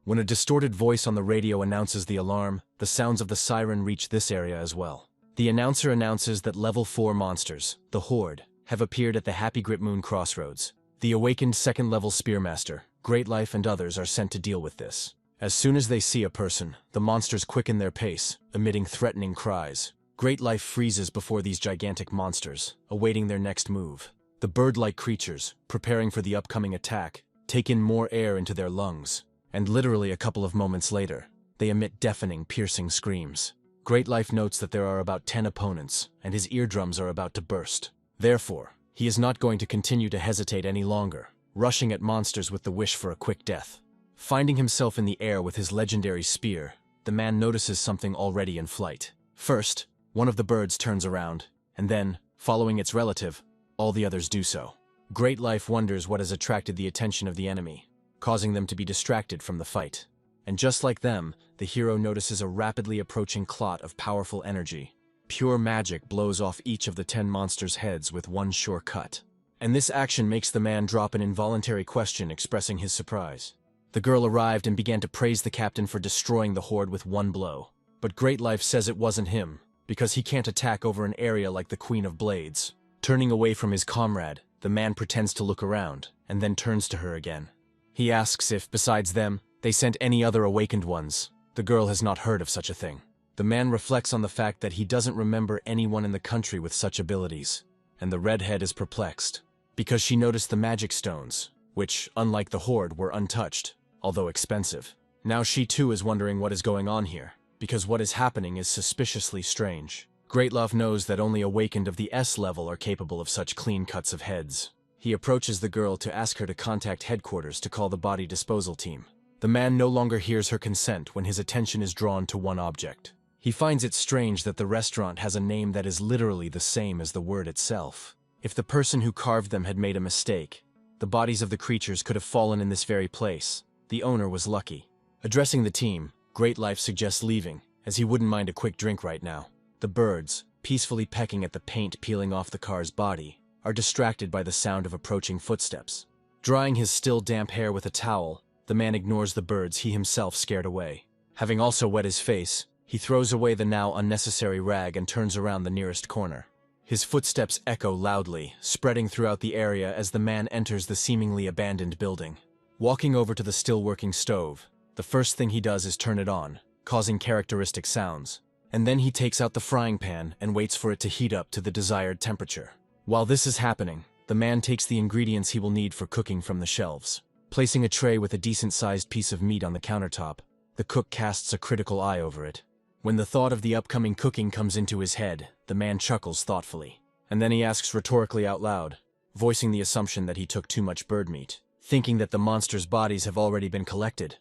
When a distorted voice on the radio announces the alarm, the sounds of the siren reach this area as well. The announcer announces that Level 4 monsters, the Horde, have appeared at the Happy Grip Moon Crossroads. The awakened second-level Spearmaster, Great Life and others are sent to deal with this. As soon as they see a person, the monsters quicken their pace, emitting threatening cries. Great Life freezes before these gigantic monsters, awaiting their next move. The bird-like creatures, preparing for the upcoming attack, take in more air into their lungs, and literally a couple of moments later, they emit deafening, piercing screams. Great Life notes that there are about 10 opponents, and his eardrums are about to burst. Therefore, he is not going to continue to hesitate any longer, rushing at monsters with the wish for a quick death. Finding himself in the air with his legendary spear, the man notices something already in flight. First, one of the birds turns around, and then, following its relative, all the others do so. Great Life wonders what has attracted the attention of the enemy, causing them to be distracted from the fight. And just like them, the hero notices a rapidly approaching clot of powerful energy. Pure magic blows off each of the 10 monsters' heads with one sure cut. And this action makes the man drop an involuntary question expressing his surprise. The girl arrived and began to praise the captain for destroying the Horde with one blow. But Great Life says it wasn't him, because he can't attack over an area like the Queen of Blades. Turning away from his comrade, the man pretends to look around, and then turns to her again. He asks if, besides them, they sent any other awakened ones. The girl has not heard of such a thing. The man reflects on the fact that he doesn't remember anyone in the country with such abilities, and the redhead is perplexed, because she noticed the magic stones, which, unlike the Horde, were untouched, although expensive. Now she too is wondering what is going on here, because what is happening is suspiciously strange. Greatlove knows that only awakened of the S level are capable of such clean cuts of heads. He approaches the girl to ask her to contact headquarters to call the body disposal team. The man no longer hears her consent when his attention is drawn to one object. He finds it strange that the restaurant has a name that is literally the same as the word itself. If the person who carved them had made a mistake, the bodies of the creatures could have fallen in this very place. The owner was lucky. Addressing the team, Great Life suggests leaving, as he wouldn't mind a quick drink right now. The birds, peacefully pecking at the paint peeling off the car's body, are distracted by the sound of approaching footsteps. Drying his still damp hair with a towel, the man ignores the birds he himself scared away. Having also wet his face, he throws away the now unnecessary rag and turns around the nearest corner. His footsteps echo loudly, spreading throughout the area as the man enters the seemingly abandoned building. Walking over to the still-working stove, the first thing he does is turn it on, causing characteristic sounds. And then he takes out the frying pan and waits for it to heat up to the desired temperature. While this is happening, the man takes the ingredients he will need for cooking from the shelves. Placing a tray with a decent-sized piece of meat on the countertop, the cook casts a critical eye over it. When the thought of the upcoming cooking comes into his head, the man chuckles thoughtfully. And then he asks rhetorically out loud, voicing the assumption that he took too much bird meat. Thinking that the monsters' bodies have already been collected,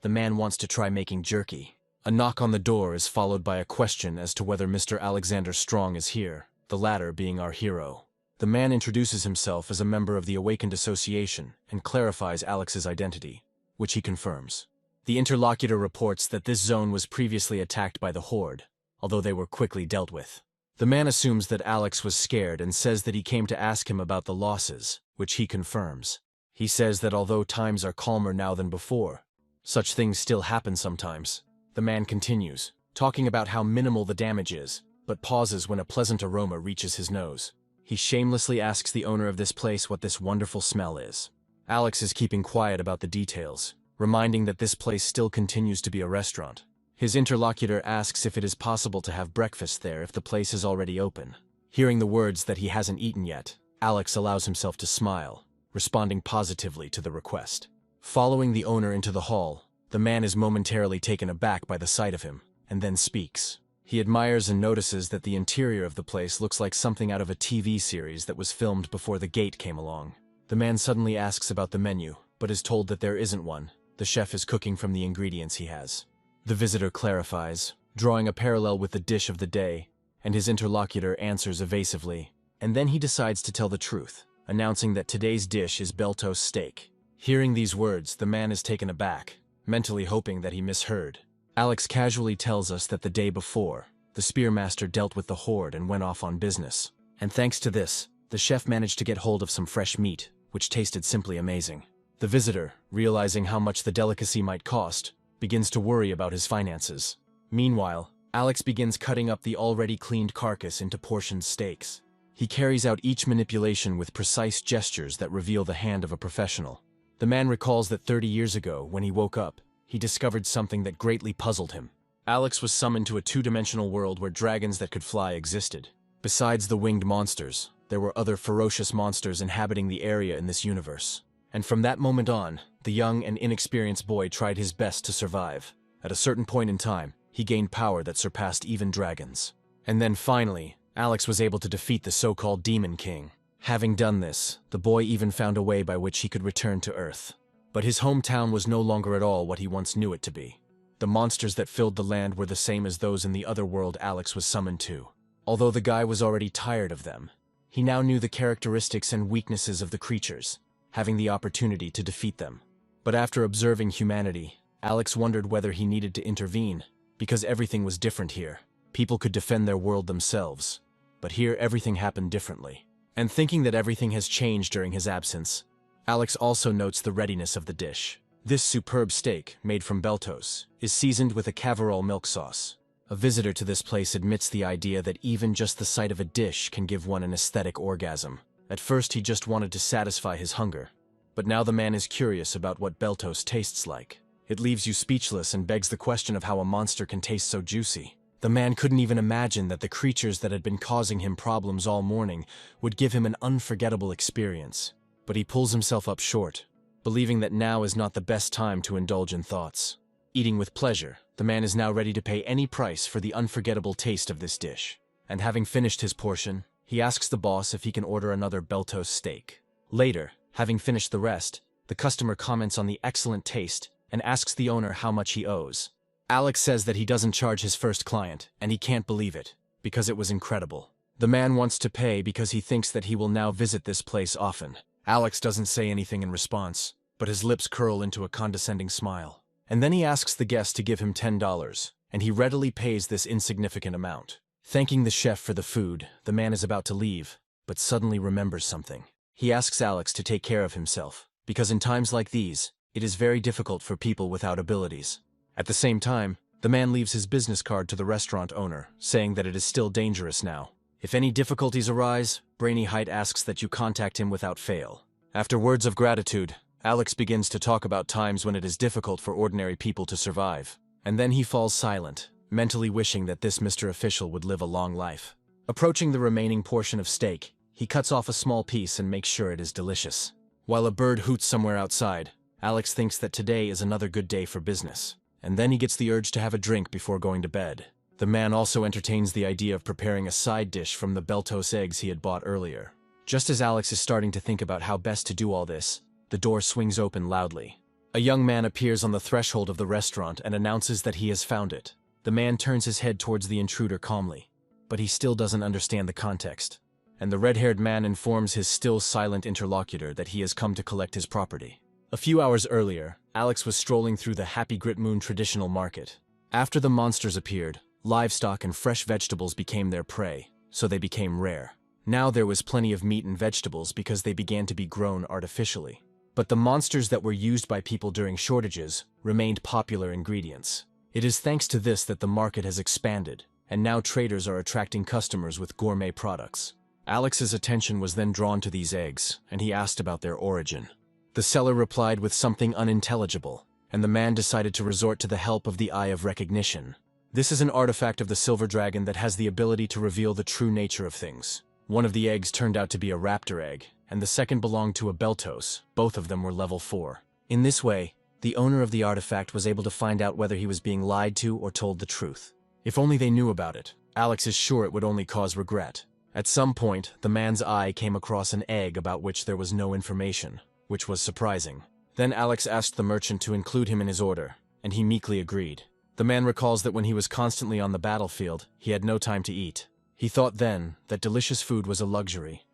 the man wants to try making jerky. A knock on the door is followed by a question as to whether Mr. Alexander Strong is here, the latter being our hero. The man introduces himself as a member of the Awakened Association and clarifies Alex's identity, which he confirms. The interlocutor reports that this zone was previously attacked by the Horde, although they were quickly dealt with. The man assumes that Alex was scared and says that he came to ask him about the losses, which he confirms. He says that although times are calmer now than before, such things still happen sometimes. The man continues, talking about how minimal the damage is, but pauses when a pleasant aroma reaches his nose. He shamelessly asks the owner of this place what this wonderful smell is. Alex is keeping quiet about the details, reminding that this place still continues to be a restaurant. His interlocutor asks if it is possible to have breakfast there if the place is already open. Hearing the words that he hasn't eaten yet, Alex allows himself to smile, responding positively to the request. Following the owner into the hall, the man is momentarily taken aback by the sight of him, and then speaks. He admires and notices that the interior of the place looks like something out of a TV series that was filmed before the gate came along. The man suddenly asks about the menu, but is told that there isn't one. The chef is cooking from the ingredients he has. The visitor clarifies, drawing a parallel with the dish of the day, and his interlocutor answers evasively. And then he decides to tell the truth, announcing that today's dish is Beltos steak. Hearing these words, the man is taken aback, mentally hoping that he misheard. Alex casually tells us that the day before, the Spearmaster dealt with the Horde and went off on business. And thanks to this, the chef managed to get hold of some fresh meat, which tasted simply amazing. The visitor, realizing how much the delicacy might cost, begins to worry about his finances. Meanwhile, Alex begins cutting up the already cleaned carcass into portioned steaks. He carries out each manipulation with precise gestures that reveal the hand of a professional. The man recalls that 30 years ago, when he woke up, he discovered something that greatly puzzled him. Alex was summoned to a two-dimensional world where dragons that could fly existed. Besides the winged monsters, there were other ferocious monsters inhabiting the area in this universe. And from that moment on, the young and inexperienced boy tried his best to survive. At a certain point in time, he gained power that surpassed even dragons. And then finally, Alex was able to defeat the so-called Demon King. Having done this, the boy even found a way by which he could return to Earth. But his hometown was no longer at all what he once knew it to be. The monsters that filled the land were the same as those in the other world Alex was summoned to. Although the guy was already tired of them, he now knew the characteristics and weaknesses of the creatures, having the opportunity to defeat them. But after observing humanity, Alex wondered whether he needed to intervene, because everything was different here. People could defend their world themselves, but here everything happened differently. And thinking that everything has changed during his absence, Alex also notes the readiness of the dish. This superb steak, made from Beltos, is seasoned with a Cavarol milk sauce. A visitor to this place admits the idea that even just the sight of a dish can give one an aesthetic orgasm. At first he just wanted to satisfy his hunger, but now the man is curious about what Beltos tastes like. It leaves you speechless and begs the question of how a monster can taste so juicy. The man couldn't even imagine that the creatures that had been causing him problems all morning would give him an unforgettable experience. But he pulls himself up short, believing that now is not the best time to indulge in thoughts. Eating with pleasure, the man is now ready to pay any price for the unforgettable taste of this dish. And having finished his portion, he asks the boss if he can order another Beltos steak. Later, having finished the rest, the customer comments on the excellent taste and asks the owner how much he owes. Alex says that he doesn't charge his first client, and he can't believe it, because it was incredible. The man wants to pay because he thinks that he will now visit this place often. Alex doesn't say anything in response, but his lips curl into a condescending smile. And then he asks the guest to give him $10, and he readily pays this insignificant amount. Thanking the chef for the food, the man is about to leave, but suddenly remembers something. He asks Alex to take care of himself, because in times like these, it is very difficult for people without abilities. At the same time, the man leaves his business card to the restaurant owner, saying that it is still dangerous now. If any difficulties arise, Brainy Height asks that you contact him without fail. After words of gratitude, Alex begins to talk about times when it is difficult for ordinary people to survive. And then he falls silent, mentally wishing that this Mr. Official would live a long life. Approaching the remaining portion of steak, he cuts off a small piece and makes sure it is delicious. While a bird hoots somewhere outside, Alex thinks that today is another good day for business. And then he gets the urge to have a drink before going to bed. The man also entertains the idea of preparing a side dish from the Beltos eggs he had bought earlier. Just as Alex is starting to think about how best to do all this, the door swings open loudly. A young man appears on the threshold of the restaurant and announces that he has found it. The man turns his head towards the intruder calmly, but he still doesn't understand the context. And the red-haired man informs his still silent interlocutor that he has come to collect his property. A few hours earlier, Alex was strolling through the Happy Grit Moon traditional market. After the monsters appeared, livestock and fresh vegetables became their prey, so they became rare. Now there was plenty of meat and vegetables because they began to be grown artificially. But the monsters that were used by people during shortages remained popular ingredients. It is thanks to this that the market has expanded, and now traders are attracting customers with gourmet products. Alex's attention was then drawn to these eggs, and he asked about their origin. The seller replied with something unintelligible, and the man decided to resort to the help of the Eye of Recognition. This is an artifact of the Silver Dragon that has the ability to reveal the true nature of things. One of the eggs turned out to be a raptor egg, and the second belonged to a Beltos. Both of them were level 4. In this way, the owner of the artifact was able to find out whether he was being lied to or told the truth. If only they knew about it, Alex is sure it would only cause regret. At some point, the man's eye came across an egg about which there was no information, which was surprising. Then Alex asked the merchant to include him in his order, and he meekly agreed. The man recalls that when he was constantly on the battlefield, he had no time to eat. He thought then that delicious food was a luxury,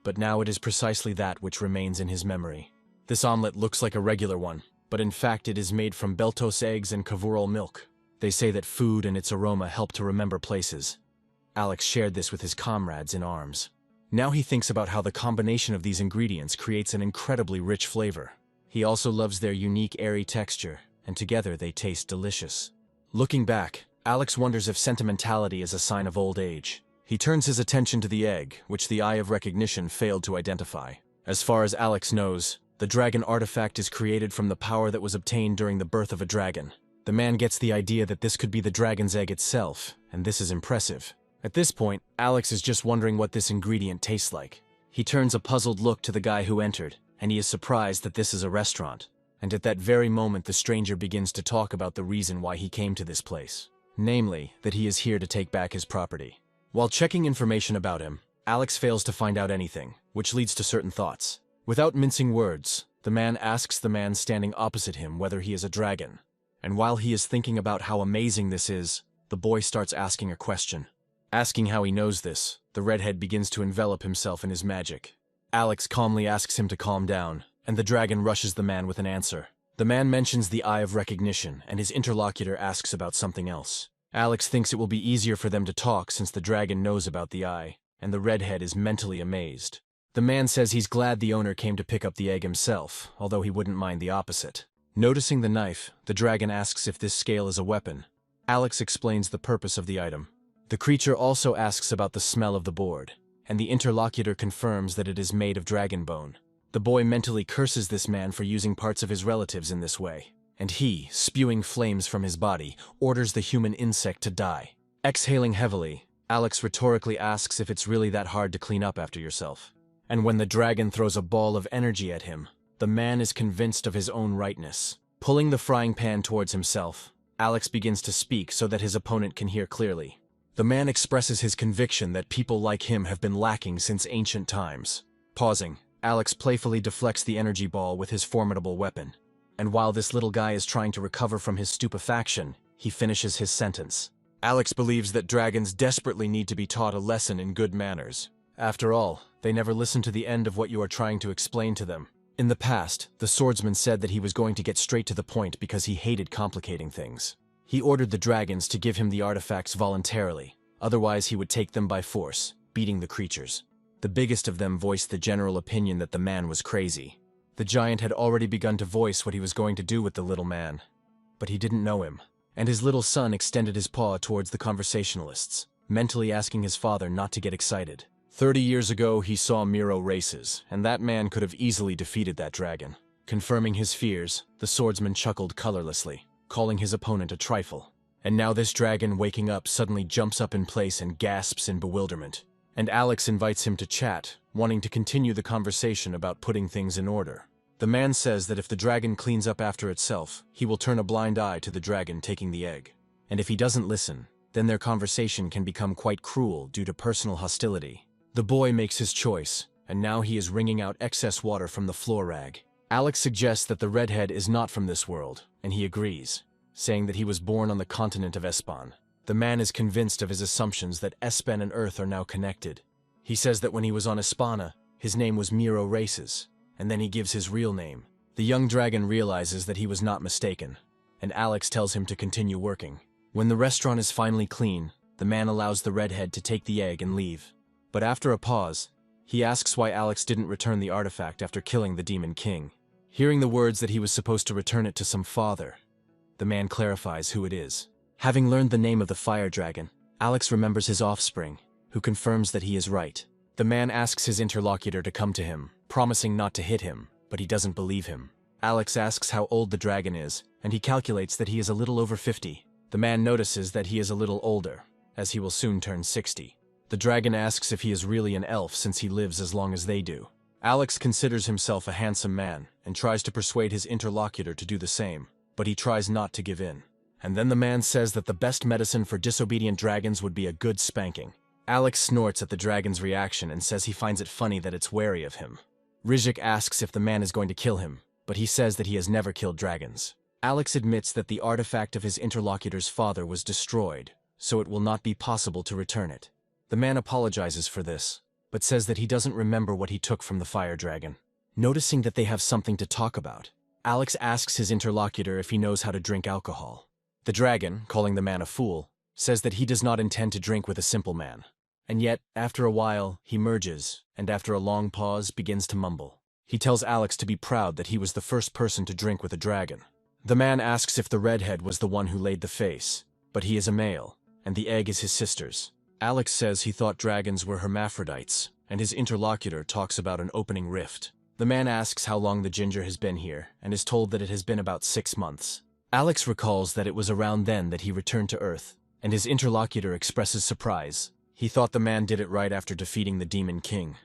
but now it is precisely that which remains in his memory. This omelet looks like a regular one, but in fact it is made from Beltos eggs and Cavarol milk. They say that food and its aroma help to remember places. Alex shared this with his comrades in arms. Now he thinks about how the combination of these ingredients creates an incredibly rich flavor. He also loves their unique airy texture, and together they taste delicious. Looking back, Alex wonders if sentimentality is a sign of old age. He turns his attention to the egg, which the Eye of Recognition failed to identify. As far as Alex knows, the dragon artifact is created from the power that was obtained during the birth of a dragon. The man gets the idea that this could be the dragon's egg itself, and this is impressive. At this point, Alex is just wondering what this ingredient tastes like. He turns a puzzled look to the guy who entered, and he is surprised that this is a restaurant. And at that very moment, the stranger begins to talk about the reason why he came to this place. Namely, that he is here to take back his property. While checking information about him, Alex fails to find out anything, which leads to certain thoughts. Without mincing words, the man asks the man standing opposite him whether he is a dragon. And while he is thinking about how amazing this is, the boy starts asking a question. Asking how he knows this, the redhead begins to envelop himself in his magic. Alex calmly asks him to calm down, and the dragon rushes the man with an answer. The man mentions the Eye of Recognition, and his interlocutor asks about something else. Alex thinks it will be easier for them to talk since the dragon knows about the eye, and the redhead is mentally amazed. The man says he's glad the owner came to pick up the egg himself, although he wouldn't mind the opposite. Noticing the knife, the dragon asks if this scale is a weapon. Alex explains the purpose of the item. The creature also asks about the smell of the board, and the interlocutor confirms that it is made of dragon bone. The boy mentally curses this man for using parts of his relatives in this way, and he, spewing flames from his body, orders the human insect to die. Exhaling heavily, Alex rhetorically asks if it's really that hard to clean up after yourself. And when the dragon throws a ball of energy at him, the man is convinced of his own rightness. Pulling the frying pan towards himself, Alex begins to speak so that his opponent can hear clearly. The man expresses his conviction that people like him have been lacking since ancient times. Pausing, Alex playfully deflects the energy ball with his formidable weapon. And while this little guy is trying to recover from his stupefaction, he finishes his sentence. Alex believes that dragons desperately need to be taught a lesson in good manners. After all, they never listen to the end of what you are trying to explain to them. In the past, the swordsman said that he was going to get straight to the point because he hated complicating things. He ordered the dragons to give him the artifacts voluntarily, otherwise he would take them by force, beating the creatures. The biggest of them voiced the general opinion that the man was crazy. The giant had already begun to voice what he was going to do with the little man. But he didn't know him, and his little son extended his paw towards the conversationalists, mentally asking his father not to get excited. 30 years ago, he saw Miro races, and that man could have easily defeated that dragon. Confirming his fears, the swordsman chuckled colorlessly, calling his opponent a trifle. And now this dragon, waking up, suddenly jumps up in place and gasps in bewilderment. And Alex invites him to chat, wanting to continue the conversation about putting things in order. The man says that if the dragon cleans up after itself, he will turn a blind eye to the dragon taking the egg. And if he doesn't listen, then their conversation can become quite cruel due to personal hostility. The boy makes his choice, and now he is wringing out excess water from the floor rag. Alex suggests that the redhead is not from this world, and he agrees, saying that he was born on the continent of Espan. The man is convinced of his assumptions that Espan and Earth are now connected. He says that when he was on Espana, his name was Miro Races, and then he gives his real name. The young dragon realizes that he was not mistaken, and Alex tells him to continue working. When the restaurant is finally clean, the man allows the redhead to take the egg and leave. But after a pause, he asks why Alex didn't return the artifact after killing the Demon King. Hearing the words that he was supposed to return it to some father, the man clarifies who it is. Having learned the name of the fire dragon, Alex remembers his offspring, who confirms that he is right. The man asks his interlocutor to come to him, promising not to hit him, but he doesn't believe him. Alex asks how old the dragon is, and he calculates that he is a little over 50. The man notices that he is a little older, as he will soon turn 60. The dragon asks if he is really an elf since he lives as long as they do. Alex considers himself a handsome man and tries to persuade his interlocutor to do the same, but he tries not to give in. And then the man says that the best medicine for disobedient dragons would be a good spanking. Alex snorts at the dragon's reaction and says he finds it funny that it's wary of him. Rizhik asks if the man is going to kill him, but he says that he has never killed dragons. Alex admits that the artifact of his interlocutor's father was destroyed, so it will not be possible to return it. The man apologizes for this, but says that he doesn't remember what he took from the fire dragon. Noticing that they have something to talk about, Alex asks his interlocutor if he knows how to drink alcohol. The dragon, calling the man a fool, says that he does not intend to drink with a simple man. And yet, after a while, he merges, and after a long pause, begins to mumble. He tells Alex to be proud that he was the first person to drink with a dragon. The man asks if the redhead was the one who laid the face, but he is a male, and the egg is his sister's. Alex says he thought dragons were hermaphrodites, and his interlocutor talks about an opening rift. The man asks how long the ginger has been here, and is told that it has been about 6 months. Alex recalls that it was around then that he returned to Earth, and his interlocutor expresses surprise. He thought the man did it right after defeating the Demon King,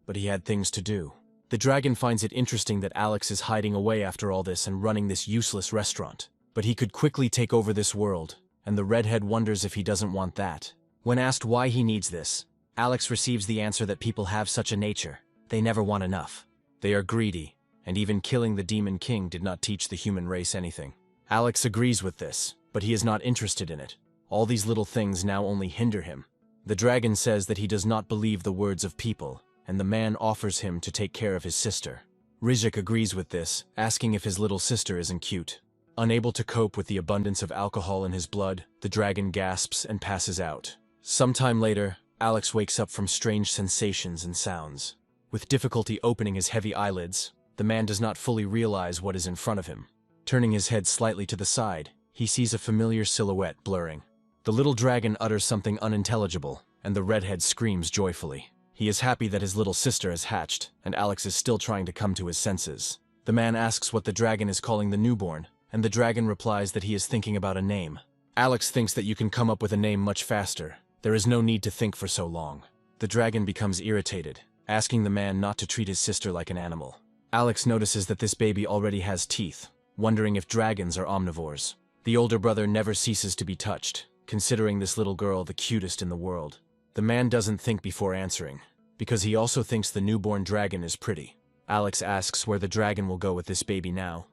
but he had things to do. The dragon finds it interesting that Alex is hiding away after all this and running this useless restaurant. But he could quickly take over this world, and the redhead wonders if he doesn't want that. When asked why he needs this, Alex receives the answer that people have such a nature. They never want enough. They are greedy, and even killing the Demon King did not teach the human race anything. Alex agrees with this, but he is not interested in it. All these little things now only hinder him. The dragon says that he does not believe the words of people, and the man offers him to take care of his sister. Rizek agrees with this, asking if his little sister isn't cute. Unable to cope with the abundance of alcohol in his blood, the dragon gasps and passes out. Sometime later, Alex wakes up from strange sensations and sounds. With difficulty opening his heavy eyelids, the man does not fully realize what is in front of him. Turning his head slightly to the side, he sees a familiar silhouette blurring. The little dragon utters something unintelligible, and the redhead screams joyfully. He is happy that his little sister has hatched, and Alex is still trying to come to his senses. The man asks what the dragon is calling the newborn, and the dragon replies that he is thinking about a name. Alex thinks that you can come up with a name much faster. There is no need to think for so long. The dragon becomes irritated, asking the man not to treat his sister like an animal. Alex notices that this baby already has teeth, wondering if dragons are omnivores. The older brother never ceases to be touched, considering this little girl the cutest in the world. The man doesn't think before answering, because he also thinks the newborn dragon is pretty. Alex asks where the dragon will go with this baby now,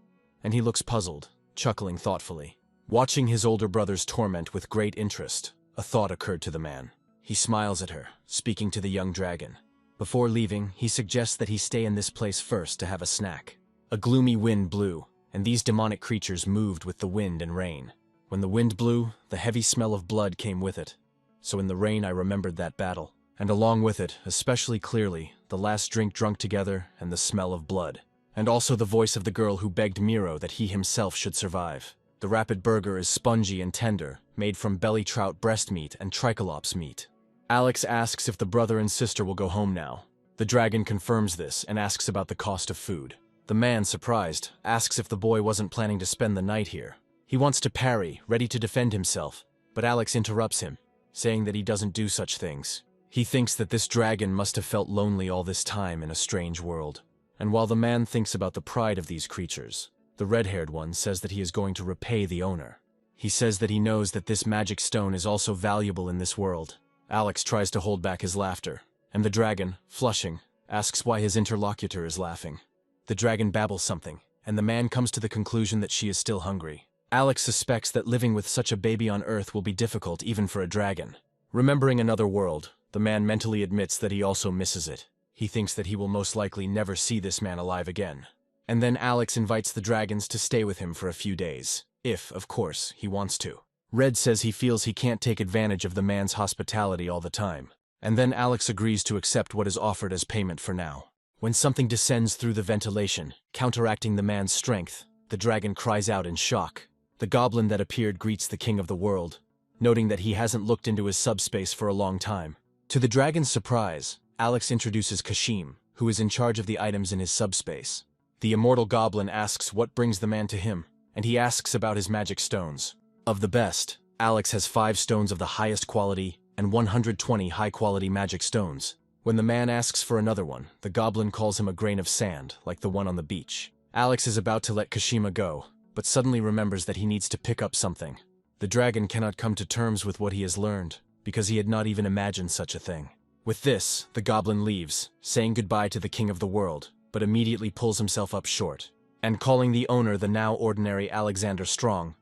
and he looks puzzled, chuckling thoughtfully. Watching his older brother's torment with great interest, a thought occurred to the man. He smiles at her, speaking to the young dragon. Before leaving, he suggests that he stay in this place first to have a snack. A gloomy wind blew, and these demonic creatures moved with the wind and rain. When the wind blew, the heavy smell of blood came with it. So in the rain I remembered that battle, and along with it, especially clearly, the last drink drunk together and the smell of blood. And also the voice of the girl who begged Miro that he himself should survive. The rapid burger is spongy and tender, made from belly trout breast meat and tricholops meat. Alex asks if the brother and sister will go home now. The dragon confirms this and asks about the cost of food. The man, surprised, asks if the boy wasn't planning to spend the night here. He wants to parry, ready to defend himself, but Alex interrupts him, saying that he doesn't do such things. He thinks that this dragon must have felt lonely all this time in a strange world. And while the man thinks about the pride of these creatures, the red-haired one says that he is going to repay the owner. He says that he knows that this magic stone is also valuable in this world. Alex tries to hold back his laughter, and the dragon, flushing, asks why his interlocutor is laughing. The dragon babbles something, and the man comes to the conclusion that she is still hungry. Alex suspects that living with such a baby on Earth will be difficult even for a dragon. Remembering another world, the man mentally admits that he also misses it. He thinks that he will most likely never see this man alive again. And then Alex invites the dragons to stay with him for a few days, if, of course, he wants to. Red says he feels he can't take advantage of the man's hospitality all the time. And then Alex agrees to accept what is offered as payment for now. When something descends through the ventilation, counteracting the man's strength, the dragon cries out in shock. The goblin that appeared greets the king of the world, noting that he hasn't looked into his subspace for a long time. To the dragon's surprise, Alex introduces Kashim, who is in charge of the items in his subspace. The immortal goblin asks what brings the man to him, and he asks about his magic stones. Of the best, Alex has 5 stones of the highest quality and 120 high-quality magic stones. When the man asks for another one, the goblin calls him a grain of sand, like the one on the beach. Alex is about to let Kashima go, but suddenly remembers that he needs to pick up something. The dragon cannot come to terms with what he has learned, because he had not even imagined such a thing. With this, the goblin leaves, saying goodbye to the king of the world, but immediately pulls himself up short. And calling the owner the now ordinary Alexander Strong,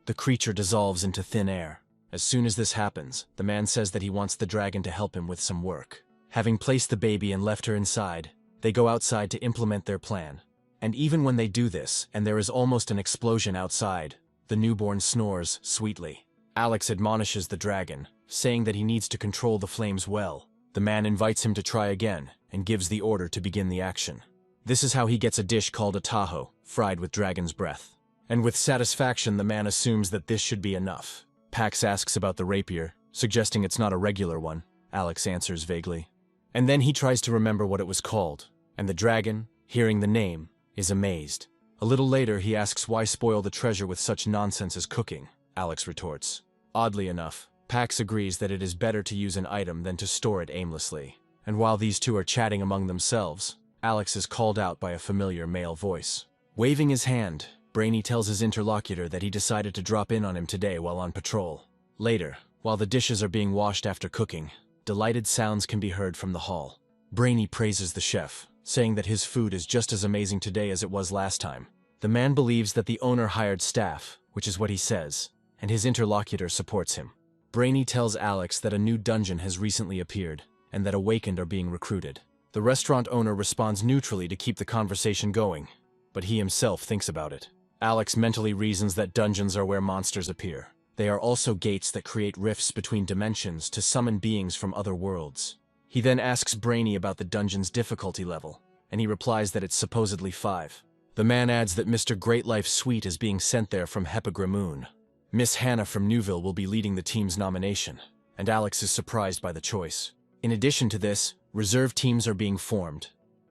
the creature dissolves into thin air. As soon as this happens, the man says that he wants the dragon to help him with some work. Having placed the baby and left her inside, they go outside to implement their plan. And even when they do this, and there is almost an explosion outside, the newborn snores sweetly. Alex admonishes the dragon, saying that he needs to control the flames well. The man invites him to try again, and gives the order to begin the action. This is how he gets a dish called a taho, fried with dragon's breath. And with satisfaction, the man assumes that this should be enough. Pax asks about the rapier, suggesting it's not a regular one. Alex answers vaguely. And then he tries to remember what it was called, and the dragon, hearing the name, is amazed. A little later, he asks why spoil the treasure with such nonsense as cooking. Alex retorts. Oddly enough, Pax agrees that it is better to use an item than to store it aimlessly. And while these two are chatting among themselves, Alex is called out by a familiar male voice. Waving his hand, Brainy tells his interlocutor that he decided to drop in on him today while on patrol. Later, while the dishes are being washed after cooking, delighted sounds can be heard from the hall. Brainy praises the chef, saying that his food is just as amazing today as it was last time. The man believes that the owner hired staff, which is what he says, and his interlocutor supports him. Brainy tells Alex that a new dungeon has recently appeared, and that Awakened are being recruited. The restaurant owner responds neutrally to keep the conversation going, but he himself thinks about it. Alex mentally reasons that dungeons are where monsters appear. They are also gates that create rifts between dimensions to summon beings from other worlds. He then asks Brainy about the dungeon's difficulty level, and he replies that it's supposedly 5. The man adds that Mr. Greatlife's suite is being sent there from Hepagrimoon. Miss Hannah from Newville will be leading the team's nomination, and Alex is surprised by the choice. In addition to this, reserve teams are being formed,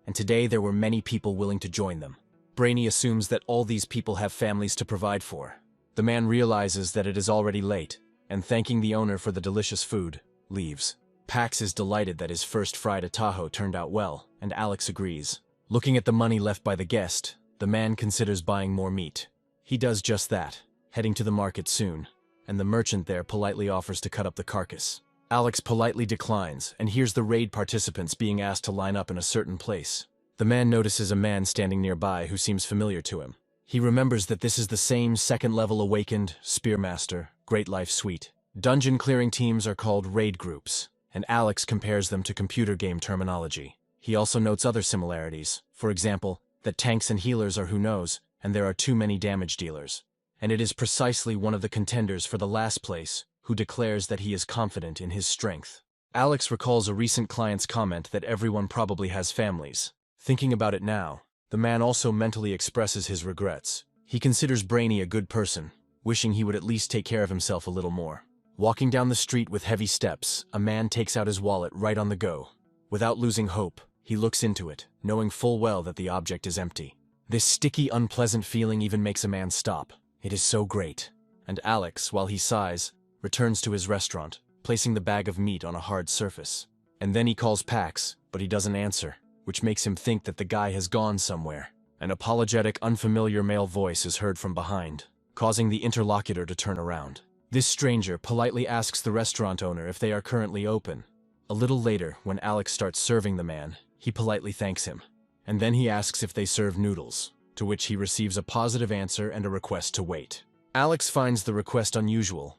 and today there were many people willing to join them. Brainy assumes that all these people have families to provide for. The man realizes that it is already late, and thanking the owner for the delicious food, leaves. Pax is delighted that his first fried atajo turned out well, and Alex agrees. Looking at the money left by the guest, the man considers buying more meat. He does just that, heading to the market soon, and the merchant there politely offers to cut up the carcass. Alex politely declines and hears the raid participants being asked to line up in a certain place. The man notices a man standing nearby who seems familiar to him. He remembers that this is the same second-level Awakened, Spearmaster, Great Life Suite. Dungeon clearing teams are called raid groups, and Alex compares them to computer game terminology. He also notes other similarities, for example, that tanks and healers are who knows, and there are too many damage dealers. And it is precisely one of the contenders for the last place who declares that he is confident in his strength. Alex recalls a recent client's comment that everyone probably has families. Thinking about it now, the man also mentally expresses his regrets. He considers Brainy a good person, wishing he would at least take care of himself a little more. Walking down the street with heavy steps, a man takes out his wallet right on the go. Without losing hope, he looks into it, knowing full well that the object is empty. This sticky, unpleasant feeling even makes a man stop. It is so great. And Alex, while he sighs, returns to his restaurant, placing the bag of meat on a hard surface. And then he calls Pax, but he doesn't answer, which makes him think that the guy has gone somewhere. An apologetic, unfamiliar male voice is heard from behind, causing the interlocutor to turn around. This stranger politely asks the restaurant owner if they are currently open. A little later, when Alex starts serving the man, he politely thanks him. And then he asks if they serve noodles, to which he receives a positive answer and a request to wait. Alex finds the request unusual,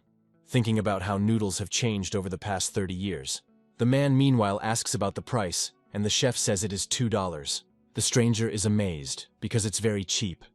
thinking about how noodles have changed over the past 30 years. The man meanwhile asks about the price, and the chef says it is $2. The stranger is amazed, because it's very cheap,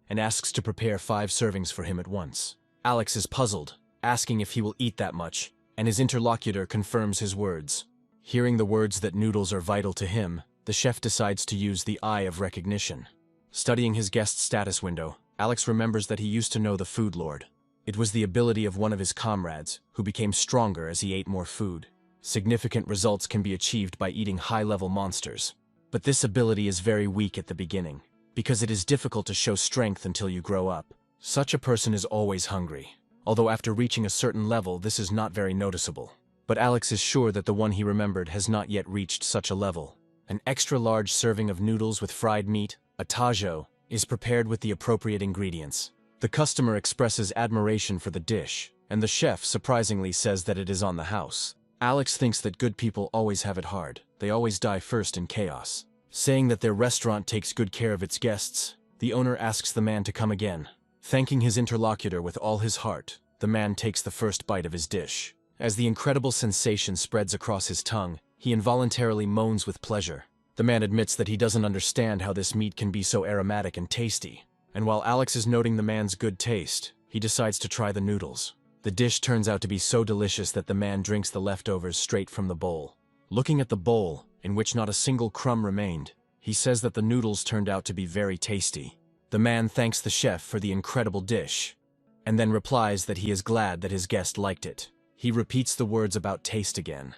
and asks to prepare 5 servings for him at once. Alex is puzzled, asking if he will eat that much, and his interlocutor confirms his words. Hearing the words that noodles are vital to him, the chef decides to use the Eye of Recognition. Studying his guest status window, Alex remembers that he used to know the Food Lord. It was the ability of one of his comrades, who became stronger as he ate more food. Significant results can be achieved by eating high-level monsters. But this ability is very weak at the beginning, because it is difficult to show strength until you grow up. Such a person is always hungry, although after reaching a certain level this is not very noticeable. But Alex is sure that the one he remembered has not yet reached such a level. An extra-large serving of noodles with fried meat, a tajo, is prepared with the appropriate ingredients. The customer expresses admiration for the dish, and the chef surprisingly says that it is on the house. Alex thinks that good people always have it hard. They always die first in chaos. Saying that their restaurant takes good care of its guests, the owner asks the man to come again. Thanking his interlocutor with all his heart, the man takes the first bite of his dish. As the incredible sensation spreads across his tongue, he involuntarily moans with pleasure. The man admits that he doesn't understand how this meat can be so aromatic and tasty. And while Alex is noting the man's good taste, he decides to try the noodles. The dish turns out to be so delicious that the man drinks the leftovers straight from the bowl. Looking at the bowl, in which not a single crumb remained, He says that the noodles turned out to be very tasty. The man thanks the chef for the incredible dish, and then replies that he is glad that his guest liked it. He repeats the words about taste again,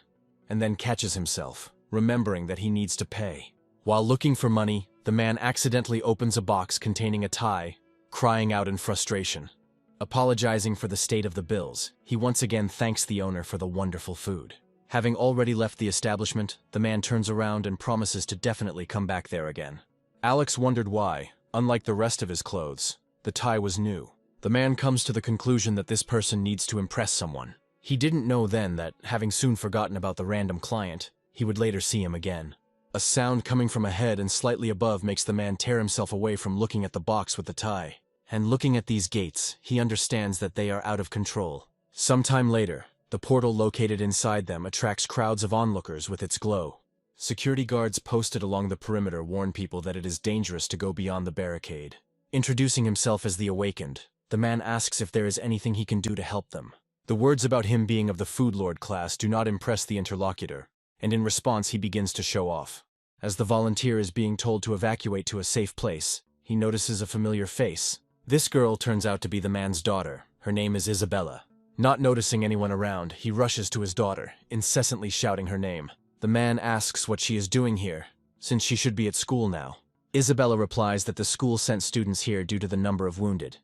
and then catches himself, remembering that he needs to pay. While looking for money, the man accidentally opens a box containing a tie, crying out in frustration. Apologizing for the state of the bills, he once again thanks the owner for the wonderful food. Having already left the establishment, the man turns around and promises to definitely come back there again. Alex wondered why, unlike the rest of his clothes, the tie was new. The man comes to the conclusion that this person needs to impress someone. He didn't know then that, having soon forgotten about the random client, he would later see him again. A sound coming from ahead and slightly above makes the man tear himself away from looking at the box with the tie. And looking at these gates, he understands that they are out of control. Sometime later, the portal located inside them attracts crowds of onlookers with its glow. Security guards posted along the perimeter warn people that it is dangerous to go beyond the barricade. Introducing himself as the Awakened, the man asks if there is anything he can do to help them. The words about him being of the Food Lord class do not impress the interlocutor, and in response he begins to show off. As the volunteer is being told to evacuate to a safe place, he notices a familiar face. This girl turns out to be the man's daughter. Her name is Isabella. Not noticing anyone around, he rushes to his daughter, incessantly shouting her name. The man asks what she is doing here, since she should be at school now. Isabella replies that the school sent students here due to the number of wounded,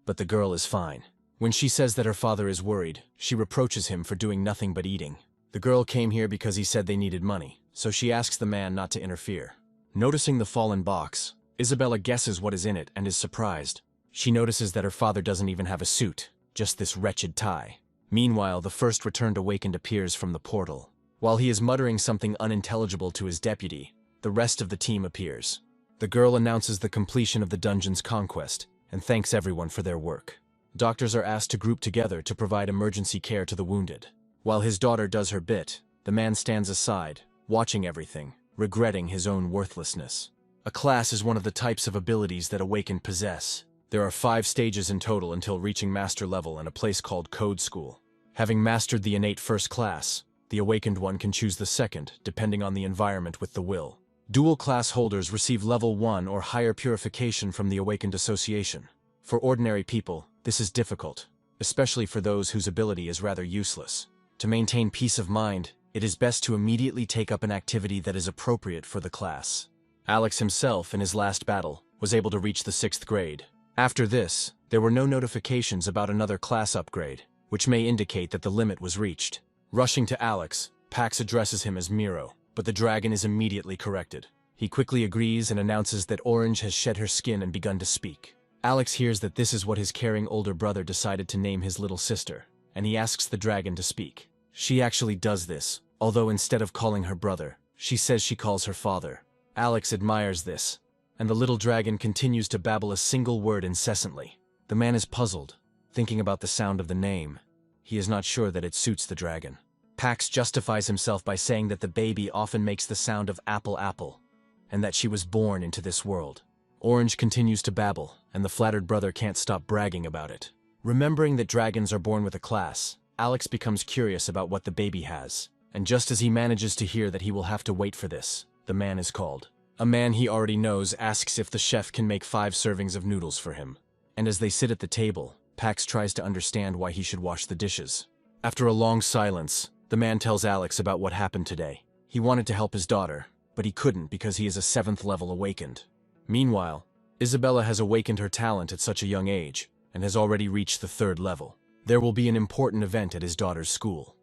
but the girl is fine. When she says that her father is worried, she reproaches him for doing nothing but eating. The girl came here because he said they needed money, so she asks the man not to interfere. Noticing the fallen box, Isabella guesses what is in it and is surprised. She notices that her father doesn't even have a suit, just this wretched tie. Meanwhile, the first returned Awakened appears from the portal. While he is muttering something unintelligible to his deputy, the rest of the team appears. The girl announces the completion of the dungeon's conquest and thanks everyone for their work. Doctors are asked to group together to provide emergency care to the wounded. While his daughter does her bit, the man stands aside, watching everything, regretting his own worthlessness. A class is one of the types of abilities that Awakened possess. There are 5 stages in total until reaching master level in a place called Code School. Having mastered the innate first class, the Awakened one can choose the second, depending on the environment with the will. Dual class holders receive level 1 or higher purification from the Awakened Association. For ordinary people, this is difficult, especially for those whose ability is rather useless. To maintain peace of mind, it is best to immediately take up an activity that is appropriate for the class. Alex himself, in his last battle, was able to reach the 6th grade. After this, there were no notifications about another class upgrade, which may indicate that the limit was reached. Rushing to Alex, Pax addresses him as Miro, but the dragon is immediately corrected. He quickly agrees and announces that Orange has shed her skin and begun to speak. Alex hears that this is what his caring older brother decided to name his little sister, and he asks the dragon to speak. She actually does this, although instead of calling her brother, she says she calls her father. Alex admires this, and the little dragon continues to babble a single word incessantly. The man is puzzled, thinking about the sound of the name. He is not sure that it suits the dragon. Pax justifies himself by saying that the baby often makes the sound of apple apple, and that she was born into this world. Orange continues to babble, and the flattered brother can't stop bragging about it. Remembering that dragons are born with a class, Alex becomes curious about what the baby has, and just as he manages to hear that he will have to wait for this, the man is called. A man he already knows asks if the chef can make 5 servings of noodles for him, and as they sit at the table, Pax tries to understand why he should wash the dishes. After a long silence, the man tells Alex about what happened today. He wanted to help his daughter, but he couldn't because he is a 7th level Awakened. Meanwhile, Isabella has awakened her talent at such a young age, and has already reached the 3rd level. There will be an important event at his daughter's school.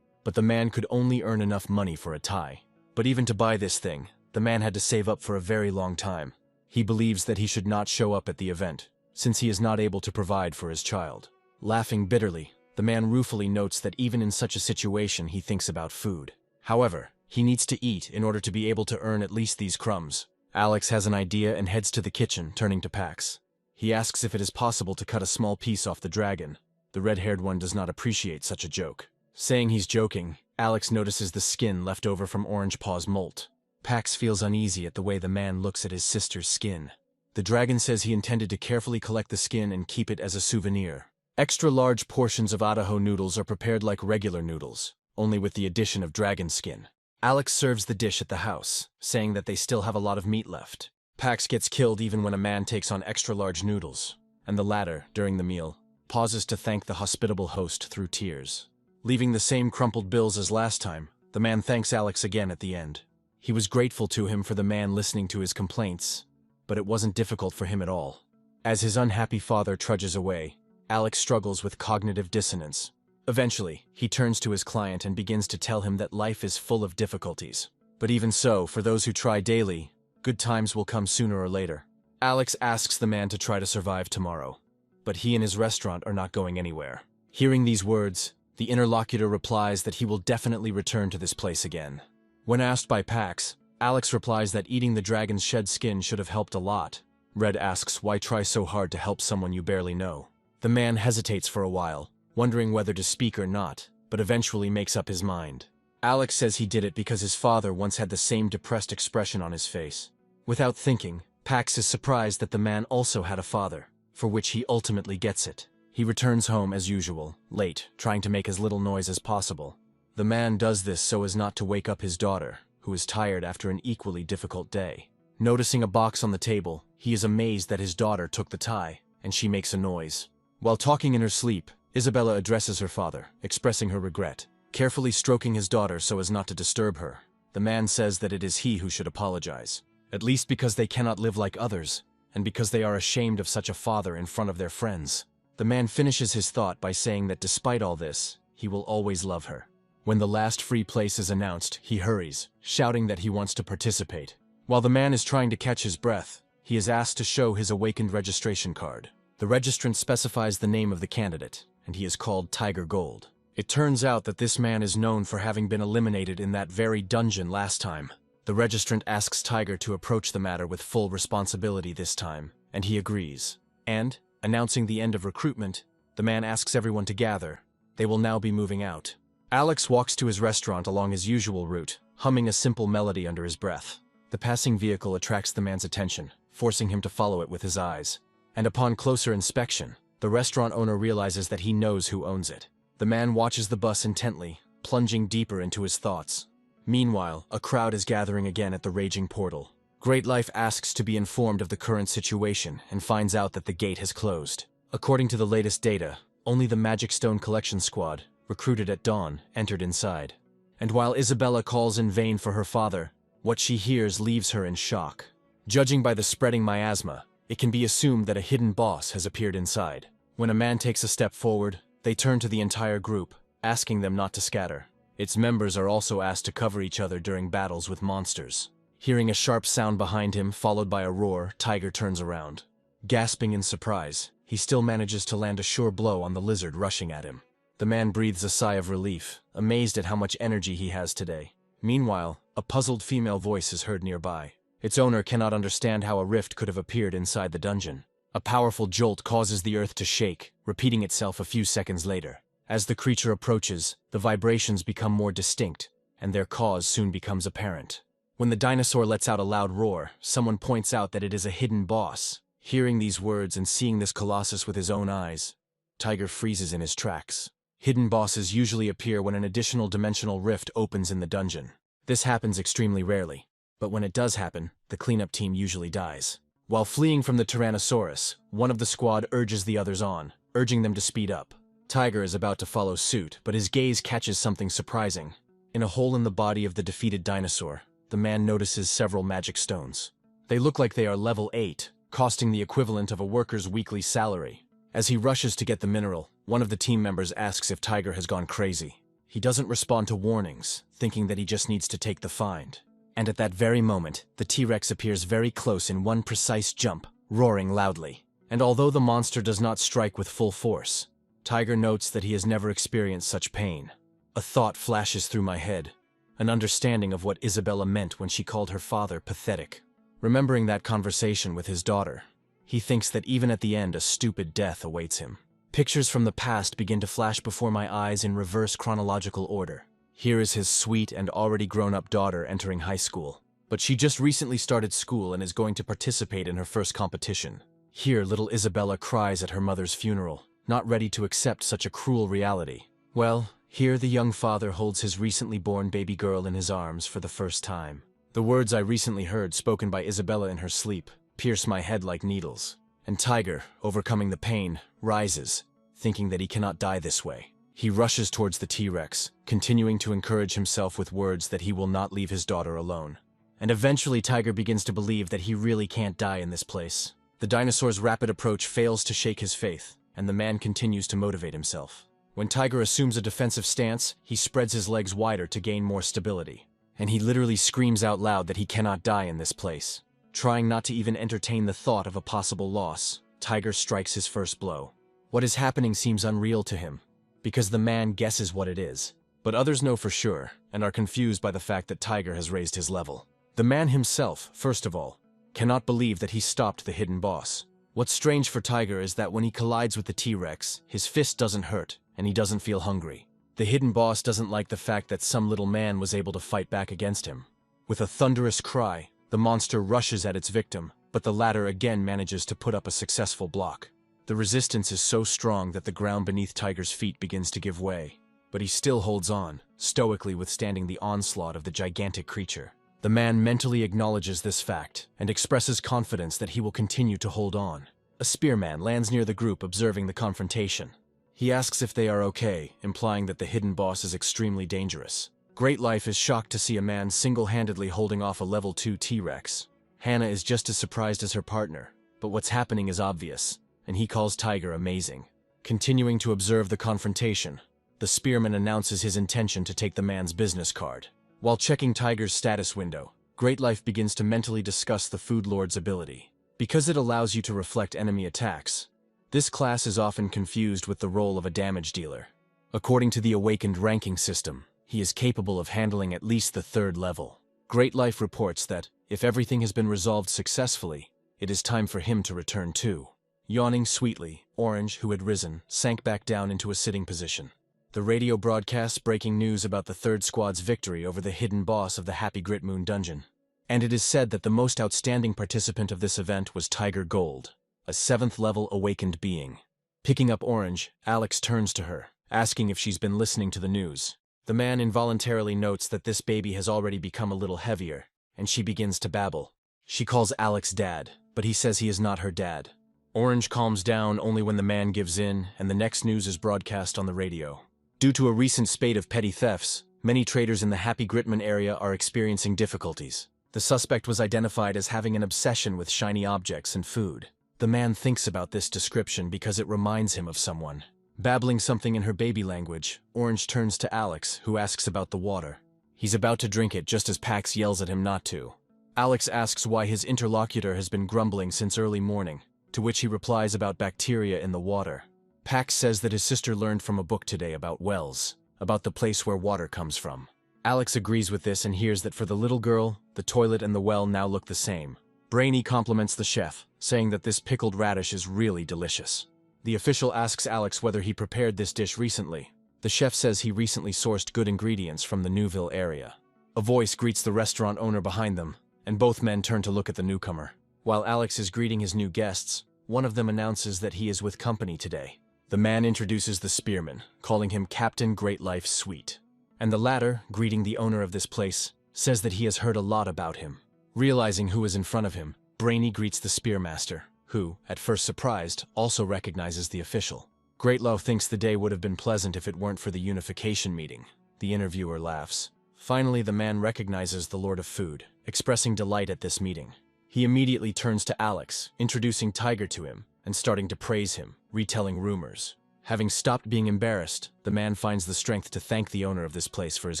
But the man could only earn enough money for a tie. But even to buy this thing, the man had to save up for a very long time. He believes that he should not show up at the event, since he is not able to provide for his child. Laughing bitterly, the man ruefully notes that even in such a situation he thinks about food. However, he needs to eat in order to be able to earn at least these crumbs. Alex has an idea and heads to the kitchen, turning to Pax. He asks if it is possible to cut a small piece off the dragon. The red-haired one does not appreciate such a joke. Saying he's joking, Alex notices the skin left over from Orange Paw's molt. Pax feels uneasy at the way the man looks at his sister's skin. The dragon says he intended to carefully collect the skin and keep it as a souvenir. Extra large portions of Idaho noodles are prepared like regular noodles, only with the addition of dragon skin. Alex serves the dish at the house, saying that they still have a lot of meat left. Pax gets killed even when a man takes on extra-large noodles, and the latter, during the meal, pauses to thank the hospitable host through tears. Leaving the same crumpled bills as last time, the man thanks Alex again at the end. He was grateful to him for the man listening to his complaints, but it wasn't difficult for him at all. As his unhappy father trudges away, Alex struggles with cognitive dissonance. Eventually, he turns to his client and begins to tell him that life is full of difficulties. But even so, for those who try daily, good times will come sooner or later. Alex asks the man to try to survive tomorrow, but he and his restaurant are not going anywhere. Hearing these words, the interlocutor replies that he will definitely return to this place again. When asked by Pax, Alex replies that eating the dragon's shed skin should have helped a lot. Red asks why try so hard to help someone you barely know. The man hesitates for a while, wondering whether to speak or not, but eventually makes up his mind. Alex says he did it because his father once had the same depressed expression on his face. Without thinking, Pax is surprised that the man also had a father, for which he ultimately gets it. He returns home as usual, late, trying to make as little noise as possible. The man does this so as not to wake up his daughter, who is tired after an equally difficult day. Noticing a box on the table, he is amazed that his daughter took the tie, and she makes a noise. While talking in her sleep, Isabella addresses her father, expressing her regret. Carefully stroking his daughter so as not to disturb her, the man says that it is he who should apologize, at least because they cannot live like others, and because they are ashamed of such a father in front of their friends. The man finishes his thought by saying that despite all this, he will always love her. When the last free place is announced, he hurries, shouting that he wants to participate. While the man is trying to catch his breath, he is asked to show his awakened registration card. The registrant specifies the name of the candidate, and he is called Tiger Gold. It turns out that this man is known for having been eliminated in that very dungeon last time. The registrant asks Tiger to approach the matter with full responsibility this time, and he agrees. And, announcing the end of recruitment, the man asks everyone to gather. They will now be moving out. Alex walks to his restaurant along his usual route, humming a simple melody under his breath. The passing vehicle attracts the man's attention, forcing him to follow it with his eyes. And upon closer inspection, the restaurant owner realizes that he knows who owns it. The man watches the bus intently, plunging deeper into his thoughts. Meanwhile, a crowd is gathering again at the raging portal. Great Life asks to be informed of the current situation and finds out that the gate has closed. According to the latest data, only the Magic Stone Collection Squad, recruited at dawn, entered inside. And while Isabella calls in vain for her father, what she hears leaves her in shock. Judging by the spreading miasma, it can be assumed that a hidden boss has appeared inside. When a man takes a step forward, they turn to the entire group, asking them not to scatter. Its members are also asked to cover each other during battles with monsters. Hearing a sharp sound behind him, followed by a roar, Tiger turns around. Gasping in surprise, he still manages to land a sure blow on the lizard rushing at him. The man breathes a sigh of relief, amazed at how much energy he has today. Meanwhile, a puzzled female voice is heard nearby. Its owner cannot understand how a rift could have appeared inside the dungeon. A powerful jolt causes the earth to shake, repeating itself a few seconds later. As the creature approaches, the vibrations become more distinct, and their cause soon becomes apparent. When the dinosaur lets out a loud roar, someone points out that it is a hidden boss. Hearing these words and seeing this colossus with his own eyes, Tiger freezes in his tracks. Hidden bosses usually appear when an additional dimensional rift opens in the dungeon. This happens extremely rarely, but when it does happen, the cleanup team usually dies. While fleeing from the Tyrannosaurus, one of the squad urges the others on, urging them to speed up. Tiger is about to follow suit, but his gaze catches something surprising. In a hole in the body of the defeated dinosaur, the man notices several magic stones. They look like they are level 8, costing the equivalent of a worker's weekly salary. As he rushes to get the mineral, one of the team members asks if Tiger has gone crazy. He doesn't respond to warnings, thinking that he just needs to take the find. And at that very moment, the T-Rex appears very close in one precise jump, roaring loudly. And although the monster does not strike with full force, Tiger notes that he has never experienced such pain. A thought flashes through my head, an understanding of what Isabella meant when she called her father pathetic. Remembering that conversation with his daughter, he thinks that even at the end a stupid death awaits him. Pictures from the past begin to flash before my eyes in reverse chronological order. Here is his sweet and already grown-up daughter entering high school. But she just recently started school and is going to participate in her first competition. Here little Isabella cries at her mother's funeral, not ready to accept such a cruel reality. Well, here the young father holds his recently born baby girl in his arms for the first time. The words I recently heard spoken by Isabella in her sleep pierce my head like needles. And Tiger, overcoming the pain, rises, thinking that he cannot die this way. He rushes towards the T-Rex, continuing to encourage himself with words that he will not leave his daughter alone. And eventually Tiger begins to believe that he really can't die in this place. The dinosaur's rapid approach fails to shake his faith, and the man continues to motivate himself. When Tiger assumes a defensive stance, he spreads his legs wider to gain more stability. And he literally screams out loud that he cannot die in this place. Trying not to even entertain the thought of a possible loss, Tiger strikes his first blow. What is happening seems unreal to him, because the man guesses what it is. But others know for sure, and are confused by the fact that Tiger has raised his level. The man himself, first of all, cannot believe that he stopped the hidden boss. What's strange for Tiger is that when he collides with the T-Rex, his fist doesn't hurt, and he doesn't feel hungry. The hidden boss doesn't like the fact that some little man was able to fight back against him. With a thunderous cry, the monster rushes at its victim, but the latter again manages to put up a successful block. The resistance is so strong that the ground beneath Tiger's feet begins to give way. But he still holds on, stoically withstanding the onslaught of the gigantic creature. The man mentally acknowledges this fact, and expresses confidence that he will continue to hold on. A spearman lands near the group observing the confrontation. He asks if they are okay, implying that the hidden boss is extremely dangerous. Great Life is shocked to see a man single-handedly holding off a level 2 T-Rex. Hannah is just as surprised as her partner, but what's happening is obvious, and he calls Tiger amazing. Continuing to observe the confrontation, the spearman announces his intention to take the man's business card. While checking Tiger's status window, Great Life begins to mentally discuss the Food Lord's ability. Because it allows you to reflect enemy attacks, this class is often confused with the role of a damage dealer. According to the Awakened ranking system, he is capable of handling at least the 3rd level. Great Life reports that, if everything has been resolved successfully, it is time for him to return too. Yawning sweetly, Orange, who had risen, sank back down into a sitting position. The radio broadcasts breaking news about the 3rd Squad's victory over the hidden boss of the Happy Grit Moon dungeon. And it is said that the most outstanding participant of this event was Tiger Gold, a 7th-level awakened being. Picking up Orange, Alex turns to her, asking if she's been listening to the news. The man involuntarily notes that this baby has already become a little heavier, and she begins to babble. She calls Alex Dad, but he says he is not her dad. Orange calms down only when the man gives in, and the next news is broadcast on the radio. Due to a recent spate of petty thefts, many traders in the Happy Gritman area are experiencing difficulties. The suspect was identified as having an obsession with shiny objects and food. The man thinks about this description because it reminds him of someone. Babbling something in her baby language, Orange turns to Alex, who asks about the water. He's about to drink it just as Pax yells at him not to. Alex asks why his interlocutor has been grumbling since early morning, to which he replies about bacteria in the water. Pax says that his sister learned from a book today about wells, about the place where water comes from. Alex agrees with this and hears that for the little girl, the toilet and the well now look the same. Brainy compliments the chef, saying that this pickled radish is really delicious. The official asks Alex whether he prepared this dish recently. The chef says he recently sourced good ingredients from the Newville area. A voice greets the restaurant owner behind them, and both men turn to look at the newcomer. While Alex is greeting his new guests, one of them announces that he is with company today. The man introduces the spearman, calling him Captain Great Life Sweet. And the latter, greeting the owner of this place, says that he has heard a lot about him. Realizing who is in front of him, Brainy greets the spearmaster, who, at first surprised, also recognizes the official. Greatlow thinks the day would have been pleasant if it weren't for the unification meeting. The interviewer laughs. Finally, the man recognizes the Lord of Food, expressing delight at this meeting. He immediately turns to Alex, introducing Tiger to him, and starting to praise him, retelling rumors. Having stopped being embarrassed, the man finds the strength to thank the owner of this place for his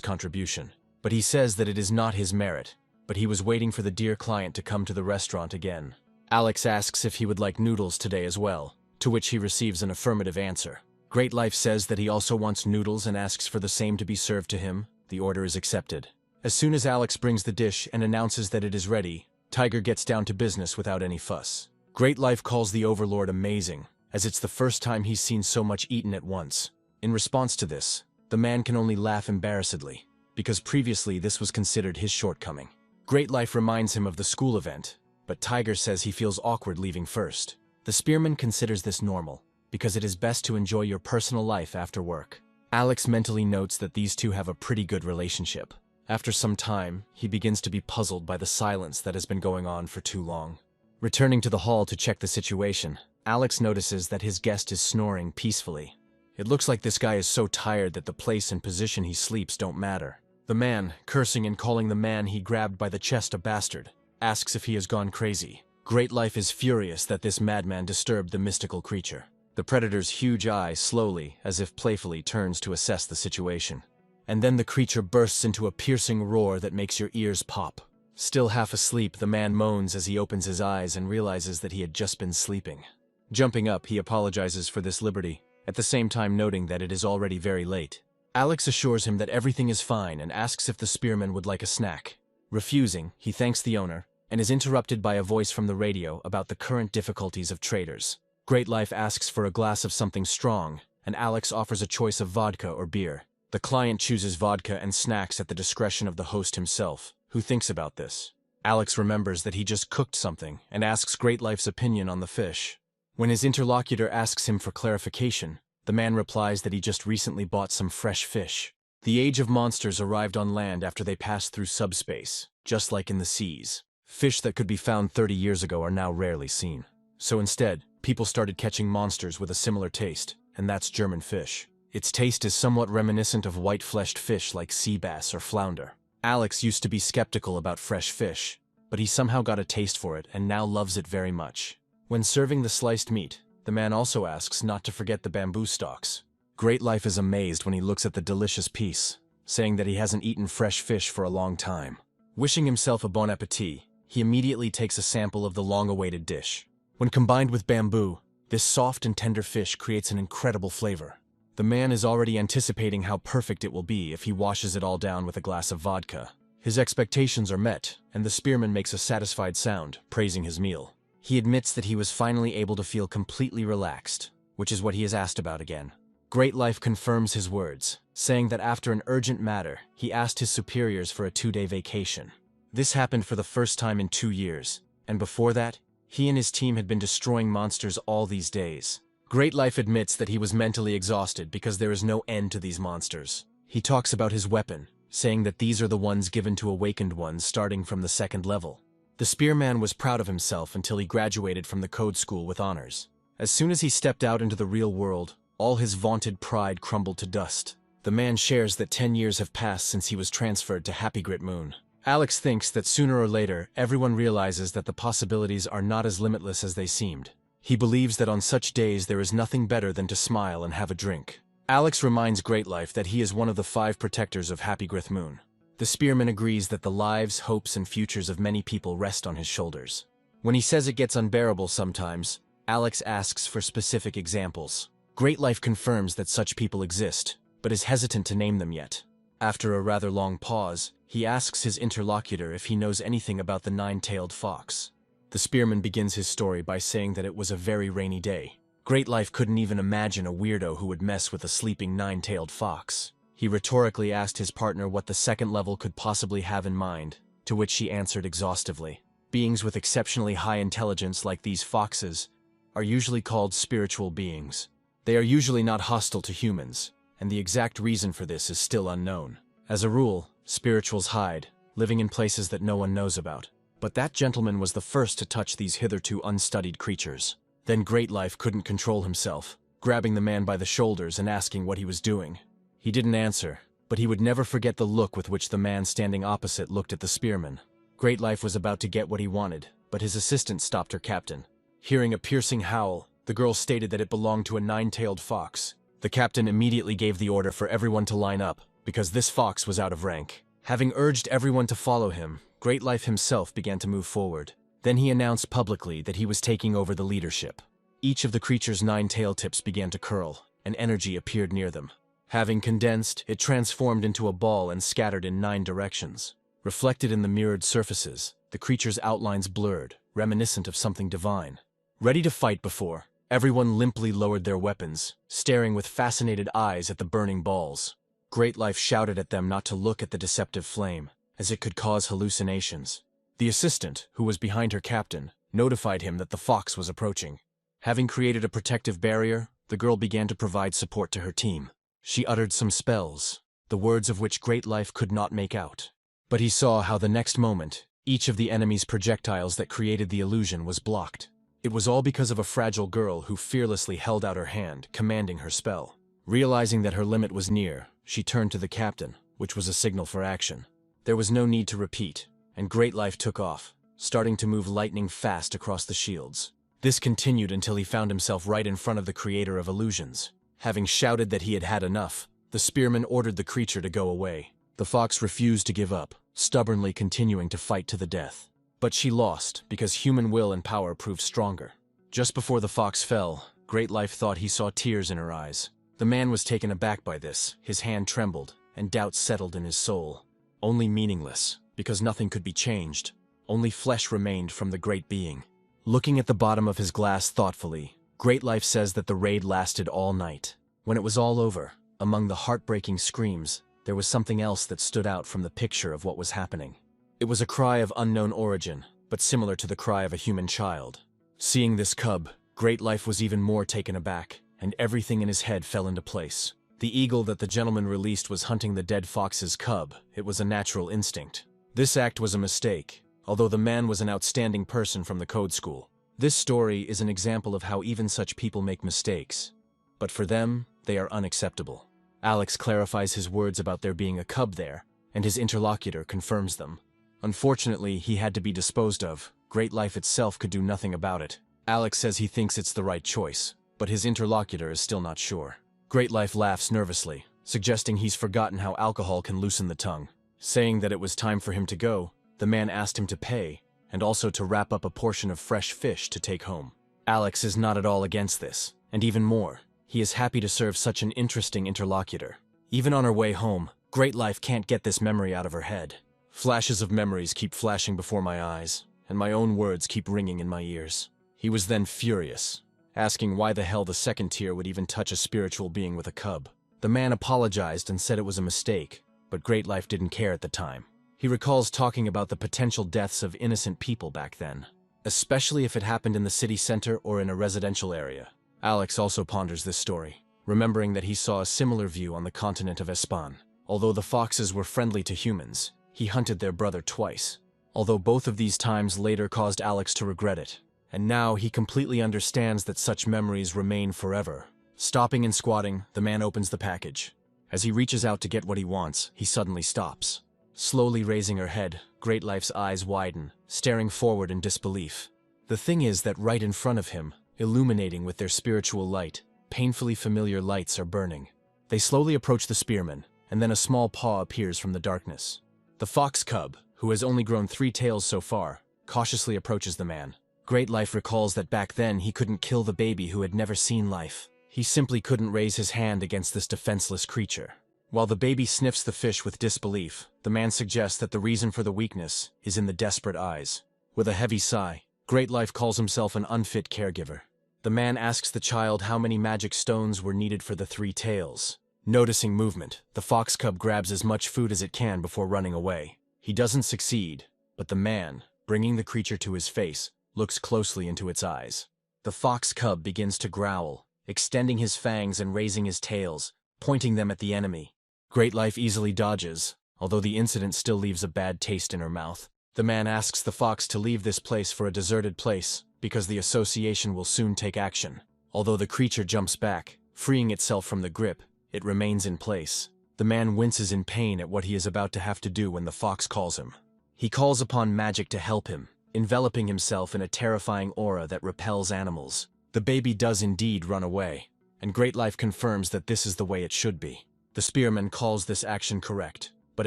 contribution. But he says that it is not his merit, but he was waiting for the dear client to come to the restaurant again. Alex asks if he would like noodles today as well, to which he receives an affirmative answer. Great Life says that he also wants noodles and asks for the same to be served to him. The order is accepted. As soon as Alex brings the dish and announces that it is ready, Tiger gets down to business without any fuss. Great Life calls the Overlord amazing, as it's the first time he's seen so much eaten at once. In response to this, the man can only laugh embarrassedly, because previously this was considered his shortcoming. Great Life reminds him of the school event, but Tiger says he feels awkward leaving first. The spearman considers this normal, because it is best to enjoy your personal life after work. Alex mentally notes that these two have a pretty good relationship. After some time, he begins to be puzzled by the silence that has been going on for too long. Returning to the hall to check the situation, Alex notices that his guest is snoring peacefully. It looks like this guy is so tired that the place and position he sleeps don't matter. The man, cursing and calling the man he grabbed by the chest a bastard, asks if he has gone crazy. Great Life is furious that this madman disturbed the mystical creature. The predator's huge eye slowly, as if playfully, turns to assess the situation. And then the creature bursts into a piercing roar that makes your ears pop. Still half asleep, the man moans as he opens his eyes and realizes that he had just been sleeping. Jumping up, he apologizes for this liberty, at the same time noting that it is already very late. Alex assures him that everything is fine and asks if the spearman would like a snack. Refusing, he thanks the owner, and is interrupted by a voice from the radio about the current difficulties of traders. Great Life asks for a glass of something strong, and Alex offers a choice of vodka or beer. The client chooses vodka and snacks at the discretion of the host himself, who thinks about this. Alex remembers that he just cooked something and asks Great Life's opinion on the fish. When his interlocutor asks him for clarification, the man replies that he just recently bought some fresh fish. The age of monsters arrived on land after they passed through subspace, just like in the seas. Fish that could be found 30 years ago are now rarely seen. So instead, people started catching monsters with a similar taste, and that's German fish. Its taste is somewhat reminiscent of white-fleshed fish like sea bass or flounder. Alex used to be skeptical about fresh fish, but he somehow got a taste for it and now loves it very much. When serving the sliced meat, the man also asks not to forget the bamboo stalks. Great Life is amazed when he looks at the delicious piece, saying that he hasn't eaten fresh fish for a long time. Wishing himself a bon appetit, he immediately takes a sample of the long-awaited dish. When combined with bamboo, this soft and tender fish creates an incredible flavor. The man is already anticipating how perfect it will be if he washes it all down with a glass of vodka. His expectations are met, and the spearman makes a satisfied sound, praising his meal. He admits that he was finally able to feel completely relaxed, which is what he is asked about again. Great Life confirms his words, saying that after an urgent matter, he asked his superiors for a 2-day vacation. This happened for the first time in 2 years, and before that, he and his team had been destroying monsters all these days. Great Life admits that he was mentally exhausted because there is no end to these monsters. He talks about his weapon, saying that these are the ones given to awakened ones starting from the 2nd level. The spearman was proud of himself until he graduated from the code school with honors. As soon as he stepped out into the real world, all his vaunted pride crumbled to dust. The man shares that 10 years have passed since he was transferred to Happy Grit Moon. Alex thinks that sooner or later, everyone realizes that the possibilities are not as limitless as they seemed. He believes that on such days there is nothing better than to smile and have a drink. Alex reminds Great Life that he is one of the 5 protectors of Happy Grit Moon. The spearman agrees that the lives, hopes, and futures of many people rest on his shoulders. When he says it gets unbearable sometimes, Alex asks for specific examples. Great Life confirms that such people exist, but is hesitant to name them yet. After a rather long pause, he asks his interlocutor if he knows anything about the 9-tailed fox. The spearman begins his story by saying that it was a very rainy day. Great Life couldn't even imagine a weirdo who would mess with a sleeping 9-tailed fox. He rhetorically asked his partner what the 2nd level could possibly have in mind, to which she answered exhaustively. Beings with exceptionally high intelligence like these foxes are usually called spiritual beings. They are usually not hostile to humans, and the exact reason for this is still unknown. As a rule, spirituals hide, living in places that no one knows about. But that gentleman was the first to touch these hitherto unstudied creatures. Then Great Life couldn't control himself, grabbing the man by the shoulders and asking what he was doing. He didn't answer, but he would never forget the look with which the man standing opposite looked at the spearman. Great Life was about to get what he wanted, but his assistant stopped her captain. Hearing a piercing howl, the girl stated that it belonged to a 9-tailed fox. The captain immediately gave the order for everyone to line up, because this fox was out of rank. Having urged everyone to follow him, Great Life himself began to move forward. Then he announced publicly that he was taking over the leadership. Each of the creature's 9 tail tips began to curl, and energy appeared near them. Having condensed, it transformed into a ball and scattered in 9 directions. Reflected in the mirrored surfaces, the creature's outlines blurred, reminiscent of something divine. Ready to fight before, everyone limply lowered their weapons, staring with fascinated eyes at the burning balls. Great Life shouted at them not to look at the deceptive flame, as it could cause hallucinations. The assistant, who was behind her captain, notified him that the fox was approaching. Having created a protective barrier, the girl began to provide support to her team. She uttered some spells, the words of which Great Life could not make out. But he saw how the next moment, each of the enemy's projectiles that created the illusion was blocked. It was all because of a fragile girl who fearlessly held out her hand, commanding her spell. Realizing that her limit was near, she turned to the captain, which was a signal for action. There was no need to repeat, and Great Life took off, starting to move lightning fast across the shields. This continued until he found himself right in front of the creator of illusions. Having shouted that he had had enough, the spearman ordered the creature to go away. The fox refused to give up, stubbornly continuing to fight to the death. But she lost, because human will and power proved stronger. Just before the fox fell, Great Life thought he saw tears in her eyes. The man was taken aback by this, his hand trembled, and doubt settled in his soul. Only meaningless, because nothing could be changed. Only flesh remained from the great being. Looking at the bottom of his glass thoughtfully, Great Life says that the raid lasted all night. When it was all over, among the heartbreaking screams, there was something else that stood out from the picture of what was happening. It was a cry of unknown origin, but similar to the cry of a human child. Seeing this cub, Great Life was even more taken aback, and everything in his head fell into place. The eagle that the gentleman released was hunting the dead fox's cub. It was a natural instinct. This act was a mistake, although the man was an outstanding person from the code school. This story is an example of how even such people make mistakes. But for them, they are unacceptable. Alex clarifies his words about there being a cub there, and his interlocutor confirms them. Unfortunately, he had to be disposed of. Great Life itself could do nothing about it. Alex says he thinks it's the right choice, but his interlocutor is still not sure. Great Life laughs nervously, suggesting he's forgotten how alcohol can loosen the tongue. Saying that it was time for him to go, the man asked him to pay, and also to wrap up a portion of fresh fish to take home. Alex is not at all against this, and even more, he is happy to serve such an interesting interlocutor. Even on her way home, Great Life can't get this memory out of her head. Flashes of memories keep flashing before my eyes, and my own words keep ringing in my ears. He was then furious, asking why the hell the second tier would even touch a spiritual being with a cub. The man apologized and said it was a mistake, but Great Life didn't care at the time. He recalls talking about the potential deaths of innocent people back then, especially if it happened in the city center or in a residential area. Alex also ponders this story, remembering that he saw a similar view on the continent of Espan. Although the foxes were friendly to humans, he hunted their brother twice. Although both of these times later caused Alex to regret it, and now he completely understands that such memories remain forever. Stopping and squatting, the man opens the package. As he reaches out to get what he wants, he suddenly stops. Slowly raising her head, Great Life's eyes widen, staring forward in disbelief. The thing is that right in front of him, illuminating with their spiritual light, painfully familiar lights are burning. They slowly approach the spearman, and then a small paw appears from the darkness. The fox cub, who has only grown 3 tails so far, cautiously approaches the man. Great Life recalls that back then he couldn't kill the baby who had never seen life. He simply couldn't raise his hand against this defenseless creature. While the baby sniffs the fish with disbelief, the man suggests that the reason for the weakness is in the desperate eyes. With a heavy sigh, Great Life calls himself an unfit caregiver. The man asks the child how many magic stones were needed for the 3 tails. Noticing movement, the fox cub grabs as much food as it can before running away. He doesn't succeed, but the man, bringing the creature to his face, looks closely into its eyes. The fox cub begins to growl, extending his fangs and raising his tails, pointing them at the enemy. Great Life easily dodges, although the incident still leaves a bad taste in her mouth. The man asks the fox to leave this place for a deserted place, because the association will soon take action. Although the creature jumps back, freeing itself from the grip, it remains in place. The man winces in pain at what he is about to have to do when the fox calls him. He calls upon magic to help him, enveloping himself in a terrifying aura that repels animals. The baby does indeed run away, and Great Life confirms that this is the way it should be. The spearman calls this action correct, but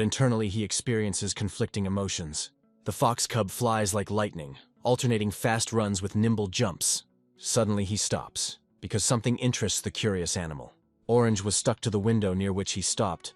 internally he experiences conflicting emotions. The fox cub flies like lightning, alternating fast runs with nimble jumps. Suddenly he stops, because something interests the curious animal. Orange was stuck to the window near which he stopped,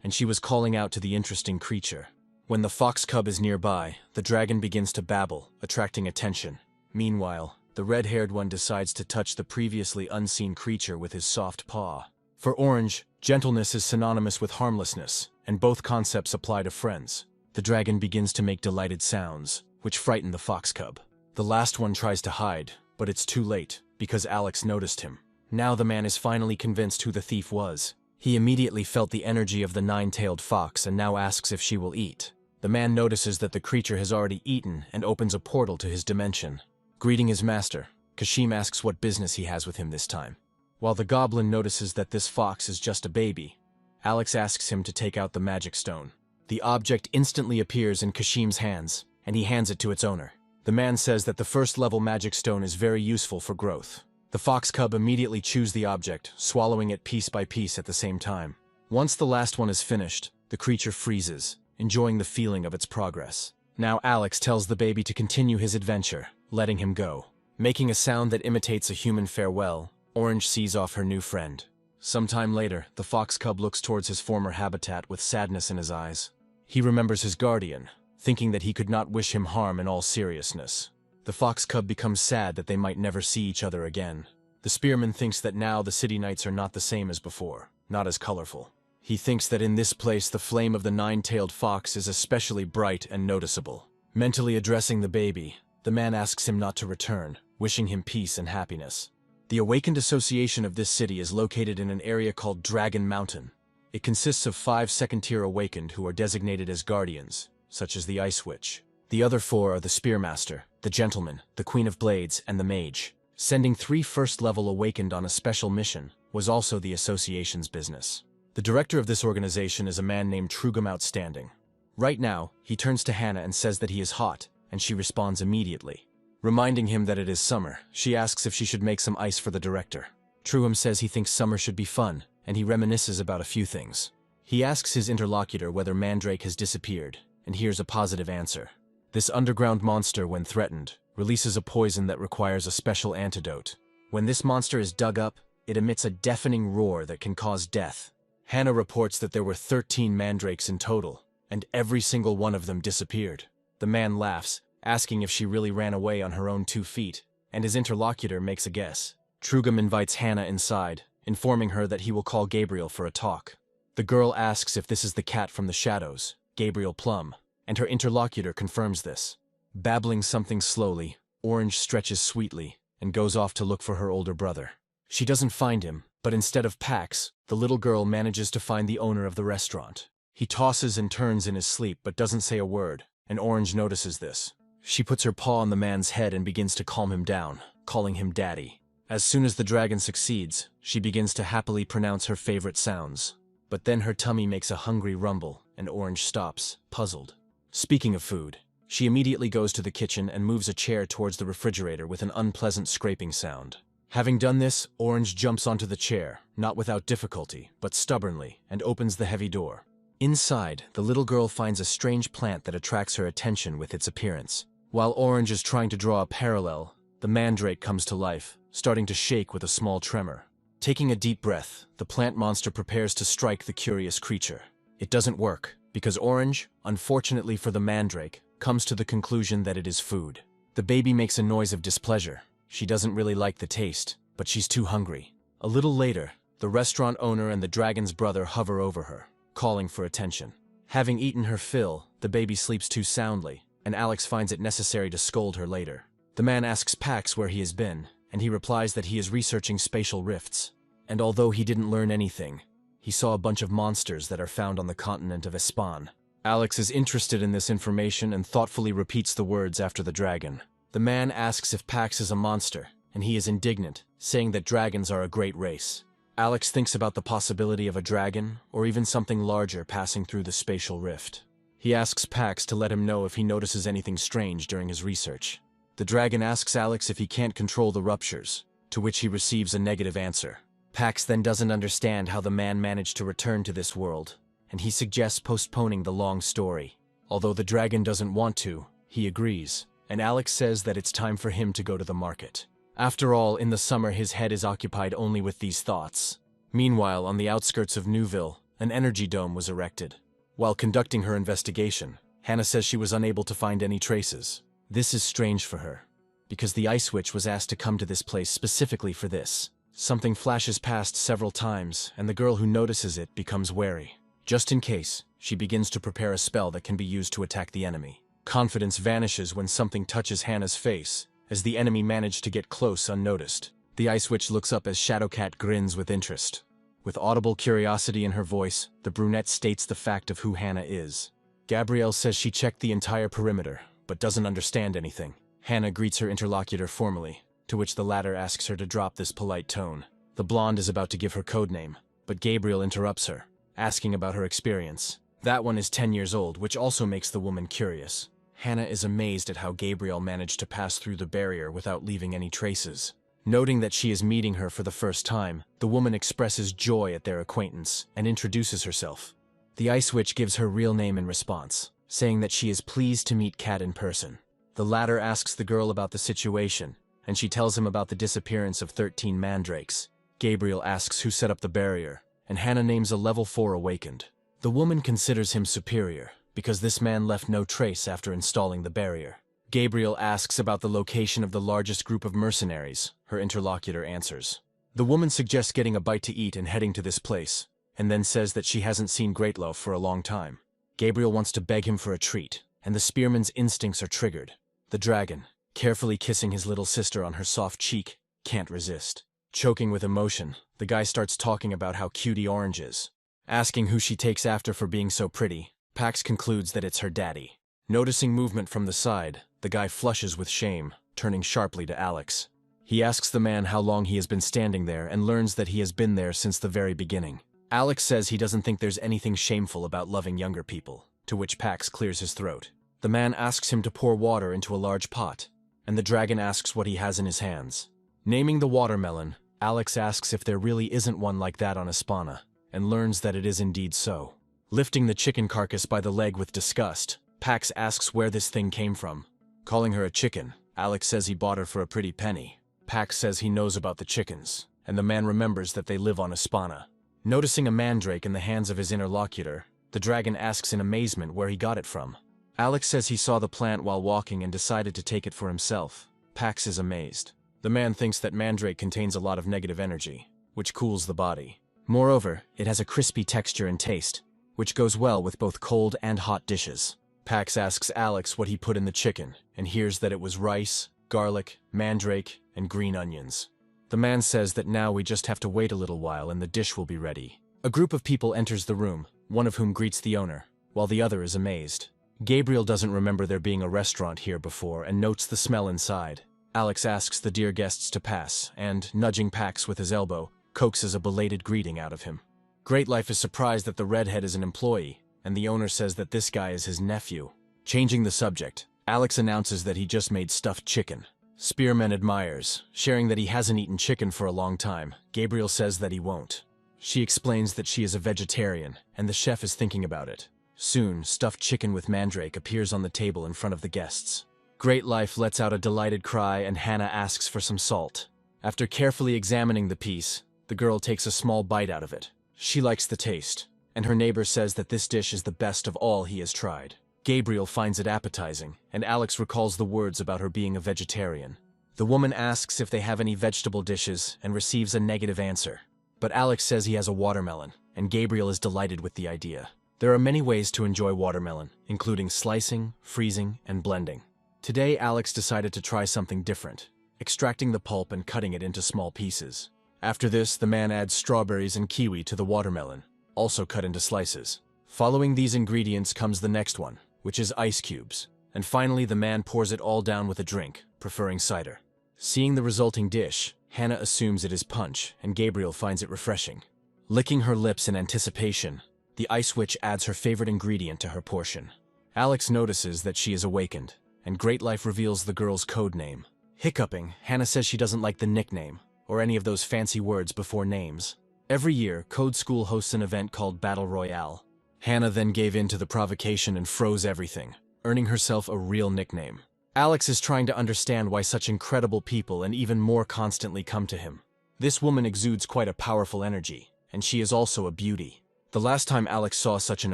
and she was calling out to the interesting creature. When the fox cub is nearby, the dragon begins to babble, attracting attention. Meanwhile, the red-haired one decides to touch the previously unseen creature with his soft paw. For Orange, gentleness is synonymous with harmlessness, and both concepts apply to friends. The dragon begins to make delighted sounds, which frighten the fox cub. The last one tries to hide, but it's too late, because Alex noticed him. Now the man is finally convinced who the thief was. He immediately felt the energy of the nine-tailed fox and now asks if she will eat. The man notices that the creature has already eaten and opens a portal to his dimension. Greeting his master, Kashim asks what business he has with him this time. While the goblin notices that this fox is just a baby, Alex asks him to take out the magic stone. The object instantly appears in Kashim's hands, and he hands it to its owner. The man says that the first-level magic stone is very useful for growth. The fox cub immediately chews the object, swallowing it piece by piece at the same time. Once the last one is finished, the creature freezes, enjoying the feeling of its progress. Now Alex tells the baby to continue his adventure, letting him go. Making a sound that imitates a human farewell, Orange sees off her new friend. Sometime later, the fox cub looks towards his former habitat with sadness in his eyes. He remembers his guardian, thinking that he could not wish him harm in all seriousness. The fox cub becomes sad that they might never see each other again. The spearman thinks that now the city nights are not the same as before, not as colorful. He thinks that in this place the flame of the nine-tailed fox is especially bright and noticeable. Mentally addressing the baby, the man asks him not to return, wishing him peace and happiness. The awakened association of this city is located in an area called Dragon Mountain. It consists of 5 second-tier awakened who are designated as guardians, such as the Ice Witch. The other 4 are the Spearmaster, the Gentleman, the Queen of Blades, and the Mage. Sending 3 first-level awakened on a special mission was also the association's business. The director of this organization is a man named Trugam Outstanding. Right now, he turns to Hannah and says that he is hot, and she responds immediately. Reminding him that it is summer, she asks if she should make some ice for the director. Trugam says he thinks summer should be fun, and he reminisces about a few things. He asks his interlocutor whether Mandrake has disappeared, and hears a positive answer. This underground monster, when threatened, releases a poison that requires a special antidote. When this monster is dug up, it emits a deafening roar that can cause death. Hannah reports that there were 13 mandrakes in total, and every single one of them disappeared. The man laughs, asking if she really ran away on her own 2 feet, and his interlocutor makes a guess. Trugam invites Hannah inside, informing her that he will call Gabriel for a talk. The girl asks if this is the cat from the shadows, Gabriel Plum, and her interlocutor confirms this. Babbling something slowly, Orange stretches sweetly and goes off to look for her older brother. She doesn't find him, but instead of Pax, the little girl manages to find the owner of the restaurant. He tosses and turns in his sleep but doesn't say a word, and Orange notices this. She puts her paw on the man's head and begins to calm him down, calling him Daddy. As soon as the dragon succeeds, she begins to happily pronounce her favorite sounds. But then her tummy makes a hungry rumble, and Orange stops, puzzled. Speaking of food, she immediately goes to the kitchen and moves a chair towards the refrigerator with an unpleasant scraping sound. Having done this, Orange jumps onto the chair, not without difficulty, but stubbornly, and opens the heavy door. Inside, the little girl finds a strange plant that attracts her attention with its appearance. While Orange is trying to draw a parallel, the mandrake comes to life, starting to shake with a small tremor. Taking a deep breath, the plant monster prepares to strike the curious creature. It doesn't work, because Orange, unfortunately for the mandrake, comes to the conclusion that it is food. The baby makes a noise of displeasure. She doesn't really like the taste, but she's too hungry. A little later, the restaurant owner and the dragon's brother hover over her, calling for attention. Having eaten her fill, the baby sleeps too soundly, and Alex finds it necessary to scold her later. The man asks Pax where he has been, and he replies that he is researching spatial rifts. And although he didn't learn anything, he saw a bunch of monsters that are found on the continent of Espan. Alex is interested in this information and thoughtfully repeats the words after the dragon. The man asks if Pax is a monster, and he is indignant, saying that dragons are a great race. Alex thinks about the possibility of a dragon, or even something larger passing through the spatial rift. He asks Pax to let him know if he notices anything strange during his research. The dragon asks Alex if he can't control the ruptures, to which he receives a negative answer. Pax then doesn't understand how the man managed to return to this world, and he suggests postponing the long story. Although the dragon doesn't want to, he agrees, and Alex says that it's time for him to go to the market. After all, in the summer his head is occupied only with these thoughts. Meanwhile, on the outskirts of Newville, an energy dome was erected. While conducting her investigation, Hannah says she was unable to find any traces. This is strange for her, because the Ice Witch was asked to come to this place specifically for this. Something flashes past several times, and the girl who notices it becomes wary. Just in case, she begins to prepare a spell that can be used to attack the enemy. Confidence vanishes when something touches Hannah's face, as the enemy managed to get close unnoticed. The Ice Witch looks up as Shadowcat grins with interest. With audible curiosity in her voice, the brunette states the fact of who Hannah is. Gabrielle says she checked the entire perimeter, but doesn't understand anything. Hannah greets her interlocutor formally, to which the latter asks her to drop this polite tone. The blonde is about to give her codename, but Gabriel interrupts her, asking about her experience. That one is 10 years old, which also makes the woman curious. Hannah is amazed at how Gabriel managed to pass through the barrier without leaving any traces. Noting that she is meeting her for the first time, the woman expresses joy at their acquaintance and introduces herself. The Ice Witch gives her real name in response, saying that she is pleased to meet Kat in person. The latter asks the girl about the situation, and she tells him about the disappearance of 13 mandrakes. Gabriel asks who set up the barrier, and Hannah names a level 4 awakened. The woman considers him superior, because this man left no trace after installing the barrier. Gabriel asks about the location of the largest group of mercenaries. Her interlocutor answers. The woman suggests getting a bite to eat and heading to this place, and then says that she hasn't seen Greatloaf for a long time. Gabriel wants to beg him for a treat, and the spearman's instincts are triggered. The dragon, carefully kissing his little sister on her soft cheek, can't resist. Choking with emotion, the guy starts talking about how cutie Orange is. Asking who she takes after for being so pretty, Pax concludes that it's her daddy. Noticing movement from the side, the guy flushes with shame, turning sharply to Alex. He asks the man how long he has been standing there and learns that he has been there since the very beginning. Alex says he doesn't think there's anything shameful about loving younger people, to which Pax clears his throat. The man asks him to pour water into a large pot, and the dragon asks what he has in his hands. Naming the watermelon, Alex asks if there really isn't one like that on Espana, and learns that it is indeed so. Lifting the chicken carcass by the leg with disgust, Pax asks where this thing came from. Calling her a chicken, Alex says he bought her for a pretty penny. Pax says he knows about the chickens, and the man remembers that they live on Espana. Noticing a mandrake in the hands of his interlocutor, the dragon asks in amazement where he got it from. Alex says he saw the plant while walking and decided to take it for himself. Pax is amazed. The man thinks that mandrake contains a lot of negative energy, which cools the body. Moreover, it has a crispy texture and taste, which goes well with both cold and hot dishes. Pax asks Alex what he put in the chicken, and hears that it was rice, garlic, mandrake, and green onions. The man says that now we just have to wait a little while and the dish will be ready. A group of people enters the room, one of whom greets the owner, while the other is amazed. Gabriel doesn't remember there being a restaurant here before and notes the smell inside. Alex asks the dear guests to pass, and, nudging Pax with his elbow, coaxes a belated greeting out of him. Greatlife is surprised that the redhead is an employee, and the owner says that this guy is his nephew. Changing the subject, Alex announces that he just made stuffed chicken. Spearman admires, sharing that he hasn't eaten chicken for a long time. Gabriel says that he won't. She explains that she is a vegetarian, and the chef is thinking about it. Soon, stuffed chicken with mandrake appears on the table in front of the guests. Greatlife lets out a delighted cry and Hannah asks for some salt. After carefully examining the piece, the girl takes a small bite out of it. She likes the taste, and her neighbor says that this dish is the best of all he has tried. Gabriel finds it appetizing, and Alex recalls the words about her being a vegetarian. The woman asks if they have any vegetable dishes and receives a negative answer. But Alex says he has a watermelon, and Gabriel is delighted with the idea. There are many ways to enjoy watermelon, including slicing, freezing, and blending. Today, Alex decided to try something different, extracting the pulp and cutting it into small pieces. After this, the man adds strawberries and kiwi to the watermelon, also cut into slices. Following these ingredients comes the next one, which is ice cubes. And finally, the man pours it all down with a drink, preferring cider. Seeing the resulting dish, Hannah assumes it is punch, and Gabriel finds it refreshing. Licking her lips in anticipation, the Ice Witch adds her favorite ingredient to her portion. Alex notices that she is awakened, and Greatlife reveals the girl's code name. Hiccuping, Hannah says she doesn't like the nickname, or any of those fancy words before names. Every year, Code School hosts an event called Battle Royale. Hannah then gave in to the provocation and froze everything, earning herself a real nickname. Alex is trying to understand why such incredible people and even more constantly come to him. This woman exudes quite a powerful energy, and she is also a beauty. The last time Alex saw such an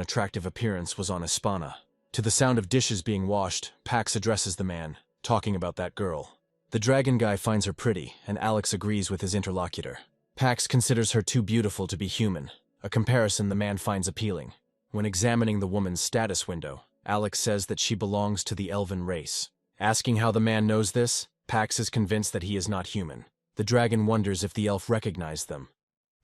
attractive appearance was on Espana. To the sound of dishes being washed, Pax addresses the man, talking about that girl. The dragon guy finds her pretty, and Alex agrees with his interlocutor. Pax considers her too beautiful to be human, a comparison the man finds appealing. When examining the woman's status window, Alex says that she belongs to the elven race. Asking how the man knows this, Pax is convinced that he is not human. The dragon wonders if the elf recognized them.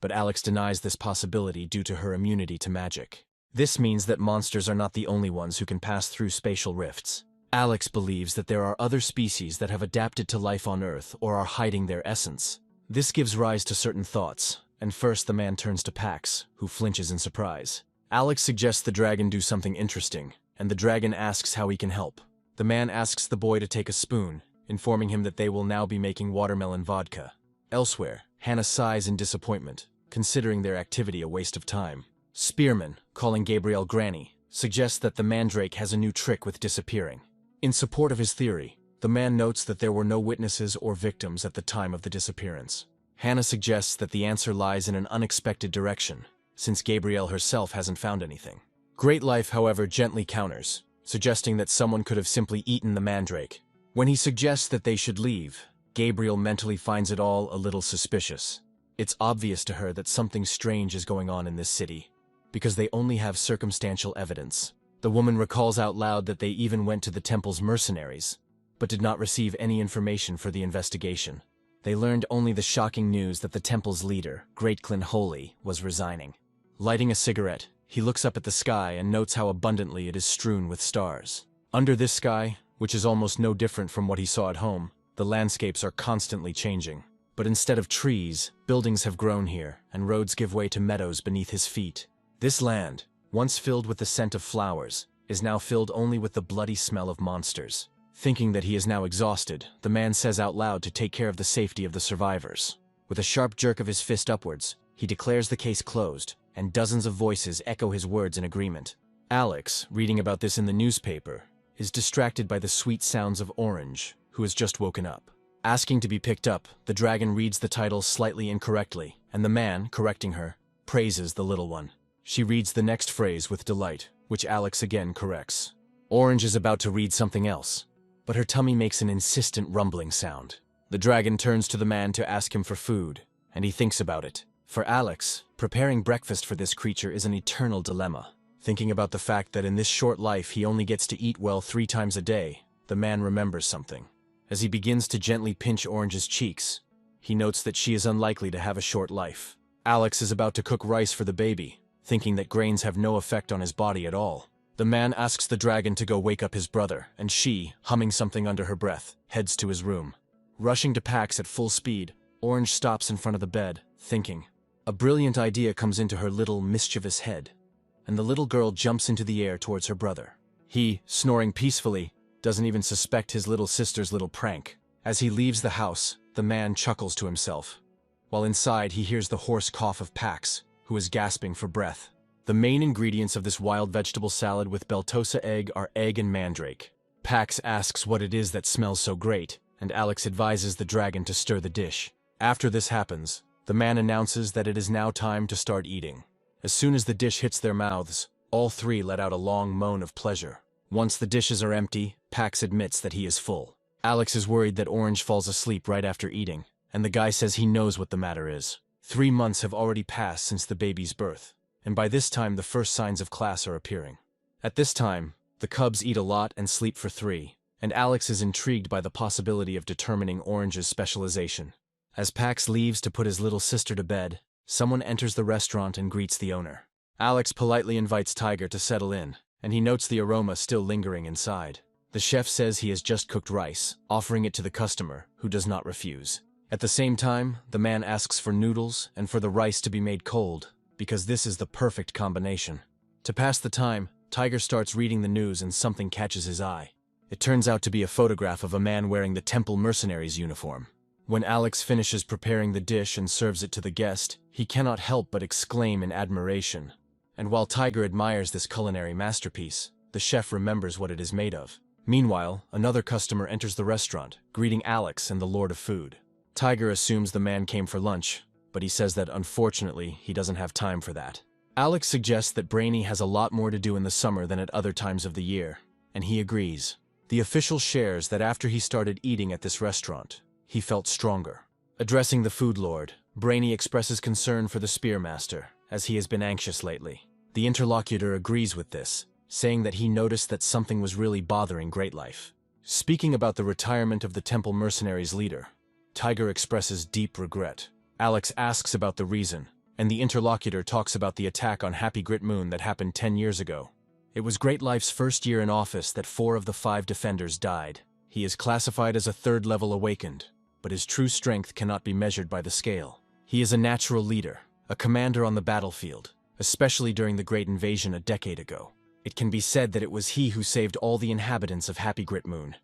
but Alex denies this possibility due to her immunity to magic. This means that monsters are not the only ones who can pass through spatial rifts. Alex believes that there are other species that have adapted to life on Earth or are hiding their essence. This gives rise to certain thoughts, and first the man turns to Pax, who flinches in surprise. Alex suggests the dragon do something interesting, and the dragon asks how he can help. The man asks the boy to take a spoon, informing him that they will now be making watermelon vodka. Elsewhere, Hannah sighs in disappointment, considering their activity a waste of time. Spearman, calling Gabrielle Granny, suggests that the mandrake has a new trick with disappearing. In support of his theory, the man notes that there were no witnesses or victims at the time of the disappearance. Hannah suggests that the answer lies in an unexpected direction, since Gabrielle herself hasn't found anything. Great Life, however, gently counters, suggesting that someone could have simply eaten the mandrake. When he suggests that they should leave, Gabrielle mentally finds it all a little suspicious. It's obvious to her that something strange is going on in this city, because they only have circumstantial evidence. The woman recalls out loud that they even went to the temple's mercenaries, but did not receive any information for the investigation. They learned only the shocking news that the temple's leader, Great Holy, was resigning. Lighting a cigarette, he looks up at the sky and notes how abundantly it is strewn with stars. Under this sky, which is almost no different from what he saw at home, the landscapes are constantly changing. But instead of trees, buildings have grown here, and roads give way to meadows beneath his feet. This land, once filled with the scent of flowers, is now filled only with the bloody smell of monsters. Thinking that he is now exhausted, the man says out loud to take care of the safety of the survivors. With a sharp jerk of his fist upwards, he declares the case closed, and dozens of voices echo his words in agreement. Alex, reading about this in the newspaper, is distracted by the sweet sounds of Orange, who has just woken up. Asking to be picked up, the dragon reads the title slightly incorrectly, and the man, correcting her, praises the little one. She reads the next phrase with delight, which Alex again corrects. Orange is about to read something else, but her tummy makes an insistent rumbling sound. The dragon turns to the man to ask him for food, and he thinks about it. For Alex, preparing breakfast for this creature is an eternal dilemma. Thinking about the fact that in this short life he only gets to eat well 3 times a day, the man remembers something. As he begins to gently pinch Orange's cheeks, he notes that she is unlikely to have a short life. Alex is about to cook rice for the baby, thinking that grains have no effect on his body at all. The man asks the dragon to go wake up his brother, and she, humming something under her breath, heads to his room. Rushing to Pax at full speed, Orange stops in front of the bed, thinking. A brilliant idea comes into her little, mischievous head, and the little girl jumps into the air towards her brother. He, snoring peacefully, doesn't even suspect his little sister's little prank. As he leaves the house, the man chuckles to himself, while inside he hears the hoarse cough of Pax, who is gasping for breath. The main ingredients of this wild vegetable salad with Beltosa egg are egg and mandrake. Pax asks what it is that smells so great, and Alex advises the dragon to stir the dish. After this happens, the man announces that it is now time to start eating. As soon as the dish hits their mouths, all 3 let out a long moan of pleasure. Once the dishes are empty, Pax admits that he is full. Alex is worried that Orange falls asleep right after eating, and the guy says he knows what the matter is. 3 months have already passed since the baby's birth, and by this time the first signs of class are appearing. At this time, the cubs eat a lot and sleep for 3, and Alex is intrigued by the possibility of determining Orange's specialization. As Pax leaves to put his little sister to bed, someone enters the restaurant and greets the owner. Alex politely invites Tiger to settle in, and he notes the aroma still lingering inside. The chef says he has just cooked rice, offering it to the customer, who does not refuse. At the same time, the man asks for noodles and for the rice to be made cold, because this is the perfect combination. To pass the time, Tiger starts reading the news and something catches his eye. It turns out to be a photograph of a man wearing the temple mercenary's uniform. When Alex finishes preparing the dish and serves it to the guest, he cannot help but exclaim in admiration. And while Tiger admires this culinary masterpiece, the chef remembers what it is made of. Meanwhile, another customer enters the restaurant, greeting Alex and the Lord of Food. Tiger assumes the man came for lunch, but he says that unfortunately he doesn't have time for that. Alex suggests that Brainy has a lot more to do in the summer than at other times of the year, and he agrees. The official shares that after he started eating at this restaurant, he felt stronger. Addressing the food lord, Brainy expresses concern for the spearmaster, as he has been anxious lately. The interlocutor agrees with this, saying that he noticed that something was really bothering Great Life. Speaking about the retirement of the temple mercenary's leader, Tiger expresses deep regret. Alex asks about the reason, and the interlocutor talks about the attack on Happy Grit Moon that happened 10 years ago. It was Great Life's first year in office that 4 of the 5 defenders died. He is classified as a 3rd-level awakened, but his true strength cannot be measured by the scale. He is a natural leader, a commander on the battlefield, especially during the Great Invasion a decade ago. It can be said that it was he who saved all the inhabitants of Happy Grit Moon,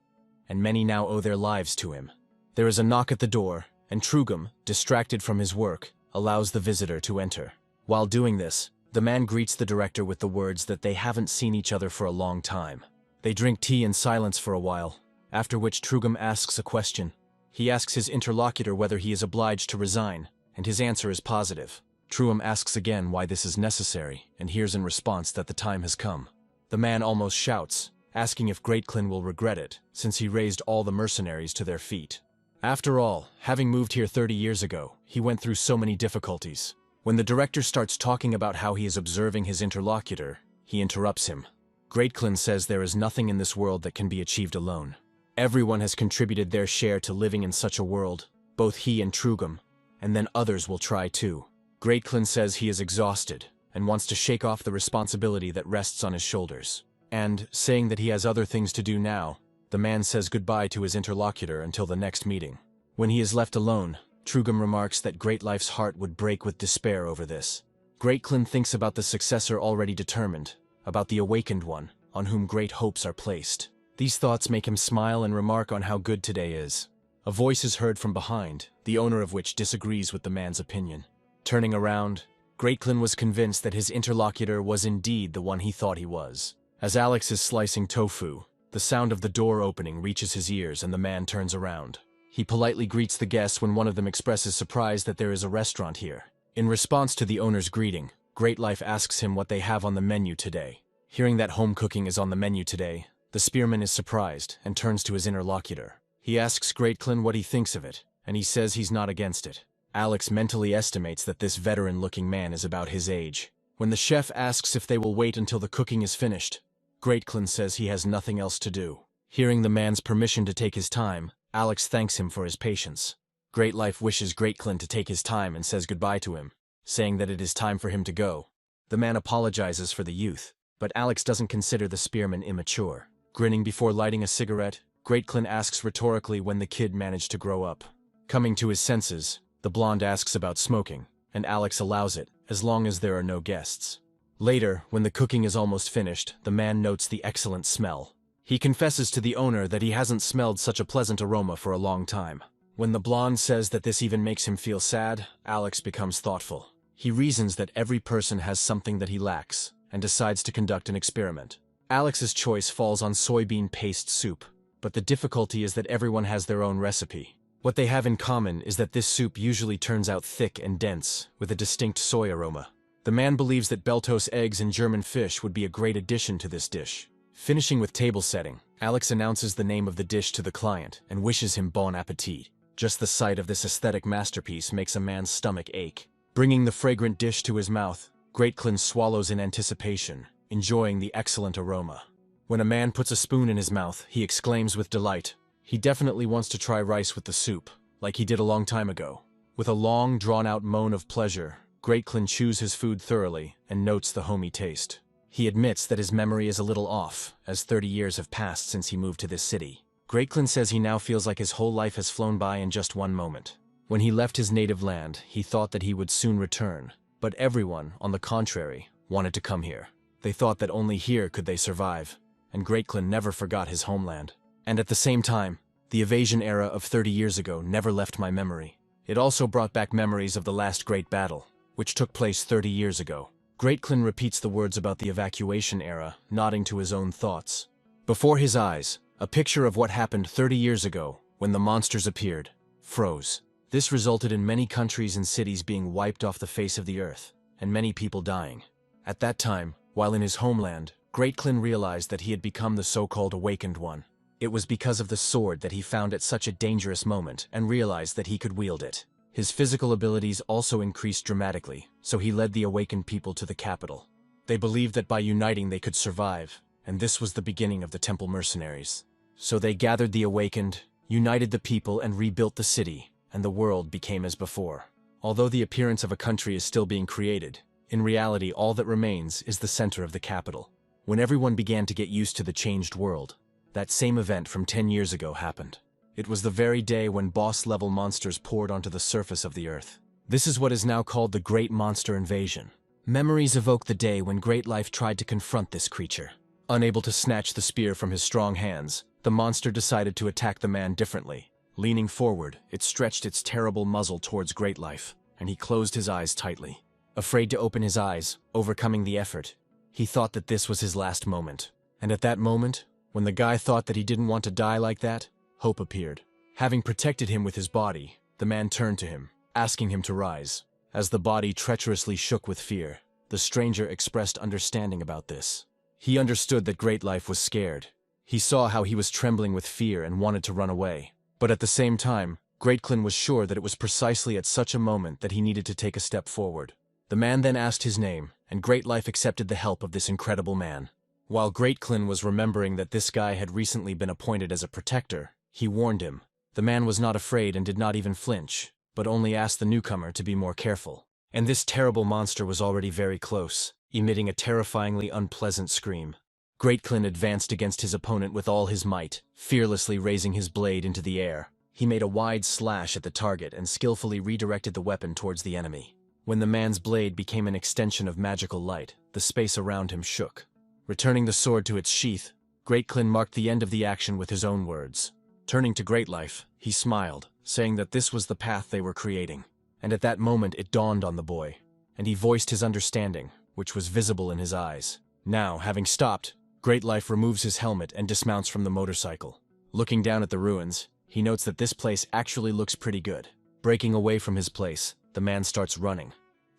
and many now owe their lives to him. There is a knock at the door, and Trugum, distracted from his work, allows the visitor to enter. While doing this, the man greets the director with the words that they haven't seen each other for a long time. They drink tea in silence for a while, after which Trugum asks a question. He asks his interlocutor whether he is obliged to resign, and his answer is positive. Trugum asks again why this is necessary, and hears in response that the time has come. The man almost shouts, asking if Greatclin will regret it, since he raised all the mercenaries to their feet. After all, having moved here 30 years ago, he went through so many difficulties. When the director starts talking about how he is observing his interlocutor, he interrupts him. Greatclin says there is nothing in this world that can be achieved alone. Everyone has contributed their share to living in such a world, both he and Trugum, and then others will try too. Greatclin says he is exhausted, and wants to shake off the responsibility that rests on his shoulders. And, saying that he has other things to do now, the man says goodbye to his interlocutor until the next meeting. When he is left alone, Trugum remarks that Great Life's heart would break with despair over this. Greatclin thinks about the successor already determined, about the awakened one, on whom great hopes are placed. These thoughts make him smile and remark on how good today is. A voice is heard from behind, the owner of which disagrees with the man's opinion. Turning around, Greatclin was convinced that his interlocutor was indeed the one he thought he was. As Alex is slicing tofu, the sound of the door opening reaches his ears and the man turns around. He politely greets the guests when one of them expresses surprise that there is a restaurant here. In response to the owner's greeting, Great Life asks him what they have on the menu today. Hearing that home cooking is on the menu today, the spearman is surprised and turns to his interlocutor. He asks Greatclin what he thinks of it, and he says he's not against it. Alex mentally estimates that this veteran-looking man is about his age. When the chef asks if they will wait until the cooking is finished, Greatclin says he has nothing else to do. Hearing the man's permission to take his time, Alex thanks him for his patience. Great Life wishes Greatclin to take his time and says goodbye to him, saying that it is time for him to go. The man apologizes for the youth, but Alex doesn't consider the spearman immature. Grinning before lighting a cigarette, Greatclin asks rhetorically when the kid managed to grow up. Coming to his senses, the blonde asks about smoking, and Alex allows it, as long as there are no guests. Later, when the cooking is almost finished, the man notes the excellent smell. He confesses to the owner that he hasn't smelled such a pleasant aroma for a long time. When the blonde says that this even makes him feel sad, Alex becomes thoughtful. He reasons that every person has something that he lacks, and decides to conduct an experiment. Alex's choice falls on soybean paste soup, but the difficulty is that everyone has their own recipe. What they have in common is that this soup usually turns out thick and dense, with a distinct soy aroma. The man believes that Beltos eggs and German fish would be a great addition to this dish. Finishing with table setting, Alex announces the name of the dish to the client and wishes him bon appetit. Just the sight of this aesthetic masterpiece makes a man's stomach ache. Bringing the fragrant dish to his mouth, Greatclin swallows in anticipation, enjoying the excellent aroma. When a man puts a spoon in his mouth, he exclaims with delight. He definitely wants to try rice with the soup, like he did a long time ago. With a long, drawn-out moan of pleasure, Greatclin chews his food thoroughly and notes the homey taste. He admits that his memory is a little off, as 30 years have passed since he moved to this city. Greatclin says he now feels like his whole life has flown by in just one moment. When he left his native land, he thought that he would soon return, but everyone, on the contrary, wanted to come here. They thought that only here could they survive, and Greatclin never forgot his homeland. And at the same time, the evasion era of 30 years ago never left my memory. It also brought back memories of the last great battle, which took place 30 years ago. Greatclin repeats the words about the evacuation era, nodding to his own thoughts. Before his eyes, a picture of what happened 30 years ago, when the monsters appeared, froze. This resulted in many countries and cities being wiped off the face of the earth, and many people dying. At that time, while in his homeland, Greatclin realized that he had become the so-called Awakened One. It was because of the sword that he found at such a dangerous moment and realized that he could wield it. His physical abilities also increased dramatically, so he led the awakened people to the capital. They believed that by uniting they could survive, and this was the beginning of the temple mercenaries. So they gathered the awakened, united the people and rebuilt the city, and the world became as before. Although the appearance of a country is still being created, in reality all that remains is the center of the capital. When everyone began to get used to the changed world, that same event from 10 years ago happened. It was the very day when boss-level monsters poured onto the surface of the earth. This is what is now called the Great Monster Invasion. Memories evoke the day when Great Life tried to confront this creature. Unable to snatch the spear from his strong hands, the monster decided to attack the man differently. Leaning forward, it stretched its terrible muzzle towards Great Life, and he closed his eyes tightly. Afraid to open his eyes, overcoming the effort, he thought that this was his last moment. And at that moment, when the guy thought that he didn't want to die like that, hope appeared. Having protected him with his body, the man turned to him, asking him to rise. As the body treacherously shook with fear, the stranger expressed understanding about this. He understood that Great Life was scared. He saw how he was trembling with fear and wanted to run away. But at the same time, Greatclin was sure that it was precisely at such a moment that he needed to take a step forward. The man then asked his name, and Great Life accepted the help of this incredible man. While Greatclin was remembering that this guy had recently been appointed as a protector, he warned him. The man was not afraid and did not even flinch, but only asked the newcomer to be more careful. And this terrible monster was already very close, emitting a terrifyingly unpleasant scream. Greatclin advanced against his opponent with all his might, fearlessly raising his blade into the air. He made a wide slash at the target and skillfully redirected the weapon towards the enemy. When the man's blade became an extension of magical light, the space around him shook. Returning the sword to its sheath, Greatclin marked the end of the action with his own words. Turning to Great Life, he smiled, saying that this was the path they were creating. And at that moment it dawned on the boy, and he voiced his understanding, which was visible in his eyes. Now, having stopped, Great Life removes his helmet and dismounts from the motorcycle. Looking down at the ruins, he notes that this place actually looks pretty good. Breaking away from his place, the man starts running,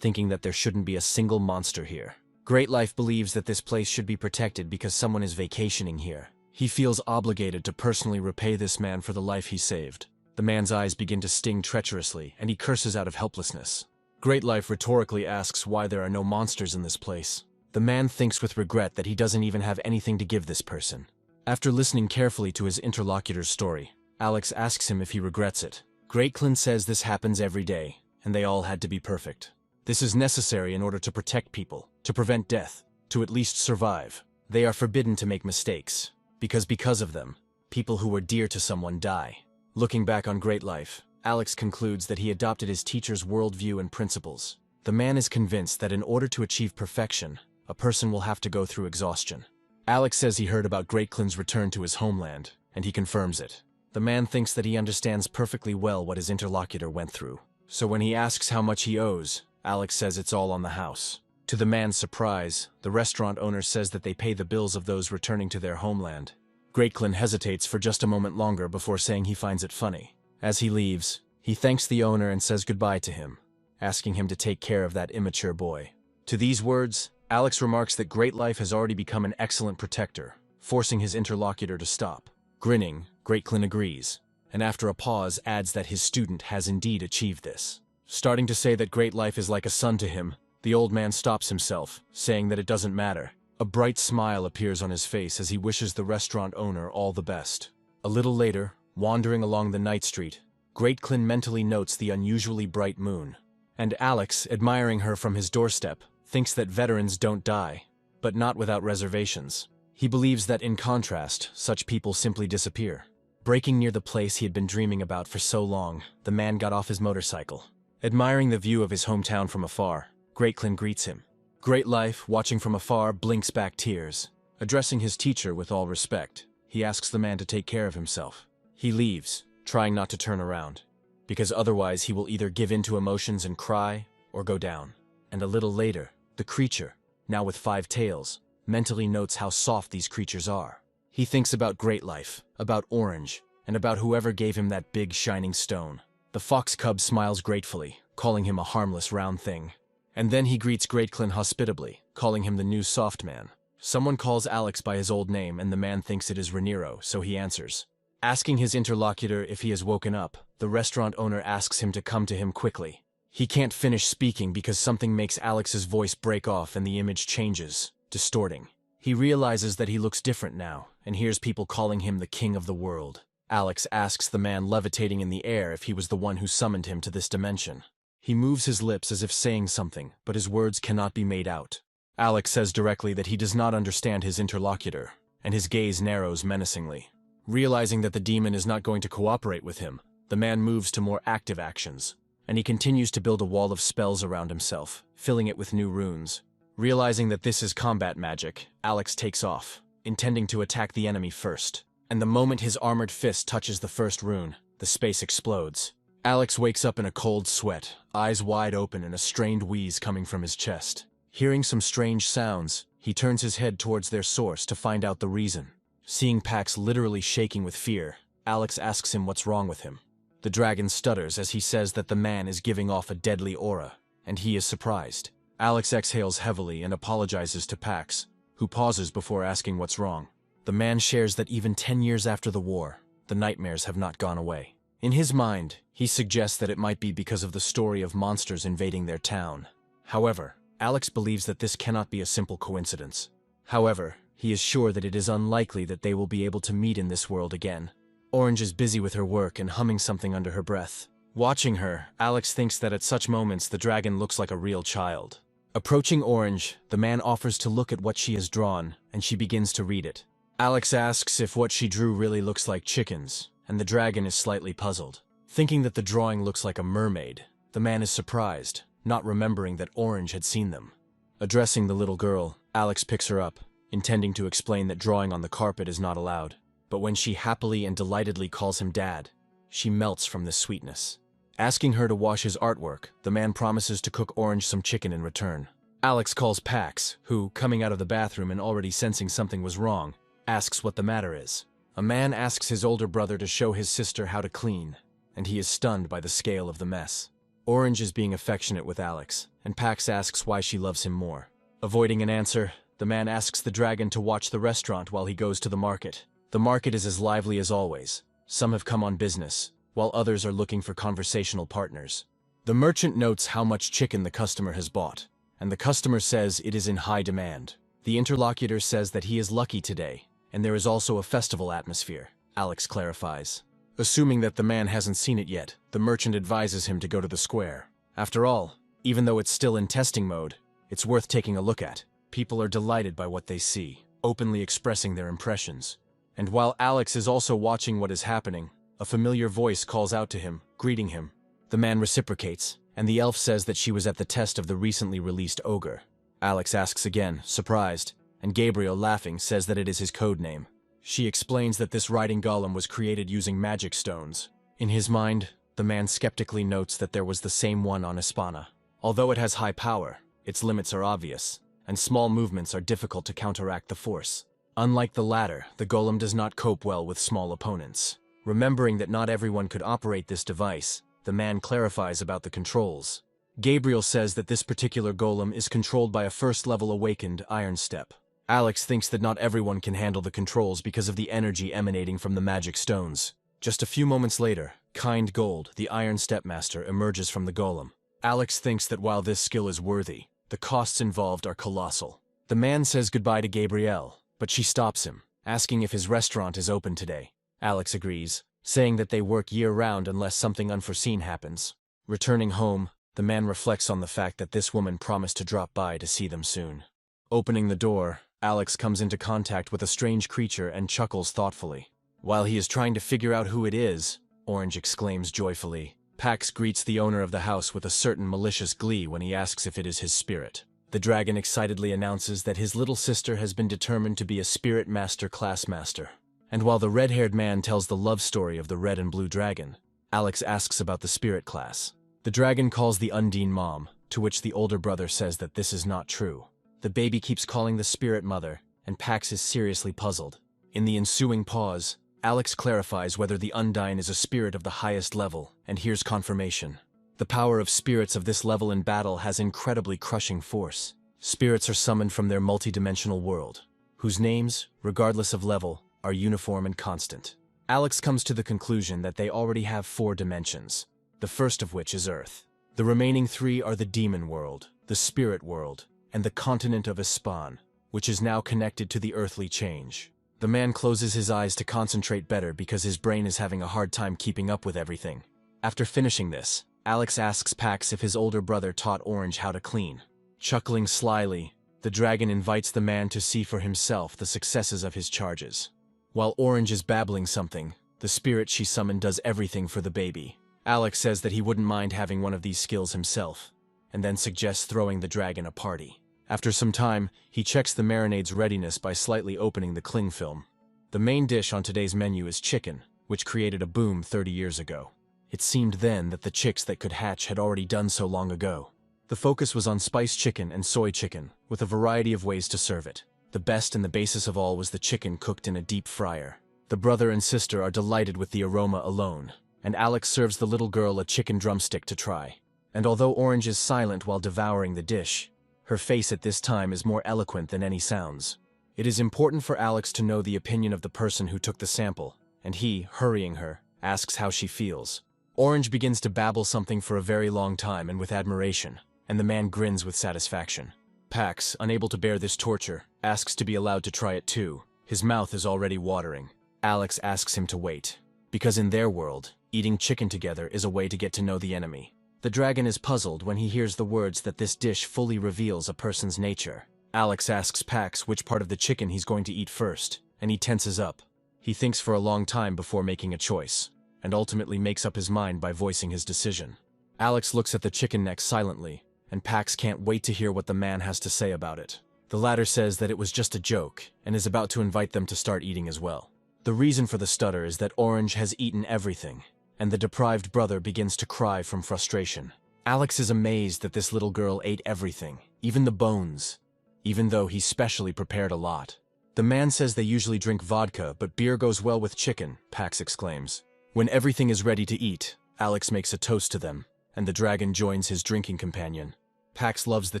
thinking that there shouldn't be a single monster here. Great Life believes that this place should be protected because someone is vacationing here. He feels obligated to personally repay this man for the life he saved. The man's eyes begin to sting treacherously, and he curses out of helplessness. Great Life rhetorically asks why there are no monsters in this place. The man thinks with regret that he doesn't even have anything to give this person. After listening carefully to his interlocutor's story, Alex asks him if he regrets it. Greatclin says this happens every day, and they all had to be perfect. This is necessary in order to protect people, to prevent death, to at least survive. They are forbidden to make mistakes, because of them, people who were dear to someone die. Looking back on Great Life, Alex concludes that he adopted his teacher's worldview and principles. The man is convinced that in order to achieve perfection, a person will have to go through exhaustion. Alex says he heard about Greatclin's return to his homeland, and he confirms it. The man thinks that he understands perfectly well what his interlocutor went through. So when he asks how much he owes, Alex says it's all on the house. To the man's surprise, the restaurant owner says that they pay the bills of those returning to their homeland. Greatclin hesitates for just a moment longer before saying he finds it funny. As he leaves, he thanks the owner and says goodbye to him, asking him to take care of that immature boy. To these words, Alex remarks that Great Life has already become an excellent protector, forcing his interlocutor to stop. Grinning, Greatclin agrees, and after a pause adds that his student has indeed achieved this. Starting to say that Great Life is like a son to him, the old man stops himself, saying that it doesn't matter. A bright smile appears on his face as he wishes the restaurant owner all the best. A little later, wandering along the night street, Greatclin mentally notes the unusually bright moon. And Alex, admiring her from his doorstep, thinks that veterans don't die, but not without reservations. He believes that in contrast, such people simply disappear. Braking near the place he had been dreaming about for so long, the man got off his motorcycle. Admiring the view of his hometown from afar, Greatclin greets him. Great Life, watching from afar, blinks back tears. Addressing his teacher with all respect, he asks the man to take care of himself. He leaves, trying not to turn around, because otherwise he will either give in to emotions and cry, or go down. And a little later, the creature, now with 5 tails, mentally notes how soft these creatures are. He thinks about Great Life, about Orange, and about whoever gave him that big shining stone. The fox cub smiles gratefully, calling him a harmless round thing. And then he greets Greatclin hospitably, calling him the new soft man. Someone calls Alex by his old name and the man thinks it is Raniero, so he answers. Asking his interlocutor if he has woken up, the restaurant owner asks him to come to him quickly. He can't finish speaking because something makes Alex's voice break off and the image changes, distorting. He realizes that he looks different now, and hears people calling him the king of the world. Alex asks the man levitating in the air if he was the one who summoned him to this dimension. He moves his lips as if saying something, but his words cannot be made out. Alex says directly that he does not understand his interlocutor, and his gaze narrows menacingly. Realizing that the demon is not going to cooperate with him, the man moves to more active actions, and he continues to build a wall of spells around himself, filling it with new runes. Realizing that this is combat magic, Alex takes off, intending to attack the enemy first. And the moment his armored fist touches the first rune, the space explodes. Alex wakes up in a cold sweat, eyes wide open and a strained wheeze coming from his chest. Hearing some strange sounds, he turns his head towards their source to find out the reason. Seeing Pax literally shaking with fear, Alex asks him what's wrong with him. The dragon stutters as he says that the man is giving off a deadly aura, and he is surprised. Alex exhales heavily and apologizes to Pax, who pauses before asking what's wrong. The man shares that even 10 years after the war, the nightmares have not gone away. In his mind, he suggests that it might be because of the story of monsters invading their town. However, Alex believes that this cannot be a simple coincidence. However, he is sure that it is unlikely that they will be able to meet in this world again. Orange is busy with her work and humming something under her breath. Watching her, Alex thinks that at such moments the dragon looks like a real child. Approaching Orange, the man offers to look at what she has drawn, and she begins to read it. Alex asks if what she drew really looks like chickens, and the dragon is slightly puzzled. Thinking that the drawing looks like a mermaid, the man is surprised, not remembering that Orange had seen them. Addressing the little girl, Alex picks her up, intending to explain that drawing on the carpet is not allowed. But when she happily and delightedly calls him Dad, she melts from this sweetness. Asking her to wash his artwork, the man promises to cook Orange some chicken in return. Alex calls Pax, who, coming out of the bathroom and already sensing something was wrong, asks what the matter is. A man asks his older brother to show his sister how to clean, and he is stunned by the scale of the mess. Orange is being affectionate with Alex, and Pax asks why she loves him more. Avoiding an answer, the man asks the dragon to watch the restaurant while he goes to the market. The market is as lively as always. Some have come on business, while others are looking for conversational partners. The merchant notes how much chicken the customer has bought, and the customer says it is in high demand. The interlocutor says that he is lucky today, and there is also a festival atmosphere, Alex clarifies. Assuming that the man hasn't seen it yet, the merchant advises him to go to the square. After all, even though it's still in testing mode, it's worth taking a look at. People are delighted by what they see, openly expressing their impressions. And while Alex is also watching what is happening, a familiar voice calls out to him, greeting him. The man reciprocates, and the elf says that she was at the test of the recently released ogre. Alex asks again, surprised, and Gabriel, laughing, says that it is his code name. She explains that this riding golem was created using magic stones. In his mind, the man skeptically notes that there was the same one on Espana. Although it has high power, its limits are obvious, and small movements are difficult to counteract the force. Unlike the latter, the golem does not cope well with small opponents. Remembering that not everyone could operate this device, the man clarifies about the controls. Gabriel says that this particular golem is controlled by a first-level awakened Iron Step. Alex thinks that not everyone can handle the controls because of the energy emanating from the magic stones. Just a few moments later, Kind Gold, the Iron Stepmaster, emerges from the golem. Alex thinks that while this skill is worthy, the costs involved are colossal. The man says goodbye to Gabrielle, but she stops him, asking if his restaurant is open today. Alex agrees, saying that they work year-round unless something unforeseen happens. Returning home, the man reflects on the fact that this woman promised to drop by to see them soon. Opening the door, Alex comes into contact with a strange creature and chuckles thoughtfully. While he is trying to figure out who it is, Orange exclaims joyfully. Pax greets the owner of the house with a certain malicious glee when he asks if it is his spirit. The dragon excitedly announces that his little sister has been determined to be a spirit master class master. And while the red-haired man tells the love story of the red and blue dragon, Alex asks about the spirit class. The dragon calls the Undine mom, to which the older brother says that this is not true. The baby keeps calling the spirit mother, and Pax is seriously puzzled. In the ensuing pause, Alex clarifies whether the Undine is a spirit of the highest level, and here's confirmation. The power of spirits of this level in battle has incredibly crushing force. Spirits are summoned from their multidimensional world, whose names, regardless of level, are uniform and constant. Alex comes to the conclusion that they already have 4 dimensions, the first of which is Earth. The remaining 3 are the demon world, the spirit world, and the continent of Espan, which is now connected to the earthly change. The man closes his eyes to concentrate better because his brain is having a hard time keeping up with everything. After finishing this, Alex asks Pax if his older brother taught Orange how to clean. Chuckling slyly, the dragon invites the man to see for himself the successes of his charges. While Orange is babbling something, the spirit she summoned does everything for the baby. Alex says that he wouldn't mind having one of these skills himself, and then suggests throwing the dragon a party. After some time, he checks the marinade's readiness by slightly opening the cling film. The main dish on today's menu is chicken, which created a boom 30 years ago. It seemed then that the chicks that could hatch had already done so long ago. The focus was on spiced chicken and soy chicken, with a variety of ways to serve it. The best and the basis of all was the chicken cooked in a deep fryer. The brother and sister are delighted with the aroma alone, and Alex serves the little girl a chicken drumstick to try. And although Orange is silent while devouring the dish, her face at this time is more eloquent than any sounds. It is important for Alex to know the opinion of the person who took the sample, and he, hurrying her, asks how she feels. Orange begins to babble something for a very long time and with admiration, and the man grins with satisfaction. Pax, unable to bear this torture, asks to be allowed to try it too. His mouth is already watering. Alex asks him to wait, because in their world, eating chicken together is a way to get to know the enemy. The dragon is puzzled when he hears the words that this dish fully reveals a person's nature. Alex asks Pax which part of the chicken he's going to eat first, and he tenses up. He thinks for a long time before making a choice, and ultimately makes up his mind by voicing his decision. Alex looks at the chicken neck silently, and Pax can't wait to hear what the man has to say about it. The latter says that it was just a joke, and is about to invite them to start eating as well. The reason for the stutter is that Orange has eaten everything, and the deprived brother begins to cry from frustration. Alex is amazed that this little girl ate everything, even the bones, even though he specially prepared a lot. The man says they usually drink vodka, but beer goes well with chicken, Pax exclaims. When everything is ready to eat, Alex makes a toast to them, and the dragon joins his drinking companion. Pax loves the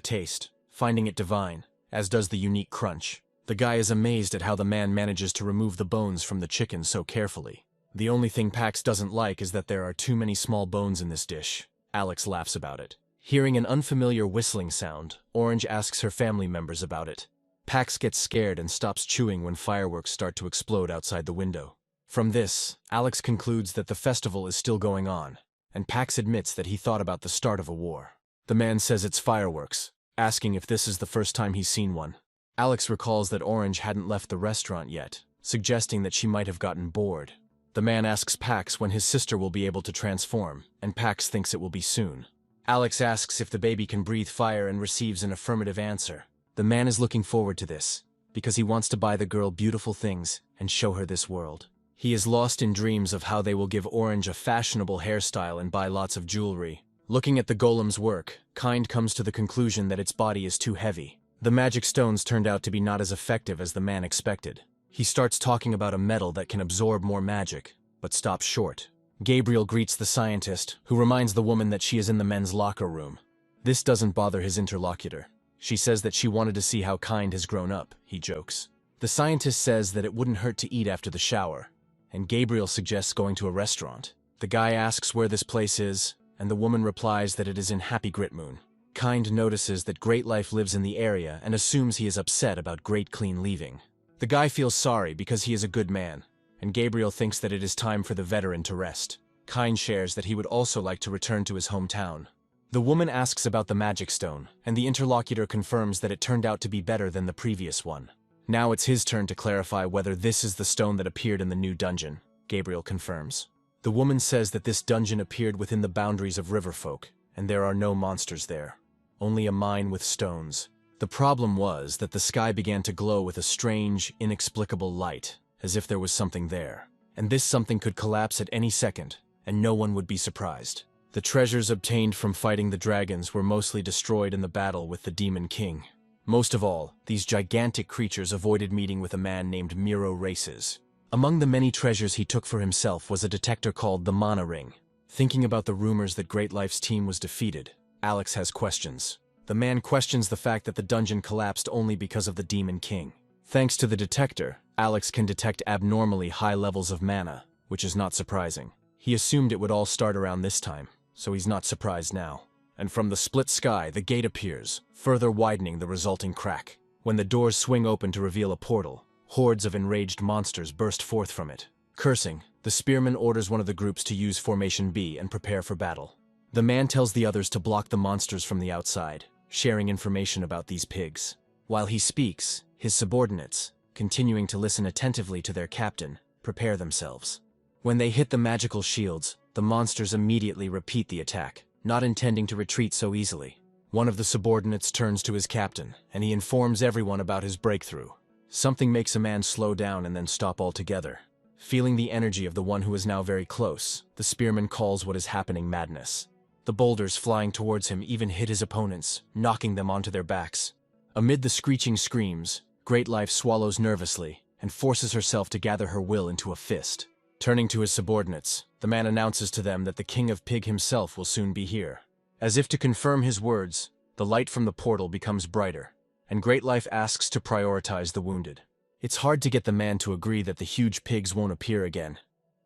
taste, finding it divine, as does the unique crunch. The guy is amazed at how the man manages to remove the bones from the chicken so carefully. The only thing Pax doesn't like is that there are too many small bones in this dish. Alex laughs about it. Hearing an unfamiliar whistling sound, Orange asks her family members about it. Pax gets scared and stops chewing when fireworks start to explode outside the window. From this, Alex concludes that the festival is still going on, and Pax admits that he thought about the start of a war. The man says it's fireworks, asking if this is the first time he's seen one. Alex recalls that Orange hadn't left the restaurant yet, suggesting that she might have gotten bored. The man asks Pax when his sister will be able to transform, and Pax thinks it will be soon. Alex asks if the baby can breathe fire and receives an affirmative answer. The man is looking forward to this, because he wants to buy the girl beautiful things and show her this world. He is lost in dreams of how they will give Orange a fashionable hairstyle and buy lots of jewelry. Looking at the golem's work, Kind comes to the conclusion that its body is too heavy. The magic stones turned out to be not as effective as the man expected. He starts talking about a metal that can absorb more magic, but stops short. Gabriel greets the scientist, who reminds the woman that she is in the men's locker room. This doesn't bother his interlocutor. She says that she wanted to see how Kind has grown up, he jokes. The scientist says that it wouldn't hurt to eat after the shower, and Gabriel suggests going to a restaurant. The guy asks where this place is, and the woman replies that it is in Happy Gritmoon. Kind notices that Great Life lives in the area and assumes he is upset about Great Clean leaving. The guy feels sorry because he is a good man, and Gabriel thinks that it is time for the veteran to rest. Kind shares that he would also like to return to his hometown. The woman asks about the magic stone, and the interlocutor confirms that it turned out to be better than the previous one. Now it's his turn to clarify whether this is the stone that appeared in the new dungeon. Gabriel confirms. The woman says that this dungeon appeared within the boundaries of Riverfolk, and there are no monsters there. Only a mine with stones. The problem was that the sky began to glow with a strange, inexplicable light, as if there was something there. And this something could collapse at any second, and no one would be surprised. The treasures obtained from fighting the dragons were mostly destroyed in the battle with the Demon King. Most of all, these gigantic creatures avoided meeting with a man named Miro Races. Among the many treasures he took for himself was a detector called the Mana Ring. Thinking about the rumors that Great Life's team was defeated, Alex has questions. The man questions the fact that the dungeon collapsed only because of the Demon King. Thanks to the detector, Alex can detect abnormally high levels of mana, which is not surprising. He assumed it would all start around this time, so he's not surprised now. And from the split sky, the gate appears, further widening the resulting crack. When the doors swing open to reveal a portal, hordes of enraged monsters burst forth from it. Cursing, the spearman orders one of the groups to use Formation B and prepare for battle. The man tells the others to block the monsters from the outside, sharing information about these pigs. While he speaks, his subordinates, continuing to listen attentively to their captain, prepare themselves. When they hit the magical shields, the monsters immediately repeat the attack, not intending to retreat so easily. One of the subordinates turns to his captain, and he informs everyone about his breakthrough. Something makes a man slow down and then stop altogether. Feeling the energy of the one who is now very close, the spearman calls what is happening madness. The boulders flying towards him even hit his opponents, knocking them onto their backs. Amid the screeching screams, Great Life swallows nervously and forces herself to gather her will into a fist. Turning to his subordinates, the man announces to them that the King of Pig himself will soon be here. As if to confirm his words, the light from the portal becomes brighter, and Great Life asks to prioritize the wounded. It's hard to get the man to agree that the huge pigs won't appear again,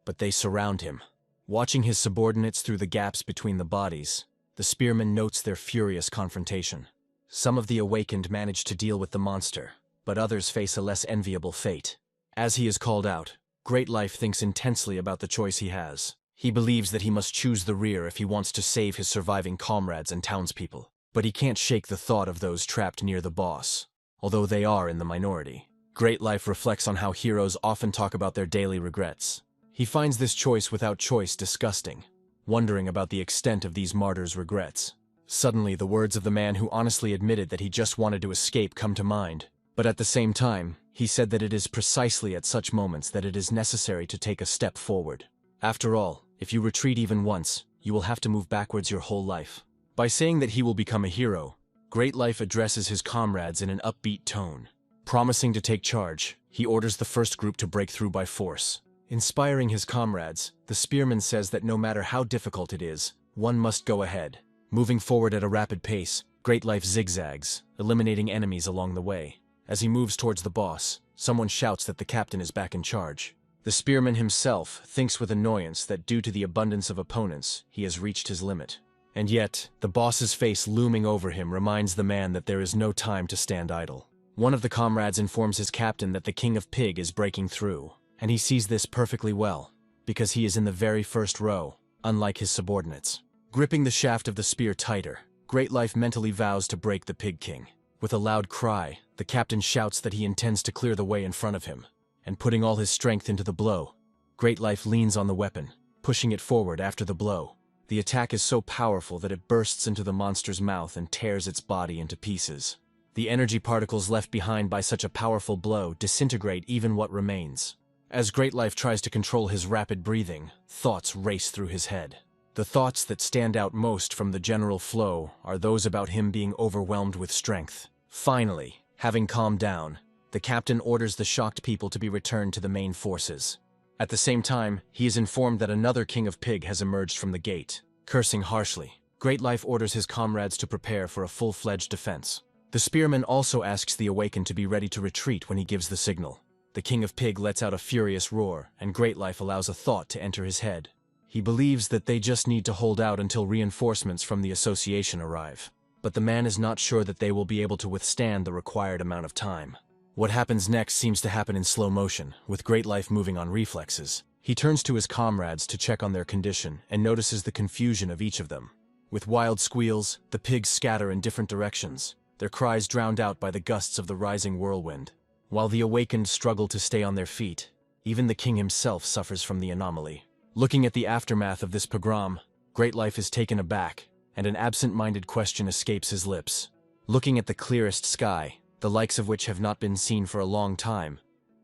but they surround him. Watching his subordinates through the gaps between the bodies, the spearman notes their furious confrontation. Some of the awakened manage to deal with the monster, but others face a less enviable fate. As he is called out, Great Life thinks intensely about the choice he has. He believes that he must choose the rear if he wants to save his surviving comrades and townspeople, but he can't shake the thought of those trapped near the boss, although they are in the minority. Great Life reflects on how heroes often talk about their daily regrets. He finds this choice without choice disgusting, wondering about the extent of these martyrs' regrets. Suddenly, the words of the man who honestly admitted that he just wanted to escape come to mind, but at the same time, he said that it is precisely at such moments that it is necessary to take a step forward. After all, if you retreat even once, you will have to move backwards your whole life. By saying that he will become a hero, Great Life addresses his comrades in an upbeat tone. Promising to take charge, he orders the first group to break through by force. Inspiring his comrades, the spearman says that no matter how difficult it is, one must go ahead. Moving forward at a rapid pace, Great Life zigzags, eliminating enemies along the way. As he moves towards the boss, someone shouts that the captain is back in charge. The spearman himself thinks with annoyance that due to the abundance of opponents, he has reached his limit. And yet, the boss's face looming over him reminds the man that there is no time to stand idle. One of the comrades informs his captain that the King of Pig is breaking through, and he sees this perfectly well, because he is in the very first row, unlike his subordinates. Gripping the shaft of the spear tighter, Great Life mentally vows to break the Pig King. With a loud cry, the captain shouts that he intends to clear the way in front of him, and putting all his strength into the blow, Great Life leans on the weapon, pushing it forward after the blow. The attack is so powerful that it bursts into the monster's mouth and tears its body into pieces. The energy particles left behind by such a powerful blow disintegrate even what remains. As Great Life tries to control his rapid breathing, thoughts race through his head. The thoughts that stand out most from the general flow are those about him being overwhelmed with strength. Finally, having calmed down, the captain orders the shocked people to be returned to the main forces. At the same time, he is informed that another King of Pig has emerged from the gate. Cursing harshly, Great Life orders his comrades to prepare for a full-fledged defense. The spearman also asks the awakened to be ready to retreat when he gives the signal. The King of Pig lets out a furious roar, and Great Life allows a thought to enter his head. He believes that they just need to hold out until reinforcements from the association arrive. But the man is not sure that they will be able to withstand the required amount of time. What happens next seems to happen in slow motion, with Great Life moving on reflexes. He turns to his comrades to check on their condition and notices the confusion of each of them. With wild squeals, the pigs scatter in different directions, their cries drowned out by the gusts of the rising whirlwind. While the awakened struggle to stay on their feet, even the king himself suffers from the anomaly. Looking at the aftermath of this pogrom, Great Life is taken aback, and an absent-minded question escapes his lips. Looking at the clearest sky, the likes of which have not been seen for a long time,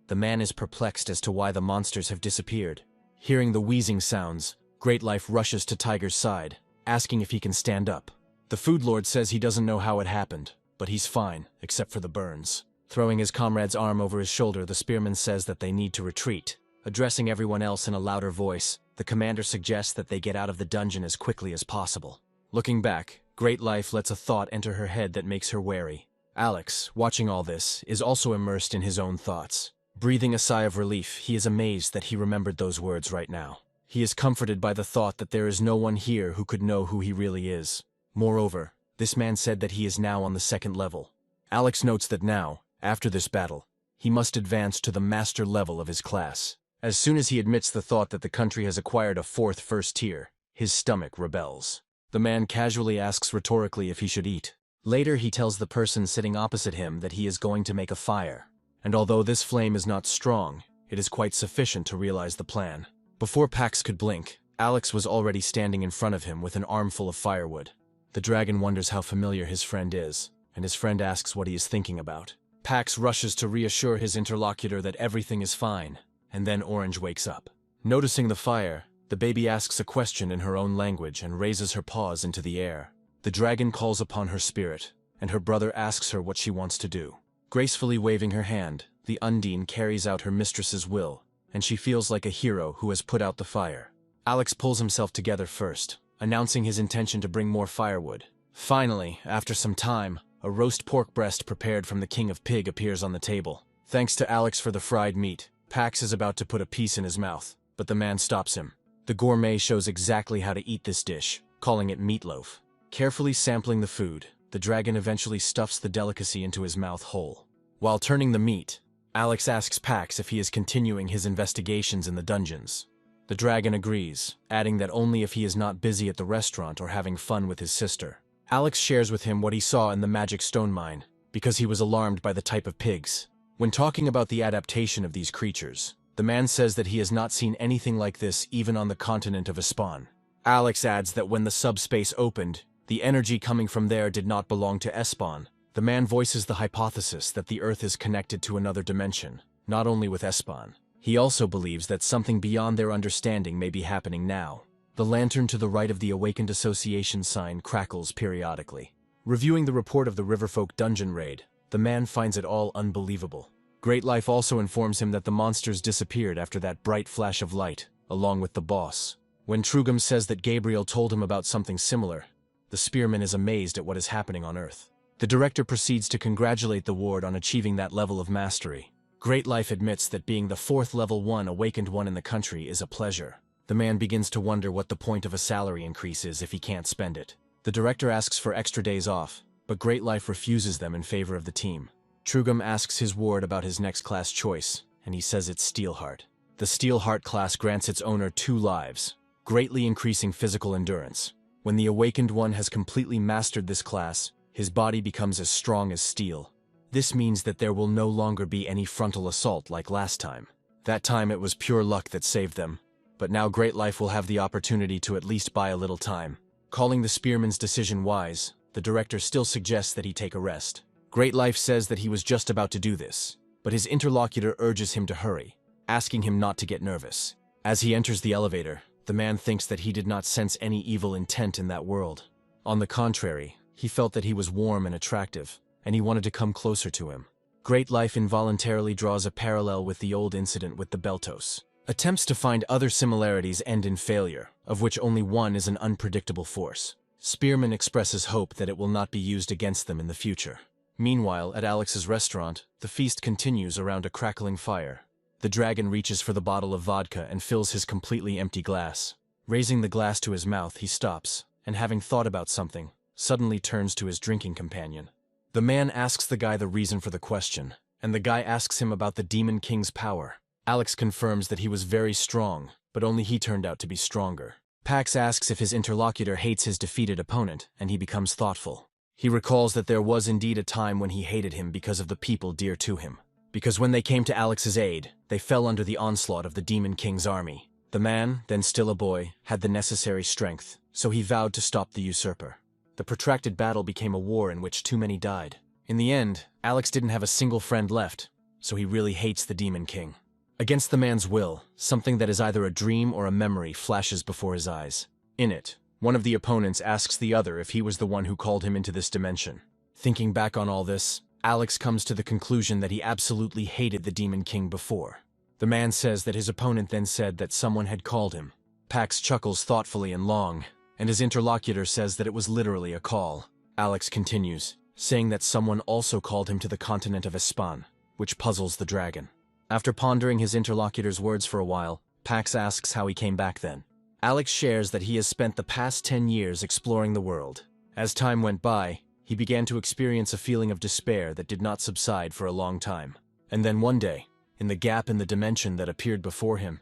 the man is perplexed as to why the monsters have disappeared. Hearing the wheezing sounds, Great Life rushes to Tiger's side, asking if he can stand up. The food lord says he doesn't know how it happened, but he's fine, except for the burns. Throwing his comrade's arm over his shoulder, the spearman says that they need to retreat. Addressing everyone else in a louder voice, the commander suggests that they get out of the dungeon as quickly as possible. Looking back, Great Life lets a thought enter her head that makes her wary. Alex, watching all this, is also immersed in his own thoughts. Breathing a sigh of relief, he is amazed that he remembered those words right now. He is comforted by the thought that there is no one here who could know who he really is. Moreover, this man said that he is now on the second level. Alex notes that now, after this battle, he must advance to the master level of his class. As soon as he admits the thought that the country has acquired a fourth first tier, his stomach rebels. The man casually asks rhetorically if he should eat. Later, he tells the person sitting opposite him that he is going to make a fire. And although this flame is not strong, it is quite sufficient to realize the plan. Before Pax could blink, Alex was already standing in front of him with an armful of firewood. The dragon wonders how familiar his friend is, and his friend asks what he is thinking about. Pax rushes to reassure his interlocutor that everything is fine, and then Orange wakes up. Noticing the fire, the baby asks a question in her own language and raises her paws into the air. The dragon calls upon her spirit, and her brother asks her what she wants to do. Gracefully waving her hand, the Undine carries out her mistress's will, and she feels like a hero who has put out the fire. Alex pulls himself together first, announcing his intention to bring more firewood. Finally, after some time, a roast pork breast prepared from the King of Pig appears on the table. Thanks to Alex for the fried meat, Pax is about to put a piece in his mouth, but the man stops him. The gourmet shows exactly how to eat this dish, calling it meatloaf. Carefully sampling the food, the dragon eventually stuffs the delicacy into his mouth whole. While turning the meat, Alex asks Pax if he is continuing his investigations in the dungeons. The dragon agrees, adding that only if he is not busy at the restaurant or having fun with his sister. Alex shares with him what he saw in the magic stone mine, because he was alarmed by the type of pigs. When talking about the adaptation of these creatures, the man says that he has not seen anything like this even on the continent of Espan. Alex adds that when the subspace opened, the energy coming from there did not belong to Espan. The man voices the hypothesis that the Earth is connected to another dimension, not only with Espan. He also believes that something beyond their understanding may be happening now. The lantern to the right of the Awakened Association sign crackles periodically. Reviewing the report of the Riverfolk dungeon raid, the man finds it all unbelievable. Great Life also informs him that the monsters disappeared after that bright flash of light, along with the boss. When Trugum says that Gabriel told him about something similar, the spearman is amazed at what is happening on Earth. The director proceeds to congratulate the ward on achieving that level of mastery. Great Life admits that being the 4th level 1 awakened one in the country is a pleasure. The man begins to wonder what the point of a salary increase is if he can't spend it. The director asks for extra days off, but Great Life refuses them in favor of the team. Trugum asks his ward about his next class choice, and he says it's Steelheart. The Steelheart class grants its owner 2 lives, greatly increasing physical endurance. When the awakened one has completely mastered this class, his body becomes as strong as steel. This means that there will no longer be any frontal assault like last time. That time it was pure luck that saved them, but now Great Life will have the opportunity to at least buy a little time. Calling the spearman's decision wise, the director still suggests that he take a rest. Great Life says that he was just about to do this, but his interlocutor urges him to hurry, asking him not to get nervous. As he enters the elevator, the man thinks that he did not sense any evil intent in that world. On the contrary, he felt that he was warm and attractive, and he wanted to come closer to him. Great Life involuntarily draws a parallel with the old incident with the Beltos. Attempts to find other similarities end in failure, of which only one is an unpredictable force. Spearman expresses hope that it will not be used against them in the future. Meanwhile, at Alex's restaurant, the feast continues around a crackling fire. The dragon reaches for the bottle of vodka and fills his completely empty glass. Raising the glass to his mouth, he stops, and having thought about something, suddenly turns to his drinking companion. The man asks the guy the reason for the question, and the guy asks him about the Demon King's power. Alex confirms that he was very strong, but only he turned out to be stronger. Pax asks if his interlocutor hates his defeated opponent, and he becomes thoughtful. He recalls that there was indeed a time when he hated him because of the people dear to him. Because when they came to Alex's aid, they fell under the onslaught of the Demon King's army. The man, then still a boy, had the necessary strength, so he vowed to stop the usurper. The protracted battle became a war in which too many died. In the end, Alex didn't have a single friend left, so he really hates the Demon King. Against the man's will, something that is either a dream or a memory flashes before his eyes. In it, one of the opponents asks the other if he was the one who called him into this dimension. Thinking back on all this, Alex comes to the conclusion that he absolutely hated the Demon King before. The man says that his opponent then said that someone had called him. Pax chuckles thoughtfully and long, and his interlocutor says that it was literally a call. Alex continues, saying that someone also called him to the continent of Espan, which puzzles the dragon. After pondering his interlocutor's words for a while, Pax asks how he came back then. Alex shares that he has spent the past 10 years exploring the world. As time went by, he began to experience a feeling of despair that did not subside for a long time. And then one day, in the gap in the dimension that appeared before him,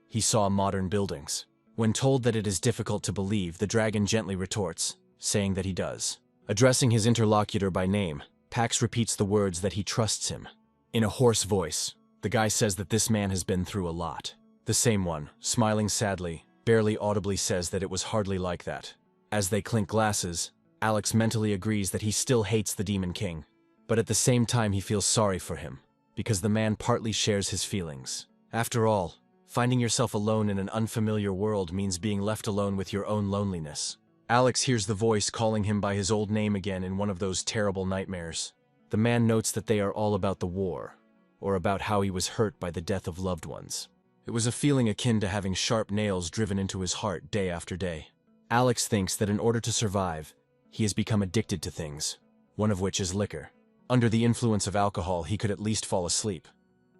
he saw modern buildings. When told that it is difficult to believe, the dragon gently retorts, saying that he does. Addressing his interlocutor by name, Pax repeats the words that he trusts him. In a hoarse voice, the guy says that this man has been through a lot. The same one, smiling sadly, barely audibly says that it was hardly like that. As they clink glasses, Alex mentally agrees that he still hates the Demon King, but at the same time he feels sorry for him, because the man partly shares his feelings. After all, finding yourself alone in an unfamiliar world means being left alone with your own loneliness. Alex hears the voice calling him by his old name again in one of those terrible nightmares. The man notes that they are all about the war, or about how he was hurt by the death of loved ones. It was a feeling akin to having sharp nails driven into his heart day after day. Alex thinks that in order to survive, he has become addicted to things, one of which is liquor. Under the influence of alcohol, he could at least fall asleep.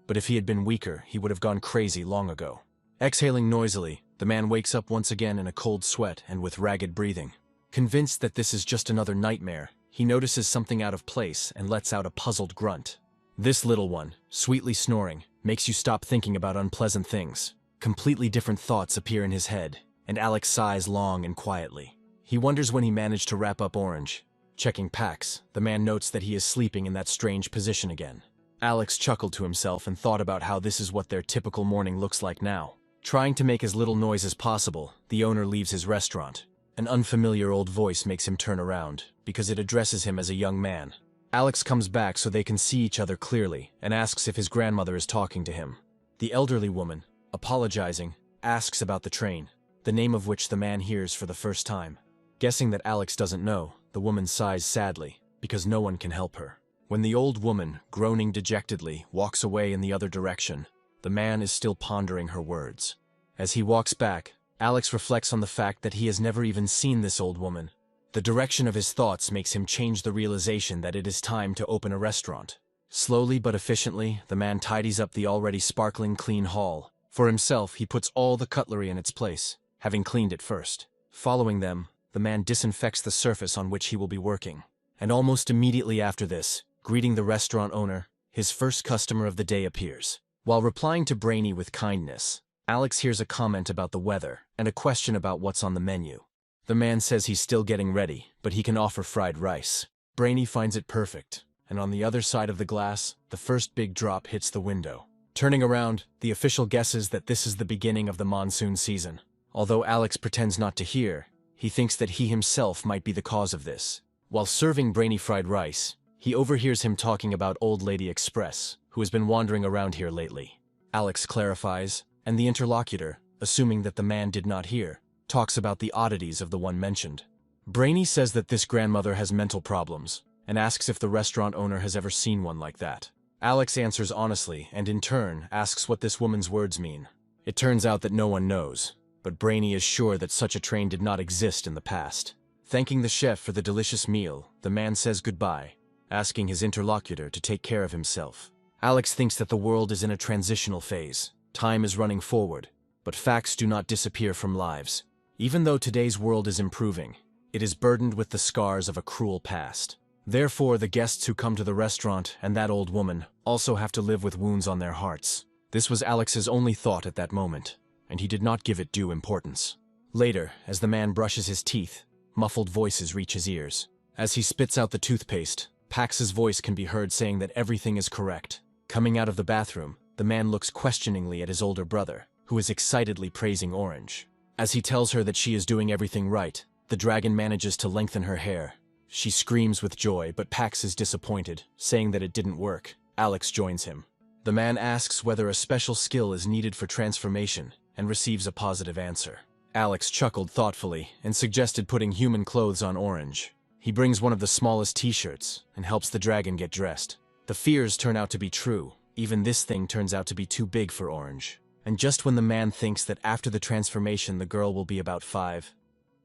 But if he had been weaker, he would have gone crazy long ago. Exhaling noisily, the man wakes up once again in a cold sweat and with ragged breathing. Convinced that this is just another nightmare, he notices something out of place and lets out a puzzled grunt. This little one, sweetly snoring, makes you stop thinking about unpleasant things. Completely different thoughts appear in his head, and Alex sighs long and quietly. He wonders when he managed to wrap up Orange. Checking Pax, the man notes that he is sleeping in that strange position again. Alex chuckled to himself and thought about how this is what their typical morning looks like now. Trying to make as little noise as possible, the owner leaves his restaurant. An unfamiliar old voice makes him turn around, because it addresses him as a young man. Alex comes back so they can see each other clearly, and asks if his grandmother is talking to him. The elderly woman, apologizing, asks about the train, the name of which the man hears for the first time. Guessing that Alex doesn't know, the woman sighs sadly, because no one can help her. When the old woman, groaning dejectedly, walks away in the other direction, the man is still pondering her words. As he walks back, Alex reflects on the fact that he has never even seen this old woman. The direction of his thoughts makes him change the realization that it is time to open a restaurant. Slowly but efficiently, the man tidies up the already sparkling clean hall. For himself, he puts all the cutlery in its place, having cleaned it first. Following them, the man disinfects the surface on which he will be working. And almost immediately after this, greeting the restaurant owner, his first customer of the day appears. While replying to Brainy with kindness, Alex hears a comment about the weather and a question about what's on the menu. The man says he's still getting ready, but he can offer fried rice. Brainy finds it perfect, and on the other side of the glass, the first big drop hits the window. Turning around, the official guesses that this is the beginning of the monsoon season. Although Alex pretends not to hear, he thinks that he himself might be the cause of this. While serving Brainy fried rice, he overhears him talking about Old Lady Express, who has been wandering around here lately. Alex clarifies, and the interlocutor, assuming that the man did not hear, talks about the oddities of the one mentioned. Brainy says that this grandmother has mental problems, and asks if the restaurant owner has ever seen one like that. Alex answers honestly, and in turn, asks what this woman's words mean. It turns out that no one knows, but Brainy is sure that such a train did not exist in the past. Thanking the chef for the delicious meal, the man says goodbye, asking his interlocutor to take care of himself. Alex thinks that the world is in a transitional phase. Time is running forward, but facts do not disappear from lives. Even though today's world is improving, it is burdened with the scars of a cruel past. Therefore, the guests who come to the restaurant and that old woman also have to live with wounds on their hearts. This was Alex's only thought at that moment, and he did not give it due importance. Later, as the man brushes his teeth, muffled voices reach his ears. As he spits out the toothpaste, Pax's voice can be heard saying that everything is correct. Coming out of the bathroom, the man looks questioningly at his older brother, who is excitedly praising Orange. As he tells her that she is doing everything right, the dragon manages to lengthen her hair. She screams with joy, but Pax is disappointed, saying that it didn't work. Alex joins him. The man asks whether a special skill is needed for transformation, and receives a positive answer. Alex chuckled thoughtfully and suggested putting human clothes on Orange. He brings one of the smallest t-shirts and helps the dragon get dressed. The fears turn out to be true. Even this thing turns out to be too big for Orange. And just when the man thinks that after the transformation the girl will be about 5,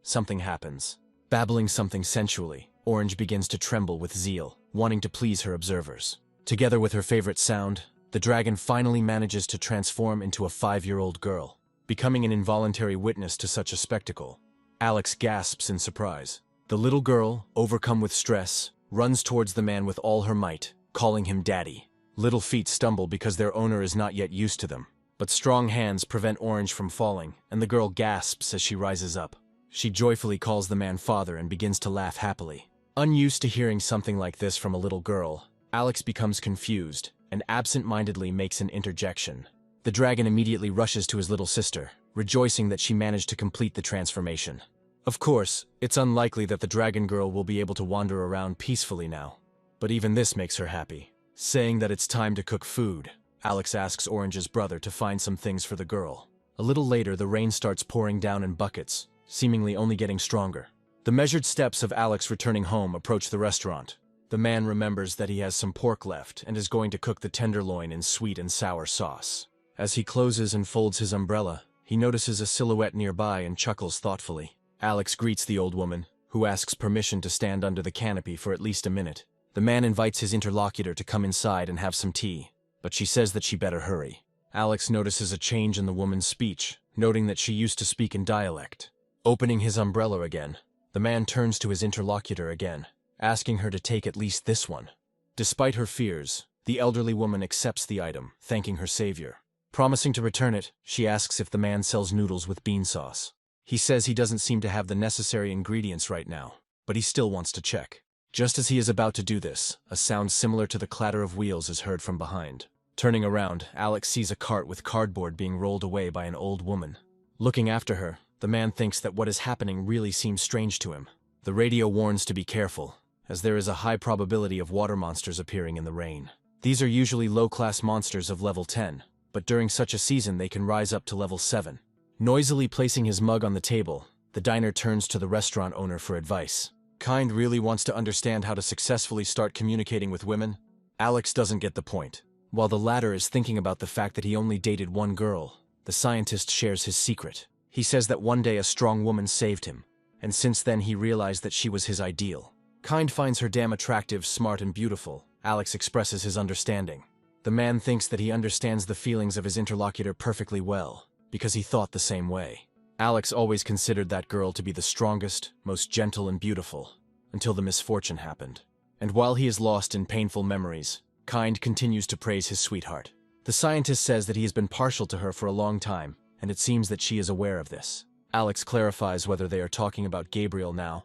something happens. Babbling something sensually, Orange begins to tremble with zeal, wanting to please her observers. Together with her favorite sound, the dragon finally manages to transform into a 5-year-old girl. Becoming an involuntary witness to such a spectacle, Alex gasps in surprise. The little girl, overcome with stress, runs towards the man with all her might, calling him daddy. Little feet stumble because their owner is not yet used to them. But strong hands prevent Orange from falling, and the girl gasps as she rises up. She joyfully calls the man father and begins to laugh happily. Unused to hearing something like this from a little girl, Alex becomes confused and absent-mindedly makes an interjection. The dragon immediately rushes to his little sister, rejoicing that she managed to complete the transformation. Of course, it's unlikely that the dragon girl will be able to wander around peacefully now, but even this makes her happy. Saying that it's time to cook food, Alex asks Orange's brother to find some things for the girl. A little later, the rain starts pouring down in buckets, seemingly only getting stronger. The measured steps of Alex returning home approach the restaurant. The man remembers that he has some pork left and is going to cook the tenderloin in sweet and sour sauce. As he closes and folds his umbrella, he notices a silhouette nearby and chuckles thoughtfully. Alex greets the old woman, who asks permission to stand under the canopy for at least a minute. The man invites his interlocutor to come inside and have some tea, but she says that she better hurry. Alex notices a change in the woman's speech, noting that she used to speak in dialect. Opening his umbrella again, the man turns to his interlocutor again, asking her to take at least this one. Despite her fears, the elderly woman accepts the item, thanking her savior. Promising to return it, she asks if the man sells noodles with bean sauce. He says he doesn't seem to have the necessary ingredients right now, but he still wants to check. Just as he is about to do this, a sound similar to the clatter of wheels is heard from behind. Turning around, Alex sees a cart with cardboard being rolled away by an old woman. Looking after her, the man thinks that what is happening really seems strange to him. The radio warns to be careful, as there is a high probability of water monsters appearing in the rain. These are usually low-class monsters of level 10, but during such a season they can rise up to level 7. Noisily placing his mug on the table, the diner turns to the restaurant owner for advice. Kind really wants to understand how to successfully start communicating with women? Alex doesn't get the point. While the latter is thinking about the fact that he only dated one girl, the scientist shares his secret. He says that one day a strong woman saved him, and since then he realized that she was his ideal. Kind finds her damn attractive, smart, and beautiful. Alex expresses his understanding. The man thinks that he understands the feelings of his interlocutor perfectly well, because he thought the same way. Alex always considered that girl to be the strongest, most gentle and beautiful, until the misfortune happened. And while he is lost in painful memories, Kind continues to praise his sweetheart. The scientist says that he has been partial to her for a long time, and it seems that she is aware of this. Alex clarifies whether they are talking about Gabriel now,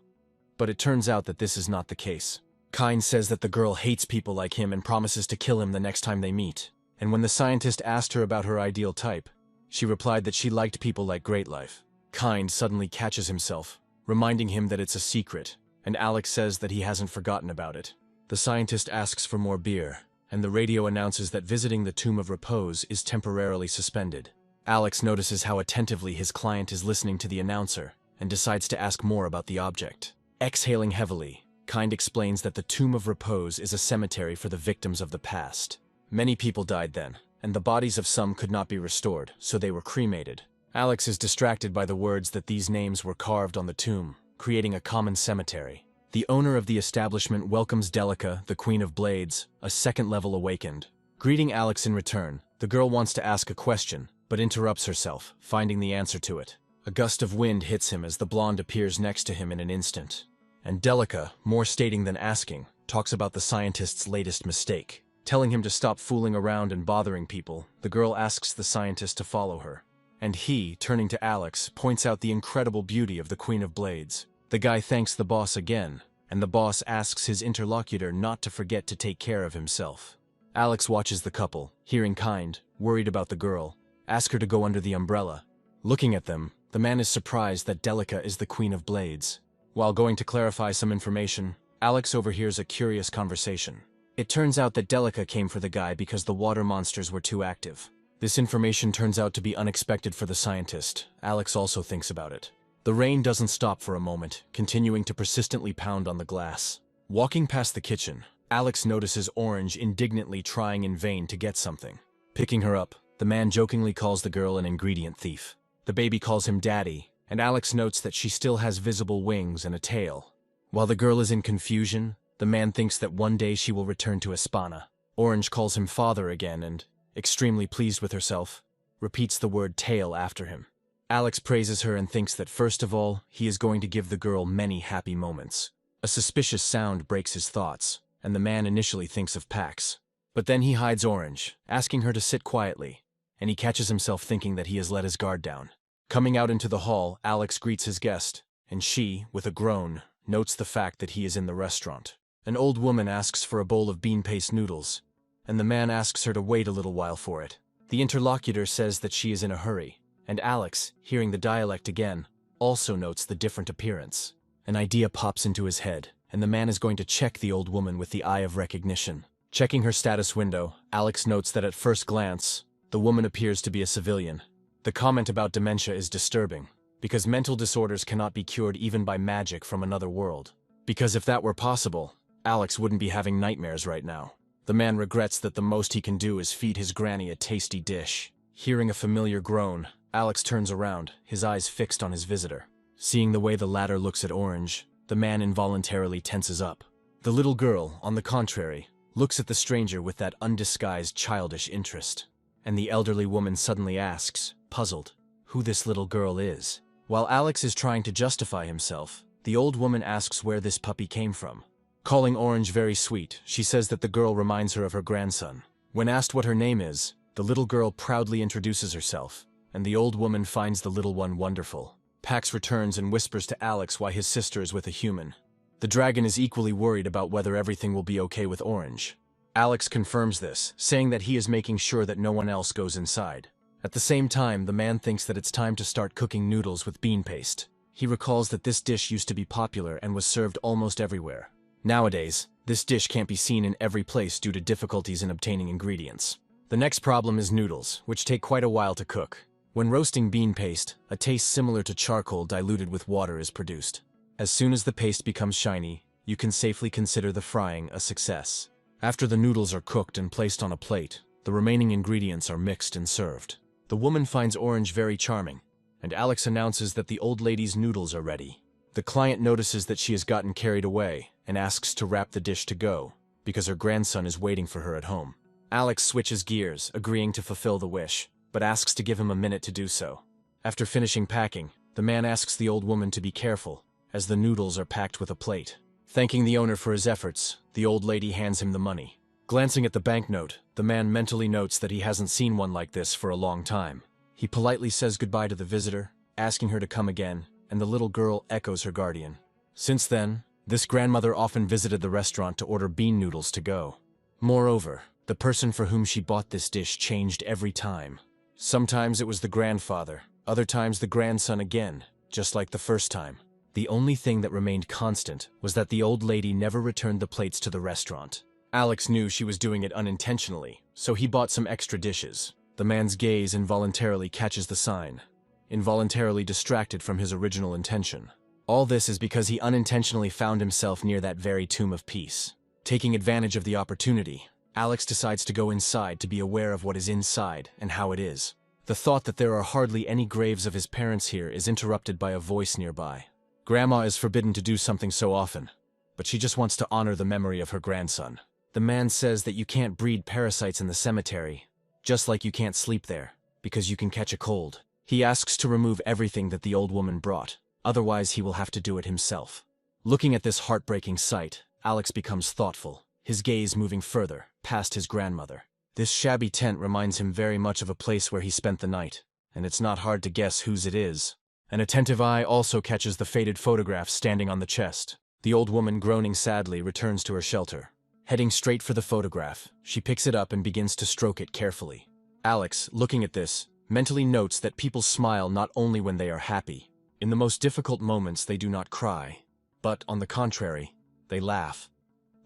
but it turns out that this is not the case. Kind says that the girl hates people like him and promises to kill him the next time they meet. And when the scientist asked her about her ideal type, she replied that she liked people like Great Life. Kind suddenly catches himself, reminding him that it's a secret, and Alex says that he hasn't forgotten about it. The scientist asks for more beer, and the radio announces that visiting the Tomb of Repose is temporarily suspended. Alex notices how attentively his client is listening to the announcer, and decides to ask more about the object. Exhaling heavily, Kind explains that the Tomb of Repose is a cemetery for the victims of the past. Many people died then, and the bodies of some could not be restored, so they were cremated. Alex is distracted by the words that these names were carved on the tomb, creating a common cemetery. The owner of the establishment welcomes Delica, the Queen of Blades, a second level awakened. Greeting Alex in return, the girl wants to ask a question, but interrupts herself, finding the answer to it. A gust of wind hits him as the blonde appears next to him in an instant. And Delica, more stating than asking, talks about the scientist's latest mistake. Telling him to stop fooling around and bothering people, the girl asks the scientist to follow her. And he, turning to Alex, points out the incredible beauty of the Queen of Blades. The guy thanks the boss again, and the boss asks his interlocutor not to forget to take care of himself. Alex watches the couple, hearing Kind, worried about the girl, ask her to go under the umbrella. Looking at them, the man is surprised that Delica is the Queen of Blades. While going to clarify some information, Alex overhears a curious conversation. It turns out that Delica came for the guy because the water monsters were too active. This information turns out to be unexpected for the scientist. Alex also thinks about it. The rain doesn't stop for a moment, continuing to persistently pound on the glass. Walking past the kitchen, Alex notices Orange indignantly trying in vain to get something. Picking her up, the man jokingly calls the girl an ingredient thief. The baby calls him daddy, and Alex notes that she still has visible wings and a tail. While the girl is in confusion, the man thinks that one day she will return to Espana. Orange calls him father again and, extremely pleased with herself, repeats the word tail after him. Alex praises her and thinks that first of all, he is going to give the girl many happy moments. A suspicious sound breaks his thoughts, and the man initially thinks of Pax. But then he hides Orange, asking her to sit quietly, and he catches himself thinking that he has let his guard down. Coming out into the hall, Alex greets his guest, and she, with a groan, notes the fact that he is in the restaurant. An old woman asks for a bowl of bean paste noodles, and the man asks her to wait a little while for it. The interlocutor says that she is in a hurry, and Alex, hearing the dialect again, also notes the different appearance. An idea pops into his head, and the man is going to check the old woman with the eye of recognition. Checking her status window, Alex notes that at first glance, the woman appears to be a civilian. The comment about dementia is disturbing, because mental disorders cannot be cured even by magic from another world. Because if that were possible, Alex wouldn't be having nightmares right now. The man regrets that the most he can do is feed his granny a tasty dish. Hearing a familiar groan, Alex turns around, his eyes fixed on his visitor. Seeing the way the latter looks at Orange, the man involuntarily tenses up. The little girl, on the contrary, looks at the stranger with that undisguised childish interest. And the elderly woman suddenly asks, puzzled, who this little girl is. While Alex is trying to justify himself, the old woman asks where this puppy came from. Calling Orange very sweet, she says that the girl reminds her of her grandson. When asked what her name is, the little girl proudly introduces herself, and the old woman finds the little one wonderful. Pax returns and whispers to Alex why his sister is with a human. The dragon is equally worried about whether everything will be okay with Orange. Alex confirms this, saying that he is making sure that no one else goes inside. At the same time, the man thinks that it's time to start cooking noodles with bean paste. He recalls that this dish used to be popular and was served almost everywhere. Nowadays, this dish can't be seen in every place due to difficulties in obtaining ingredients. The next problem is noodles, which take quite a while to cook. When roasting bean paste, a taste similar to charcoal diluted with water is produced. As soon as the paste becomes shiny, you can safely consider the frying a success. After the noodles are cooked and placed on a plate, the remaining ingredients are mixed and served. The woman finds Orange very charming, and Alex announces that the old lady's noodles are ready. The client notices that she has gotten carried away and asks to wrap the dish to go, because her grandson is waiting for her at home. Alex switches gears, agreeing to fulfill the wish, but asks to give him a minute to do so. After finishing packing, the man asks the old woman to be careful, as the noodles are packed with a plate. Thanking the owner for his efforts, the old lady hands him the money. Glancing at the banknote, the man mentally notes that he hasn't seen one like this for a long time. He politely says goodbye to the visitor, asking her to come again, and the little girl echoes her guardian. Since then, this grandmother often visited the restaurant to order bean noodles to go. Moreover, the person for whom she bought this dish changed every time. Sometimes it was the grandfather, other times the grandson again, just like the first time. The only thing that remained constant was that the old lady never returned the plates to the restaurant. Alex knew she was doing it unintentionally, so he bought some extra dishes. The man's gaze involuntarily catches the sign, involuntarily distracted from his original intention. All this is because he unintentionally found himself near that very tomb of peace. Taking advantage of the opportunity, Alex decides to go inside to be aware of what is inside and how it is. The thought that there are hardly any graves of his parents here is interrupted by a voice nearby. Grandma is forbidden to do something so often, but she just wants to honor the memory of her grandson. The man says that you can't breed parasites in the cemetery, just like you can't sleep there, because you can catch a cold. He asks to remove everything that the old woman brought, otherwise he will have to do it himself. Looking at this heartbreaking sight, Alex becomes thoughtful, his gaze moving further, past his grandmother. This shabby tent reminds him very much of a place where he spent the night, and it's not hard to guess whose it is. An attentive eye also catches the faded photograph standing on the chest. The old woman, groaning sadly, returns to her shelter. Heading straight for the photograph, she picks it up and begins to stroke it carefully. Alex, looking at this, mentally notes that people smile not only when they are happy. In the most difficult moments they do not cry, but, on the contrary, they laugh.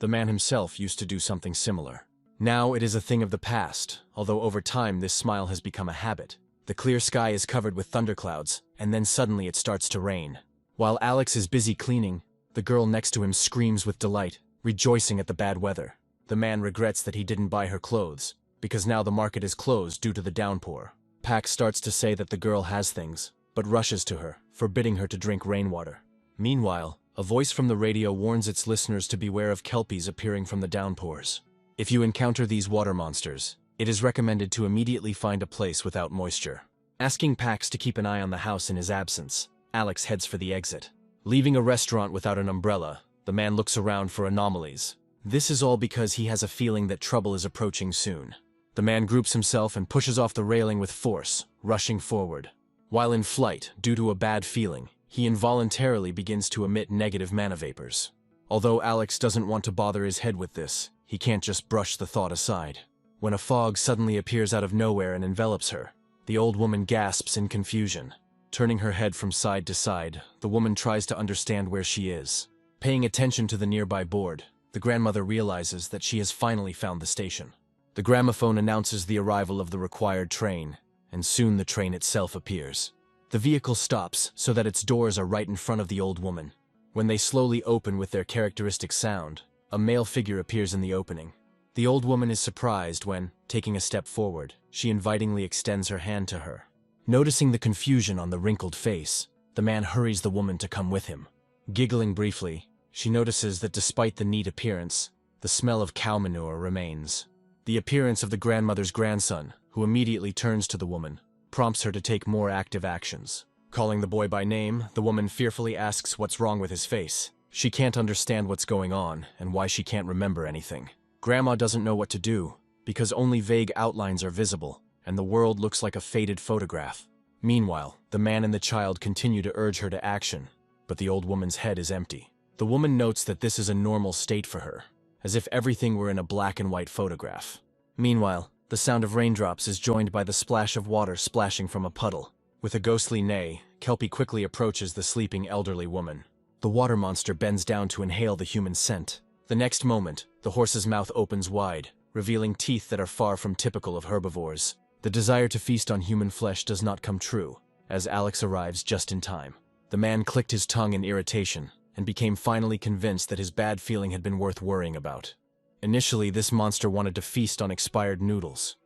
The man himself used to do something similar. Now it is a thing of the past, although over time this smile has become a habit. The clear sky is covered with thunderclouds, and then suddenly it starts to rain. While Alex is busy cleaning, the girl next to him screams with delight, rejoicing at the bad weather. The man regrets that he didn't buy her clothes, because now the market is closed due to the downpour. Pax starts to say that the girl has things, but rushes to her, forbidding her to drink rainwater. Meanwhile, a voice from the radio warns its listeners to beware of kelpies appearing from the downpours. If you encounter these water monsters, it is recommended to immediately find a place without moisture. Asking Pax to keep an eye on the house in his absence, Alex heads for the exit. Leaving a restaurant without an umbrella, the man looks around for anomalies. This is all because he has a feeling that trouble is approaching soon. The man groups himself and pushes off the railing with force, rushing forward. While in flight, due to a bad feeling, he involuntarily begins to emit negative mana vapors. Although Alex doesn't want to bother his head with this, he can't just brush the thought aside. When a fog suddenly appears out of nowhere and envelops her, the old woman gasps in confusion. Turning her head from side to side, the woman tries to understand where she is. Paying attention to the nearby board, the grandmother realizes that she has finally found the station. The gramophone announces the arrival of the required train, and soon the train itself appears. The vehicle stops so that its doors are right in front of the old woman. When they slowly open with their characteristic sound, a male figure appears in the opening. The old woman is surprised when, taking a step forward, she invitingly extends her hand to her. Noticing the confusion on the wrinkled face, the man hurries the woman to come with him. Giggling briefly, she notices that despite the neat appearance, the smell of cow manure remains. The appearance of the grandmother's grandson, who immediately turns to the woman, prompts her to take more active actions. Calling the boy by name, the woman fearfully asks what's wrong with his face. She can't understand what's going on and why she can't remember anything. Grandma doesn't know what to do, because only vague outlines are visible, and the world looks like a faded photograph. Meanwhile, the man and the child continue to urge her to action, but the old woman's head is empty. The woman notes that this is a normal state for her, as if everything were in a black and white photograph. Meanwhile, the sound of raindrops is joined by the splash of water splashing from a puddle. With a ghostly neigh, Kelpie quickly approaches the sleeping elderly woman. The water monster bends down to inhale the human scent. The next moment, the horse's mouth opens wide, revealing teeth that are far from typical of herbivores. The desire to feast on human flesh does not come true, as Alex arrives just in time. The man clicked his tongue in irritation, and became finally convinced that his bad feeling had been worth worrying about. Initially, this monster wanted to feast on expired noodles.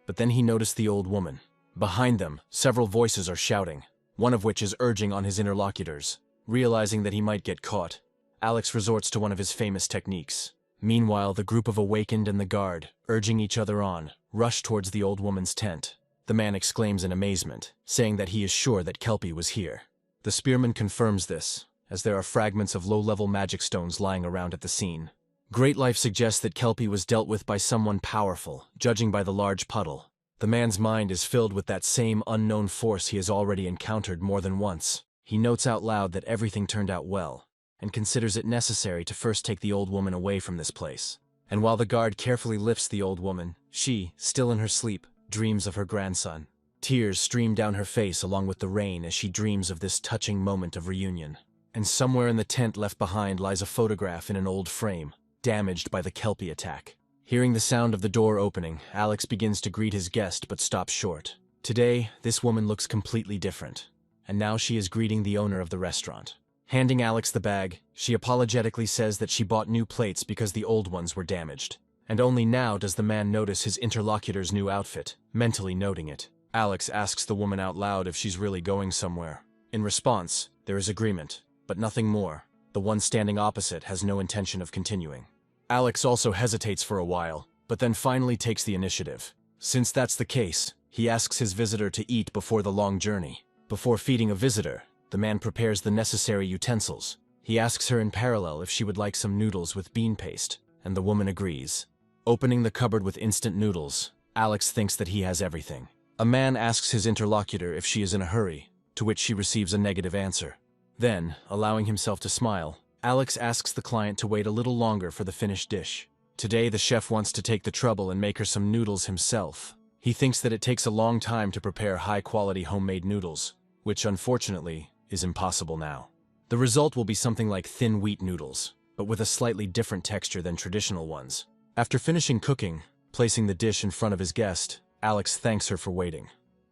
But then he noticed the old woman. Behind them, several voices are shouting, one of which is urging on his interlocutors. Realizing that he might get caught, Alex resorts to one of his famous techniques. Meanwhile, the group of awakened and the guard, urging each other on, rush towards the old woman's tent. The man exclaims in amazement, saying that he is sure that Kelpie was here. The spearman confirms this, as there are fragments of low-level magic stones lying around at the scene. Great Life suggests that Kelpie was dealt with by someone powerful, judging by the large puddle. The man's mind is filled with that same unknown force he has already encountered more than once. He notes out loud that everything turned out well, and considers it necessary to first take the old woman away from this place. And while the guard carefully lifts the old woman, she, still in her sleep, dreams of her grandson. Tears stream down her face along with the rain as she dreams of this touching moment of reunion. And somewhere in the tent left behind lies a photograph in an old frame, damaged by the Kelpie attack. Hearing the sound of the door opening, Alex begins to greet his guest but stops short. Today, this woman looks completely different, and now she is greeting the owner of the restaurant. Handing Alex the bag, she apologetically says that she bought new plates because the old ones were damaged. And only now does the man notice his interlocutor's new outfit, mentally noting it. Alex asks the woman out loud if she's really going somewhere. In response, there is agreement, but nothing more. The one standing opposite has no intention of continuing. Alex also hesitates for a while, but then finally takes the initiative. Since that's the case, he asks his visitor to eat before the long journey. Before feeding a visitor, the man prepares the necessary utensils. He asks her in parallel if she would like some noodles with bean paste, and the woman agrees. Opening the cupboard with instant noodles, Alex thinks that he has everything. A man asks his interlocutor if she is in a hurry, to which she receives a negative answer. Then, allowing himself to smile, Alex asks the client to wait a little longer for the finished dish. Today, the chef wants to take the trouble and make her some noodles himself. He thinks that it takes a long time to prepare high-quality homemade noodles, which, unfortunately, is impossible now. The result will be something like thin wheat noodles, but with a slightly different texture than traditional ones. After finishing cooking, placing the dish in front of his guest, Alex thanks her for waiting.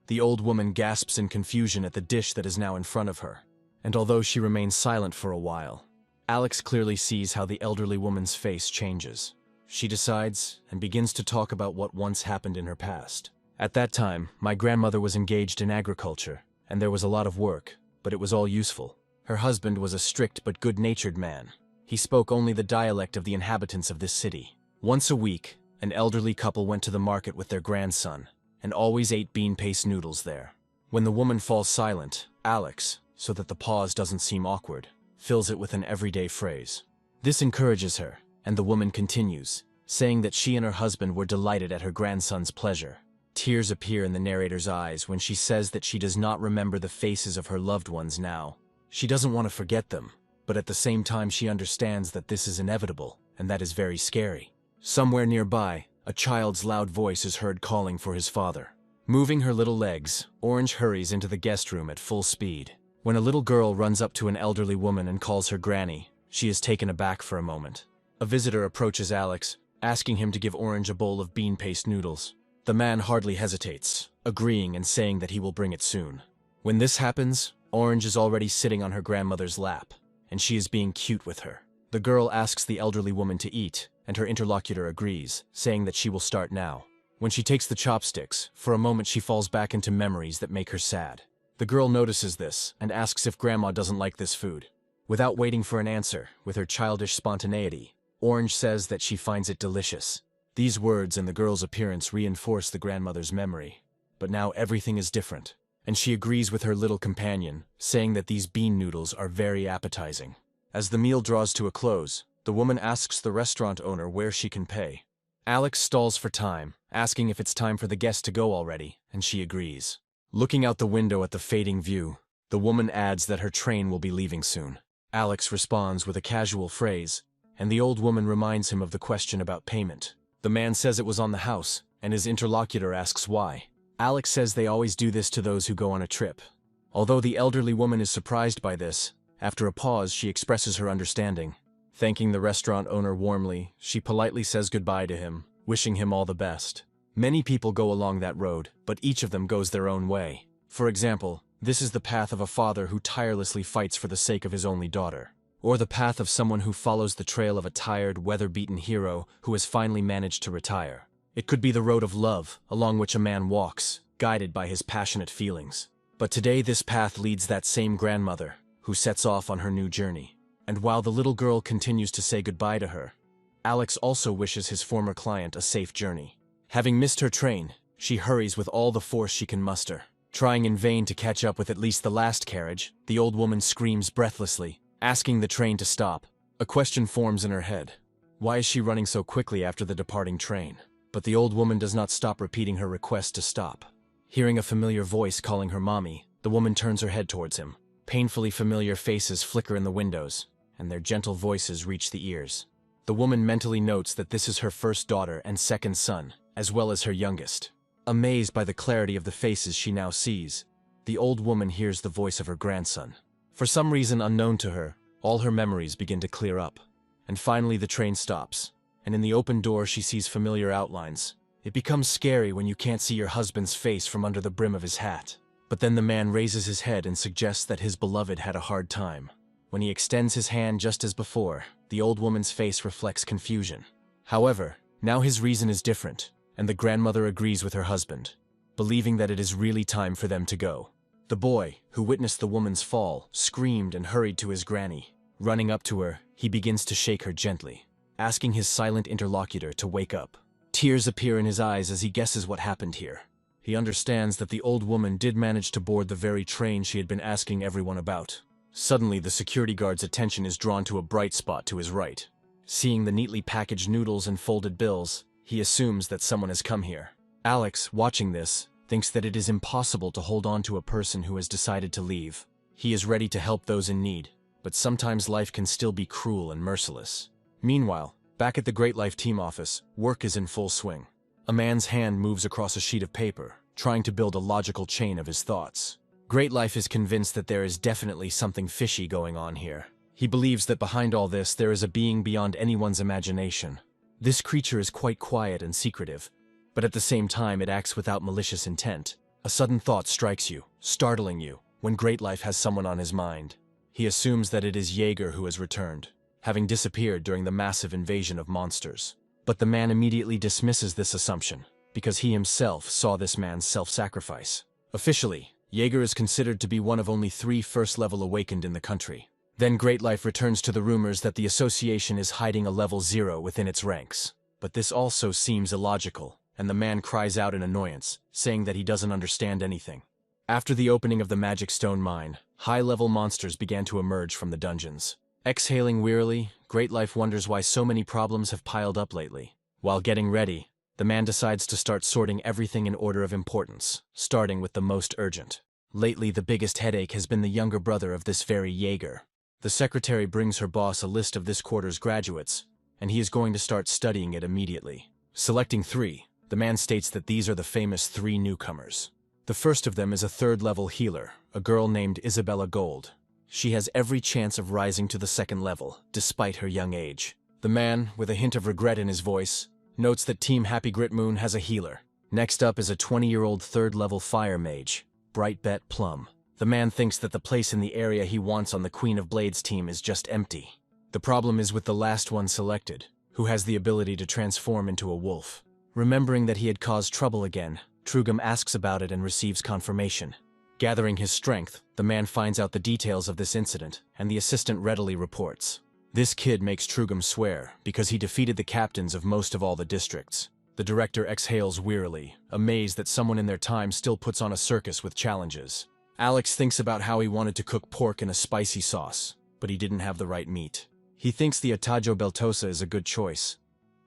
The old woman gasps in confusion at the dish that is now in front of her, and although she remains silent for a while, Alex clearly sees how the elderly woman's face changes. She decides and begins to talk about what once happened in her past. At that time, my grandmother was engaged in agriculture, and there was a lot of work, but it was all useful. Her husband was a strict but good-natured man. He spoke only the dialect of the inhabitants of this city. Once a week, an elderly couple went to the market with their grandson, and always ate bean paste noodles there. When the woman falls silent, Alex, so that the pause doesn't seem awkward, fills it with an everyday phrase. This encourages her, and the woman continues. saying that she and her husband were delighted at her grandson's pleasure. Tears appear in the narrator's eyes when she says that she does not remember the faces of her loved ones now. She doesn't want to forget them, but at the same time she understands that this is inevitable, and that is very scary. Somewhere nearby, a child's loud voice is heard calling for his father. Moving her little legs, Orange hurries into the guest room at full speed. When a little girl runs up to an elderly woman and calls her granny, she is taken aback for a moment. A visitor approaches Alex, asking him to give Orange a bowl of bean paste noodles. The man hardly hesitates, agreeing and saying that he will bring it soon. When this happens, Orange is already sitting on her grandmother's lap, and she is being cute with her. The girl asks the elderly woman to eat, and her interlocutor agrees, saying that she will start now. When she takes the chopsticks, for a moment she falls back into memories that make her sad. The girl notices this, and asks if Grandma doesn't like this food. Without waiting for an answer, with her childish spontaneity, Orange says that she finds it delicious. These words and the girl's appearance reinforce the grandmother's memory. But now everything is different, and she agrees with her little companion, saying that these bean noodles are very appetizing. As the meal draws to a close, the woman asks the restaurant owner where she can pay. Alex stalls for time, asking if it's time for the guest to go already, and she agrees. Looking out the window at the fading view, the woman adds that her train will be leaving soon. Alex responds with a casual phrase, and the old woman reminds him of the question about payment. The man says it was on the house, and his interlocutor asks why. Alex says they always do this to those who go on a trip. Although the elderly woman is surprised by this, after a pause she expresses her understanding. Thanking the restaurant owner warmly, she politely says goodbye to him, wishing him all the best. Many people go along that road, but each of them goes their own way. For example, this is the path of a father who tirelessly fights for the sake of his only daughter. Or the path of someone who follows the trail of a tired, weather-beaten hero who has finally managed to retire. It could be the road of love, along which a man walks, guided by his passionate feelings. But today this path leads that same grandmother, who sets off on her new journey. And while the little girl continues to say goodbye to her, Alex also wishes his former client a safe journey. Having missed her train, she hurries with all the force she can muster. Trying in vain to catch up with at least the last carriage, the old woman screams breathlessly, asking the train to stop. A question forms in her head. Why is she running so quickly after the departing train? But the old woman does not stop repeating her request to stop. Hearing a familiar voice calling her mommy, the woman turns her head towards him. Painfully familiar faces flicker in the windows, and their gentle voices reach the ears. The woman mentally notes that this is her first daughter and second son, as well as her youngest. Amazed by the clarity of the faces she now sees, the old woman hears the voice of her grandson. For some reason unknown to her, all her memories begin to clear up. And finally the train stops, and in the open door she sees familiar outlines. It becomes scary when you can't see your husband's face from under the brim of his hat. But then the man raises his head and suggests that his beloved had a hard time. When he extends his hand just as before, the old woman's face reflects confusion. However, now his reason is different, and the grandmother agrees with her husband, believing that it is really time for them to go. The boy, who witnessed the woman's fall, screamed and hurried to his granny. Running up to her, he begins to shake her gently, asking his silent interlocutor to wake up. Tears appear in his eyes as he guesses what happened here. He understands that the old woman did manage to board the very train she had been asking everyone about. Suddenly, the security guard's attention is drawn to a bright spot to his right. Seeing the neatly packaged noodles and folded bills, he assumes that someone has come here. Alex, watching this, thinks that it is impossible to hold on to a person who has decided to leave. He is ready to help those in need, but sometimes life can still be cruel and merciless. Meanwhile, back at the Great Life team office, work is in full swing. A man's hand moves across a sheet of paper, trying to build a logical chain of his thoughts. Great Life is convinced that there is definitely something fishy going on here. He believes that behind all this there is a being beyond anyone's imagination. This creature is quite quiet and secretive, but at the same time it acts without malicious intent. A sudden thought strikes you, startling you, when Great Life has someone on his mind. He assumes that it is Jaeger who has returned, having disappeared during the massive invasion of monsters. But the man immediately dismisses this assumption, because he himself saw this man's self-sacrifice. Officially, Jaeger is considered to be one of only 3 first-level awakened in the country. Then Great Life returns to the rumors that the association is hiding a level 0 within its ranks. But this also seems illogical, and the man cries out in annoyance, saying that he doesn't understand anything. After the opening of the Magic Stone mine, high-level monsters began to emerge from the dungeons. Exhaling wearily, Great Life wonders why so many problems have piled up lately. While getting ready, the man decides to start sorting everything in order of importance, starting with the most urgent. Lately, the biggest headache has been the younger brother of this very Jaeger. The secretary brings her boss a list of this quarter's graduates, and he is going to start studying it immediately. Selecting 3, the man states that these are the famous 3 newcomers. The first of them is a 3rd-level healer, a girl named Isabella Gold. She has every chance of rising to the 2nd level, despite her young age. The man, with a hint of regret in his voice, notes that Team Happy Grit Moon has a healer. Next up is a 20-year-old 3rd-level fire mage, Bright Bet Plum. The man thinks that the place in the area he wants on the Queen of Blades team is just empty. The problem is with the last one selected, who has the ability to transform into a wolf. Remembering that he had caused trouble again, Trugam asks about it and receives confirmation. Gathering his strength, the man finds out the details of this incident, and the assistant readily reports. This kid makes Trugam swear, because he defeated the captains of most of all the districts. The director exhales wearily, amazed that someone in their time still puts on a circus with challenges. Alex thinks about how he wanted to cook pork in a spicy sauce, but he didn't have the right meat. He thinks the Atajo Beltosa is a good choice,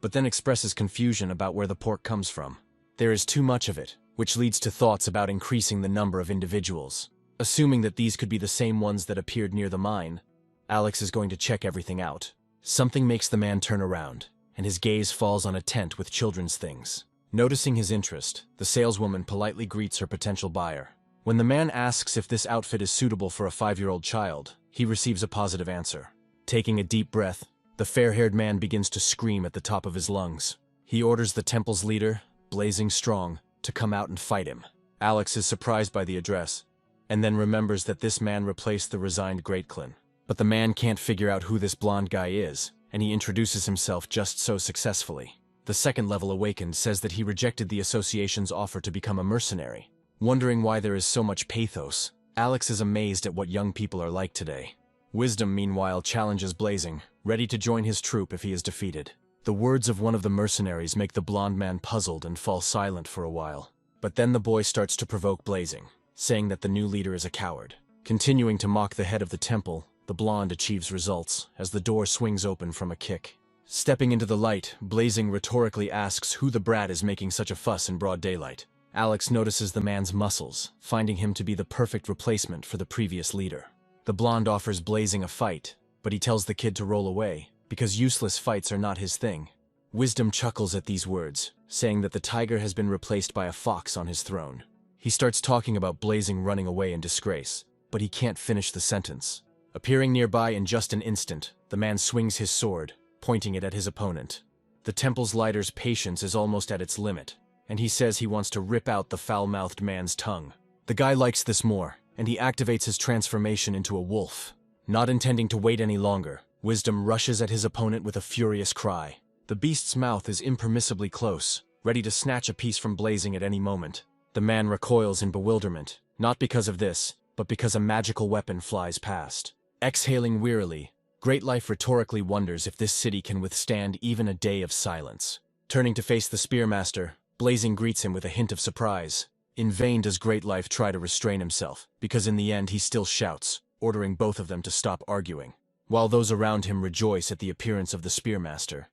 but then expresses confusion about where the pork comes from. There is too much of it, which leads to thoughts about increasing the number of individuals. Assuming that these could be the same ones that appeared near the mine, Alex is going to check everything out. Something makes the man turn around, and his gaze falls on a tent with children's things. Noticing his interest, the saleswoman politely greets her potential buyer. When the man asks if this outfit is suitable for a 5-year-old child, he receives a positive answer. Taking a deep breath, the fair-haired man begins to scream at the top of his lungs. He orders the temple's leader, Blazing Strong, to come out and fight him. Alex is surprised by the address, and then remembers that this man replaced the resigned Greatclin. But the man can't figure out who this blonde guy is, and he introduces himself just so successfully. The 2nd level awakened says that he rejected the association's offer to become a mercenary. Wondering why there is so much pathos, Alex is amazed at what young people are like today. Wisdom, meanwhile, challenges Blazing, ready to join his troop if he is defeated. The words of one of the mercenaries make the blonde man puzzled and fall silent for a while. But then the boy starts to provoke Blazing, saying that the new leader is a coward. Continuing to mock the head of the temple, the blonde achieves results as the door swings open from a kick. Stepping into the light, Blazing rhetorically asks who the brat is making such a fuss in broad daylight. Alex notices the man's muscles, finding him to be the perfect replacement for the previous leader. The blonde offers Blazing a fight, but he tells the kid to roll away, because useless fights are not his thing. Wisdom chuckles at these words, saying that the tiger has been replaced by a fox on his throne. He starts talking about Blazing running away in disgrace, but he can't finish the sentence. Appearing nearby in just an instant, the man swings his sword, pointing it at his opponent. The temple's lighter's patience is almost at its limit, and he says he wants to rip out the foul-mouthed man's tongue. The guy likes this more, and he activates his transformation into a wolf. Not intending to wait any longer, Wisdom rushes at his opponent with a furious cry. The beast's mouth is impermissibly close, ready to snatch a piece from Blazing at any moment. The man recoils in bewilderment, not because of this, but because a magical weapon flies past. Exhaling wearily, Great Life rhetorically wonders if this city can withstand even a day of silence. Turning to face the Spearmaster, Blazing greets him with a hint of surprise. In vain does Great Life try to restrain himself, because in the end he still shouts, ordering both of them to stop arguing. While those around him rejoice at the appearance of the Spearmaster,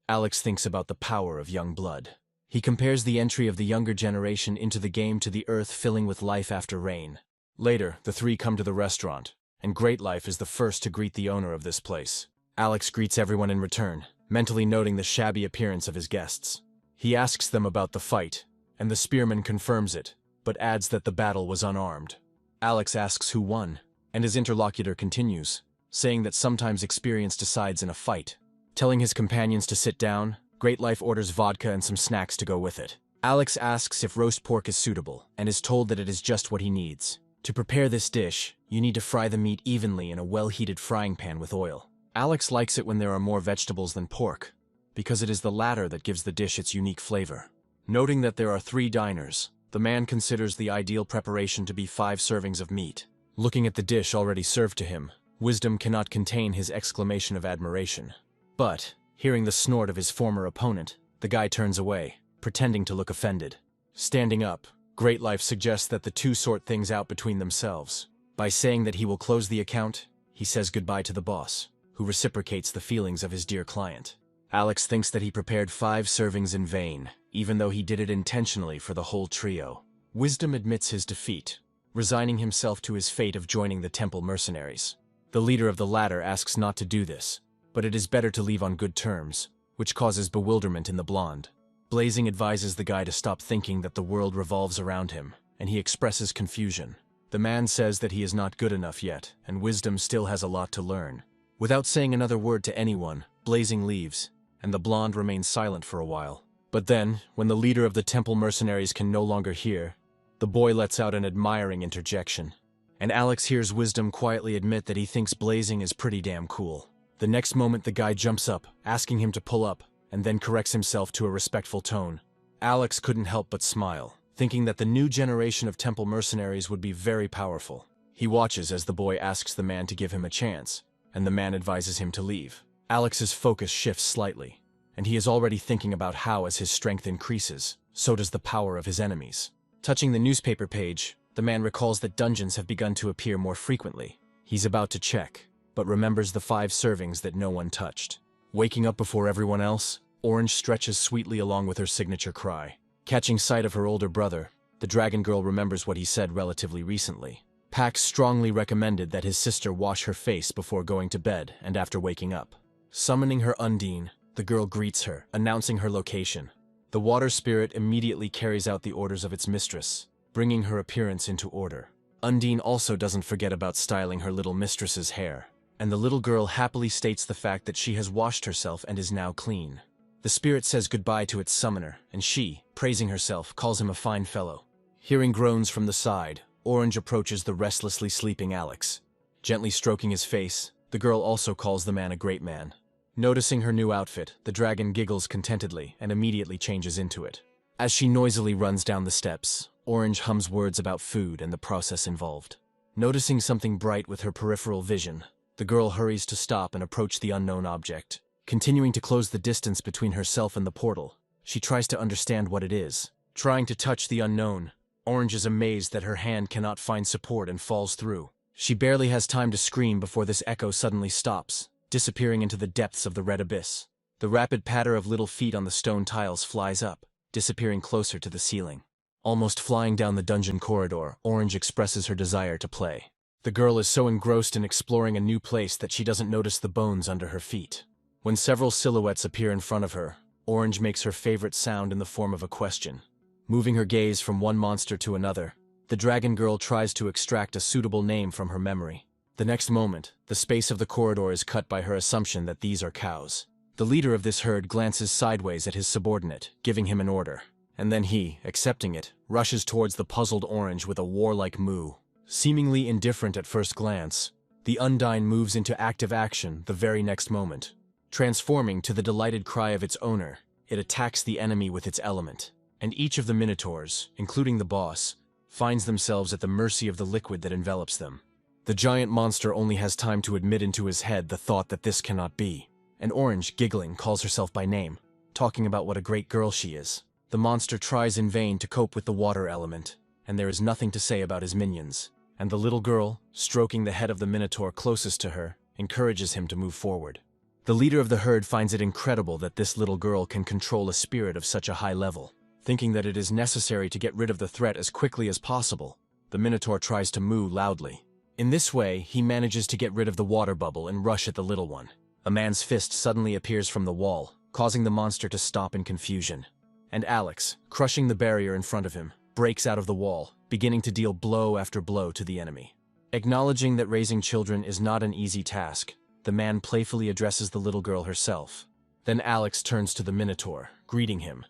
Alex thinks about the power of young blood. He compares the entry of the younger generation into the game to the earth filling with life after rain. Later, the 3 come to the restaurant, and Great Life is the first to greet the owner of this place. Alex greets everyone in return, mentally noting the shabby appearance of his guests. He asks them about the fight, and the spearman confirms it, but adds that the battle was unarmed. Alex asks who won, and his interlocutor continues, saying that sometimes experience decides in a fight. Telling his companions to sit down, Great Life orders vodka and some snacks to go with it. Alex asks if roast pork is suitable, and is told that it is just what he needs. To prepare this dish, you need to fry the meat evenly in a well-heated frying pan with oil. Alex likes it when there are more vegetables than pork, because it is the latter that gives the dish its unique flavor. Noting that there are 3 diners, the man considers the ideal preparation to be 5 servings of meat. Looking at the dish already served to him, Wisdom cannot contain his exclamation of admiration. But, hearing the snort of his former opponent, the guy turns away, pretending to look offended. Standing up, Great Life suggests that the 2 sort things out between themselves. By saying that he will close the account, he says goodbye to the boss, who reciprocates the feelings of his dear client. Alex thinks that he prepared 5 servings in vain, even though he did it intentionally for the whole trio. Wisdom admits his defeat, resigning himself to his fate of joining the temple mercenaries. The leader of the latter asks not to do this, but it is better to leave on good terms, which causes bewilderment in the blonde. Blazing advises the guy to stop thinking that the world revolves around him, and he expresses confusion. The man says that he is not good enough yet, and Wisdom still has a lot to learn. Without saying another word to anyone, Blazing leaves, and the blonde remains silent for a while. But then, when the leader of the temple mercenaries can no longer hear, the boy lets out an admiring interjection. And Alex hears Wisdom quietly admit that he thinks Blazing is pretty damn cool. The next moment the guy jumps up, asking him to pull up, and then corrects himself to a respectful tone. Alex couldn't help but smile, thinking that the new generation of temple mercenaries would be very powerful. He watches as the boy asks the man to give him a chance, and the man advises him to leave. Alex's focus shifts slightly, and he is already thinking about how as his strength increases, so does the power of his enemies. Touching the newspaper page, the man recalls that dungeons have begun to appear more frequently. He's about to check, but remembers the 5 servings that no one touched. Waking up before everyone else, Orange stretches sweetly along with her signature cry. Catching sight of her older brother, the dragon girl remembers what he said relatively recently. Pax strongly recommended that his sister wash her face before going to bed and after waking up. Summoning her Undine, the girl greets her, announcing her location. The water spirit immediately carries out the orders of its mistress, bringing her appearance into order. Undine also doesn't forget about styling her little mistress's hair, and the little girl happily states the fact that she has washed herself and is now clean. The spirit says goodbye to its summoner, and she, praising herself, calls him a fine fellow. Hearing groans from the side, Orange approaches the restlessly sleeping Alex. Gently stroking his face, the girl also calls the man a great man. Noticing her new outfit, the dragon giggles contentedly and immediately changes into it. As she noisily runs down the steps, Orange hums words about food and the process involved. Noticing something bright with her peripheral vision, the girl hurries to stop and approach the unknown object. Continuing to close the distance between herself and the portal, she tries to understand what it is. Trying to touch the unknown, Orange is amazed that her hand cannot find support and falls through. She barely has time to scream before this echo suddenly stops, disappearing into the depths of the red abyss. The rapid patter of little feet on the stone tiles flies up, disappearing closer to the ceiling. Almost flying down the dungeon corridor, Orange expresses her desire to play. The girl is so engrossed in exploring a new place that she doesn't notice the bones under her feet. When several silhouettes appear in front of her, Orange makes her favorite sound in the form of a question. Moving her gaze from one monster to another, the dragon girl tries to extract a suitable name from her memory. The next moment, the space of the corridor is cut by her assumption that these are cows. The leader of this herd glances sideways at his subordinate, giving him an order. And then he, accepting it, rushes towards the puzzled Orange with a warlike moo. Seemingly indifferent at first glance, the Undine moves into active action the very next moment. Transforming to the delighted cry of its owner, it attacks the enemy with its element. And each of the minotaurs, including the boss, finds themselves at the mercy of the liquid that envelops them. The giant monster only has time to admit into his head the thought that this cannot be. And Orange, giggling, calls herself by name, talking about what a great girl she is. The monster tries in vain to cope with the water element, and there is nothing to say about his minions. And the little girl, stroking the head of the minotaur closest to her, encourages him to move forward. The leader of the herd finds it incredible that this little girl can control a spirit of such a high level. Thinking that it is necessary to get rid of the threat as quickly as possible, the minotaur tries to moo loudly. In this way, he manages to get rid of the water bubble and rush at the little one. A man's fist suddenly appears from the wall, causing the monster to stop in confusion. And Alex, crushing the barrier in front of him, breaks out of the wall, beginning to deal blow after blow to the enemy. Acknowledging that raising children is not an easy task, the man playfully addresses the little girl herself. Then Alex turns to the minotaur, greeting him,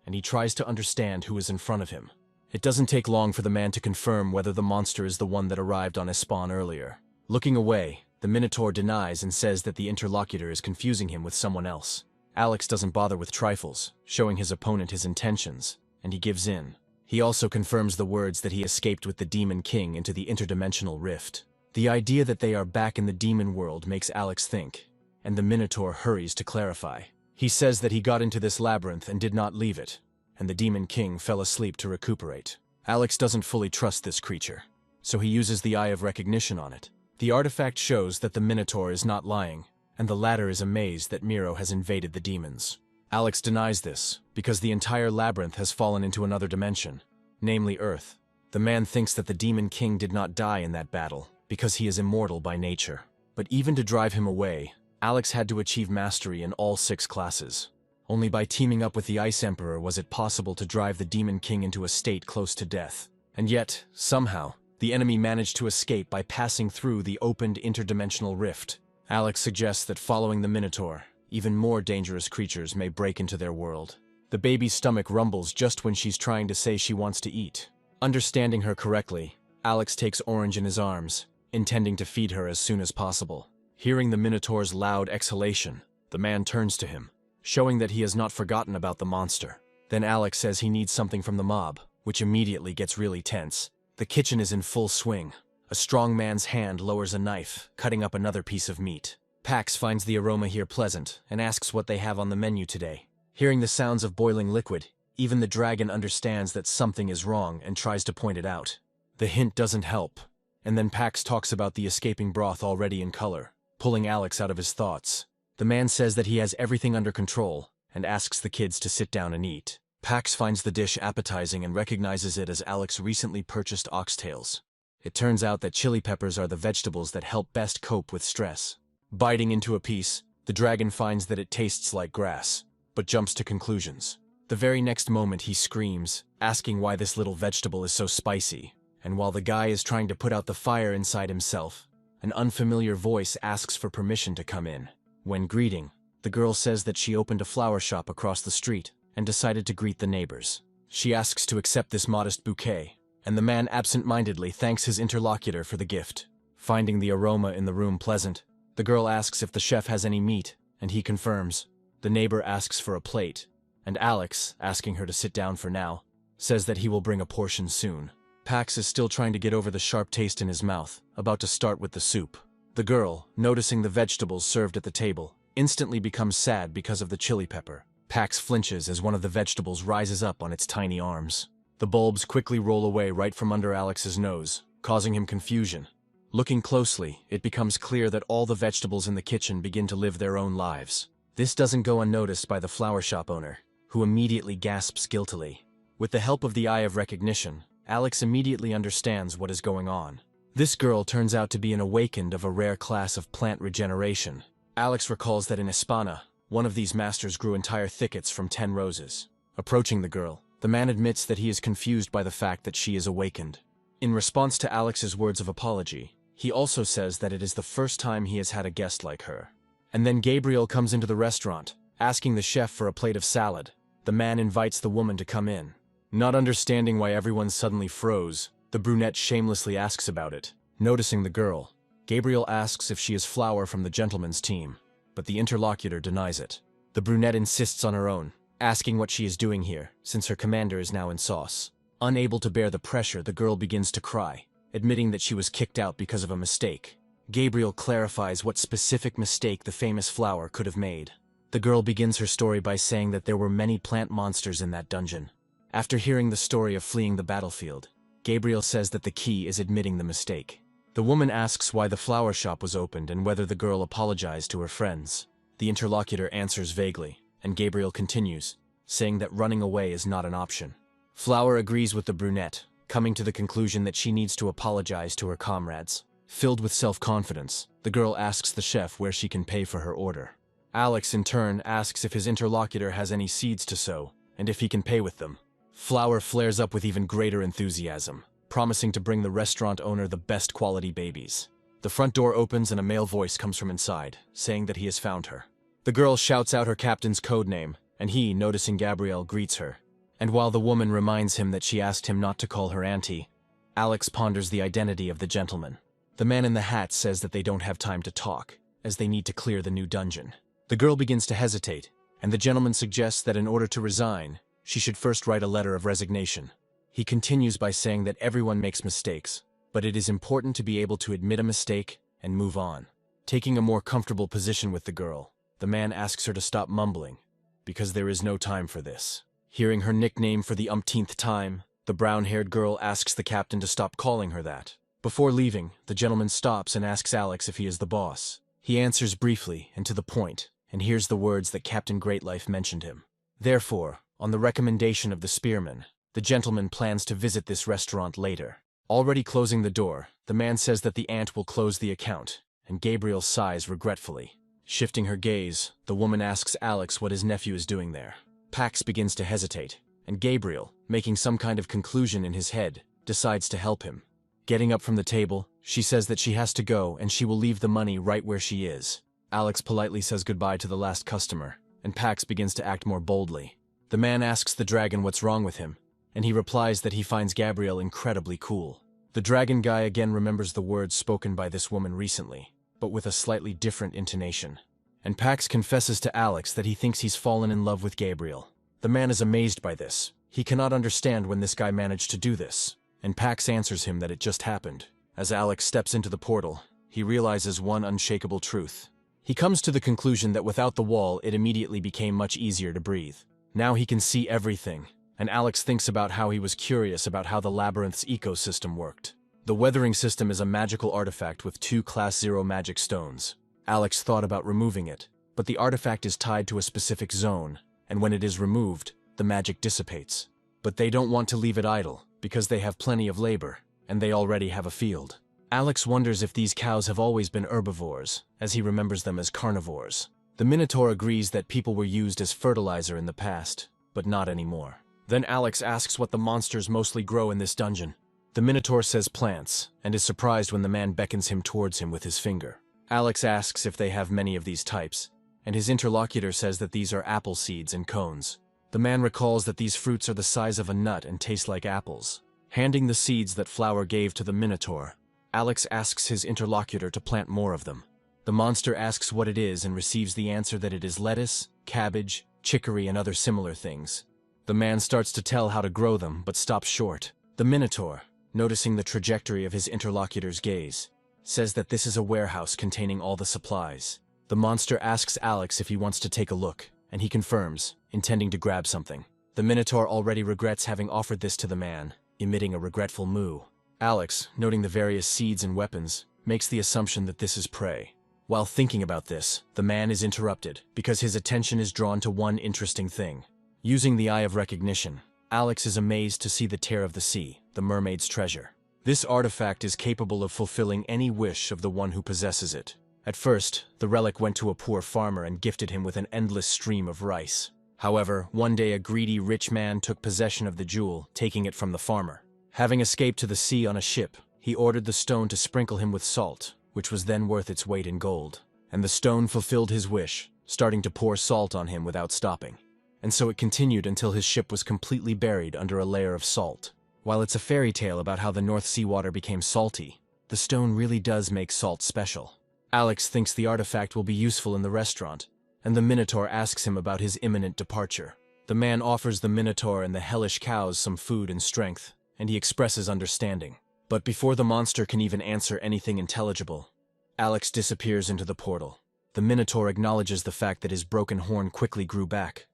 and he tries to understand who is in front of him. It doesn't take long for the man to confirm whether the monster is the one that arrived on his spawn earlier. Looking away, the minotaur denies and says that the interlocutor is confusing him with someone else. Alex doesn't bother with trifles, showing his opponent his intentions, and he gives in. He also confirms the words that he escaped with the Demon King into the interdimensional rift. The idea that they are back in the demon world makes Alex think, and the minotaur hurries to clarify. He says that he got into this labyrinth and did not leave it, and the Demon King fell asleep to recuperate. Alex doesn't fully trust this creature, so he uses the Eye of Recognition on it. The artifact shows that the minotaur is not lying, and the latter is amazed that Miro has invaded the demons. Alex denies this, because the entire labyrinth has fallen into another dimension, namely Earth. The man thinks that the Demon King did not die in that battle, because he is immortal by nature. But even to drive him away, Alex had to achieve mastery in all 6 classes. Only by teaming up with the Ice Emperor was it possible to drive the Demon King into a state close to death. And yet, somehow, the enemy managed to escape by passing through the opened interdimensional rift. Alex suggests that following the Minotaur, even more dangerous creatures may break into their world. The baby's stomach rumbles just when she's trying to say she wants to eat. Understanding her correctly, Alex takes Orange in his arms, intending to feed her as soon as possible. Hearing the Minotaur's loud exhalation, the man turns to him, showing that he has not forgotten about the monster. Then Alex says he needs something from the mob, which immediately gets really tense. The kitchen is in full swing. A strong man's hand lowers a knife, cutting up another piece of meat. Pax finds the aroma here pleasant and asks what they have on the menu today. Hearing the sounds of boiling liquid, even the dragon understands that something is wrong and tries to point it out. The hint doesn't help, and then Pax talks about the escaping broth already in color, pulling Alex out of his thoughts. The man says that he has everything under control and asks the kids to sit down and eat. Pax finds the dish appetizing and recognizes it as Alex recently purchased oxtails. It turns out that chili peppers are the vegetables that help best cope with stress. Biting into a piece, the dragon finds that it tastes like grass, but jumps to conclusions. The very next moment he screams, asking why this little vegetable is so spicy. And while the guy is trying to put out the fire inside himself, an unfamiliar voice asks for permission to come in. When greeting, the girl says that she opened a flower shop across the street and decided to greet the neighbors. She asks to accept this modest bouquet, and the man absent-mindedly thanks his interlocutor for the gift. Finding the aroma in the room pleasant, the girl asks if the chef has any meat, and he confirms. The neighbor asks for a plate, and Alex, asking her to sit down for now, says that he will bring a portion soon. Pax is still trying to get over the sharp taste in his mouth, about to start with the soup. The girl, noticing the vegetables served at the table, instantly becomes sad because of the chili pepper. Pax flinches as one of the vegetables rises up on its tiny arms. The bulbs quickly roll away right from under Alex's nose, causing him confusion. Looking closely, it becomes clear that all the vegetables in the kitchen begin to live their own lives. This doesn't go unnoticed by the flower shop owner, who immediately gasps guiltily. With the help of the Eye of Recognition, Alex immediately understands what is going on. This girl turns out to be an awakened of a rare class of plant regeneration. Alex recalls that in Hispana, one of these masters grew entire thickets from 10 roses. Approaching the girl, the man admits that he is confused by the fact that she is awakened. In response to Alex's words of apology, he also says that it is the first time he has had a guest like her. And then Gabriel comes into the restaurant, asking the chef for a plate of salad. The man invites the woman to come in. Not understanding why everyone suddenly froze, the brunette shamelessly asks about it. Noticing the girl, Gabriel asks if she is Flower from the gentleman's team, but the interlocutor denies it. The brunette insists on her own, asking what she is doing here, since her commander is now in sauce. Unable to bear the pressure, the girl begins to cry, admitting that she was kicked out because of a mistake. Gabriel clarifies what specific mistake the famous Flower could have made. The girl begins her story by saying that there were many plant monsters in that dungeon. After hearing the story of fleeing the battlefield, Gabriel says that the key is admitting the mistake. The woman asks why the flower shop was opened and whether the girl apologized to her friends. The interlocutor answers vaguely, and Gabriel continues, saying that running away is not an option. Flower agrees with the brunette, coming to the conclusion that she needs to apologize to her comrades. Filled with self-confidence, the girl asks the chef where she can pay for her order. Alex, in turn, asks if his interlocutor has any seeds to sow, and if he can pay with them. Flower flares up with even greater enthusiasm, promising to bring the restaurant owner the best quality babies. The front door opens and a male voice comes from inside, saying that he has found her. The girl shouts out her captain's code name, and he, noticing Gabrielle, greets her. And while the woman reminds him that she asked him not to call her auntie, Alex ponders the identity of the gentleman. The man in the hat says that they don't have time to talk, as they need to clear the new dungeon. The girl begins to hesitate, and the gentleman suggests that in order to resign, she should first write a letter of resignation. He continues by saying that everyone makes mistakes, but it is important to be able to admit a mistake and move on. Taking a more comfortable position with the girl, the man asks her to stop mumbling, because there is no time for this. Hearing her nickname for the umpteenth time, the brown-haired girl asks the captain to stop calling her that. Before leaving, the gentleman stops and asks Alex if he is the boss. He answers briefly and to the point, and hears the words that Captain Greatlife mentioned him. Therefore, on the recommendation of the spearman, the gentleman plans to visit this restaurant later. Already closing the door, the man says that the aunt will close the account, and Gabriel sighs regretfully. Shifting her gaze, the woman asks Alex what his nephew is doing there. Pax begins to hesitate, and Gabriel, making some kind of conclusion in his head, decides to help him. Getting up from the table, she says that she has to go and she will leave the money right where she is. Alex politely says goodbye to the last customer, and Pax begins to act more boldly. The man asks the dragon what's wrong with him, and he replies that he finds Gabriel incredibly cool. The dragon guy again remembers the words spoken by this woman recently, but with a slightly different intonation. And Pax confesses to Alex that he thinks he's fallen in love with Gabriel. The man is amazed by this. He cannot understand when this guy managed to do this, and Pax answers him that it just happened. As Alex steps into the portal, he realizes one unshakable truth. He comes to the conclusion that without the wall, it immediately became much easier to breathe. Now he can see everything, and Alex thinks about how he was curious about how the labyrinth's ecosystem worked. The weathering system is a magical artifact with 2 Class 0 magic stones. Alex thought about removing it, but the artifact is tied to a specific zone, and when it is removed, the magic dissipates. But they don't want to leave it idle, because they have plenty of labor, and they already have a field. Alex wonders if these cows have always been herbivores, as he remembers them as carnivores. The Minotaur agrees that people were used as fertilizer in the past, but not anymore. Then Alex asks what the monsters mostly grow in this dungeon. The Minotaur says plants, and is surprised when the man beckons him towards him with his finger. Alex asks if they have many of these types, and his interlocutor says that these are apple seeds and cones. The man recalls that these fruits are the size of a nut and taste like apples. Handing the seeds that Flower gave to the Minotaur, Alex asks his interlocutor to plant more of them. The monster asks what it is and receives the answer that it is lettuce, cabbage, chicory, and other similar things. The man starts to tell how to grow them, but stops short. The Minotaur, noticing the trajectory of his interlocutor's gaze, says that this is a warehouse containing all the supplies. The monster asks Alex if he wants to take a look, and he confirms, intending to grab something. The Minotaur already regrets having offered this to the man, emitting a regretful moo. Alex, noting the various seeds and weapons, makes the assumption that this is prey. While thinking about this, the man is interrupted, because his attention is drawn to one interesting thing. Using the Eye of Recognition, Alex is amazed to see the Tear of the Sea, the mermaid's treasure. This artifact is capable of fulfilling any wish of the one who possesses it. At first, the relic went to a poor farmer and gifted him with an endless stream of rice. However, one day a greedy rich man took possession of the jewel, taking it from the farmer. Having escaped to the sea on a ship, he ordered the stone to sprinkle him with salt, which was then worth its weight in gold. And the stone fulfilled his wish, starting to pour salt on him without stopping. And so it continued until his ship was completely buried under a layer of salt. While it's a fairy tale about how the North Sea water became salty, the stone really does make salt special. Alex thinks the artifact will be useful in the restaurant, and the Minotaur asks him about his imminent departure. The man offers the Minotaur and the hellish cows some food and strength, and he expresses understanding. But before the monster can even answer anything intelligible, Alex disappears into the portal. The Minotaur acknowledges the fact that his broken horn quickly grew back,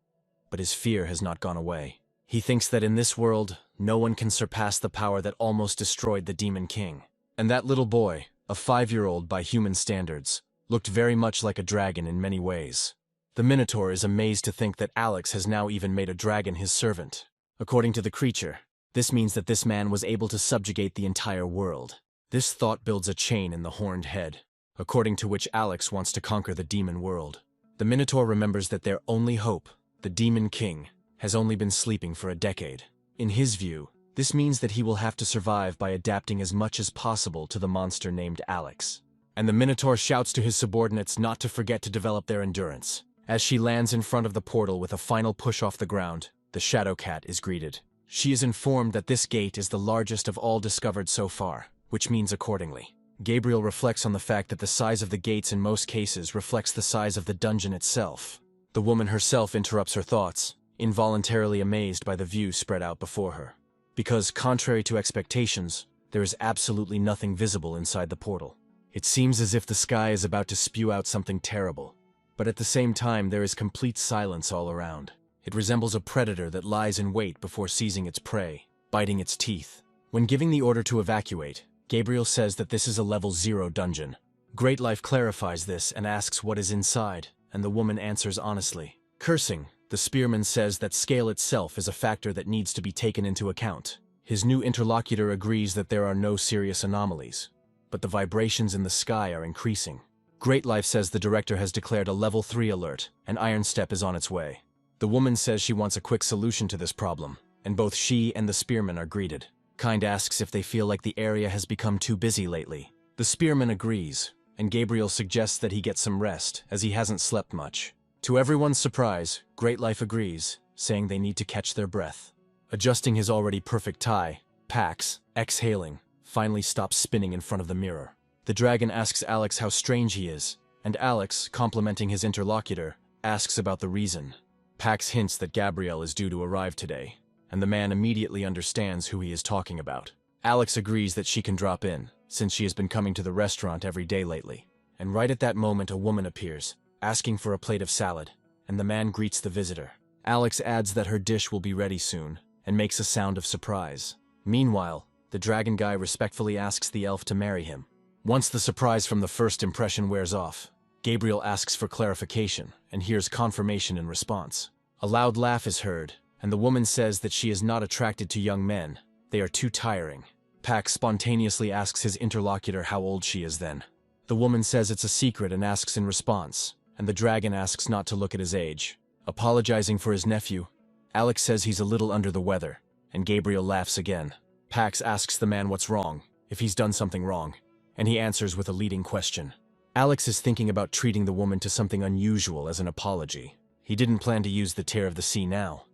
but his fear has not gone away. He thinks that in this world, no one can surpass the power that almost destroyed the Demon King. And that little boy, a 5-year-old by human standards, looked very much like a dragon in many ways. The Minotaur is amazed to think that Alex has now even made a dragon his servant. According to the creature, this means that this man was able to subjugate the entire world. This thought builds a chain in the horned head, according to which Alex wants to conquer the demon world. The Minotaur remembers that their only hope, the Demon King, has only been sleeping for a decade. In his view, this means that he will have to survive by adapting as much as possible to the monster named Alex. And the Minotaur shouts to his subordinates not to forget to develop their endurance. As she lands in front of the portal with a final push off the ground, the Shadow Cat is greeted. She is informed that this gate is the largest of all discovered so far, which means accordingly. Gabriel reflects on the fact that the size of the gates in most cases reflects the size of the dungeon itself. The woman herself interrupts her thoughts, involuntarily amazed by the view spread out before her. Because, contrary to expectations, there is absolutely nothing visible inside the portal. It seems as if the sky is about to spew out something terrible, but at the same time there is complete silence all around. It resembles a predator that lies in wait before seizing its prey, biting its teeth. When giving the order to evacuate, Gabriel says that this is a level 0 dungeon, Great Life clarifies this and asks what is inside, and the woman answers honestly. Cursing, the spearman says that scale itself is a factor that needs to be taken into account. His new interlocutor agrees that there are no serious anomalies, but the vibrations in the sky are increasing. Great Life says the director has declared a level 3 alert, and Iron Step is on its way. The woman says she wants a quick solution to this problem, and both she and the spearman are greeted. Kind asks if they feel like the area has become too busy lately. The spearman agrees, and Gabriel suggests that he get some rest, as he hasn't slept much. To everyone's surprise, Great Life agrees, saying they need to catch their breath. Adjusting his already perfect tie, Pax, exhaling, finally stops spinning in front of the mirror. The dragon asks Alex how strange he is, and Alex, complimenting his interlocutor, asks about the reason. Pax hints that Gabriel is due to arrive today, and the man immediately understands who he is talking about. Alex agrees that she can drop in, since she has been coming to the restaurant every day lately. And right at that moment a woman appears, asking for a plate of salad, and the man greets the visitor. Alex adds that her dish will be ready soon, and makes a sound of surprise. Meanwhile, the dragon guy respectfully asks the elf to marry him. Once the surprise from the first impression wears off, Gabriel asks for clarification, and hears confirmation in response. A loud laugh is heard, and the woman says that she is not attracted to young men. They are too tiring. Pax spontaneously asks his interlocutor how old she is then. The woman says it's a secret and asks in response, and the dragon asks not to look at his age. Apologizing for his nephew, Alex says he's a little under the weather, and Gabriel laughs again. Pax asks the man what's wrong, if he's done something wrong, and he answers with a leading question. Alex is thinking about treating the woman to something unusual as an apology. He didn't plan to use the tear of the sea now,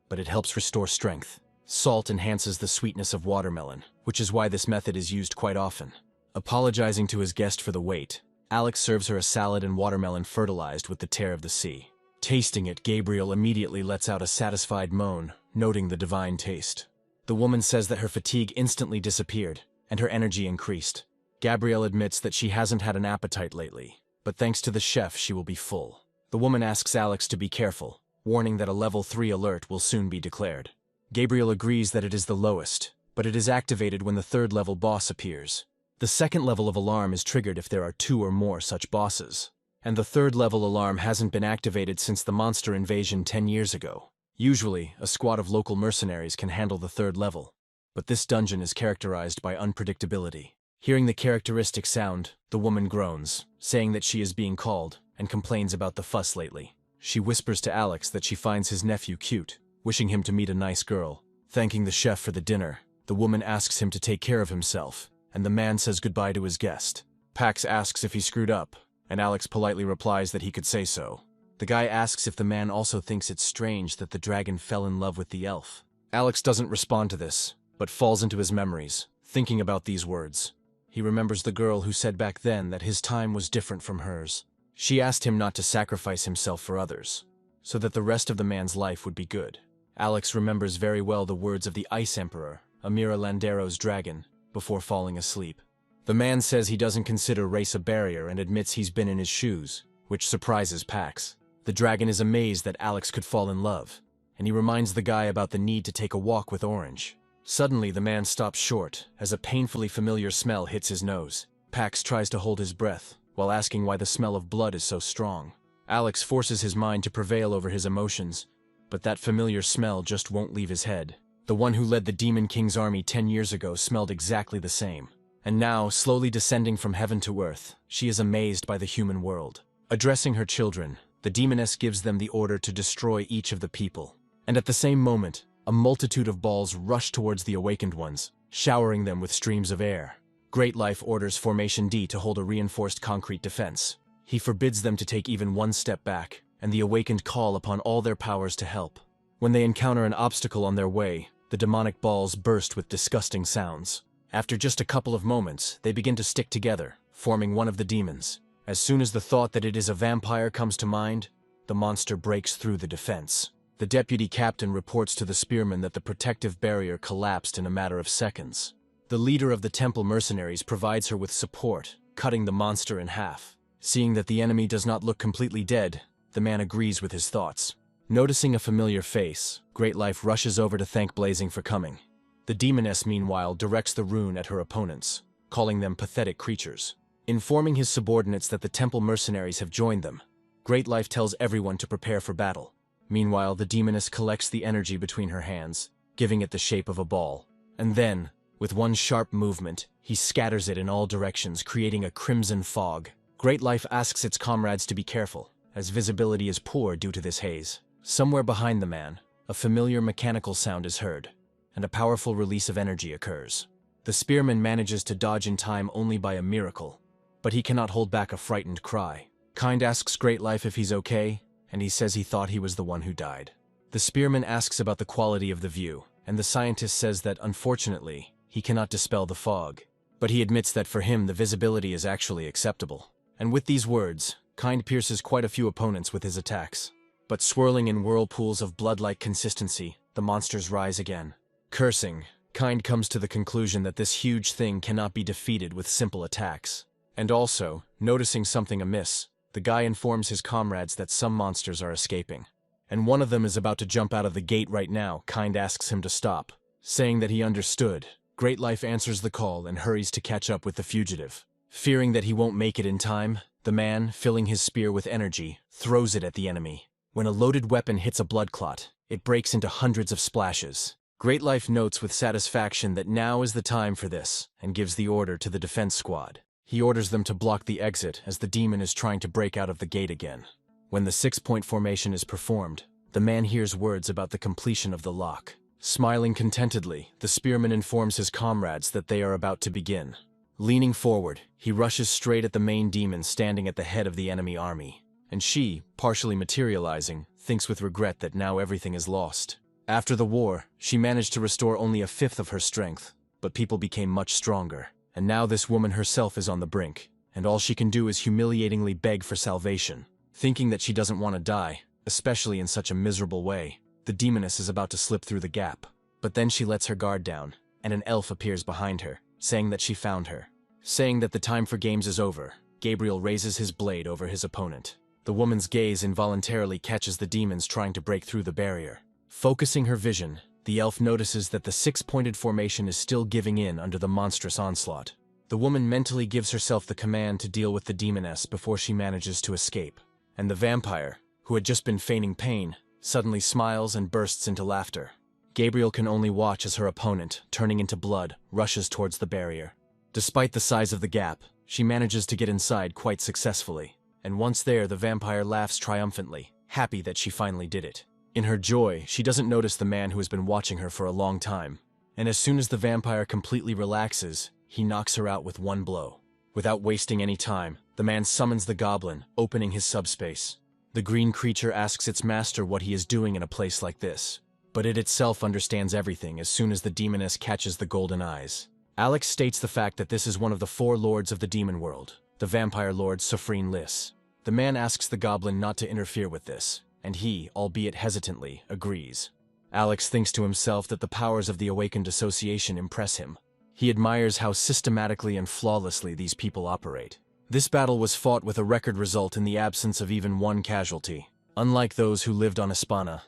but it helps restore strength. Salt enhances the sweetness of watermelon, which is why this method is used quite often. Apologizing to his guest for the wait, Alex serves her a salad and watermelon fertilized with the tear of the sea. Tasting it, Gabriel immediately lets out a satisfied moan, noting the divine taste. The woman says that her fatigue instantly disappeared, and her energy increased. Gabrielle admits that she hasn't had an appetite lately, but thanks to the chef she will be full. The woman asks Alex to be careful, warning that a level 3 alert will soon be declared. Gabriel agrees that it is the lowest, but it is activated when the 3rd level boss appears. The 2nd level of alarm is triggered if there are 2 or more such bosses, and the 3rd level alarm hasn't been activated since the monster invasion 10 years ago. Usually, a squad of local mercenaries can handle the 3rd level, but this dungeon is characterized by unpredictability. Hearing the characteristic sound, the woman groans, saying that she is being called, and complains about the fuss lately. She whispers to Alex that she finds his nephew cute, wishing him to meet a nice girl. Thanking the chef for the dinner, the woman asks him to take care of himself, and the man says goodbye to his guest. Pax asks if he screwed up, and Alex politely replies that he could say so. The guy asks if the man also thinks it's strange that the dragon fell in love with the elf. Alex doesn't respond to this, but falls into his memories, thinking about these words. He remembers the girl who said back then that his time was different from hers. She asked him not to sacrifice himself for others, so that the rest of the man's life would be good. Alex remembers very well the words of the Ice Emperor, Amira Landero's dragon, before falling asleep. The man says he doesn't consider race a barrier and admits he's been in his shoes, which surprises Pax. The dragon is amazed that Alex could fall in love, and he reminds the guy about the need to take a walk with Orange. Suddenly, the man stops short as a painfully familiar smell hits his nose. Pax tries to hold his breath, while asking why the smell of blood is so strong. Alex forces his mind to prevail over his emotions, but that familiar smell just won't leave his head. The one who led the Demon King's army 10 years ago smelled exactly the same. And now, slowly descending from heaven to earth, she is amazed by the human world. Addressing her children, the demoness gives them the order to destroy each of the people. And at the same moment, a multitude of balls rush towards the awakened ones, showering them with streams of air. Great Life orders Formation D to hold a reinforced concrete defense. He forbids them to take even one step back, and the awakened call upon all their powers to help. When they encounter an obstacle on their way, the demonic balls burst with disgusting sounds. After just a couple of moments, they begin to stick together, forming one of the demons. As soon as the thought that it is a vampire comes to mind, the monster breaks through the defense. The deputy captain reports to the spearman that the protective barrier collapsed in a matter of seconds. The leader of the temple mercenaries provides her with support, cutting the monster in half. Seeing that the enemy does not look completely dead, the man agrees with his thoughts. Noticing a familiar face, Great Life rushes over to thank Blazing for coming. The demoness, meanwhile, directs the rune at her opponents, calling them pathetic creatures. Informing his subordinates that the temple mercenaries have joined them, Great Life tells everyone to prepare for battle. Meanwhile, the demoness collects the energy between her hands, giving it the shape of a ball. And then, with one sharp movement, he scatters it in all directions, creating a crimson fog. Great Life asks its comrades to be careful, as visibility is poor due to this haze. Somewhere behind the man, a familiar mechanical sound is heard, and a powerful release of energy occurs. The spearman manages to dodge in time only by a miracle, but he cannot hold back a frightened cry. Kind asks Great Life if he's okay, and he says he thought he was the one who died. The spearman asks about the quality of the view, and the scientist says that, unfortunately, he cannot dispel the fog. But he admits that for him the visibility is actually acceptable. And with these words, Kind pierces quite a few opponents with his attacks. But swirling in whirlpools of blood-like consistency, the monsters rise again. Cursing, Kind comes to the conclusion that this huge thing cannot be defeated with simple attacks. And also, noticing something amiss, the guy informs his comrades that some monsters are escaping. And one of them is about to jump out of the gate right now. Kind asks him to stop, saying that he understood. Great Life answers the call and hurries to catch up with the fugitive. Fearing that he won't make it in time, the man, filling his spear with energy, throws it at the enemy. When a loaded weapon hits a blood clot, it breaks into hundreds of splashes. Great Life notes with satisfaction that now is the time for this, and gives the order to the defense squad. He orders them to block the exit as the demon is trying to break out of the gate again. When the 6-point formation is performed, the man hears words about the completion of the lock. Smiling contentedly, the spearman informs his comrades that they are about to begin. Leaning forward, he rushes straight at the main demon standing at the head of the enemy army. And she, partially materializing, thinks with regret that now everything is lost. After the war, she managed to restore only a fifth of her strength, but people became much stronger. And now this woman herself is on the brink, and all she can do is humiliatingly beg for salvation. Thinking that she doesn't want to die, especially in such a miserable way, the demoness is about to slip through the gap. But then she lets her guard down, and an elf appears behind her, saying that she found her. Saying that the time for games is over, Gabriel raises his blade over his opponent. The woman's gaze involuntarily catches the demons trying to break through the barrier. Focusing her vision, the elf notices that the 6-pointed formation is still giving in under the monstrous onslaught. The woman mentally gives herself the command to deal with the demoness before she manages to escape. And the vampire, who had just been feigning pain, suddenly smiles and bursts into laughter. Gabriel can only watch as her opponent, turning into blood, rushes towards the barrier. Despite the size of the gap, she manages to get inside quite successfully. And once there, the vampire laughs triumphantly, happy that she finally did it. In her joy, she doesn't notice the man who has been watching her for a long time. And as soon as the vampire completely relaxes, he knocks her out with one blow. Without wasting any time, the man summons the goblin, opening his subspace. The green creature asks its master what he is doing in a place like this. But it itself understands everything as soon as the demoness catches the golden eyes. Alex states the fact that this is one of the 4 lords of the demon world, the vampire lord Sofrene Lys. The man asks the goblin not to interfere with this, and he, albeit hesitantly, agrees. Alex thinks to himself that the powers of the Awakened Association impress him. He admires how systematically and flawlessly these people operate. This battle was fought with a record result in the absence of even one casualty. Unlike those who lived on Hispana,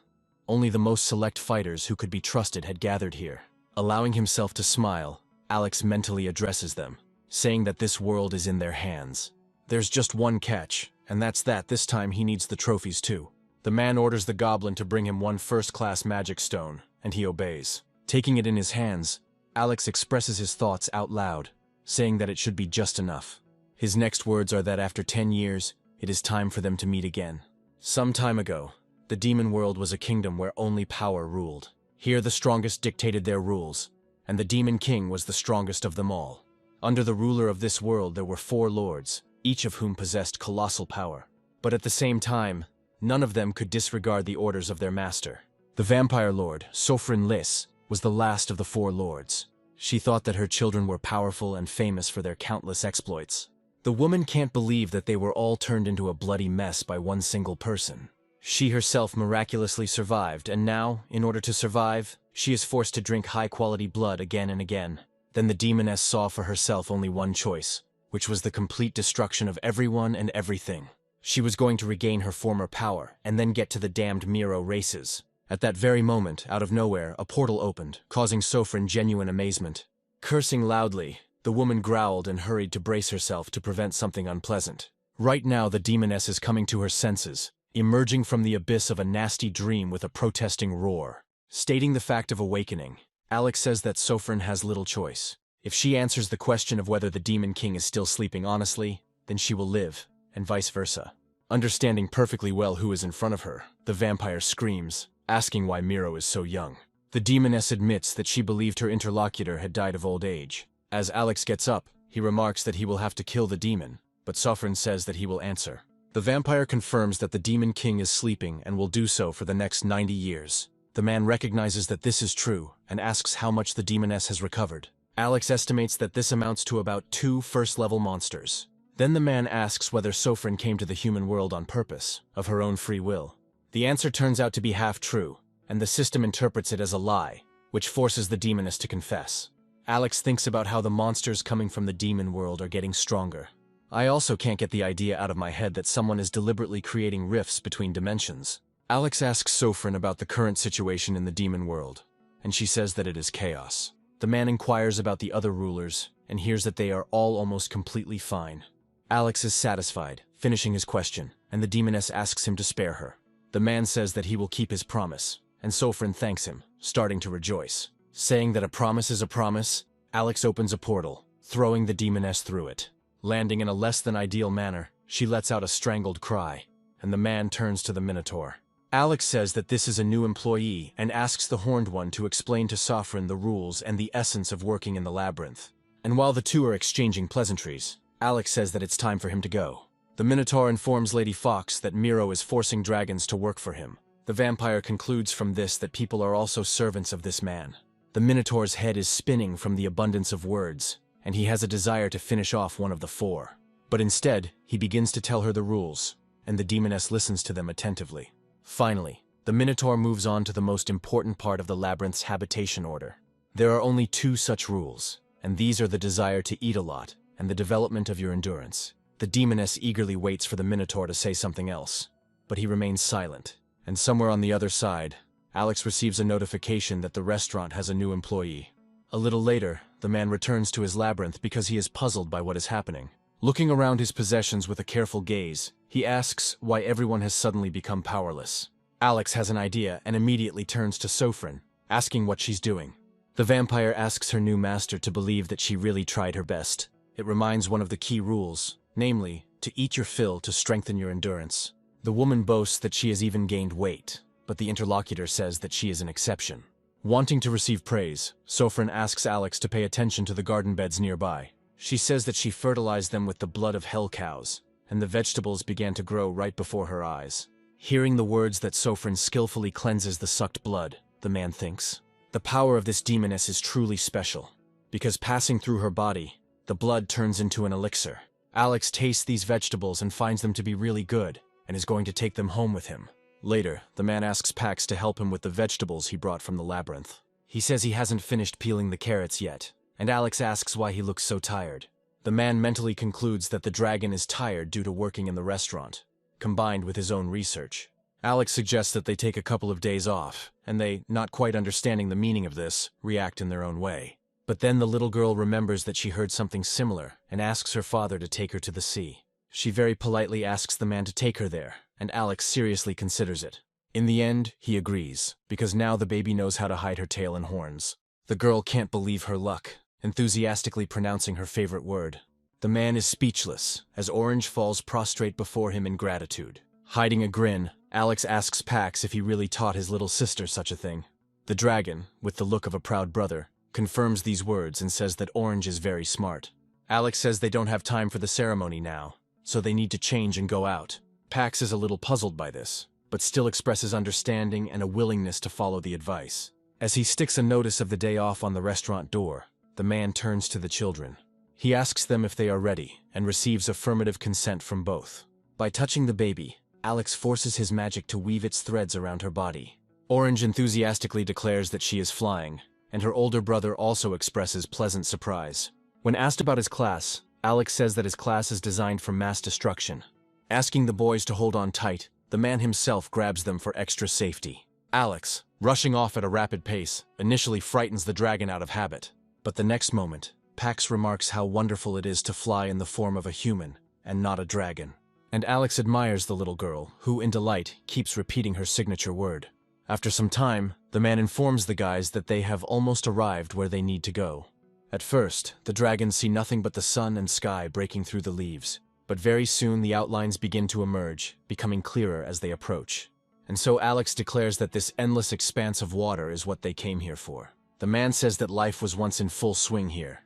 only the most select fighters who could be trusted had gathered here. Allowing himself to smile, Alex mentally addresses them, saying that this world is in their hands. There's just one catch, and that's that this time he needs the trophies too. The man orders the goblin to bring him one first-class magic stone, and he obeys. Taking it in his hands, Alex expresses his thoughts out loud, saying that it should be just enough. His next words are that after 10 years, it is time for them to meet again. Some time ago, the demon world was a kingdom where only power ruled. Here the strongest dictated their rules, and the demon king was the strongest of them all. Under the ruler of this world there were 4 lords, each of whom possessed colossal power. But at the same time, none of them could disregard the orders of their master. The vampire lord, Sofrene Lys, was the last of the 4 lords. She thought that her children were powerful and famous for their countless exploits. The woman can't believe that they were all turned into a bloody mess by one single person. She herself miraculously survived, and now, in order to survive, she is forced to drink high-quality blood again and again. Then the demoness saw for herself only one choice, which was the complete destruction of everyone and everything. She was going to regain her former power, and then get to the damned Miro races. At that very moment, out of nowhere, a portal opened, causing Sofrene genuine amazement. Cursing loudly, The woman growled and hurried to brace herself to prevent something unpleasant. Right now, the demoness is coming to her senses, emerging from the abyss of a nasty dream with a protesting roar. Stating the fact of awakening, Alex says that Sofran has little choice. If she answers the question of whether the Demon King is still sleeping honestly, then she will live, and vice versa. Understanding perfectly well who is in front of her, the vampire screams, asking why Miro is so young. The demoness admits that she believed her interlocutor had died of old age. As Alex gets up, he remarks that he will have to kill the demon, but Sofran says that he will answer. The vampire confirms that the Demon King is sleeping and will do so for the next 90 years. The man recognizes that this is true and asks how much the demoness has recovered. Alex estimates that this amounts to about 2 first-level monsters. Then the man asks whether Sofran came to the human world on purpose, of her own free will. The answer turns out to be half true, and the system interprets it as a lie, which forces the demoness to confess. Alex thinks about how the monsters coming from the demon world are getting stronger. I also can't get the idea out of my head that someone is deliberately creating rifts between dimensions. Alex asks Sofran about the current situation in the demon world, and she says that it is chaos. The man inquires about the other rulers, and hears that they are all almost completely fine. Alex is satisfied, finishing his question, and the demoness asks him to spare her. The man says that he will keep his promise, and Sofran thanks him, starting to rejoice. Saying that a promise is a promise, Alex opens a portal, throwing the demoness through it. Landing in a less than ideal manner, she lets out a strangled cry, and the man turns to the Minotaur. Alex says that this is a new employee and asks the Horned One to explain to Sofran the rules and the essence of working in the labyrinth. And while the two are exchanging pleasantries, Alex says that it's time for him to go. The Minotaur informs Lady Fox that Miro is forcing dragons to work for him. The vampire concludes from this that people are also servants of this man. The Minotaur's head is spinning from the abundance of words, and he has a desire to finish off one of the 4. But instead, he begins to tell her the rules, and the demoness listens to them attentively. Finally, the Minotaur moves on to the most important part of the labyrinth's habitation order. There are only 2 such rules, and these are the desire to eat a lot and the development of your endurance. The demoness eagerly waits for the Minotaur to say something else, but he remains silent. And somewhere on the other side, Alex receives a notification that the restaurant has a new employee. A little later, the man returns to his labyrinth because he is puzzled by what is happening. Looking around his possessions with a careful gaze, he asks why everyone has suddenly become powerless. Alex has an idea and immediately turns to Sofran, asking what she's doing. The vampire asks her new master to believe that she really tried her best. It reminds one of the key rules, namely, to eat your fill to strengthen your endurance. The woman boasts that she has even gained weight, but the interlocutor says that she is an exception. Wanting to receive praise, Sofran asks Alex to pay attention to the garden beds nearby. She says that she fertilized them with the blood of hell cows, and the vegetables began to grow right before her eyes. Hearing the words that Sofran skillfully cleanses the sucked blood, the man thinks, the power of this demoness is truly special, because passing through her body, the blood turns into an elixir. Alex tastes these vegetables and finds them to be really good, and is going to take them home with him. Later, the man asks Pax to help him with the vegetables he brought from the labyrinth. He says he hasn't finished peeling the carrots yet, and Alex asks why he looks so tired. The man mentally concludes that the dragon is tired due to working in the restaurant, combined with his own research. Alex suggests that they take a couple of days off, and they, not quite understanding the meaning of this, react in their own way. But then the little girl remembers that she heard something similar and asks her father to take her to the sea. She very politely asks the man to take her there, and Alex seriously considers it. In the end, he agrees, because now the baby knows how to hide her tail and horns. The girl can't believe her luck, enthusiastically pronouncing her favorite word. The man is speechless, as Orange falls prostrate before him in gratitude. Hiding a grin, Alex asks Pax if he really taught his little sister such a thing. The dragon, with the look of a proud brother, confirms these words and says that Orange is very smart. Alex says they don't have time for the ceremony now, so they need to change and go out. Pax is a little puzzled by this, but still expresses understanding and a willingness to follow the advice. As he sticks a notice of the day off on the restaurant door, the man turns to the children. He asks them if they are ready, and receives affirmative consent from both. By touching the baby, Alex forces his magic to weave its threads around her body. Orange enthusiastically declares that she is flying, and her older brother also expresses pleasant surprise. When asked about his class, Alex says that his class is designed for mass destruction. Asking the boys to hold on tight, the man himself grabs them for extra safety. Alex, rushing off at a rapid pace, initially frightens the dragon out of habit. But the next moment, Pax remarks how wonderful it is to fly in the form of a human, and not a dragon. And Alex admires the little girl, who, in delight, keeps repeating her signature word. After some time, the man informs the guys that they have almost arrived where they need to go. At first, the dragons see nothing but the sun and sky breaking through the leaves, but very soon the outlines begin to emerge, becoming clearer as they approach. And so Alex declares that this endless expanse of water is what they came here for. The man says that life was once in full swing here,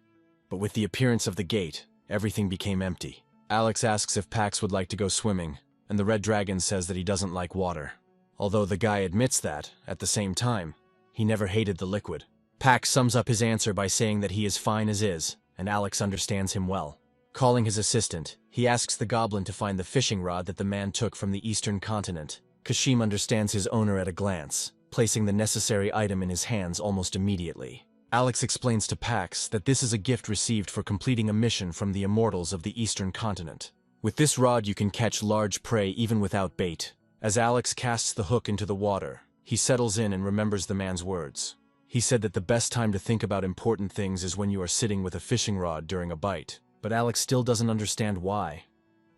but with the appearance of the gate, everything became empty. Alex asks if Pax would like to go swimming, and the red dragon says that he doesn't like water. Although the guy admits that, at the same time, he never hated the liquid. Pax sums up his answer by saying that he is fine as is, and Alex understands him well. Calling his assistant, he asks the goblin to find the fishing rod that the man took from the eastern continent. Kashim understands his owner at a glance, placing the necessary item in his hands almost immediately. Alex explains to Pax that this is a gift received for completing a mission from the immortals of the eastern continent. With this rod you can catch large prey even without bait. As Alex casts the hook into the water, he settles in and remembers the man's words. He said that the best time to think about important things is when you are sitting with a fishing rod during a bite. But Alex still doesn't understand why.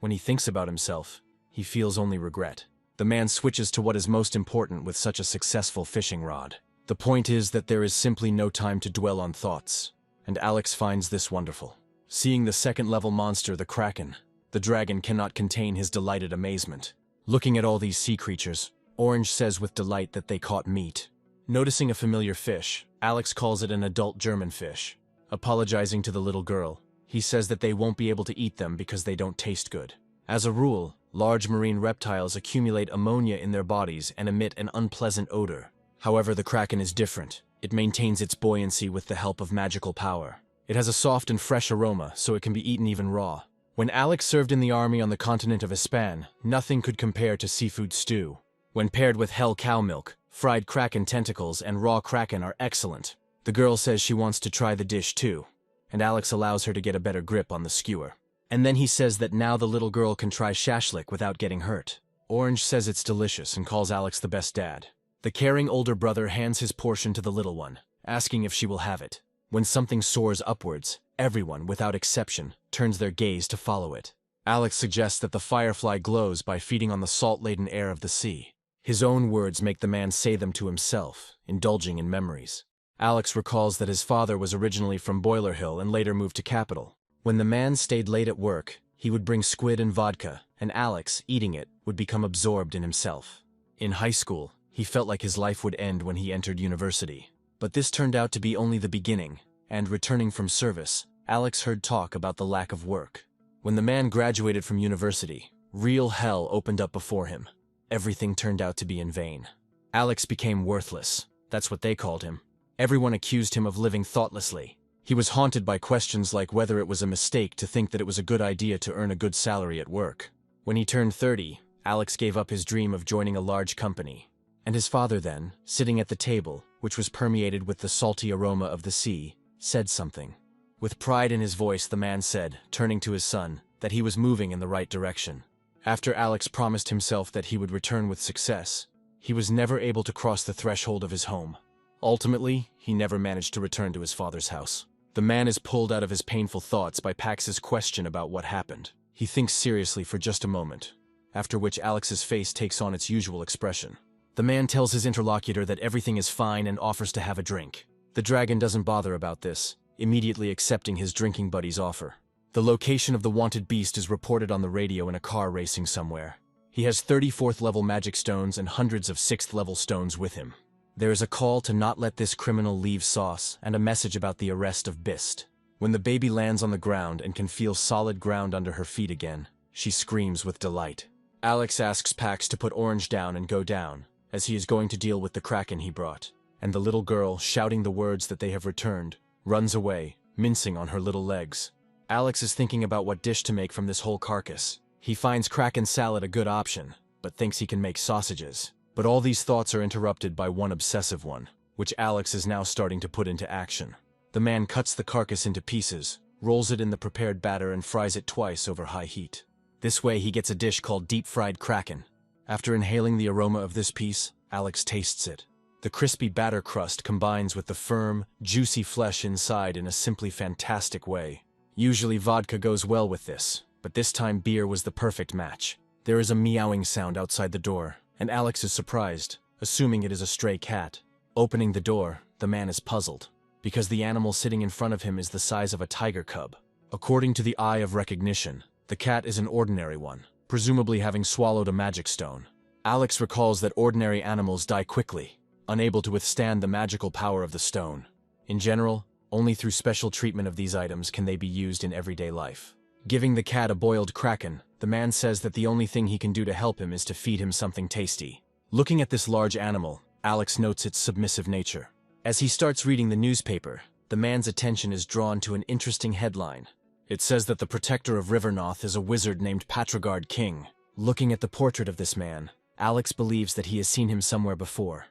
When he thinks about himself, he feels only regret. The man switches to what is most important with such a successful fishing rod. The point is that there is simply no time to dwell on thoughts, and Alex finds this wonderful. Seeing the second-level monster, the Kraken, the dragon cannot contain his delighted amazement. Looking at all these sea creatures, Orange says with delight that they caught meat. Noticing a familiar fish, Alex calls it an adult German fish. Apologizing to the little girl, he says that they won't be able to eat them because they don't taste good. As a rule, large marine reptiles accumulate ammonia in their bodies and emit an unpleasant odor. However, the Kraken is different. It maintains its buoyancy with the help of magical power. It has a soft and fresh aroma, so it can be eaten even raw. When Alex served in the army on the continent of Hispan, nothing could compare to seafood stew. When paired with hell cow milk, fried Kraken tentacles and raw Kraken are excellent. The girl says she wants to try the dish too, and Alex allows her to get a better grip on the skewer. And then he says that now the little girl can try shashlik without getting hurt. Orange says it's delicious and calls Alex the best dad. The caring older brother hands his portion to the little one, asking if she will have it. When something soars upwards, everyone, without exception, turns their gaze to follow it. Alex suggests that the firefly glows by feeding on the salt-laden air of the sea. His own words make the man say them to himself, indulging in memories. Alex recalls that his father was originally from Boiler Hill and later moved to Capital. When the man stayed late at work, he would bring squid and vodka, and Alex, eating it, would become absorbed in himself. In high school, he felt like his life would end when he entered university. But this turned out to be only the beginning, and returning from service, Alex heard talk about the lack of work. When the man graduated from university, real hell opened up before him. Everything turned out to be in vain. Alex became worthless. That's what they called him. Everyone accused him of living thoughtlessly. He was haunted by questions like whether it was a mistake to think that it was a good idea to earn a good salary at work. When he turned 30, Alex gave up his dream of joining a large company. And his father then, sitting at the table, which was permeated with the salty aroma of the sea, said something. With pride in his voice, the man said, turning to his son, that he was moving in the right direction. After Alex promised himself that he would return with success, he was never able to cross the threshold of his home. Ultimately, he never managed to return to his father's house. The man is pulled out of his painful thoughts by Pax's question about what happened. He thinks seriously for just a moment, after which Alex's face takes on its usual expression. The man tells his interlocutor that everything is fine and offers to have a drink. The dragon doesn't bother about this, immediately accepting his drinking buddy's offer. The location of the wanted beast is reported on the radio in a car racing somewhere. He has 34th level magic stones and hundreds of 6th level stones with him. There is a call to not let this criminal leave Sauce and a message about the arrest of Bist. When the baby lands on the ground and can feel solid ground under her feet again, she screams with delight. Alex asks Pax to put Orange down and go down, as he is going to deal with the Kraken he brought. And the little girl, shouting the words that they have returned, runs away, mincing on her little legs. Alex is thinking about what dish to make from this whole carcass. He finds Kraken salad a good option, but thinks he can make sausages. But all these thoughts are interrupted by one obsessive one, which Alex is now starting to put into action. The man cuts the carcass into pieces, rolls it in the prepared batter and fries it twice over high heat. This way he gets a dish called deep-fried Kraken. After inhaling the aroma of this piece, Alex tastes it. The crispy batter crust combines with the firm, juicy flesh inside in a simply fantastic way. Usually vodka goes well with this, but this time beer was the perfect match. There is a meowing sound outside the door, and Alex is surprised, assuming it is a stray cat. Opening the door, the man is puzzled, because the animal sitting in front of him is the size of a tiger cub. According to the Eye of Recognition, the cat is an ordinary one, presumably having swallowed a magic stone. Alex recalls that ordinary animals die quickly, unable to withstand the magical power of the stone. In general, only through special treatment of these items can they be used in everyday life. Giving the cat a boiled kraken, the man says that the only thing he can do to help him is to feed him something tasty. Looking at this large animal, Alex notes its submissive nature. As he starts reading the newspaper, the man's attention is drawn to an interesting headline. It says that the protector of Rivernoth is a wizard named Patrigard King. Looking at the portrait of this man, Alex believes that he has seen him somewhere before,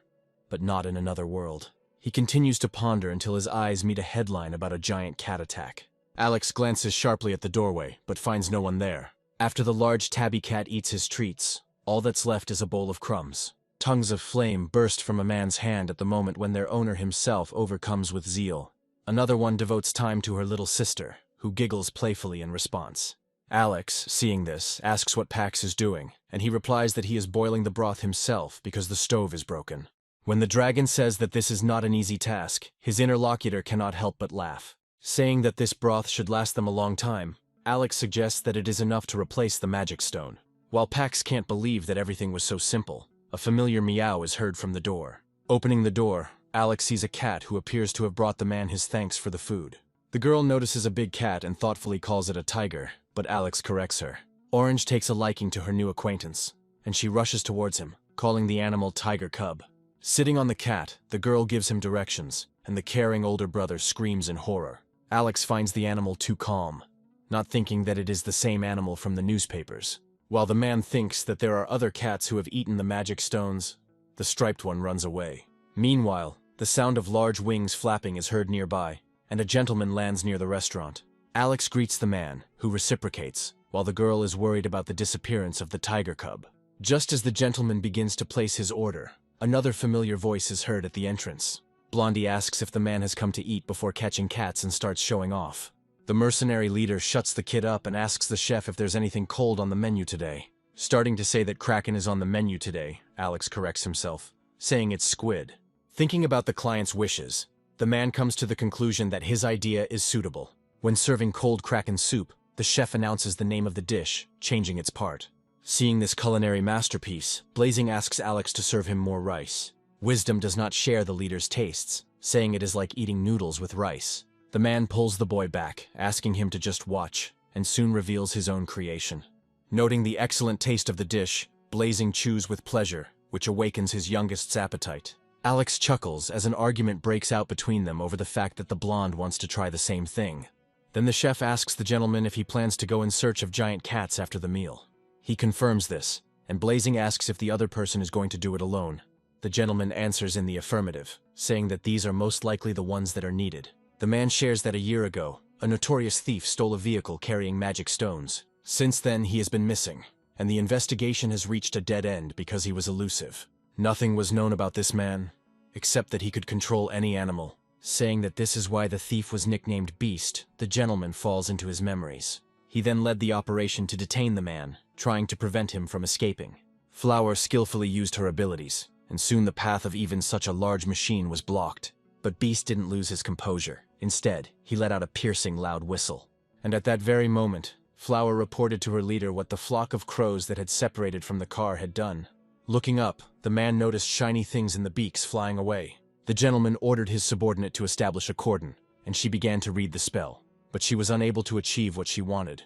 but not in another world. He continues to ponder until his eyes meet a headline about a giant cat attack. Alex glances sharply at the doorway, but finds no one there. After the large tabby cat eats his treats, all that's left is a bowl of crumbs. Tongues of flame burst from a man's hand at the moment when their owner himself overcomes with zeal. Another one devotes time to her little sister, who giggles playfully in response. Alex, seeing this, asks what Pax is doing, and he replies that he is boiling the broth himself because the stove is broken. When the dragon says that this is not an easy task, his interlocutor cannot help but laugh. Saying that this broth should last them a long time, Alex suggests that it is enough to replace the magic stone. While Pax can't believe that everything was so simple, a familiar meow is heard from the door. Opening the door, Alex sees a cat who appears to have brought the man his thanks for the food. The girl notices a big cat and thoughtfully calls it a tiger, but Alex corrects her. Orange takes a liking to her new acquaintance, and she rushes towards him, calling the animal Tiger Cub. Sitting on the cat, the girl gives him directions, and the caring older brother screams in horror. Alex finds the animal too calm, not thinking that it is the same animal from the newspapers. While the man thinks that there are other cats who have eaten the magic stones, the striped one runs away. Meanwhile, the sound of large wings flapping is heard nearby, and a gentleman lands near the restaurant. Alex greets the man, who reciprocates, while the girl is worried about the disappearance of the tiger cub. Just as the gentleman begins to place his order, another familiar voice is heard at the entrance. Blondie asks if the man has come to eat before catching cats and starts showing off. The mercenary leader shuts the kid up and asks the chef if there's anything cold on the menu today. Starting to say that kraken is on the menu today, Alex corrects himself, saying it's squid. Thinking about the client's wishes, the man comes to the conclusion that his idea is suitable. When serving cold kraken soup, the chef announces the name of the dish, changing its part. Seeing this culinary masterpiece, Blazing asks Alex to serve him more rice. Wisdom does not share the leader's tastes, saying it is like eating noodles with rice. The man pulls the boy back, asking him to just watch, and soon reveals his own creation. Noting the excellent taste of the dish, Blazing chews with pleasure, which awakens his youngest's appetite. Alex chuckles as an argument breaks out between them over the fact that the blonde wants to try the same thing. Then the chef asks the gentleman if he plans to go in search of giant cats after the meal. He confirms this, and Blazing asks if the other person is going to do it alone. The gentleman answers in the affirmative, saying that these are most likely the ones that are needed. The man shares that a year ago, a notorious thief stole a vehicle carrying magic stones. Since then, he has been missing, and the investigation has reached a dead end because he was elusive. Nothing was known about this man, except that he could control any animal. Saying that this is why the thief was nicknamed Beast, the gentleman falls into his memories. He then led the operation to detain the man, trying to prevent him from escaping. Flower skillfully used her abilities, and soon the path of even such a large machine was blocked. But Beast didn't lose his composure. Instead, he let out a piercing loud whistle. And at that very moment, Flower reported to her leader what the flock of crows that had separated from the car had done. Looking up, the man noticed shiny things in the beaks flying away. The gentleman ordered his subordinate to establish a cordon, and she began to read the spell. But she was unable to achieve what she wanted,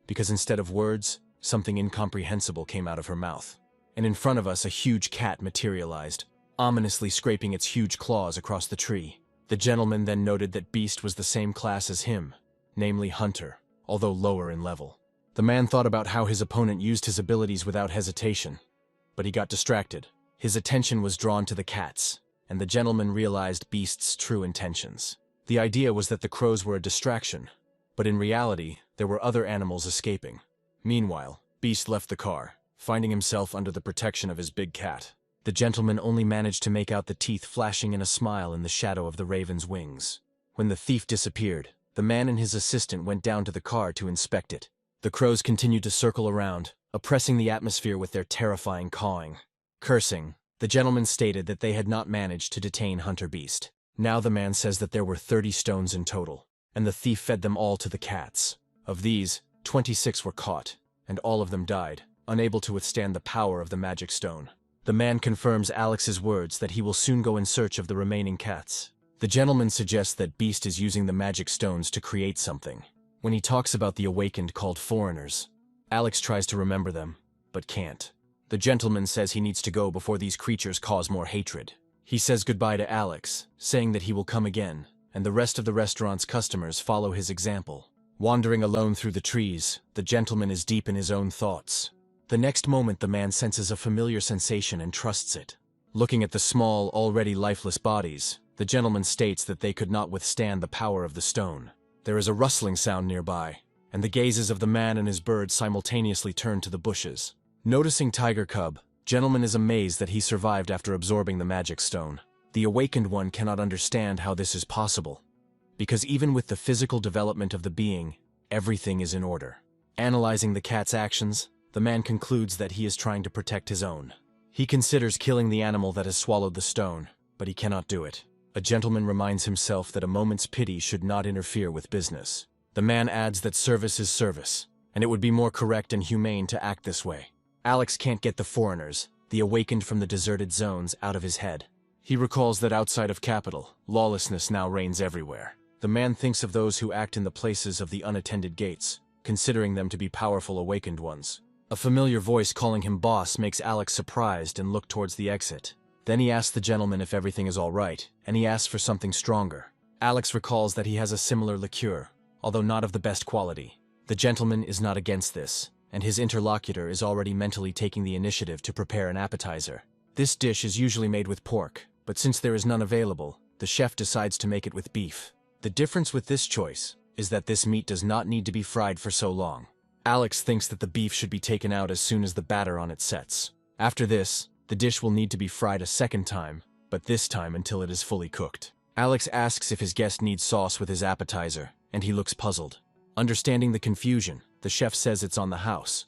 because instead of words, something incomprehensible came out of her mouth. And in front of us, a huge cat materialized, ominously scraping its huge claws across the tree. The gentleman then noted that Beast was the same class as him, namely Hunter, although lower in level. The man thought about how his opponent used his abilities without hesitation, but he got distracted. His attention was drawn to the cats, and the gentleman realized Beast's true intentions. The idea was that the crows were a distraction, but in reality, there were other animals escaping. Meanwhile, Beast left the car, finding himself under the protection of his big cat. The gentleman only managed to make out the teeth flashing in a smile in the shadow of the raven's wings. When the thief disappeared, the man and his assistant went down to the car to inspect it. The crows continued to circle around, oppressing the atmosphere with their terrifying cawing. Cursing, the gentleman stated that they had not managed to detain Hunter Beast. Now the man says that there were 30 stones in total, and the thief fed them all to the cats. Of these, 26 were caught, and all of them died, unable to withstand the power of the magic stone. The man confirms Alex's words that he will soon go in search of the remaining cats. The gentleman suggests that Beast is using the magic stones to create something. When he talks about the awakened called foreigners, Alex tries to remember them, but can't. The gentleman says he needs to go before these creatures cause more hatred. He says goodbye to Alex, saying that he will come again, and the rest of the restaurant's customers follow his example. Wandering alone through the trees, the gentleman is deep in his own thoughts. The next moment the man senses a familiar sensation and trusts it. Looking at the small, already lifeless bodies, the gentleman states that they could not withstand the power of the stone. There is a rustling sound nearby, and the gazes of the man and his bird simultaneously turn to the bushes. Noticing Tiger Cub, gentleman is amazed that he survived after absorbing the magic stone. The awakened one cannot understand how this is possible, because even with the physical development of the being, everything is in order. Analyzing the cat's actions, the man concludes that he is trying to protect his own. He considers killing the animal that has swallowed the stone, but he cannot do it. A gentleman reminds himself that a moment's pity should not interfere with business. The man adds that service is service, and it would be more correct and humane to act this way. Alex can't get the foreigners, the awakened from the deserted zones, out of his head. He recalls that outside of capital, lawlessness now reigns everywhere. The man thinks of those who act in the places of the unattended gates, considering them to be powerful awakened ones. A familiar voice calling him boss makes Alex surprised and look towards the exit. Then he asks the gentleman if everything is all right, and he asks for something stronger. Alex recalls that he has a similar liqueur, although not of the best quality. The gentleman is not against this, and his interlocutor is already mentally taking the initiative to prepare an appetizer. This dish is usually made with pork, but since there is none available, the chef decides to make it with beef. The difference with this choice is that this meat does not need to be fried for so long. Alex thinks that the beef should be taken out as soon as the batter on it sets. After this, the dish will need to be fried a second time, but this time until it is fully cooked. Alex asks if his guest needs sauce with his appetizer, and he looks puzzled. Understanding the confusion, the chef says it's on the house,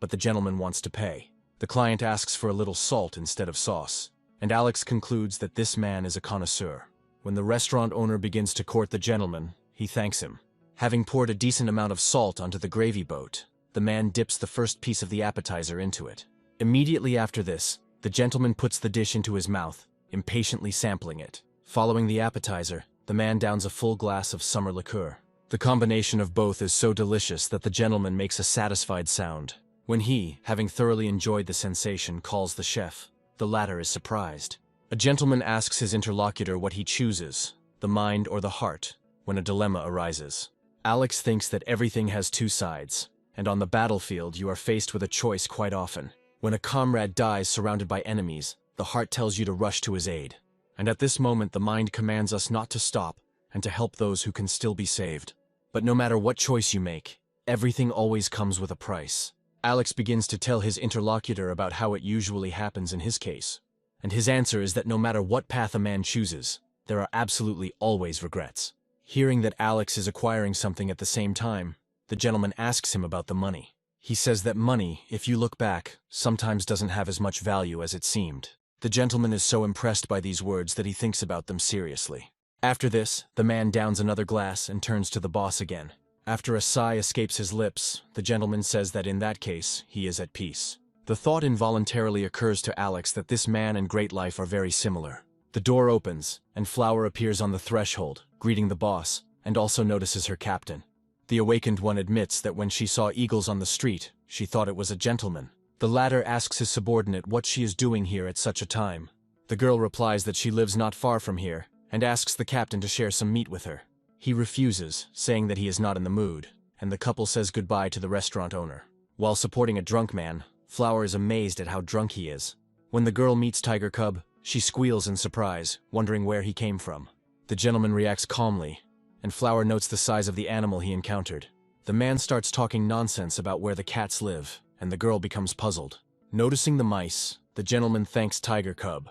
but the gentleman wants to pay. The client asks for a little salt instead of sauce, and Alex concludes that this man is a connoisseur. When the restaurant owner begins to court the gentleman, he thanks him. Having poured a decent amount of salt onto the gravy boat, the man dips the first piece of the appetizer into it. Immediately after this, the gentleman puts the dish into his mouth, impatiently sampling it. Following the appetizer, the man downs a full glass of summer liqueur. The combination of both is so delicious that the gentleman makes a satisfied sound. When he, having thoroughly enjoyed the sensation, calls the chef, the latter is surprised. A gentleman asks his interlocutor what he chooses, the mind or the heart, when a dilemma arises. Alex thinks that everything has two sides, and on the battlefield you are faced with a choice quite often. When a comrade dies surrounded by enemies, the heart tells you to rush to his aid. And at this moment the mind commands us not to stop and to help those who can still be saved. But no matter what choice you make, everything always comes with a price. Alex begins to tell his interlocutor about how it usually happens in his case. And his answer is that no matter what path a man chooses, there are absolutely always regrets. Hearing that Alex is acquiring something at the same time, the gentleman asks him about the money. He says that money, if you look back, sometimes doesn't have as much value as it seemed. The gentleman is so impressed by these words that he thinks about them seriously. After this, the man downs another glass and turns to the boss again. After a sigh escapes his lips, the gentleman says that in that case, he is at peace. The thought involuntarily occurs to Alex that this man and Great Life are very similar. The door opens, and Flower appears on the threshold, greeting the boss, and also notices her captain. The awakened one admits that when she saw eagles on the street, she thought it was a gentleman. The latter asks his subordinate what she is doing here at such a time. The girl replies that she lives not far from here, and asks the captain to share some meat with her. He refuses, saying that he is not in the mood, and the couple says goodbye to the restaurant owner. While supporting a drunk man, Flower is amazed at how drunk he is. When the girl meets Tiger Cub, she squeals in surprise, wondering where he came from. The gentleman reacts calmly, and Flower notes the size of the animal he encountered. The man starts talking nonsense about where the cats live, and the girl becomes puzzled. Noticing the mice, The gentleman thanks Tiger Cub,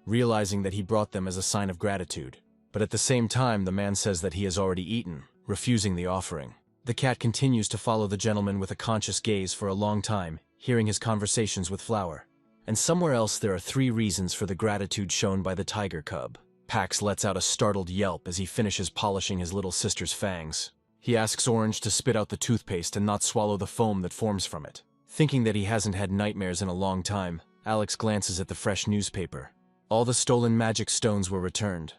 realizing that he brought them as a sign of gratitude. But at the same time, the man says that he has already eaten, refusing the offering. The cat continues to follow the gentleman with a conscious gaze for a long time, hearing his conversations with Flower. And somewhere else there are 3 reasons for the gratitude shown by the Tiger Cub. Pax lets out a startled yelp as he finishes polishing his little sister's fangs. He asks Orange to spit out the toothpaste and not swallow the foam that forms from it. Thinking that he hasn't had nightmares in a long time, Alex glances at the fresh newspaper. All the stolen magic stones were returned,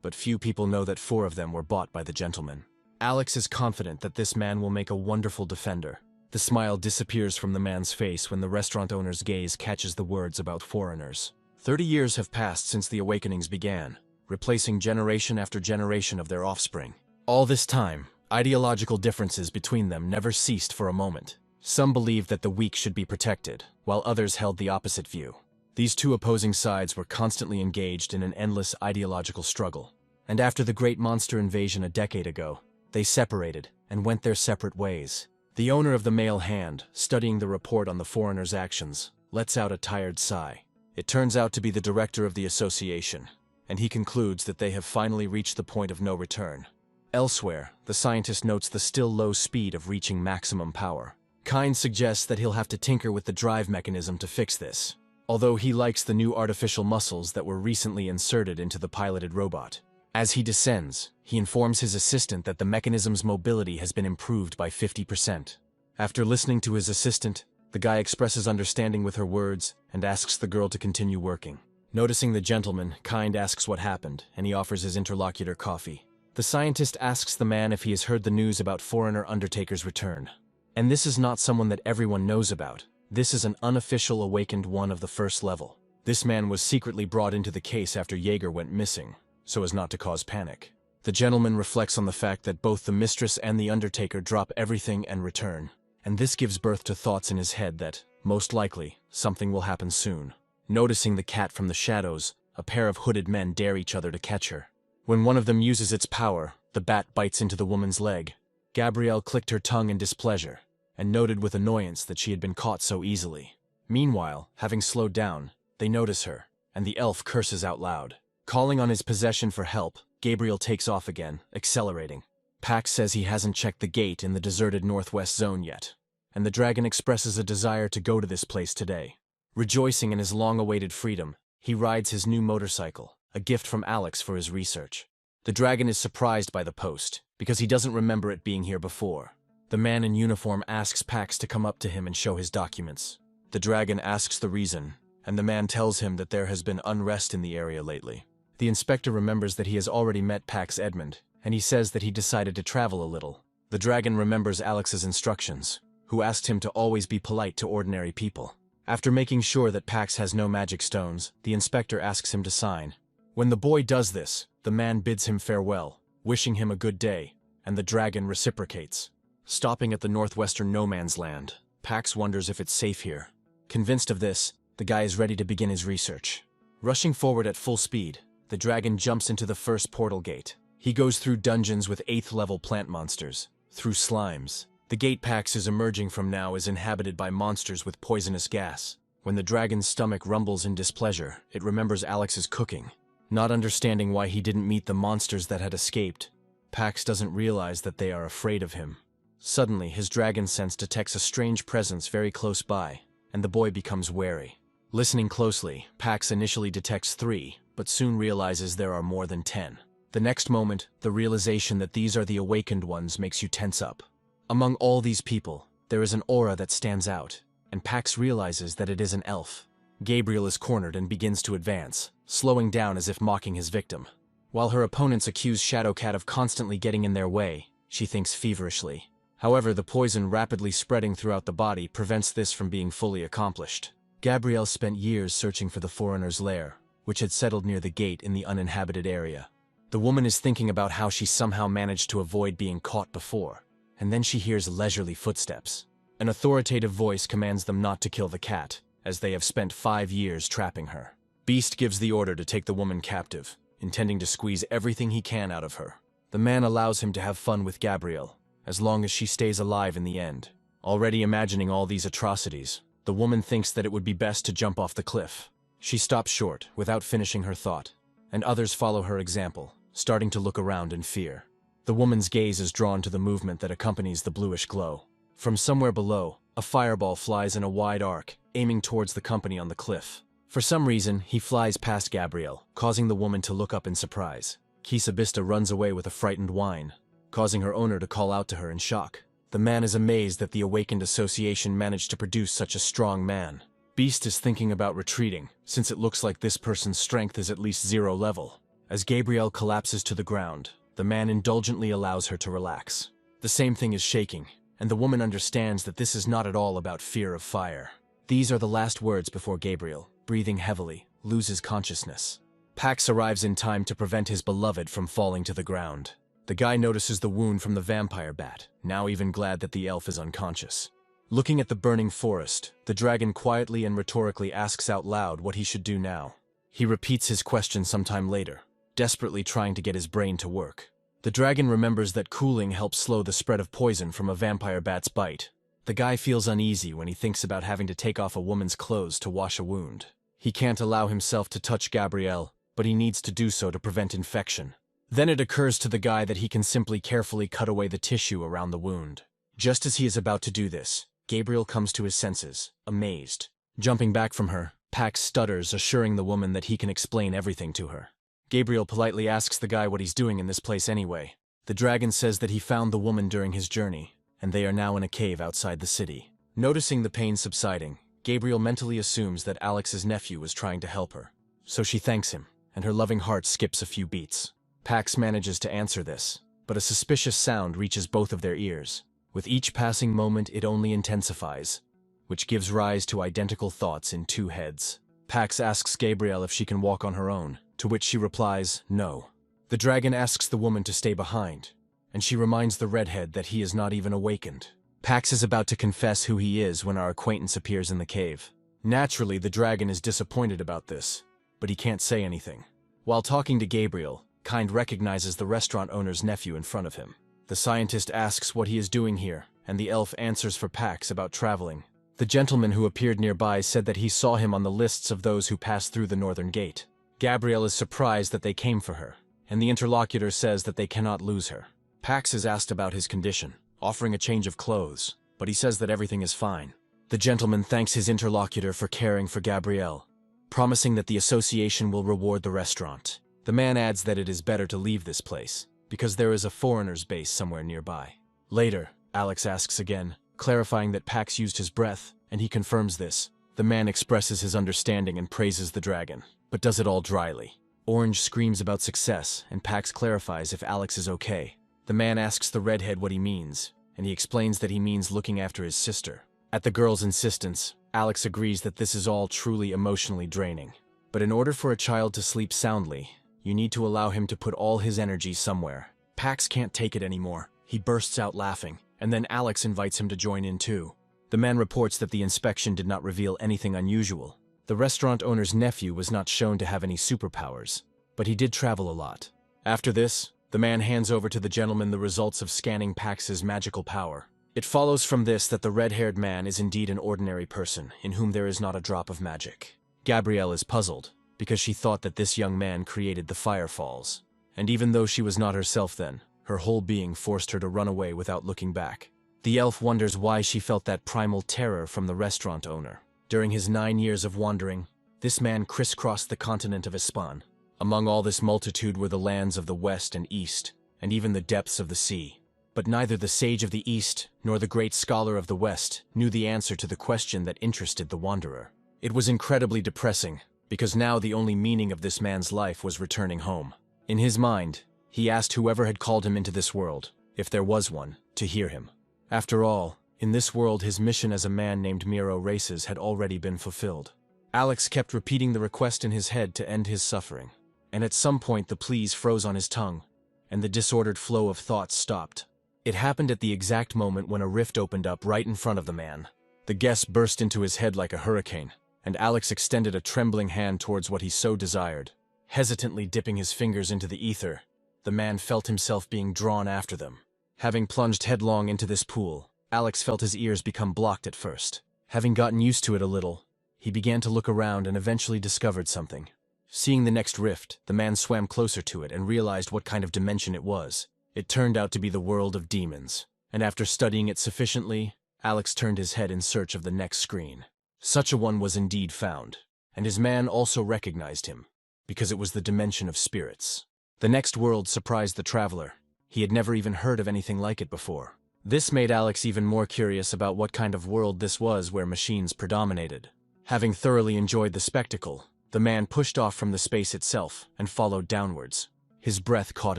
but few people know that 4 of them were bought by the gentleman. Alex is confident that this man will make a wonderful defender. The smile disappears from the man's face when the restaurant owner's gaze catches the words about foreigners. 30 years have passed since the awakenings began, replacing generation after generation of their offspring. All this time, ideological differences between them never ceased for a moment. Some believed that the weak should be protected, while others held the opposite view. These 2 opposing sides were constantly engaged in an endless ideological struggle. And after the great monster invasion a decade ago, they separated and went their separate ways. The owner of the male hand, studying the report on the foreigner's actions, lets out a tired sigh. It turns out to be the director of the association, and he concludes that they have finally reached the point of no return. Elsewhere, the scientist notes the still low speed of reaching maximum power. Kind suggests that he'll have to tinker with the drive mechanism to fix this, although he likes the new artificial muscles that were recently inserted into the piloted robot. As he descends, he informs his assistant that the mechanism's mobility has been improved by 50%. After listening to his assistant, the guy expresses understanding with her words and asks the girl to continue working. Noticing the gentleman, Kind asks what happened, and he offers his interlocutor coffee. The scientist asks the man if he has heard the news about foreigner Undertaker's return. And this is not someone that everyone knows about. This is an unofficial awakened one of the first level. This man was secretly brought into the case after Jaeger went missing, so as not to cause panic. The gentleman reflects on the fact that both the mistress and the Undertaker drop everything and return, and this gives birth to thoughts in his head that, most likely, something will happen soon. Noticing the cat from the shadows, a pair of hooded men dare each other to catch her. When one of them uses its power, the bat bites into the woman's leg. Gabrielle clicked her tongue in displeasure, and noted with annoyance that she had been caught so easily. Meanwhile, having slowed down, they notice her, and the elf curses out loud. Calling on his possession for help, Gabriel takes off again, accelerating. Pax says he hasn't checked the gate in the deserted northwest zone yet, and the dragon expresses a desire to go to this place today. Rejoicing in his long-awaited freedom, he rides his new motorcycle, a gift from Alex for his research. The dragon is surprised by the post, because he doesn't remember it being here before. The man in uniform asks Pax to come up to him and show his documents. The dragon asks the reason, and the man tells him that there has been unrest in the area lately. The inspector remembers that he has already met Pax Edmund, and he says that he decided to travel a little. The dragon remembers Alex's instructions, who asked him to always be polite to ordinary people. After making sure that Pax has no magic stones, the inspector asks him to sign. When the boy does this, the man bids him farewell, wishing him a good day, and the dragon reciprocates. Stopping at the northwestern no man's land, Pax wonders if it's safe here. Convinced of this, the guy is ready to begin his research. Rushing forward at full speed, the dragon jumps into the first portal gate. He goes through dungeons with 8th level plant monsters, through slimes. The gate Pax is emerging from now is inhabited by monsters with poisonous gas. When the dragon's stomach rumbles in displeasure, it remembers Alex's cooking. Not understanding why he didn't meet the monsters that had escaped, Pax doesn't realize that they are afraid of him. Suddenly, his dragon sense detects a strange presence very close by, and the boy becomes wary. Listening closely, Pax initially detects 3, but soon realizes there are more than 10. The next moment, the realization that these are the awakened ones makes you tense up. Among all these people, there is an aura that stands out, and Pax realizes that it is an elf. Gabriel is cornered and begins to advance, slowing down as if mocking his victim. While her opponents accuse Shadowcat of constantly getting in their way, she thinks feverishly. However, the poison rapidly spreading throughout the body prevents this from being fully accomplished. Gabrielle spent years searching for the foreigner's lair, which had settled near the gate in the uninhabited area. The woman is thinking about how she somehow managed to avoid being caught before, and then she hears leisurely footsteps. An authoritative voice commands them not to kill the cat, as they have spent 5 years trapping her. Beast gives the order to take the woman captive, intending to squeeze everything he can out of her. The man allows him to have fun with Gabrielle, as long as she stays alive in the end. Already imagining all these atrocities, The woman thinks that it would be best to jump off the cliff. She stops short, without finishing her thought, and others follow her example, starting to look around in fear. The woman's gaze is drawn to the movement that accompanies the bluish glow. From somewhere below, a fireball flies in a wide arc, aiming towards the company on the cliff. For some reason, he flies past Gabrielle, causing the woman to look up in surprise. Kisabista runs away with a frightened whine, causing her owner to call out to her in shock. The man is amazed that the awakened association managed to produce such a strong man. Beast is thinking about retreating, since it looks like this person's strength is at least 0 level. As Gabrielle collapses to the ground, the man indulgently allows her to relax. The same thing is shaking, and the woman understands that this is not at all about fear of fire. These are the last words before Gabriel, breathing heavily, loses consciousness. Pax arrives in time to prevent his beloved from falling to the ground. The guy notices the wound from the vampire bat, now even glad that the elf is unconscious. Looking at the burning forest, the dragon quietly and rhetorically asks out loud what he should do now. He repeats his question sometime later, desperately trying to get his brain to work. The dragon remembers that cooling helps slow the spread of poison from a vampire bat's bite. The guy feels uneasy when he thinks about having to take off a woman's clothes to wash a wound. He can't allow himself to touch Gabrielle, but he needs to do so to prevent infection. Then it occurs to the guy that he can simply carefully cut away the tissue around the wound. Just as he is about to do this, Gabriel comes to his senses, amazed. Jumping back from her, Pax stutters, assuring the woman that he can explain everything to her. Gabriel politely asks the guy what he's doing in this place anyway. The dragon says that he found the woman during his journey, and they are now in a cave outside the city. Noticing the pain subsiding, Gabriel mentally assumes that Alex's nephew was trying to help her. So she thanks him, and her loving heart skips a few beats. Pax manages to answer this, but a suspicious sound reaches both of their ears. With each passing moment, it only intensifies, which gives rise to identical thoughts in 2 heads. Pax asks Gabrielle if she can walk on her own, to which she replies, no. The dragon asks the woman to stay behind, and she reminds the redhead that he is not even awakened. Pax is about to confess who he is when our acquaintance appears in the cave. Naturally, the dragon is disappointed about this, but he can't say anything. While talking to Gabriel, Kind recognizes the restaurant owner's nephew in front of him. The scientist asks what he is doing here, and the elf answers for Pax about traveling. The gentleman who appeared nearby said that he saw him on the lists of those who passed through the northern gate. Gabrielle is surprised that they came for her, and the interlocutor says that they cannot lose her. Pax is asked about his condition, offering a change of clothes, but he says that everything is fine. The gentleman thanks his interlocutor for caring for Gabrielle, promising that the association will reward the restaurant. The man adds that it is better to leave this place, because there is a foreigner's base somewhere nearby. Later, Alex asks again, clarifying that Pax used his breath, and he confirms this. The man expresses his understanding and praises the dragon, but does it all dryly. Orange screams about success, and Pax clarifies if Alex is okay. The man asks the redhead what he means, and he explains that he means looking after his sister. At the girl's insistence, Alex agrees that this is all truly emotionally draining. But in order for a child to sleep soundly, you need to allow him to put all his energy somewhere. Pax can't take it anymore. He bursts out laughing, and then Alex invites him to join in too. The man reports that the inspection did not reveal anything unusual. The restaurant owner's nephew was not shown to have any superpowers, but he did travel a lot. After this, the man hands over to the gentleman the results of scanning Pax's magical power. It follows from this that the red-haired man is indeed an ordinary person, in whom there is not a drop of magic. Gabrielle is puzzled, because she thought that this young man created the firefalls. And even though she was not herself then, her whole being forced her to run away without looking back. The elf wonders why she felt that primal terror from the restaurant owner. During his 9 years of wandering, this man crisscrossed the continent of Ispan. Among all this multitude were the lands of the west and east, and even the depths of the sea. But neither the sage of the east, nor the great scholar of the west, knew the answer to the question that interested the wanderer. It was incredibly depressing, because now the only meaning of this man's life was returning home. In his mind, he asked whoever had called him into this world, if there was one, to hear him. After all, in this world his mission as a man named Miro Races had already been fulfilled. Alex kept repeating the request in his head to end his suffering, and at some point the pleas froze on his tongue, and the disordered flow of thoughts stopped. It happened at the exact moment when a rift opened up right in front of the man. The guess burst into his head like a hurricane, and Alex extended a trembling hand towards what he so desired. Hesitantly dipping his fingers into the ether, the man felt himself being drawn after them. Having plunged headlong into this pool, Alex felt his ears become blocked at first. Having gotten used to it a little, he began to look around and eventually discovered something. Seeing the next rift, the man swam closer to it and realized what kind of dimension it was. It turned out to be the world of demons, and after studying it sufficiently, Alex turned his head in search of the next screen. Such a one was indeed found, and his man also recognized him, because it was the dimension of spirits. The next world surprised the traveler. He had never even heard of anything like it before. This made Alex even more curious about what kind of world this was where machines predominated. Having thoroughly enjoyed the spectacle, the man pushed off from the space itself and followed downwards. His breath caught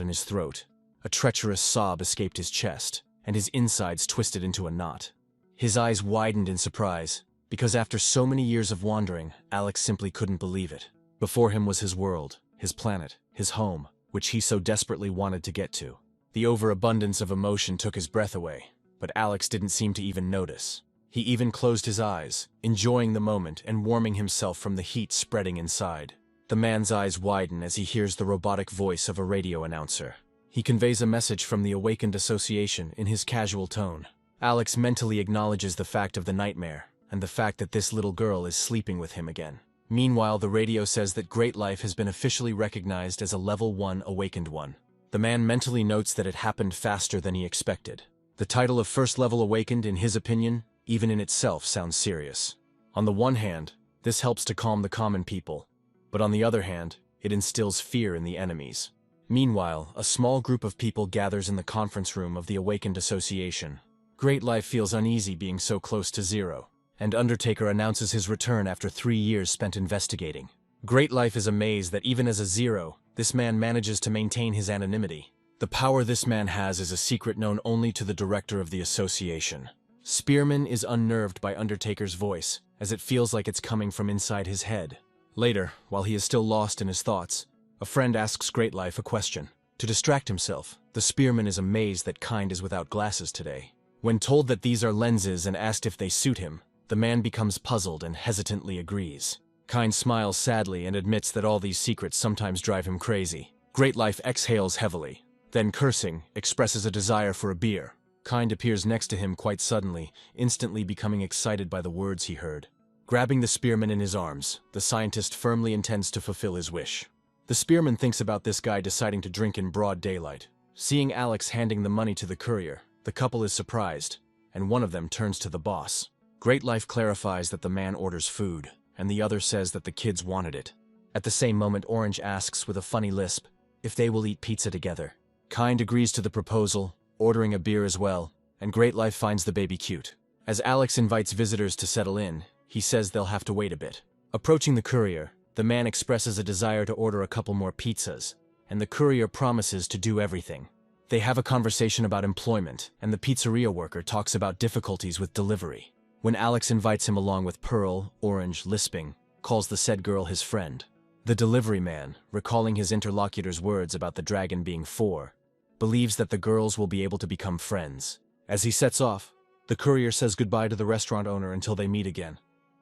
in his throat. A treacherous sob escaped his chest, and his insides twisted into a knot. His eyes widened in surprise, because after so many years of wandering, Alex simply couldn't believe it. Before him was his world, his planet, his home, which he so desperately wanted to get to. The overabundance of emotion took his breath away, but Alex didn't seem to even notice. He even closed his eyes, enjoying the moment and warming himself from the heat spreading inside. The man's eyes widen as he hears the robotic voice of a radio announcer. He conveys a message from the Awakened Association in his casual tone. Alex mentally acknowledges the fact of the nightmare, and the fact that this little girl is sleeping with him again. Meanwhile, the radio says that Great Life has been officially recognized as a Level 1 Awakened one. The man mentally notes that it happened faster than he expected. The title of First Level Awakened, in his opinion, even in itself sounds serious. On the one hand, this helps to calm the common people, but on the other hand, it instills fear in the enemies. Meanwhile, a small group of people gathers in the conference room of the Awakened Association. Great Life feels uneasy being so close to zero, and Undertaker announces his return after 3 years spent investigating. Great Life is amazed that even as a zero, this man manages to maintain his anonymity. The power this man has is a secret known only to the director of the association. Spearman is unnerved by Undertaker's voice, as it feels like it's coming from inside his head. Later, while he is still lost in his thoughts, a friend asks Great Life a question. To distract himself, the Spearman is amazed that Kind is without glasses today. When told that these are lenses and asked if they suit him, the man becomes puzzled and hesitantly agrees. Kind smiles sadly and admits that all these secrets sometimes drive him crazy. Great Life exhales heavily, then cursing, expresses a desire for a beer. Kind appears next to him quite suddenly, instantly becoming excited by the words he heard. Grabbing the Spearman in his arms, the scientist firmly intends to fulfill his wish. The Spearman thinks about this guy deciding to drink in broad daylight. Seeing Alex handing the money to the courier, the couple is surprised, and one of them turns to the boss. Great Life clarifies that the man orders food, and the other says that the kids wanted it. At the same moment, Orange asks with a funny lisp if they will eat pizza together. Kind agrees to the proposal, ordering a beer as well, and Great Life finds the baby cute. As Alex invites visitors to settle in, he says they'll have to wait a bit. Approaching the courier, the man expresses a desire to order a couple more pizzas, and the courier promises to do everything. They have a conversation about employment, and the pizzeria worker talks about difficulties with delivery. When Alex invites him along with Pearl, Orange, lisping, calls the said girl his friend. The delivery man, recalling his interlocutor's words about the dragon being 4, believes that the girls will be able to become friends. As he sets off, the courier says goodbye to the restaurant owner until they meet again,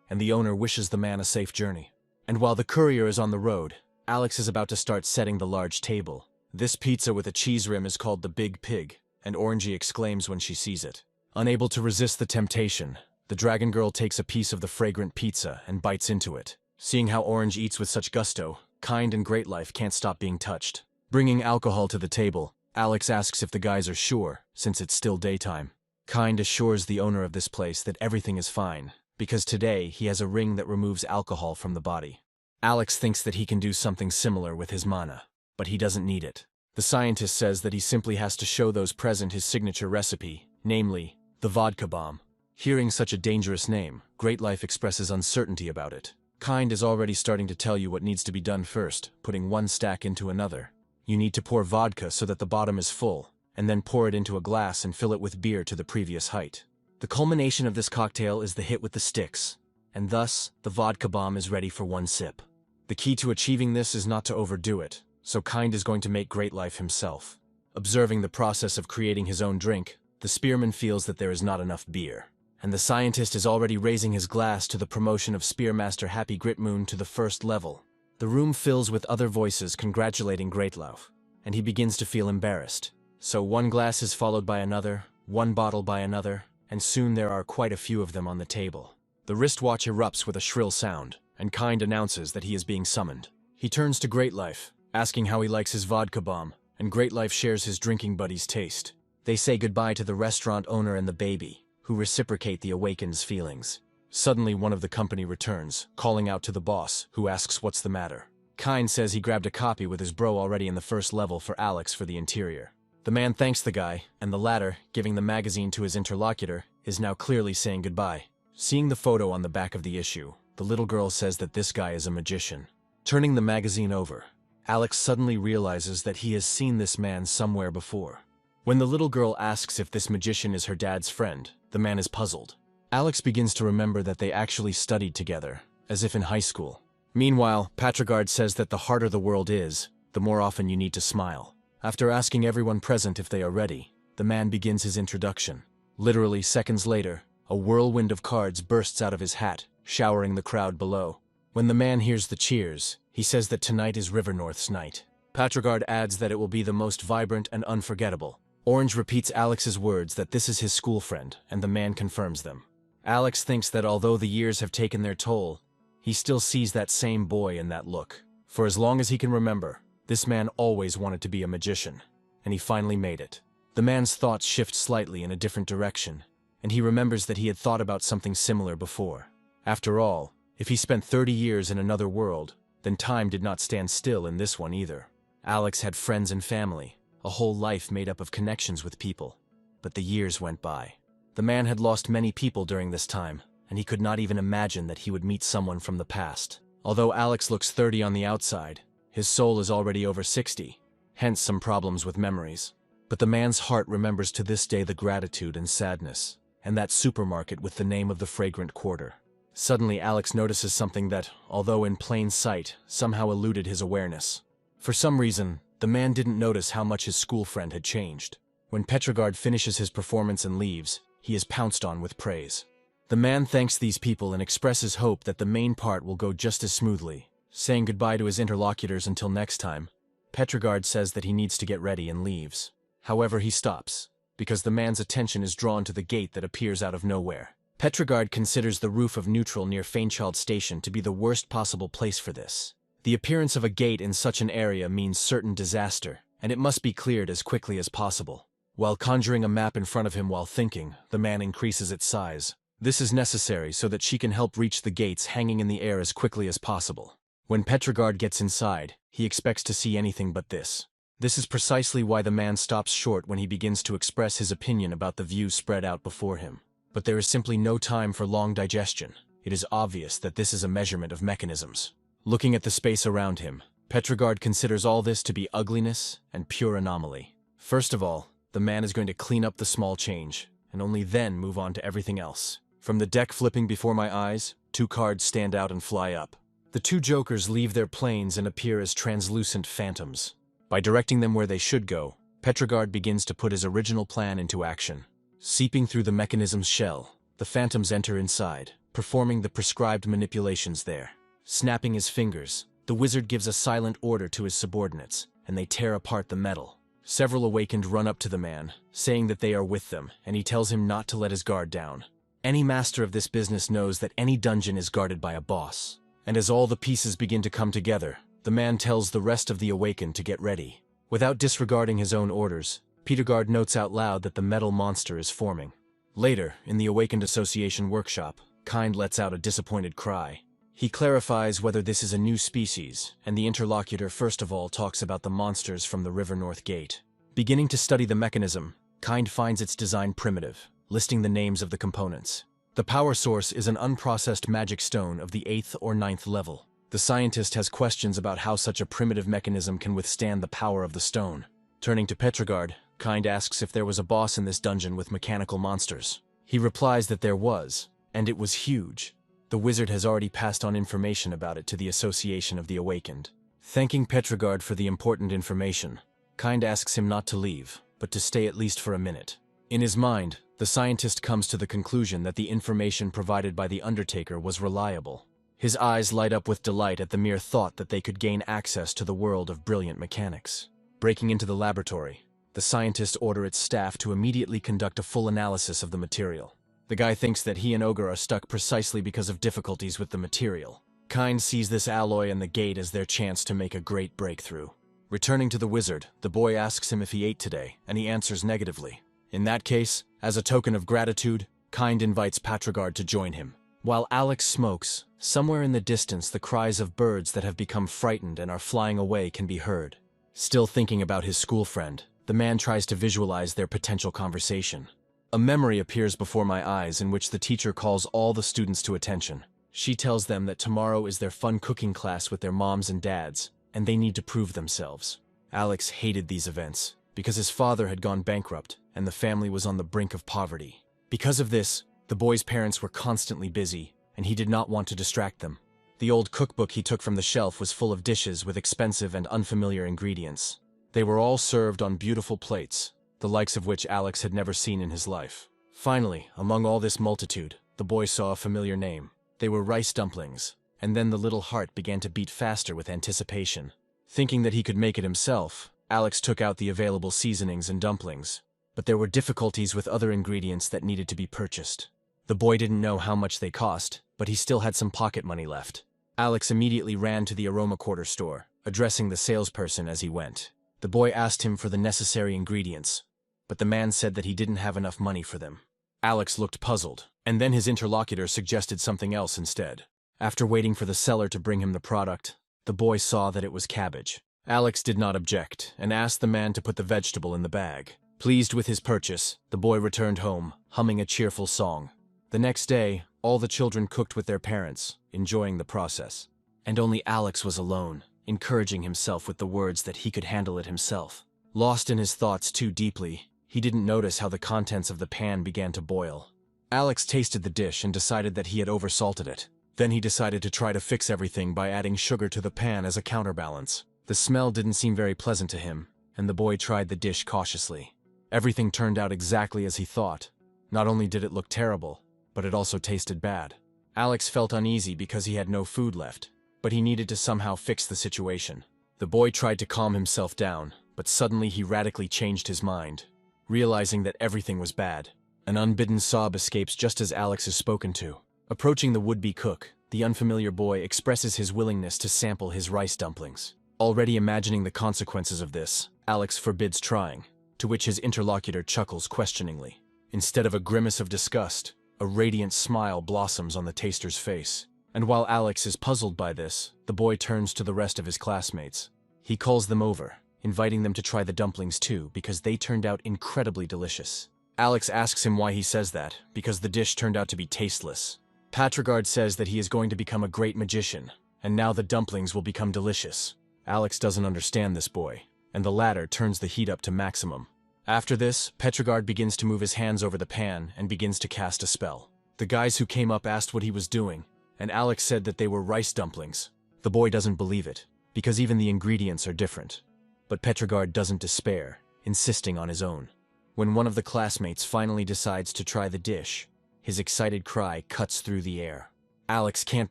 and the owner wishes the man a safe journey. And while the courier is on the road, Alex is about to start setting the large table. This pizza with a cheese rim is called the Big Pig, and Orangey exclaims when she sees it. Unable to resist the temptation, the dragon girl takes a piece of the fragrant pizza and bites into it. Seeing how Orange eats with such gusto, Kind and Great Life can't stop being touched. Bringing alcohol to the table, Alex asks if the guys are sure, since it's still daytime. Kind assures the owner of this place that everything is fine, because today he has a ring that removes alcohol from the body. Alex thinks that he can do something similar with his mana, but he doesn't need it. The scientist says that he simply has to show those present his signature recipe, namely, the vodka bomb. Hearing such a dangerous name, Great Life expresses uncertainty about it. Kind is already starting to tell you what needs to be done first, putting one stack into another. You need to pour vodka so that the bottom is full, and then pour it into a glass and fill it with beer to the previous height. The culmination of this cocktail is the hit with the sticks, and thus, the vodka bomb is ready for one sip. The key to achieving this is not to overdo it, so Kind is going to make Great Life himself. Observing the process of creating his own drink, the spearman feels that there is not enough beer, and the scientist is already raising his glass to the promotion of Spearmaster Happy Gritmoon to the first level. The room fills with other voices congratulating Great Life, and he begins to feel embarrassed. So one glass is followed by another, one bottle by another, and soon there are quite a few of them on the table. The wristwatch erupts with a shrill sound, and Kind announces that he is being summoned. He turns to Great Life, asking how he likes his vodka bomb, and Great Life shares his drinking buddy's taste. They say goodbye to the restaurant owner and the baby, who reciprocate the awakened's feelings. Suddenly, one of the company returns, calling out to the boss, who asks what's the matter. Kind says he grabbed a copy with his bro already in the first level for Alex for the interior. The man thanks the guy, and the latter, giving the magazine to his interlocutor, is now clearly saying goodbye. Seeing the photo on the back of the issue, the little girl says that this guy is a magician. Turning the magazine over, Alex suddenly realizes that he has seen this man somewhere before. When the little girl asks if this magician is her dad's friend, the man is puzzled. Alex begins to remember that they actually studied together, as if in high school. Meanwhile, Patrigard says that the harder the world is, the more often you need to smile. After asking everyone present if they are ready, the man begins his introduction. Literally seconds later, a whirlwind of cards bursts out of his hat, showering the crowd below. When the man hears the cheers, he says that tonight is River North's night. Patrigard adds that it will be the most vibrant and unforgettable. Orange repeats Alex's words that this is his school friend, and the man confirms them. Alex thinks that although the years have taken their toll, he still sees that same boy in that look. For as long as he can remember, this man always wanted to be a magician, and he finally made it. The man's thoughts shift slightly in a different direction, and he remembers that he had thought about something similar before. After all, if he spent 30 years in another world, then time did not stand still in this one either. Alex had friends and family, a whole life made up of connections with people. But the years went by. The man had lost many people during this time, and he could not even imagine that he would meet someone from the past. Although Alex looks 30 on the outside, his soul is already over 60, hence some problems with memories. But the man's heart remembers to this day the gratitude and sadness, and that supermarket with the name of the fragrant quarter. Suddenly, Alex notices something that, although in plain sight, somehow eluded his awareness. For some reason, the man didn't notice how much his school friend had changed. When Petrigard finishes his performance and leaves, he is pounced on with praise. The man thanks these people and expresses hope that the main part will go just as smoothly. Saying goodbye to his interlocutors until next time, Petrigard says that he needs to get ready and leaves. However, he stops, because the man's attention is drawn to the gate that appears out of nowhere. Petrigard considers the roof of Neutral near Fainchild Station to be the worst possible place for this. The appearance of a gate in such an area means certain disaster, and it must be cleared as quickly as possible. While conjuring a map in front of him while thinking, the man increases its size. This is necessary so that she can help reach the gates hanging in the air as quickly as possible. When Petrigard gets inside, he expects to see anything but this. This is precisely why the man stops short when he begins to express his opinion about the view spread out before him. But there is simply no time for long digestion. It is obvious that this is a measurement of mechanisms. Looking at the space around him, Petrigard considers all this to be ugliness and pure anomaly. First of all, the man is going to clean up the small change, and only then move on to everything else. From the deck flipping before my eyes, 2 cards stand out and fly up. The 2 jokers leave their planes and appear as translucent phantoms. By directing them where they should go, Petrigard begins to put his original plan into action. Seeping through the mechanism's shell, the phantoms enter inside, performing the prescribed manipulations there. Snapping his fingers, the wizard gives a silent order to his subordinates, and they tear apart the metal. Several awakened run up to the man, saying that they are with them, and he tells him not to let his guard down. Any master of this business knows that any dungeon is guarded by a boss. And as all the pieces begin to come together, the man tells the rest of the awakened to get ready. Without disregarding his own orders, Petergard notes out loud that the metal monster is forming. Later, in the Awakened Association workshop, Kind lets out a disappointed cry. He clarifies whether this is a new species, and the interlocutor first of all talks about the monsters from the River North Gate. Beginning to study the mechanism, Kind finds its design primitive, listing the names of the components. The power source is an unprocessed magic stone of the 8th or 9th level. The scientist has questions about how such a primitive mechanism can withstand the power of the stone. Turning to Petrigard, Kind asks if there was a boss in this dungeon with mechanical monsters. He replies that there was, and it was huge. The wizard has already passed on information about it to the Association of the Awakened. Thanking Petrigard for the important information, Kind asks him not to leave, but to stay at least for a minute. In his mind, the scientist comes to the conclusion that the information provided by the Undertaker was reliable. His eyes light up with delight at the mere thought that they could gain access to the world of brilliant mechanics. Breaking into the laboratory, the scientist orders its staff to immediately conduct a full analysis of the material. The guy thinks that he and Ogre are stuck precisely because of difficulties with the material. Kind sees this alloy and the gate as their chance to make a great breakthrough. Returning to the wizard, the boy asks him if he ate today, and he answers negatively. In that case, as a token of gratitude, Kind invites Patrigard to join him. While Alex smokes, somewhere in the distance the cries of birds that have become frightened and are flying away can be heard. Still thinking about his school friend, the man tries to visualize their potential conversation. A memory appears before my eyes in which the teacher calls all the students to attention. She tells them that tomorrow is their fun cooking class with their moms and dads, and they need to prove themselves. Alex hated these events, because his father had gone bankrupt and the family was on the brink of poverty. Because of this, the boy's parents were constantly busy, and he did not want to distract them. The old cookbook he took from the shelf was full of dishes with expensive and unfamiliar ingredients. They were all served on beautiful plates, the likes of which Alex had never seen in his life. Finally, among all this multitude, the boy saw a familiar name. They were rice dumplings, and then the little heart began to beat faster with anticipation. Thinking that he could make it himself, Alex took out the available seasonings and dumplings. But there were difficulties with other ingredients that needed to be purchased. The boy didn't know how much they cost, but he still had some pocket money left. Alex immediately ran to the aroma quarter store, addressing the salesperson as he went. The boy asked him for the necessary ingredients, but the man said that he didn't have enough money for them. Alex looked puzzled, and then his interlocutor suggested something else instead. After waiting for the seller to bring him the product, the boy saw that it was cabbage. Alex did not object, and asked the man to put the vegetable in the bag. Pleased with his purchase, the boy returned home, humming a cheerful song. The next day, all the children cooked with their parents, enjoying the process. And only Alex was alone, encouraging himself with the words that he could handle it himself. Lost in his thoughts too deeply, he didn't notice how the contents of the pan began to boil. Alex tasted the dish and decided that he had oversalted it. Then he decided to try to fix everything by adding sugar to the pan as a counterbalance. The smell didn't seem very pleasant to him, and the boy tried the dish cautiously. Everything turned out exactly as he thought. Not only did it look terrible, but it also tasted bad. Alex felt uneasy because he had no food left, but he needed to somehow fix the situation. The boy tried to calm himself down, but suddenly he radically changed his mind, realizing that everything was bad. An unbidden sob escapes just as Alex is spoken to. Approaching the would-be cook, the unfamiliar boy expresses his willingness to sample his rice dumplings. Already imagining the consequences of this, Alex forbids trying, to which his interlocutor chuckles questioningly. Instead of a grimace of disgust, a radiant smile blossoms on the taster's face. And while Alex is puzzled by this, the boy turns to the rest of his classmates. He calls them over, inviting them to try the dumplings too because they turned out incredibly delicious. Alex asks him why he says that, because the dish turned out to be tasteless. Patrigard says that he is going to become a great magician, and now the dumplings will become delicious. Alex doesn't understand this boy, and the latter turns the heat up to maximum. After this, Patrigard begins to move his hands over the pan and begins to cast a spell. The guys who came up asked what he was doing, and Alex said that they were rice dumplings. The boy doesn't believe it, because even the ingredients are different. But Patrigard doesn't despair, insisting on his own. When one of the classmates finally decides to try the dish, his excited cry cuts through the air. Alex can't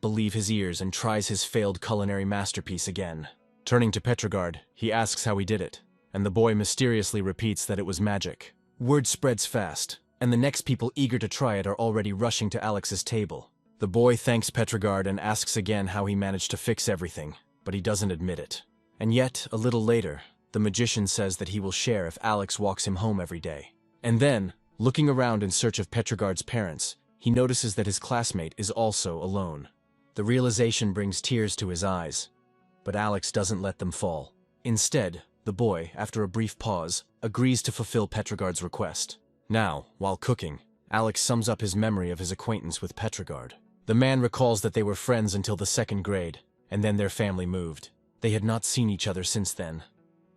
believe his ears and tries his failed culinary masterpiece again. Turning to Patrigard, he asks how he did it, and the boy mysteriously repeats that it was magic. Word spreads fast, and the next people eager to try it are already rushing to Alex's table. The boy thanks Patrigard and asks again how he managed to fix everything, but he doesn't admit it. And yet, a little later, the magician says that he will share if Alex walks him home every day. And then, looking around in search of Patrigard's parents, he notices that his classmate is also alone. The realization brings tears to his eyes, but Alex doesn't let them fall. Instead, the boy, after a brief pause, agrees to fulfill Patrigard's request. Now, while cooking, Alex sums up his memory of his acquaintance with Patrigard. The man recalls that they were friends until the 2nd grade, and then their family moved. They had not seen each other since then.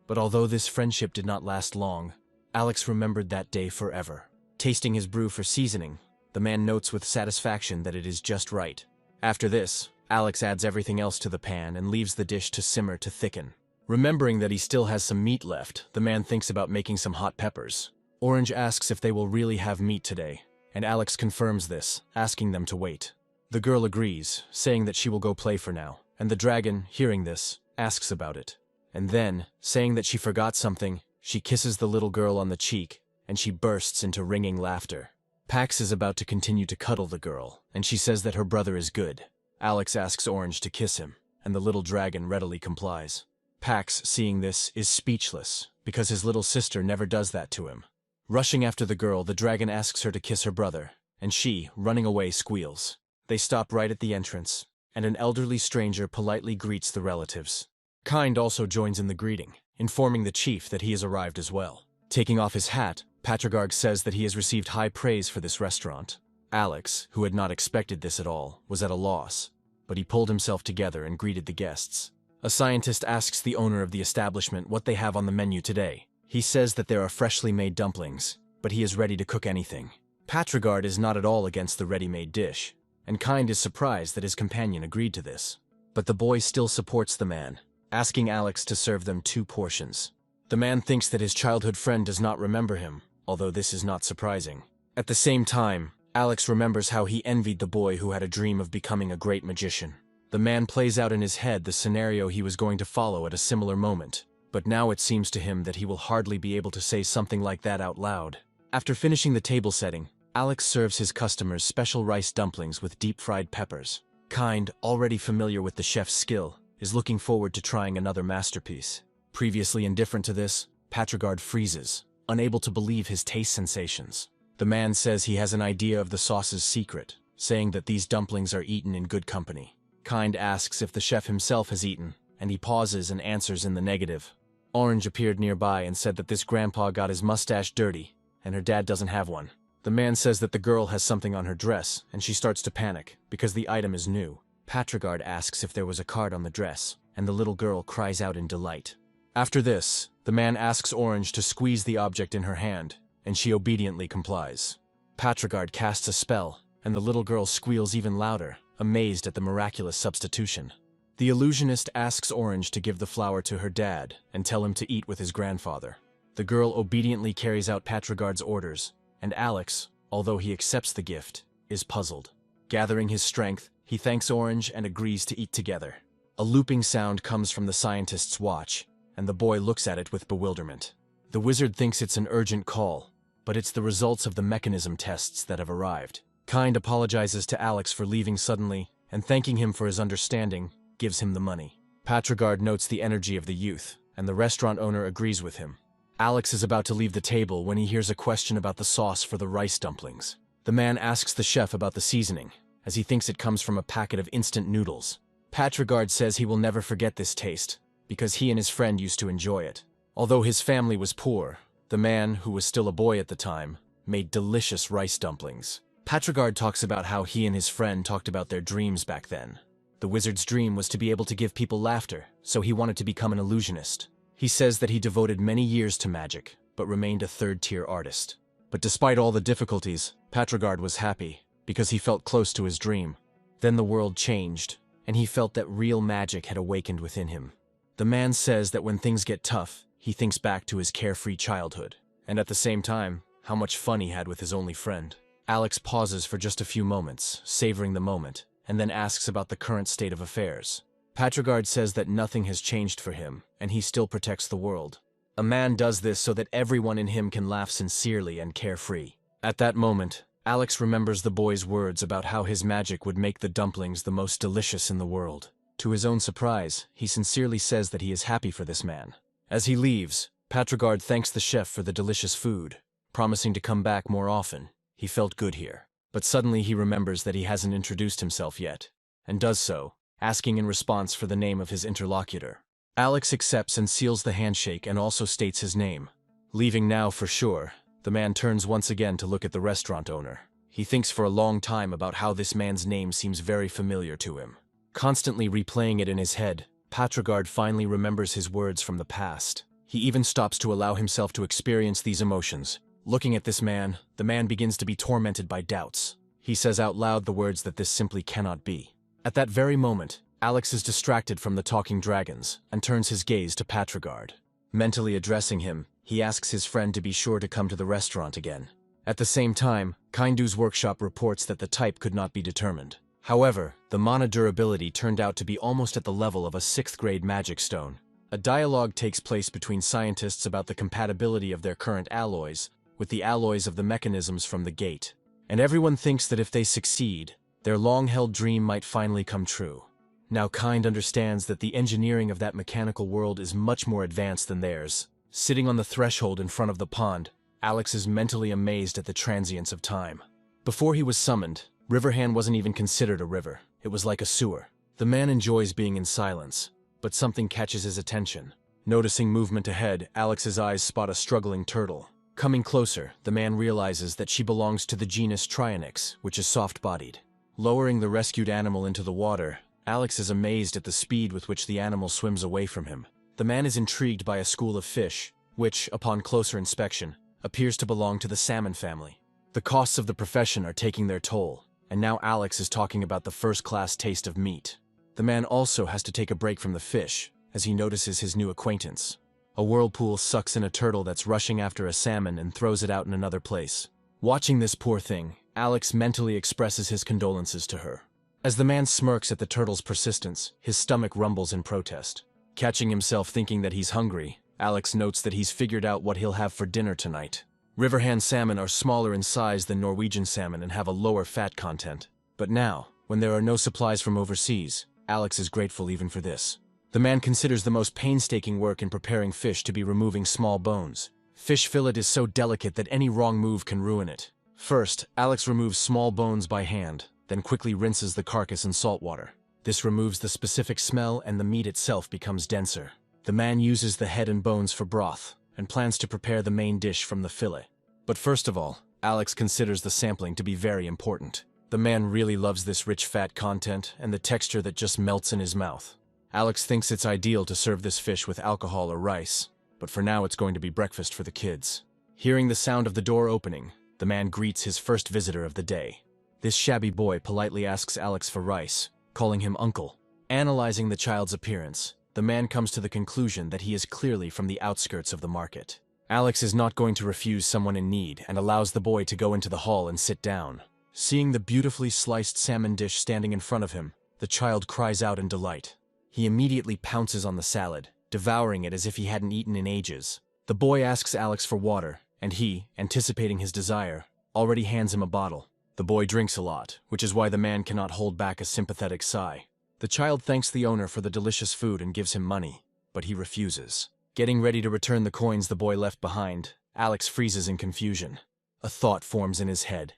But although this friendship did not last long, Alex remembered that day forever. Tasting his brew for seasoning, the man notes with satisfaction that it is just right. After this, Alex adds everything else to the pan and leaves the dish to simmer to thicken. Remembering that he still has some meat left, the man thinks about making some hot peppers. Orange asks if they will really have meat today, and Alex confirms this, asking them to wait. The girl agrees, saying that she will go play for now, and the dragon, hearing this, asks about it. And then, saying that she forgot something, she kisses the little girl on the cheek, and she bursts into ringing laughter. Pax is about to continue to cuddle the girl, and she says that her brother is good. Alex asks Orange to kiss him, and the little dragon readily complies. Pax, seeing this, is speechless, because his little sister never does that to him. Rushing after the girl, the dragon asks her to kiss her brother, and she, running away, squeals. They stop right at the entrance, and an elderly stranger politely greets the relatives. Kind also joins in the greeting, informing the chief that he has arrived as well. Taking off his hat, Patrigarg says that he has received high praise for this restaurant. Alex, who had not expected this at all, was at a loss, but he pulled himself together and greeted the guests. A scientist asks the owner of the establishment what they have on the menu today. He says that there are freshly made dumplings, but he is ready to cook anything. Patrigard is not at all against the ready-made dish, and Kind is surprised that his companion agreed to this. But the boy still supports the man, asking Alex to serve them 2 portions. The man thinks that his childhood friend does not remember him, although this is not surprising. At the same time, Alex remembers how he envied the boy who had a dream of becoming a great magician. The man plays out in his head the scenario he was going to follow at a similar moment, but now it seems to him that he will hardly be able to say something like that out loud. After finishing the table setting, Alex serves his customers special rice dumplings with deep-fried peppers. Kind, already familiar with the chef's skill, is looking forward to trying another masterpiece. Previously indifferent to this, Patrigard freezes, unable to believe his taste sensations. The man says he has an idea of the sauce's secret, saying that these dumplings are eaten in good company. Kind asks if the chef himself has eaten, and he pauses and answers in the negative. Orange appeared nearby and said that this grandpa got his mustache dirty, and her dad doesn't have one. The man says that the girl has something on her dress, and she starts to panic, because the item is new. Patrigard asks if there was a card on the dress, and the little girl cries out in delight. After this, the man asks Orange to squeeze the object in her hand, and she obediently complies. Patrigard casts a spell, and the little girl squeals even louder, amazed at the miraculous substitution. The illusionist asks Orange to give the flower to her dad and tell him to eat with his grandfather. The girl obediently carries out Patrigard's orders, and Alex, although he accepts the gift, is puzzled. Gathering his strength, he thanks Orange and agrees to eat together. A looping sound comes from the scientist's watch, and the boy looks at it with bewilderment. The wizard thinks it's an urgent call, but it's the results of the mechanism tests that have arrived. Kind apologizes to Alex for leaving suddenly, and thanking him for his understanding, gives him the money. Patrigard notes the energy of the youth, and the restaurant owner agrees with him. Alex is about to leave the table when he hears a question about the sauce for the rice dumplings. The man asks the chef about the seasoning, as he thinks it comes from a packet of instant noodles. Patrigard says he will never forget this taste, because he and his friend used to enjoy it. Although his family was poor, the man, who was still a boy at the time, made delicious rice dumplings. Patrigard talks about how he and his friend talked about their dreams back then. The wizard's dream was to be able to give people laughter, so he wanted to become an illusionist. He says that he devoted many years to magic, but remained a third-tier artist. But despite all the difficulties, Patrigard was happy, because he felt close to his dream. Then the world changed, and he felt that real magic had awakened within him. The man says that when things get tough, he thinks back to his carefree childhood, and at the same time, how much fun he had with his only friend. Alex pauses for just a few moments, savoring the moment, and then asks about the current state of affairs. Patrigard says that nothing has changed for him, and he still protects the world. A man does this so that everyone in him can laugh sincerely and carefree. At that moment, Alex remembers the boy's words about how his magic would make the dumplings the most delicious in the world. To his own surprise, he sincerely says that he is happy for this man. As he leaves, Patrigard thanks the chef for the delicious food, promising to come back more often. He felt good here. But suddenly he remembers that he hasn't introduced himself yet, and does so, asking in response for the name of his interlocutor. Alex accepts and seals the handshake and also states his name. Leaving now for sure, the man turns once again to look at the restaurant owner. He thinks for a long time about how this man's name seems very familiar to him. Constantly replaying it in his head, Patrigard finally remembers his words from the past. He even stops to allow himself to experience these emotions. Looking at this man, the man begins to be tormented by doubts. He says out loud the words that this simply cannot be. At that very moment, Alex is distracted from the talking dragons and turns his gaze to Patrigard. Mentally addressing him, he asks his friend to be sure to come to the restaurant again. At the same time, Kindu's workshop reports that the type could not be determined. However, the mana durability turned out to be almost at the level of a 6th-grade magic stone. A dialogue takes place between scientists about the compatibility of their current alloys with the alloys of the mechanisms from the gate. and everyone thinks that if they succeed, their long-held dream might finally come true. Now Kind understands that the engineering of that mechanical world is much more advanced than theirs. Sitting on the threshold in front of the pond, Alex is mentally amazed at the transience of time. Before he was summoned, Riverhand wasn't even considered a river. It was like a sewer. The man enjoys being in silence, but something catches his attention. Noticing movement ahead, Alex's eyes spot a struggling turtle. Coming closer, the man realizes that she belongs to the genus Trionyx, which is soft-bodied. Lowering the rescued animal into the water, Alex is amazed at the speed with which the animal swims away from him. The man is intrigued by a school of fish, which, upon closer inspection, appears to belong to the salmon family. The costs of the profession are taking their toll, and now Alex is talking about the first-class taste of meat. The man also has to take a break from the fish, as he notices his new acquaintance. A whirlpool sucks in a turtle that's rushing after a salmon and throws it out in another place. Watching this poor thing, Alex mentally expresses his condolences to her. As the man smirks at the turtle's persistence, his stomach rumbles in protest. Catching himself thinking that he's hungry, Alex notes that he's figured out what he'll have for dinner tonight. Riverhand salmon are smaller in size than Norwegian salmon and have a lower fat content. But now, when there are no supplies from overseas, Alex is grateful even for this. The man considers the most painstaking work in preparing fish to be removing small bones. Fish fillet is so delicate that any wrong move can ruin it. First, Alex removes small bones by hand, then quickly rinses the carcass in salt water. This removes the specific smell and the meat itself becomes denser. The man uses the head and bones for broth, and plans to prepare the main dish from the fillet. But first of all, Alex considers the sampling to be very important. The man really loves this rich fat content and the texture that just melts in his mouth. Alex thinks it's ideal to serve this fish with alcohol or rice, but for now it's going to be breakfast for the kids. Hearing the sound of the door opening, the man greets his first visitor of the day. This shabby boy politely asks Alex for rice, calling him uncle. Analyzing the child's appearance, the man comes to the conclusion that he is clearly from the outskirts of the market. Alex is not going to refuse someone in need and allows the boy to go into the hall and sit down. Seeing the beautifully sliced salmon dish standing in front of him, the child cries out in delight. He immediately pounces on the salad, devouring it as if he hadn't eaten in ages. The boy asks Alex for water, and he, anticipating his desire, already hands him a bottle. The boy drinks a lot, which is why the man cannot hold back a sympathetic sigh. The child thanks the owner for the delicious food and gives him money, but he refuses. Getting ready to return the coins the boy left behind, Alex freezes in confusion. A thought forms in his head,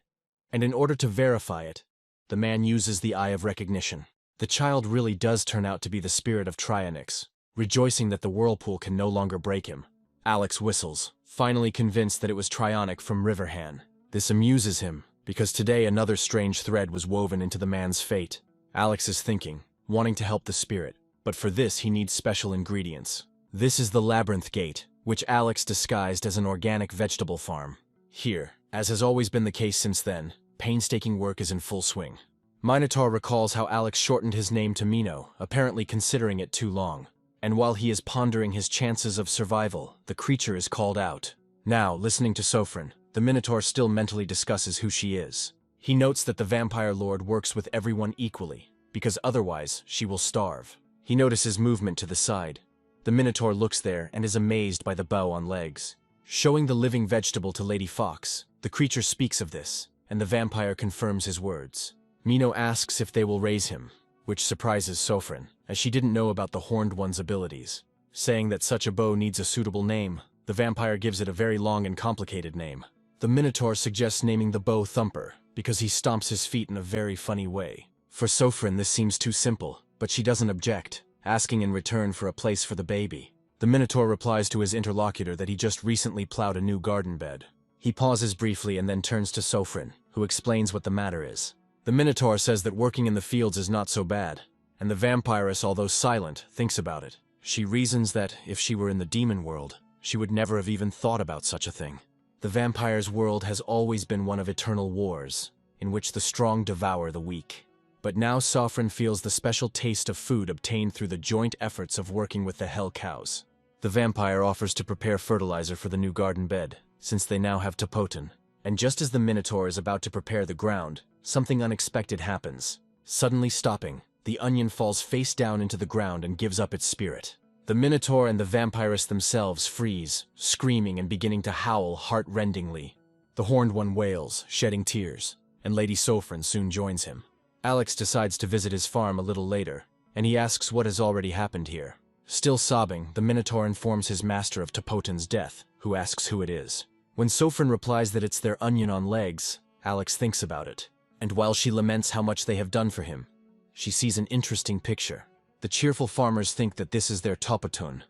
and in order to verify it, the man uses the eye of recognition. The child really does turn out to be the spirit of Trionyx, rejoicing that the whirlpool can no longer break him. Alex whistles, finally convinced that it was Trionic from Riverhand. This amuses him, because today another strange thread was woven into the man's fate. Alex is thinking, wanting to help the spirit, but for this he needs special ingredients. This is the Labyrinth Gate, which Alex disguised as an organic vegetable farm. Here, as has always been the case since then, painstaking work is in full swing. Minotaur recalls how Alex shortened his name to Mino, apparently considering it too long. And while he is pondering his chances of survival, the creature is called out. Now, listening to Sofrin, the Minotaur still mentally discusses who she is. He notes that the Vampire Lord works with everyone equally, because otherwise she will starve. He notices movement to the side. The Minotaur looks there and is amazed by the bow on legs. Showing the living vegetable to Lady Fox, the creature speaks of this, and the vampire confirms his words. Mino asks if they will raise him, which surprises Sofrin, as she didn't know about the Horned One's abilities. Saying that such a bow needs a suitable name, the vampire gives it a very long and complicated name. The Minotaur suggests naming the bow Thumper, because he stomps his feet in a very funny way. For Sofrin this seems too simple, but she doesn't object, asking in return for a place for the baby. The Minotaur replies to his interlocutor that he just recently plowed a new garden bed. He pauses briefly and then turns to Sofrin, who explains what the matter is. The Minotaur says that working in the fields is not so bad, and the vampiress, although silent, thinks about it. She reasons that, if she were in the demon world, she would never have even thought about such a thing. The vampire's world has always been one of eternal wars, in which the strong devour the weak. But now Sofrin feels the special taste of food obtained through the joint efforts of working with the Hell Cows. The vampire offers to prepare fertilizer for the new garden bed, since they now have Topoten. And just as the Minotaur is about to prepare the ground, something unexpected happens. Suddenly stopping, the onion falls face down into the ground and gives up its spirit. The Minotaur and the vampiress themselves freeze, screaming and beginning to howl heart-rendingly. The horned one wails, shedding tears, and Lady Sofran soon joins him. Alex decides to visit his farm a little later, and he asks what has already happened here. Still sobbing, the Minotaur informs his master of Topoten's death, who asks who it is. When Sofran replies that it's their onion on legs, Alex thinks about it. And while she laments how much they have done for him, she sees an interesting picture. The cheerful farmers think that this is their Topoten,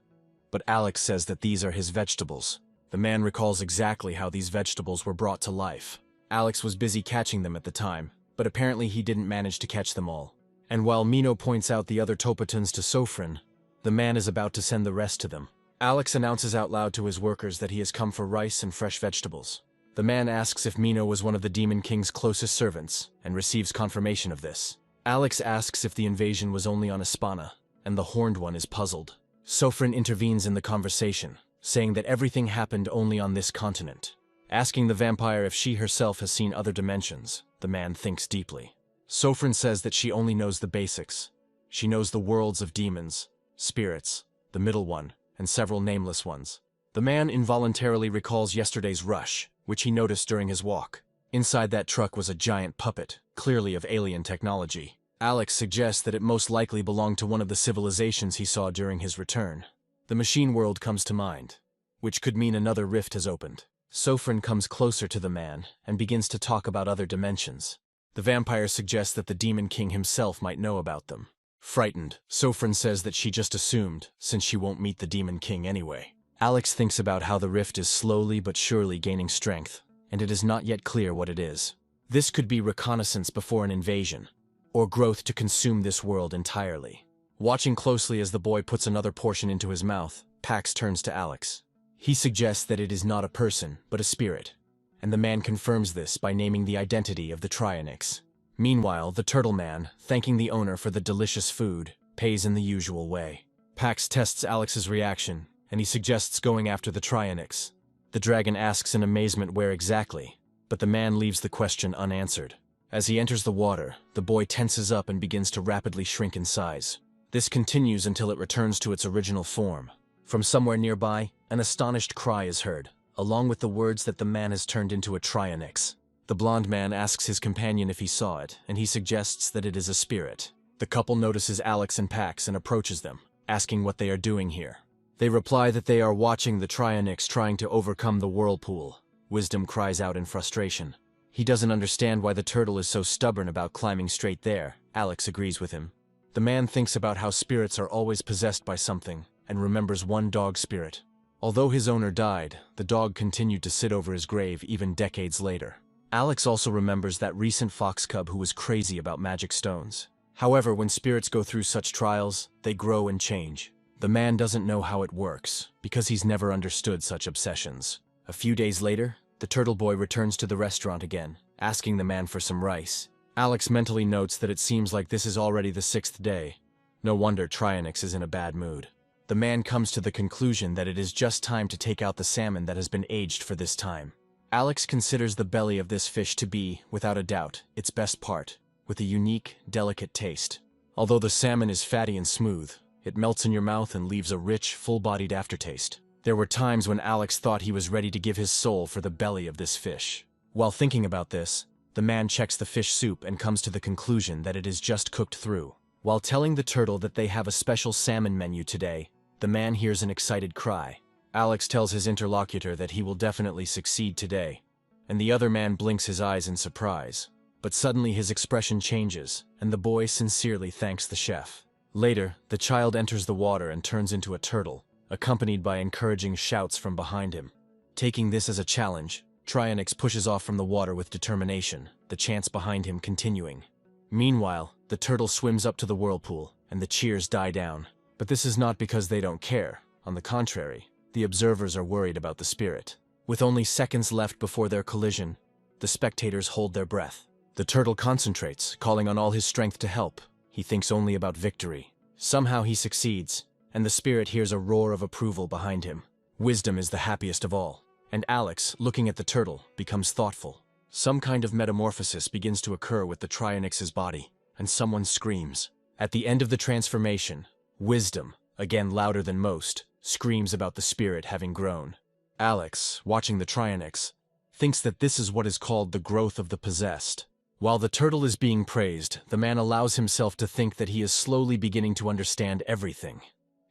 but Alex says that these are his vegetables. The man recalls exactly how these vegetables were brought to life. Alex was busy catching them at the time, but apparently he didn't manage to catch them all. And while Mino points out the other Topotens to Sofran, the man is about to send the rest to them. Alex announces out loud to his workers that he has come for rice and fresh vegetables. The man asks if Mino was one of the Demon King's closest servants, and receives confirmation of this. Alex asks if the invasion was only on Espana, and the Horned One is puzzled. Sofran intervenes in the conversation, saying that everything happened only on this continent. Asking the vampire if she herself has seen other dimensions, the man thinks deeply. Sofran says that she only knows the basics. She knows the worlds of demons, spirits, the middle one, and several nameless ones. The man involuntarily recalls yesterday's rush, which he noticed during his walk. Inside that truck was a giant puppet, clearly of alien technology. Alex suggests that it most likely belonged to one of the civilizations he saw during his return. The machine world comes to mind, which could mean another rift has opened. Sofran comes closer to the man and begins to talk about other dimensions. The vampire suggests that the Demon King himself might know about them. Frightened, Sofran says that she just assumed, since she won't meet the Demon King anyway. Alex thinks about how the rift is slowly but surely gaining strength, and it is not yet clear what it is. This could be reconnaissance before an invasion, or growth to consume this world entirely. Watching closely as the boy puts another portion into his mouth, Pax turns to Alex. He suggests that it is not a person, but a spirit, and the man confirms this by naming the identity of the Trionyx. Meanwhile, the Turtle Man, thanking the owner for the delicious food, pays in the usual way. Pax tests Alex's reaction, and he suggests going after the Trionyx. The dragon asks in amazement where exactly, but the man leaves the question unanswered. As he enters the water, the boy tenses up and begins to rapidly shrink in size. This continues until it returns to its original form. From somewhere nearby, an astonished cry is heard, along with the words that the man has turned into a Trionyx. The blond man asks his companion if he saw it, and he suggests that it is a spirit. The couple notices Alex and Pax and approaches them, asking what they are doing here. They reply that they are watching the Trionyx trying to overcome the whirlpool. Wisdom cries out in frustration. He doesn't understand why the turtle is so stubborn about climbing straight there. Alex agrees with him. The man thinks about how spirits are always possessed by something, and remembers one dog spirit. Although his owner died, the dog continued to sit over his grave even decades later. Alex also remembers that recent fox cub who was crazy about magic stones. However, when spirits go through such trials, they grow and change. The man doesn't know how it works, because he's never understood such obsessions. A few days later, the turtle boy returns to the restaurant again, asking the man for some rice. Alex mentally notes that it seems like this is already the 6th day. No wonder Trionyx is in a bad mood. The man comes to the conclusion that it is just time to take out the salmon that has been aged for this time. Alex considers the belly of this fish to be, without a doubt, its best part, with a unique, delicate taste. Although the salmon is fatty and smooth, it melts in your mouth and leaves a rich, full-bodied aftertaste. There were times when Alex thought he was ready to give his soul for the belly of this fish. While thinking about this, the man checks the fish soup and comes to the conclusion that it is just cooked through. While telling the turtle that they have a special salmon menu today, the man hears an excited cry. Alex tells his interlocutor that he will definitely succeed today, and the other man blinks his eyes in surprise. But suddenly his expression changes, and the boy sincerely thanks the chef. Later, the child enters the water and turns into a turtle, accompanied by encouraging shouts from behind him. Taking this as a challenge, Trionyx pushes off from the water with determination, the chants behind him continuing. Meanwhile, the turtle swims up to the whirlpool, and the cheers die down. But this is not because they don't care. On the contrary, the observers are worried about the spirit. With only seconds left before their collision, the spectators hold their breath. The turtle concentrates, calling on all his strength to help. He thinks only about victory. Somehow he succeeds, and the spirit hears a roar of approval behind him. Wisdom is the happiest of all, and Alex, looking at the turtle, becomes thoughtful. Some kind of metamorphosis begins to occur with the Trionyx's body, and someone screams. At the end of the transformation, Wisdom, again louder than most, screams about the spirit having grown. Alex, watching the Trionyx, thinks that this is what is called the growth of the possessed. While the turtle is being praised, the man allows himself to think that he is slowly beginning to understand everything.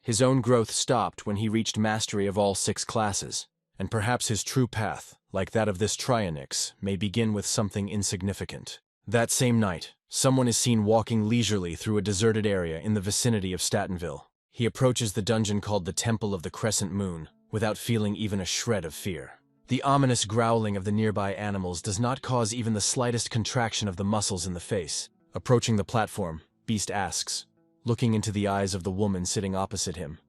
His own growth stopped when he reached mastery of all 6 classes, and perhaps his true path, like that of this Trionyx, may begin with something insignificant. That same night, someone is seen walking leisurely through a deserted area in the vicinity of Statenville. He approaches the dungeon called the Temple of the Crescent Moon, without feeling even a shred of fear. The ominous growling of the nearby animals does not cause even the slightest contraction of the muscles in the face. Approaching the platform, Beast asks, looking into the eyes of the woman sitting opposite him,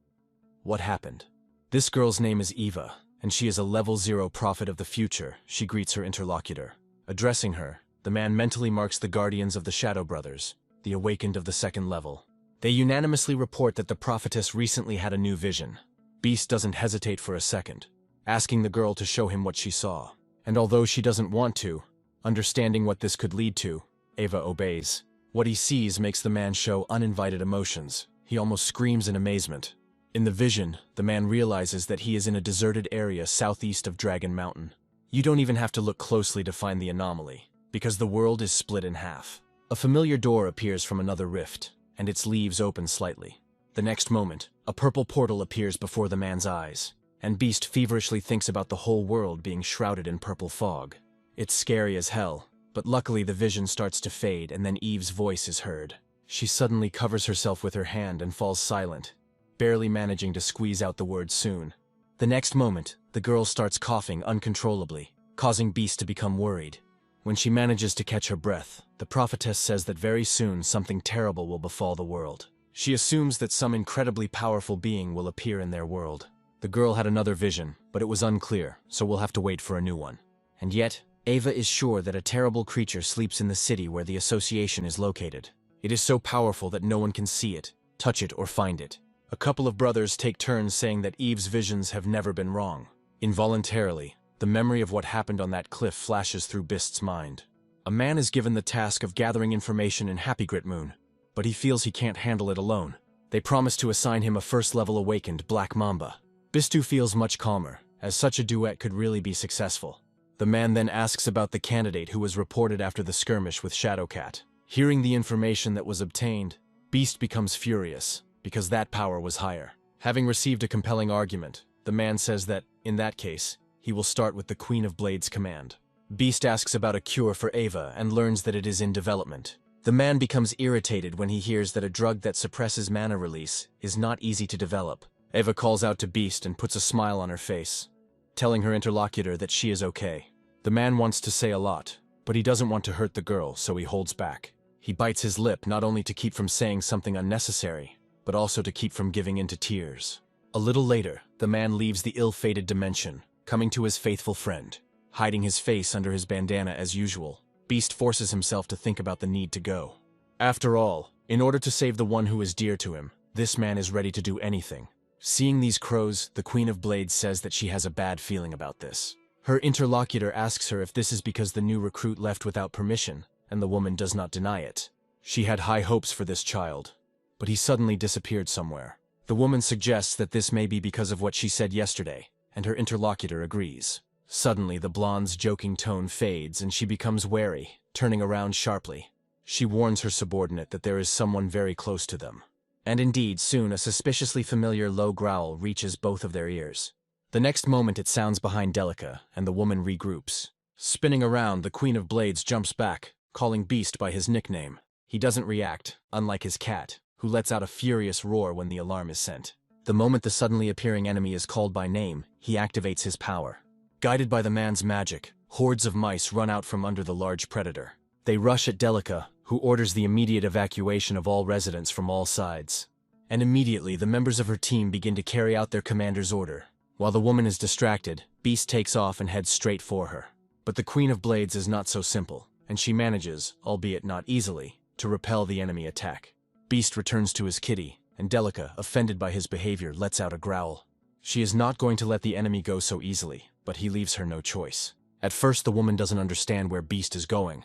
"What happened?" This girl's name is Eva, and she is a level 0 prophet of the future. She greets her interlocutor. Addressing her, the man mentally marks the guardians of the Shadow Brothers, the awakened of the 2nd level. They unanimously report that the prophetess recently had a new vision. Beast doesn't hesitate for a second, asking the girl to show him what she saw. And although she doesn't want to, understanding what this could lead to, Eva obeys. What he sees makes the man show uninvited emotions. He almost screams in amazement. In the vision, the man realizes that he is in a deserted area southeast of Dragon Mountain. You don't even have to look closely to find the anomaly, because the world is split in half. A familiar door appears from another rift, and its leaves open slightly. The next moment, a purple portal appears before the man's eyes, and Beast feverishly thinks about the whole world being shrouded in purple fog. It's scary as hell, but luckily the vision starts to fade and then Eve's voice is heard. She suddenly covers herself with her hand and falls silent, barely managing to squeeze out the word soon. The next moment, the girl starts coughing uncontrollably, causing Beast to become worried. When she manages to catch her breath, the prophetess says that very soon something terrible will befall the world. She assumes that some incredibly powerful being will appear in their world. The girl had another vision, but it was unclear, so we'll have to wait for a new one. And yet, Eva is sure that a terrible creature sleeps in the city where the association is located. It is so powerful that no one can see it, touch it, or find it. A couple of brothers take turns saying that Eve's visions have never been wrong. Involuntarily, the memory of what happened on that cliff flashes through Beast's mind. A man is given the task of gathering information in Happy Grit Moon, but he feels he can't handle it alone. They promise to assign him a first-level awakened Black Mamba. Bistu feels much calmer, as such a duet could really be successful. The man then asks about the candidate who was reported after the skirmish with Shadowcat. Hearing the information that was obtained, Beast becomes furious, because that power was higher. Having received a compelling argument, the man says that, in that case, he will start with the Queen of Blades' command. Beast asks about a cure for Eva and learns that it is in development. The man becomes irritated when he hears that a drug that suppresses mana release is not easy to develop. Eva calls out to Beast and puts a smile on her face, telling her interlocutor that she is okay. The man wants to say a lot, but he doesn't want to hurt the girl, so he holds back. He bites his lip not only to keep from saying something unnecessary, but also to keep from giving in to tears. A little later, the man leaves the ill-fated dimension, coming to his faithful friend. Hiding his face under his bandana as usual, Beast forces himself to think about the need to go. After all, in order to save the one who is dear to him, this man is ready to do anything. Seeing these crows, the Queen of Blades says that she has a bad feeling about this. Her interlocutor asks her if this is because the new recruit left without permission, and the woman does not deny it. She had high hopes for this child, but he suddenly disappeared somewhere. The woman suggests that this may be because of what she said yesterday, and her interlocutor agrees. Suddenly, the blonde's joking tone fades and she becomes wary, turning around sharply. She warns her subordinate that there is someone very close to them. And indeed, soon a suspiciously familiar low growl reaches both of their ears. The next moment it sounds behind Delica, and the woman regroups. Spinning around, the Queen of Blades jumps back, calling Beast by his nickname. He doesn't react, unlike his cat, who lets out a furious roar when the alarm is sent. The moment the suddenly appearing enemy is called by name, he activates his power. Guided by the man's magic, hordes of mice run out from under the large predator. They rush at Delica, who orders the immediate evacuation of all residents from all sides. And immediately, the members of her team begin to carry out their commander's order. While the woman is distracted, Beast takes off and heads straight for her. But the Queen of Blades is not so simple, and she manages, albeit not easily, to repel the enemy attack. Beast returns to his kitty, and Delica, offended by his behavior, lets out a growl. She is not going to let the enemy go so easily, but he leaves her no choice. At first, the woman doesn't understand where Beast is going,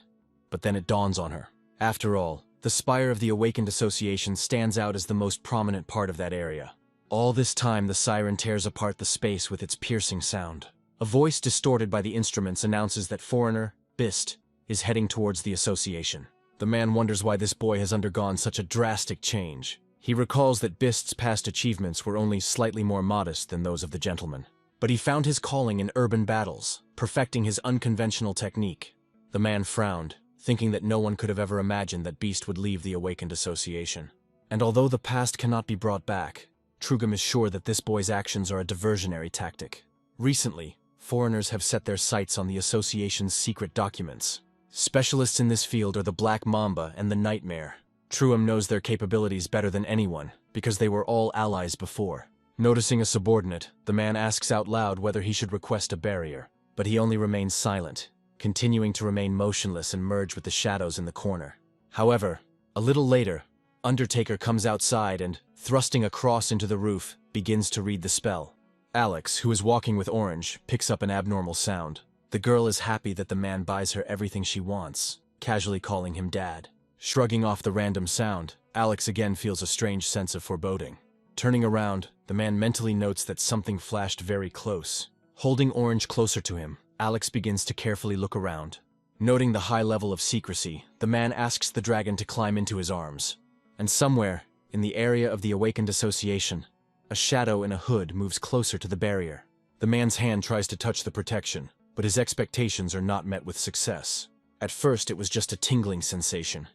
but then it dawns on her. After all, the spire of the Awakened Association stands out as the most prominent part of that area. All this time, the siren tears apart the space with its piercing sound. A voice distorted by the instruments announces that foreigner, Bist, is heading towards the association. The man wonders why this boy has undergone such a drastic change. He recalls that Bist's past achievements were only slightly more modest than those of the gentleman. But he found his calling in urban battles, perfecting his unconventional technique. The man frowned, thinking that no one could have ever imagined that Beast would leave the Awakened Association. And although the past cannot be brought back, Trugam is sure that this boy's actions are a diversionary tactic. Recently, foreigners have set their sights on the association's secret documents. Specialists in this field are the Black Mamba and the Nightmare. Trugam knows their capabilities better than anyone, because they were all allies before. Noticing a subordinate, the man asks out loud whether he should request a barrier, but he only remains silent, continuing to remain motionless and merge with the shadows in the corner. However, a little later, Undertaker comes outside and, thrusting a cross into the roof, begins to read the spell. Alex, who is walking with Orange, picks up an abnormal sound. The girl is happy that the man buys her everything she wants, casually calling him Dad. Shrugging off the random sound, Alex again feels a strange sense of foreboding. Turning around, the man mentally notes that something flashed very close. Holding Orange closer to him, Alex begins to carefully look around. Noting the high level of secrecy, the man asks the dragon to climb into his arms. And somewhere, in the area of the Awakened Association, a shadow in a hood moves closer to the barrier. The man's hand tries to touch the protection, but his expectations are not met with success. At first, it was just a tingling sensation.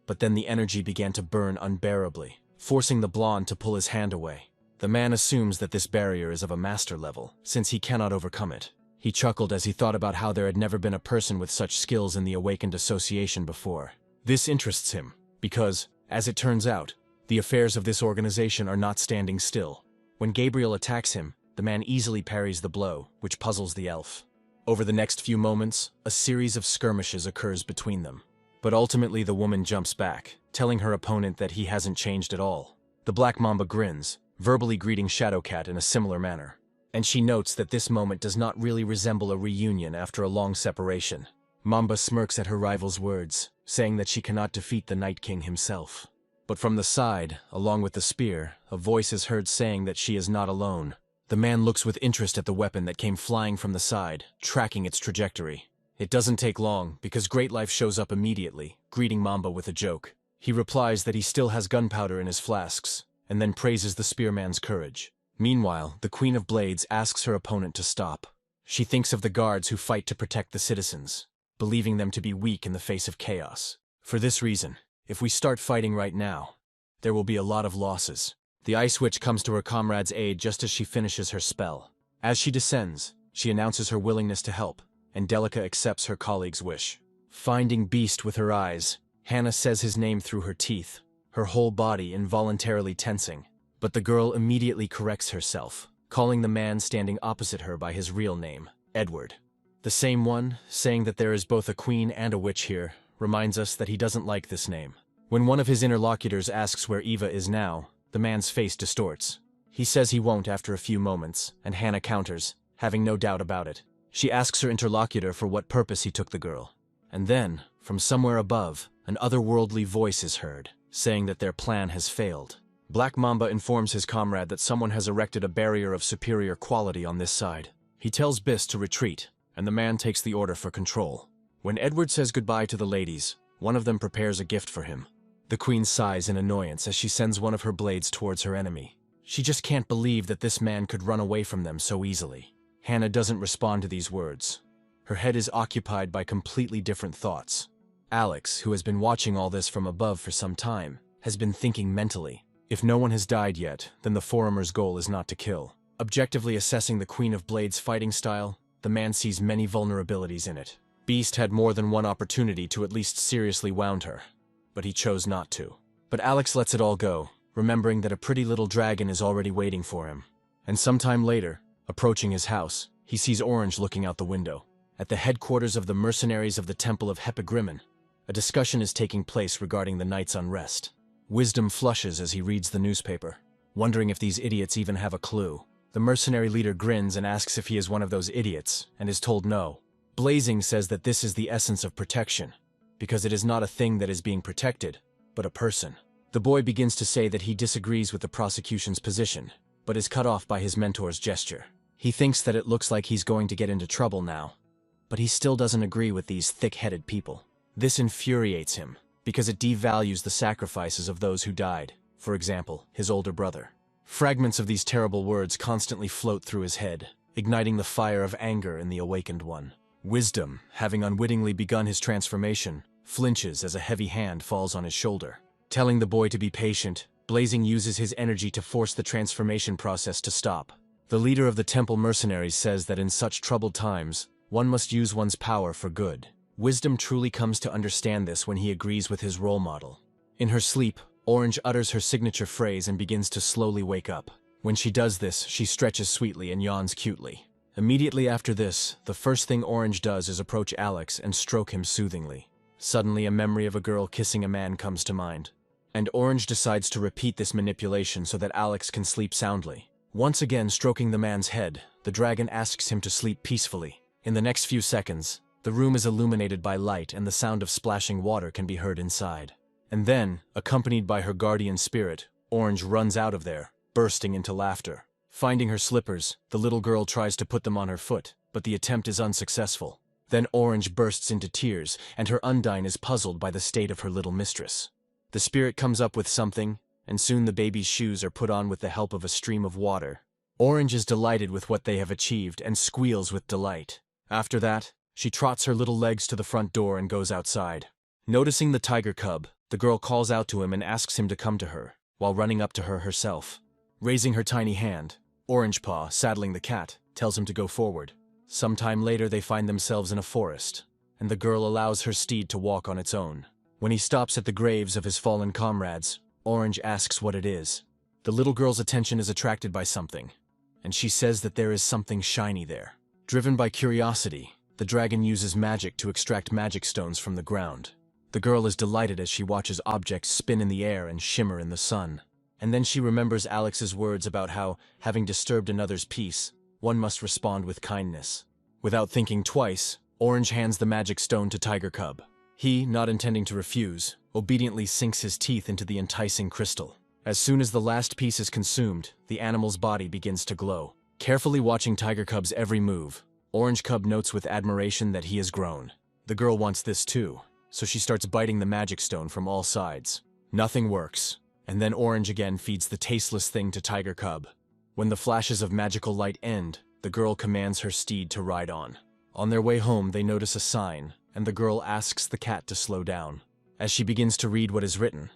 But then the energy began to burn unbearably, forcing the blonde to pull his hand away. The man assumes that this barrier is of a master level, since he cannot overcome it. He chuckled as he thought about how there had never been a person with such skills in the Awakened Association before. This interests him, because, as it turns out, the affairs of this organization are not standing still. When Gabriel attacks him, the man easily parries the blow, which puzzles the elf. Over the next few moments, a series of skirmishes occurs between them. But ultimately the woman jumps back, telling her opponent that he hasn't changed at all. The Black Mamba grins, verbally greeting Shadowcat in a similar manner. And she notes that this moment does not really resemble a reunion after a long separation. Mamba smirks at her rival's words, saying that she cannot defeat the Night King himself. But from the side, along with the spear, a voice is heard saying that she is not alone. The man looks with interest at the weapon that came flying from the side, tracking its trajectory. It doesn't take long, because Great Life shows up immediately, greeting Mamba with a joke. He replies that he still has gunpowder in his flasks, and then praises the spearman's courage. Meanwhile, the Queen of Blades asks her opponent to stop. She thinks of the guards who fight to protect the citizens, believing them to be weak in the face of chaos. For this reason, if we start fighting right now, there will be a lot of losses. The Ice Witch comes to her comrade's aid just as she finishes her spell. As she descends, she announces her willingness to help, and Delica accepts her colleague's wish. Finding Beast with her eyes, Hannah says his name through her teeth, her whole body involuntarily tensing. But the girl immediately corrects herself, calling the man standing opposite her by his real name, Edward. The same one, saying that there is both a queen and a witch here, reminds us that he doesn't like this name. When one of his interlocutors asks where Eva is now, the man's face distorts. He says he won't after a few moments, and Hannah counters, having no doubt about it. She asks her interlocutor for what purpose he took the girl. And then, from somewhere above, an otherworldly voice is heard, saying that their plan has failed. Black Mamba informs his comrade that someone has erected a barrier of superior quality on this side. He tells Biss to retreat, and the man takes the order for control. When Edward says goodbye to the ladies, one of them prepares a gift for him. The queen sighs in annoyance as she sends one of her blades towards her enemy. She just can't believe that this man could run away from them so easily. Hannah doesn't respond to these words. Her head is occupied by completely different thoughts. Alex, who has been watching all this from above for some time, has been thinking mentally. If no one has died yet, then the Forumer's goal is not to kill. Objectively assessing the Queen of Blades' fighting style, the man sees many vulnerabilities in it. Beast had more than one opportunity to at least seriously wound her, but he chose not to. But Alex lets it all go, remembering that a pretty little dragon is already waiting for him. And sometime later, approaching his house, he sees Orange looking out the window. At the headquarters of the mercenaries of the Temple of Hepagrimmon, a discussion is taking place regarding the night's unrest. Wisdom flushes as he reads the newspaper, wondering if these idiots even have a clue. The mercenary leader grins and asks if he is one of those idiots, and is told no. Blazing says that this is the essence of protection, because it is not a thing that is being protected, but a person. The boy begins to say that he disagrees with the prosecution's position, but is cut off by his mentor's gesture. He thinks that it looks like he's going to get into trouble now, but he still doesn't agree with these thick-headed people. This infuriates him, because it devalues the sacrifices of those who died, for example, his older brother. Fragments of these terrible words constantly float through his head, igniting the fire of anger in the awakened one. Wisdom, having unwittingly begun his transformation, flinches as a heavy hand falls on his shoulder. Telling the boy to be patient, Blazing uses his energy to force the transformation process to stop. The leader of the temple mercenaries says that in such troubled times, one must use one's power for good. Wisdom truly comes to understand this when he agrees with his role model. In her sleep, Orange utters her signature phrase and begins to slowly wake up. When she does this, she stretches sweetly and yawns cutely. Immediately after this, the first thing Orange does is approach Alex and stroke him soothingly. Suddenly, a memory of a girl kissing a man comes to mind, and Orange decides to repeat this manipulation so that Alex can sleep soundly. Once again stroking the man's head, the dragon asks him to sleep peacefully. In the next few seconds, the room is illuminated by light and the sound of splashing water can be heard inside. And then, accompanied by her guardian spirit, Orange runs out of there, bursting into laughter. Finding her slippers, the little girl tries to put them on her foot, but the attempt is unsuccessful. Then Orange bursts into tears, and her Undine is puzzled by the state of her little mistress. The spirit comes up with something, and soon the baby's shoes are put on with the help of a stream of water. Orange is delighted with what they have achieved and squeals with delight. After that, she trots her little legs to the front door and goes outside. Noticing the tiger cub, the girl calls out to him and asks him to come to her, while running up to her herself. Raising her tiny hand, Orange Paw, saddling the cat, tells him to go forward. Sometime later they find themselves in a forest, and the girl allows her steed to walk on its own. When he stops at the graves of his fallen comrades, Orange asks what it is. The little girl's attention is attracted by something, and she says that there is something shiny there. Driven by curiosity, the dragon uses magic to extract magic stones from the ground. The girl is delighted as she watches objects spin in the air and shimmer in the sun. And then she remembers Alex's words about how, having disturbed another's peace, one must respond with kindness. Without thinking twice, Orange hands the magic stone to Tiger Cub. He, not intending to refuse, obediently sinks his teeth into the enticing crystal. As soon as the last piece is consumed, the animal's body begins to glow. Carefully watching Tiger Cub's every move, Orange Cub notes with admiration that he has grown. The girl wants this too, so she starts biting the magic stone from all sides. Nothing works, and then Orange again feeds the tasteless thing to Tiger Cub. When the flashes of magical light end, the girl commands her steed to ride on. On their way home, they notice a sign, and the girl asks the cat to slow down. As she begins to read what is written,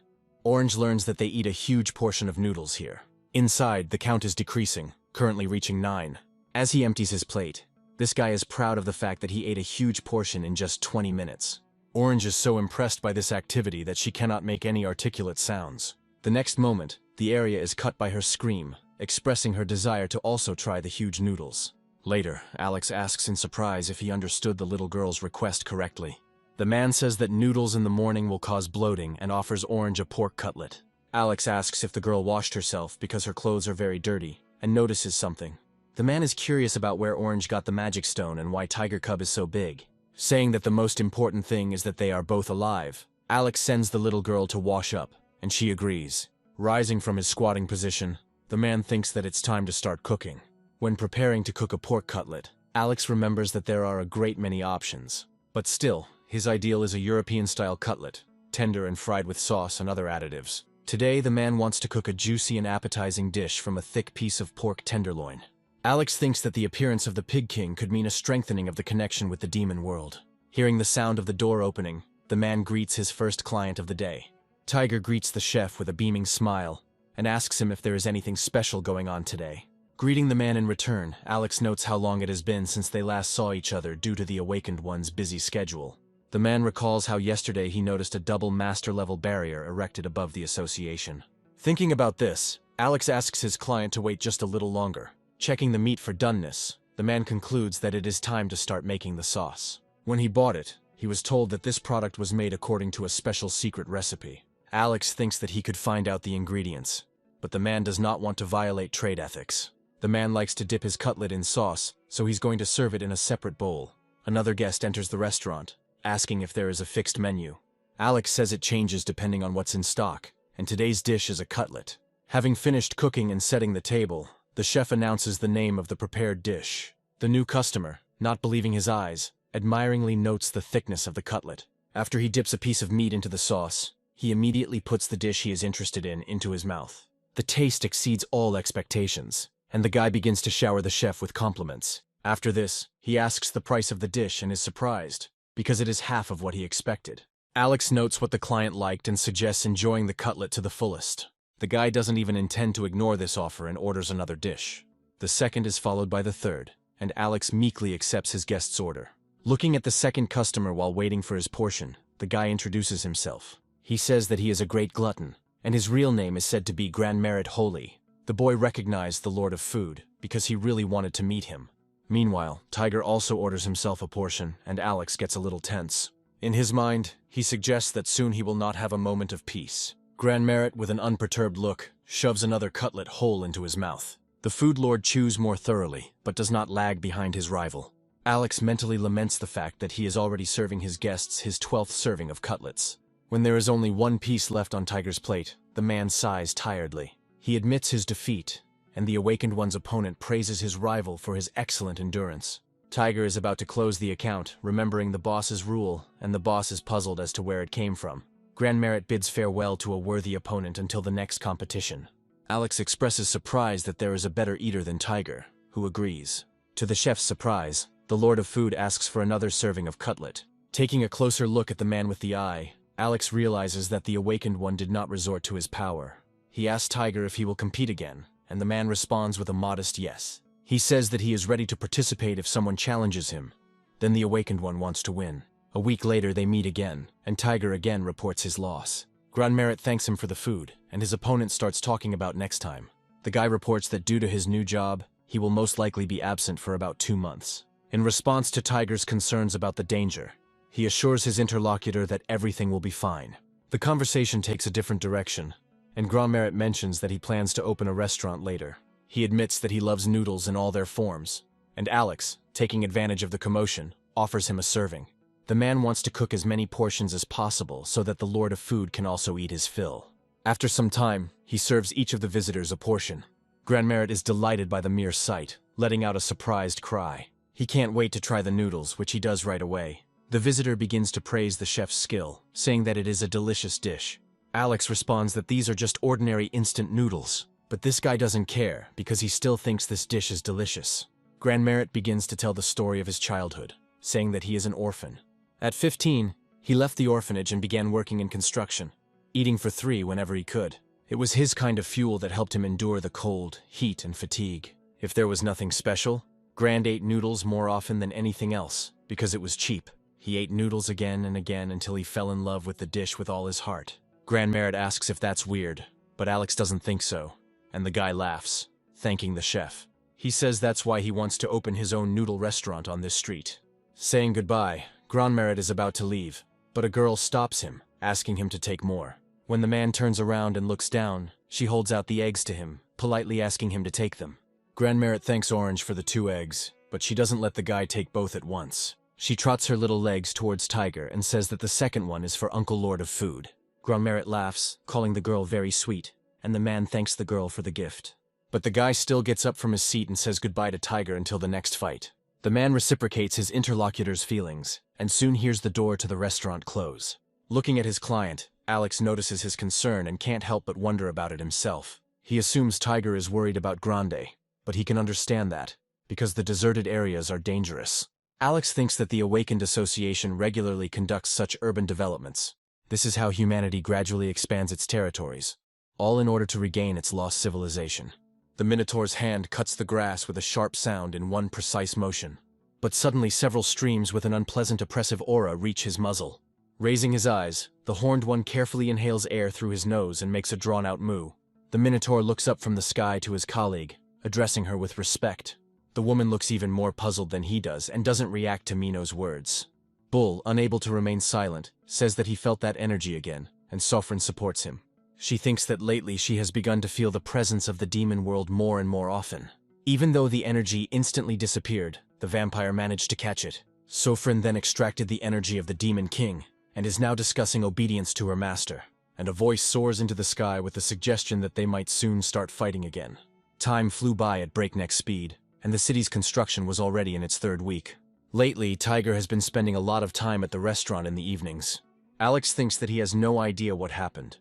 Orange learns that they eat a huge portion of noodles here. Inside, the count is decreasing, currently reaching 9. As he empties his plate, this guy is proud of the fact that he ate a huge portion in just 20 minutes. Orange is so impressed by this activity that she cannot make any articulate sounds. The next moment, the area is cut by her scream, expressing her desire to also try the huge noodles. Later, Alex asks in surprise if he understood the little girl's request correctly. The man says that noodles in the morning will cause bloating and offers Orange a pork cutlet. Alex asks if the girl washed herself because her clothes are very dirty, and notices something. The man is curious about where Orange got the magic stone and why Tiger Cub is so big. Saying that the most important thing is that they are both alive, Alex sends the little girl to wash up, and she agrees. Rising from his squatting position, the man thinks that it's time to start cooking. When preparing to cook a pork cutlet, Alex remembers that there are a great many options. But still, his ideal is a European-style cutlet, tender and fried with sauce and other additives. Today, the man wants to cook a juicy and appetizing dish from a thick piece of pork tenderloin. Alex thinks that the appearance of the Pig King could mean a strengthening of the connection with the demon world. Hearing the sound of the door opening, the man greets his first client of the day. Tiger greets the chef with a beaming smile and asks him if there is anything special going on today. Greeting the man in return, Alex notes how long it has been since they last saw each other due to the awakened one's busy schedule. The man recalls how yesterday he noticed a double master-level barrier erected above the association. Thinking about this, Alex asks his client to wait just a little longer. Checking the meat for doneness, the man concludes that it is time to start making the sauce. When he bought it, he was told that this product was made according to a special secret recipe. Alex thinks that he could find out the ingredients, but the man does not want to violate trade ethics. The man likes to dip his cutlet in sauce, so he's going to serve it in a separate bowl. Another guest enters the restaurant, asking if there is a fixed menu. Alex says it changes depending on what's in stock, and today's dish is a cutlet. Having finished cooking and setting the table, The chef announces the name of the prepared dish. The new customer, not believing his eyes, admiringly notes the thickness of the cutlet. After he dips a piece of meat into the sauce, he immediately puts the dish he is interested in into his mouth. The taste exceeds all expectations, and the guy begins to shower the chef with compliments. After this, he asks the price of the dish and is surprised, because it is half of what he expected. Alex notes what the client liked and suggests enjoying the cutlet to the fullest. The guy doesn't even intend to ignore this offer and orders another dish. The second is followed by the third, and Alex meekly accepts his guest's order. Looking at the second customer while waiting for his portion, the guy introduces himself. He says that he is a great glutton, and his real name is said to be Grand Merit Holy. The boy recognized the Lord of Food, because he really wanted to meet him. Meanwhile, Tiger also orders himself a portion, and Alex gets a little tense. In his mind, he suggests that soon he will not have a moment of peace. Grand Merit, with an unperturbed look, shoves another cutlet whole into his mouth. The food lord chews more thoroughly, but does not lag behind his rival. Alex mentally laments the fact that he is already serving his guests his 12th serving of cutlets. When there is only one piece left on Tiger's plate, the man sighs tiredly. He admits his defeat, and the awakened one's opponent praises his rival for his excellent endurance. Tiger is about to close the account, remembering the boss's rule, and the boss is puzzled as to where it came from. Grand Merit bids farewell to a worthy opponent until the next competition. Alex expresses surprise that there is a better eater than Tiger, who agrees. To the chef's surprise, the Lord of Food asks for another serving of cutlet. Taking a closer look at the man with the eye, Alex realizes that the awakened one did not resort to his power. He asks Tiger if he will compete again, and the man responds with a modest yes. He says that he is ready to participate if someone challenges him. Then the awakened one wants to win. A week later they meet again, and Tiger again reports his loss. Grand Merit thanks him for the food, and his opponent starts talking about next time. The guy reports that due to his new job, he will most likely be absent for about 2 months. In response to Tiger's concerns about the danger, he assures his interlocutor that everything will be fine. The conversation takes a different direction, and Grand Merit mentions that he plans to open a restaurant later. He admits that he loves noodles in all their forms, and Alex, taking advantage of the commotion, offers him a serving. The man wants to cook as many portions as possible so that the Lord of Food can also eat his fill. After some time, he serves each of the visitors a portion. Grand Merit is delighted by the mere sight, letting out a surprised cry. He can't wait to try the noodles, which he does right away. The visitor begins to praise the chef's skill, saying that it is a delicious dish. Alex responds that these are just ordinary instant noodles, but this guy doesn't care because he still thinks this dish is delicious. Grand Merit begins to tell the story of his childhood, saying that he is an orphan. At 15, he left the orphanage and began working in construction, eating for 3 whenever he could. It was his kind of fuel that helped him endure the cold, heat, and fatigue. If there was nothing special, Grand ate noodles more often than anything else, because it was cheap. He ate noodles again and again until he fell in love with the dish with all his heart. Grand Merit asks if that's weird, but Alex doesn't think so, and the guy laughs, thanking the chef. He says that's why he wants to open his own noodle restaurant on this street. Saying goodbye, Grand Merit is about to leave, but a girl stops him, asking him to take more. When the man turns around and looks down, she holds out the eggs to him, politely asking him to take them. Grand Merit thanks Orange for the 2 eggs, but she doesn't let the guy take both at once. She trots her little legs towards Tiger and says that the second one is for Uncle Lord of Food. Grand Merit laughs, calling the girl very sweet, and the man thanks the girl for the gift. But the guy still gets up from his seat and says goodbye to Tiger until the next fight. The man reciprocates his interlocutor's feelings, and soon hears the door to the restaurant close. Looking at his client, Alex notices his concern and can't help but wonder about it himself. He assumes Tiger is worried about Grande, but he can understand that, because the deserted areas are dangerous. Alex thinks that the Awakened Association regularly conducts such urban developments. This is how humanity gradually expands its territories, all in order to regain its lost civilization. The Minotaur's hand cuts the grass with a sharp sound in one precise motion. But suddenly several streams with an unpleasant oppressive aura reach his muzzle. Raising his eyes, the horned one carefully inhales air through his nose and makes a drawn-out moo. The Minotaur looks up from the sky to his colleague, addressing her with respect. The woman looks even more puzzled than he does and doesn't react to Mino's words. Bull, unable to remain silent, says that he felt that energy again, and Sofran supports him. She thinks that lately she has begun to feel the presence of the demon world more and more often. Even though the energy instantly disappeared, the vampire managed to catch it. Sofran then extracted the energy of the Demon King, and is now discussing obedience to her master. And a voice soars into the sky with the suggestion that they might soon start fighting again. Time flew by at breakneck speed, and the city's construction was already in its third week. Lately, Tiger has been spending a lot of time at the restaurant in the evenings. Alex thinks that he has no idea what happened,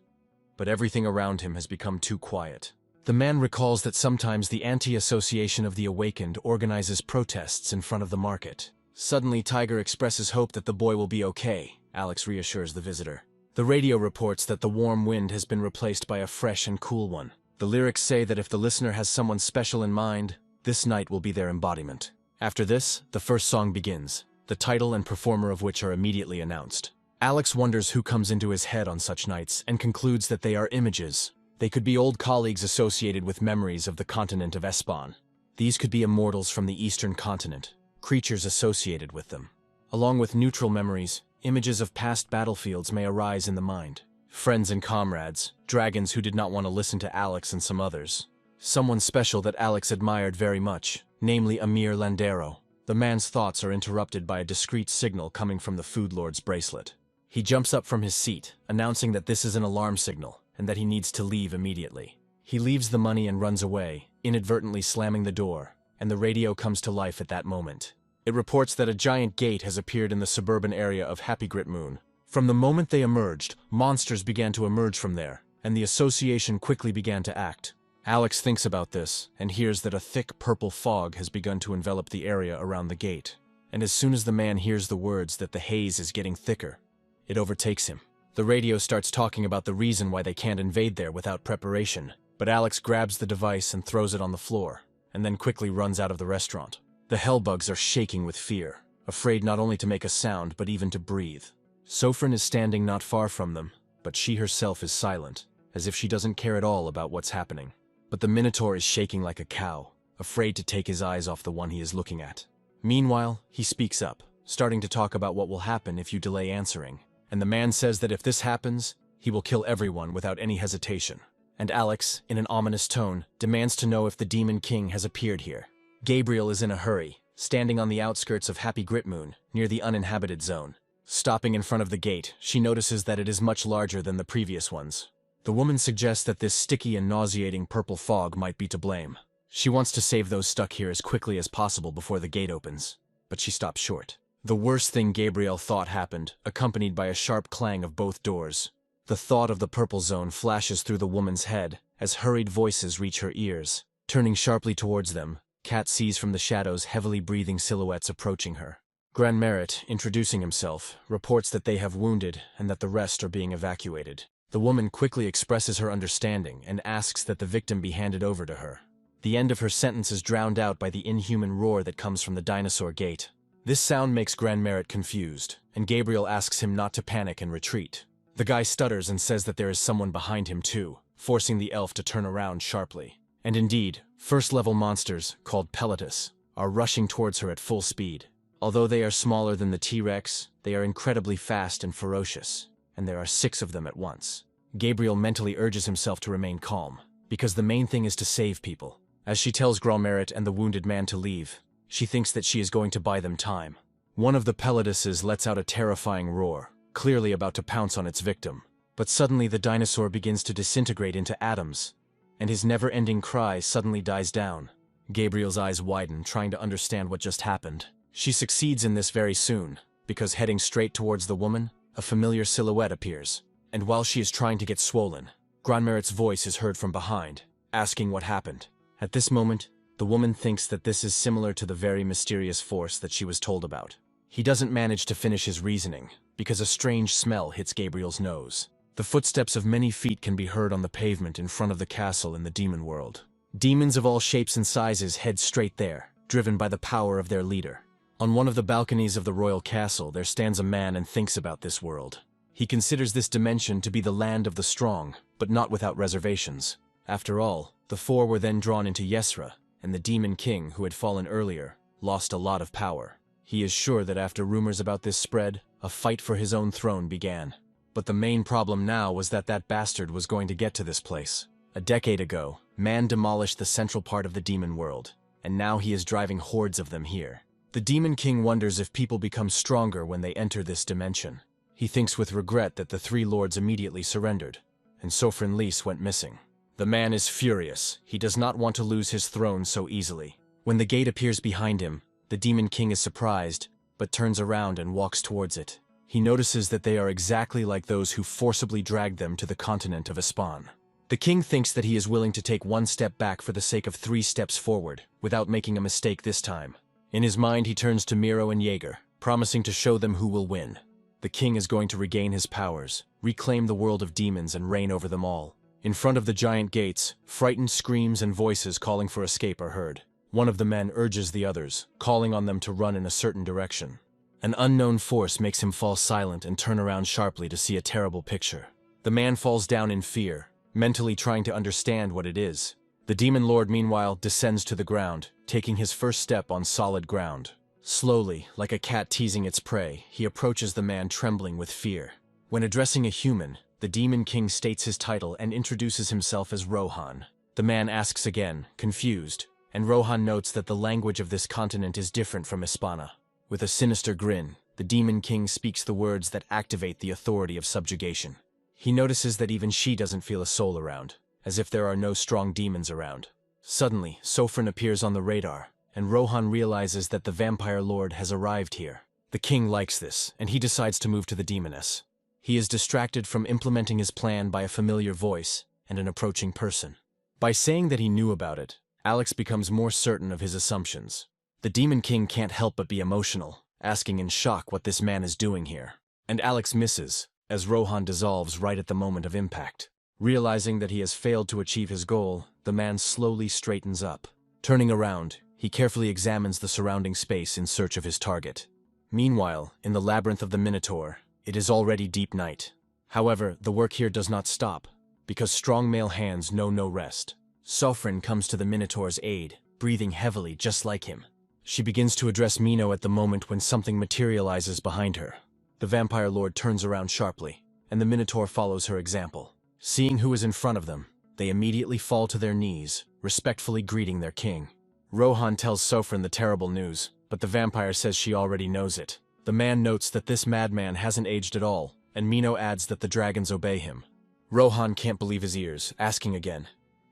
but everything around him has become too quiet. The man recalls that sometimes the Anti-Association of the Awakened organizes protests in front of the market. Suddenly, Tiger expresses hope that the boy will be okay. Alex reassures the visitor. The radio reports that the warm wind has been replaced by a fresh and cool one. The lyrics say that if the listener has someone special in mind, this night will be their embodiment. After this, the first song begins, the title and performer of which are immediately announced. Alex wonders who comes into his head on such nights and concludes that they are images. They could be old colleagues associated with memories of the continent of Espan. These could be immortals from the eastern continent, creatures associated with them. Along with neutral memories, images of past battlefields may arise in the mind. Friends and comrades, dragons who did not want to listen to Alex and some others. Someone special that Alex admired very much, namely Amir Landero. The man's thoughts are interrupted by a discreet signal coming from the food lord's bracelet. He jumps up from his seat, announcing that this is an alarm signal, and that he needs to leave immediately. He leaves the money and runs away, inadvertently slamming the door, and the radio comes to life at that moment. It reports that a giant gate has appeared in the suburban area of Happy Grit Moon. From the moment they emerged, monsters began to emerge from there, and the association quickly began to act. Alex thinks about this, and hears that a thick purple fog has begun to envelop the area around the gate. And as soon as the man hears the words that the haze is getting thicker, it overtakes him. The radio starts talking about the reason why they can't invade there without preparation, but Alex grabs the device and throws it on the floor, and then quickly runs out of the restaurant. The hellbugs are shaking with fear, afraid not only to make a sound but even to breathe. Sofrin is standing not far from them, but she herself is silent, as if she doesn't care at all about what's happening. But the Minotaur is shaking like a cow, afraid to take his eyes off the one he is looking at. Meanwhile, he speaks up, starting to talk about what will happen if you delay answering. And the man says that if this happens, he will kill everyone without any hesitation. And Alex, in an ominous tone, demands to know if the Demon King has appeared here. Gabriel is in a hurry, standing on the outskirts of Happy Grit Moon, near the uninhabited zone. Stopping in front of the gate, she notices that it is much larger than the previous ones. The woman suggests that this sticky and nauseating purple fog might be to blame. She wants to save those stuck here as quickly as possible before the gate opens, but she stops short. The worst thing Gabriel thought happened, accompanied by a sharp clang of both doors. The thought of the purple zone flashes through the woman's head as hurried voices reach her ears. Turning sharply towards them, Kat sees from the shadows heavily breathing silhouettes approaching her. Grand Merit, introducing himself, reports that they have wounded and that the rest are being evacuated. The woman quickly expresses her understanding and asks that the victim be handed over to her. The end of her sentence is drowned out by the inhuman roar that comes from the dinosaur gate. This sound makes Grand Merit confused, and Gabriel asks him not to panic and retreat. The guy stutters and says that there is someone behind him too, forcing the elf to turn around sharply. And indeed, first-level monsters, called Pelotus, are rushing towards her at full speed. Although they are smaller than the T-Rex, they are incredibly fast and ferocious, and there are 6 of them at once. Gabriel mentally urges himself to remain calm, because the main thing is to save people. As she tells Grand Merit and the wounded man to leave, she thinks that she is going to buy them time. One of the Pelotuses lets out a terrifying roar, clearly about to pounce on its victim. But suddenly the dinosaur begins to disintegrate into atoms, and his never-ending cry suddenly dies down. Gabriel's eyes widen, trying to understand what just happened. She succeeds in this very soon, because heading straight towards the woman, a familiar silhouette appears. And while she is trying to get swollen, Grand Merit's voice is heard from behind, asking what happened. At this moment, the woman thinks that this is similar to the very mysterious force that she was told about. He doesn't manage to finish his reasoning, because a strange smell hits Gabriel's nose. The footsteps of many feet can be heard on the pavement in front of the castle in the demon world. Demons of all shapes and sizes head straight there, driven by the power of their leader. On one of the balconies of the royal castle, there stands a man and thinks about this world. He considers this dimension to be the land of the strong, but not without reservations. After all, the 4 were then drawn into Yesra, and the Demon King, who had fallen earlier, lost a lot of power. He is sure that after rumors about this spread, a fight for his own throne began. But the main problem now was that that bastard was going to get to this place. A decade ago, man demolished the central part of the demon world, and now he is driving hordes of them here. The Demon King wonders if people become stronger when they enter this dimension. He thinks with regret that the 3 lords immediately surrendered, and Sofrin Lys went missing. The man is furious. He does not want to lose his throne so easily. When the gate appears behind him, the Demon King is surprised, but turns around and walks towards it. He notices that they are exactly like those who forcibly dragged them to the continent of Espan. The king thinks that he is willing to take one step back for the sake of 3 steps forward, without making a mistake this time. In his mind, he turns to Miro and Jaeger, promising to show them who will win. The king is going to regain his powers, reclaim the world of demons and reign over them all. In front of the giant gates, frightened screams and voices calling for escape are heard. One of the men urges the others, calling on them to run in a certain direction. An unknown force makes him fall silent and turn around sharply to see a terrible picture. The man falls down in fear, mentally trying to understand what it is. The demon lord, meanwhile, descends to the ground, taking his first step on solid ground. Slowly, like a cat teasing its prey, he approaches the man trembling with fear. When addressing a human, the Demon King states his title and introduces himself as Rohan. The man asks again, confused, and Rohan notes that the language of this continent is different from Hispana. With a sinister grin, the Demon King speaks the words that activate the authority of subjugation. He notices that even she doesn't feel a soul around, as if there are no strong demons around. Suddenly, Sofran appears on the radar, and Rohan realizes that the Vampire Lord has arrived here. The king likes this, and he decides to move to the demoness. He is distracted from implementing his plan by a familiar voice and an approaching person. By saying that he knew about it, Alex becomes more certain of his assumptions. The Demon King can't help but be emotional, asking in shock what this man is doing here. And Alex misses, as Rohan dissolves right at the moment of impact. Realizing that he has failed to achieve his goal, the man slowly straightens up. Turning around, he carefully examines the surrounding space in search of his target. Meanwhile, in the labyrinth of the Minotaur, it is already deep night. However, the work here does not stop, because strong male hands know no rest. Sofran comes to the Minotaur's aid, breathing heavily just like him. She begins to address Mino at the moment when something materializes behind her. The Vampire Lord turns around sharply, and the Minotaur follows her example. Seeing who is in front of them, they immediately fall to their knees, respectfully greeting their king. Rohan tells Sofran the terrible news, but the vampire says she already knows it. The man notes that this madman hasn't aged at all, and Mino adds that the dragons obey him. Rohan can't believe his ears, asking again,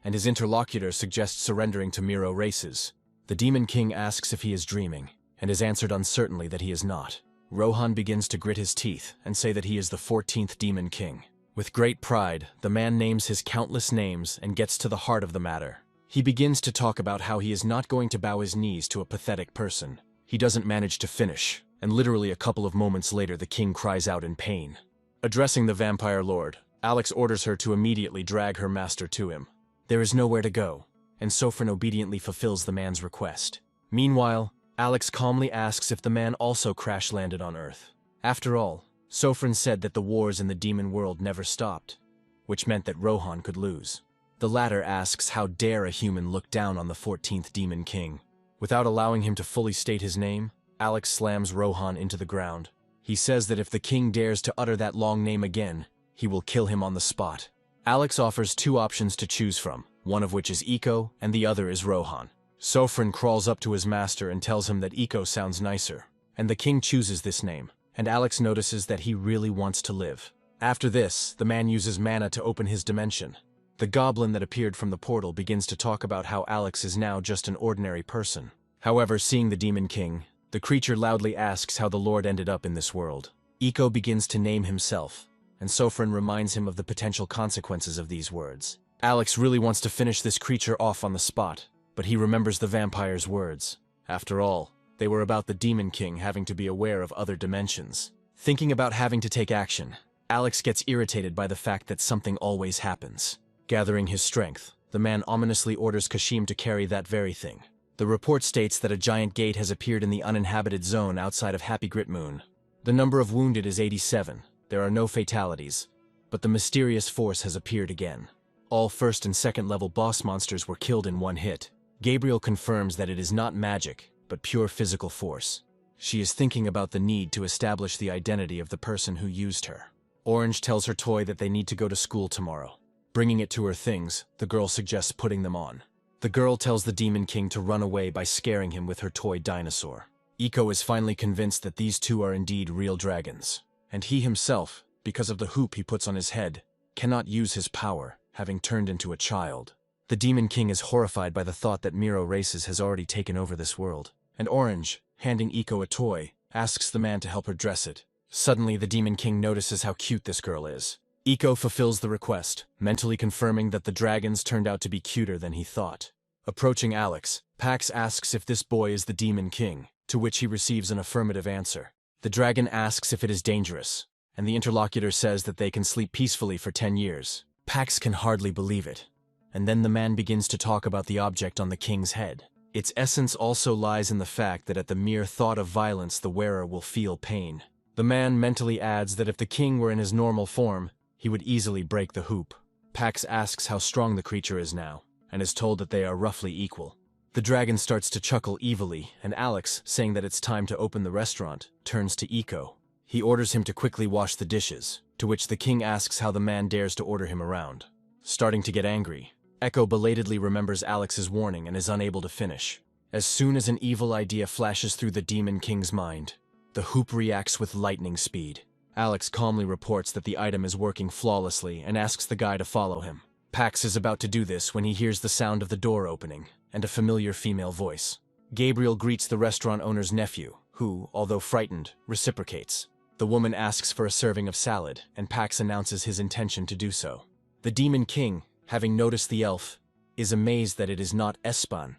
and his interlocutor suggests surrendering to Miro races. The Demon King asks if he is dreaming, and is answered uncertainly that he is not. Rohan begins to grit his teeth and say that he is the 14th Demon King. With great pride, the man names his countless names and gets to the heart of the matter. He begins to talk about how he is not going to bow his knees to a pathetic person. He doesn't manage to finish, and literally a couple of moments later the king cries out in pain. Addressing the Vampire Lord, Alex orders her to immediately drag her master to him. There is nowhere to go, and Sofran obediently fulfills the man's request. Meanwhile, Alex calmly asks if the man also crash-landed on Earth. After all, Sofran said that the wars in the demon world never stopped, which meant that Rohan could lose. The latter asks how dare a human look down on the 14th Demon King. Without allowing him to fully state his name, Alex slams Rohan into the ground. He says that if the king dares to utter that long name again, he will kill him on the spot. Alex offers 2 options to choose from, one of which is Iko and the other is Rohan. Sofran crawls up to his master and tells him that Iko sounds nicer, and the king chooses this name, and Alex notices that he really wants to live. After this, the man uses mana to open his dimension. The goblin that appeared from the portal begins to talk about how Alex is now just an ordinary person. However, seeing the Demon King, the creature loudly asks how the Lord ended up in this world. Iko begins to name himself, and Sofran reminds him of the potential consequences of these words. Alex really wants to finish this creature off on the spot, but he remembers the vampire's words. After all, they were about the Demon King having to be aware of other dimensions. Thinking about having to take action, Alex gets irritated by the fact that something always happens. Gathering his strength, the man ominously orders Kashim to carry that very thing. The report states that a giant gate has appeared in the uninhabited zone outside of Happy Grit Moon. The number of wounded is 87. There are no fatalities, but the mysterious force has appeared again. All 1st and 2nd level boss monsters were killed in one hit. Gabriel confirms that it is not magic, but pure physical force. She is thinking about the need to establish the identity of the person who used her. Orange tells her toy that they need to go to school tomorrow. Bringing it to her things, the girl suggests putting them on. The girl tells the Demon King to run away by scaring him with her toy dinosaur. Iko is finally convinced that these two are indeed real dragons, and he himself, because of the hoop he puts on his head, cannot use his power, having turned into a child. The Demon King is horrified by the thought that Miro Races has already taken over this world. And Orange, handing Iko a toy, asks the man to help her dress it. Suddenly, the Demon King notices how cute this girl is. Iko fulfills the request, mentally confirming that the dragons turned out to be cuter than he thought. Approaching Alex, Pax asks if this boy is the Demon King, to which he receives an affirmative answer. The dragon asks if it is dangerous, and the interlocutor says that they can sleep peacefully for 10 years. Pax can hardly believe it. And then the man begins to talk about the object on the king's head. Its essence also lies in the fact that at the mere thought of violence the wearer will feel pain. The man mentally adds that if the king were in his normal form, he would easily break the hoop. Pax asks how strong the creature is now, and is told that they are roughly equal. The dragon starts to chuckle evilly, and Alex, saying that it's time to open the restaurant, turns to Iko. He orders him to quickly wash the dishes, to which the king asks how the man dares to order him around. Starting to get angry, Echo belatedly remembers Alex's warning and is unable to finish. As soon as an evil idea flashes through the Demon King's mind, the hoop reacts with lightning speed. Alex calmly reports that the item is working flawlessly and asks the guy to follow him. Pax is about to do this when he hears the sound of the door opening and a familiar female voice. Gabriel greets the restaurant owner's nephew, who, although frightened, reciprocates. The woman asks for a serving of salad, and Pax announces his intention to do so. The Demon King, having noticed the elf, is amazed that it is not Espan,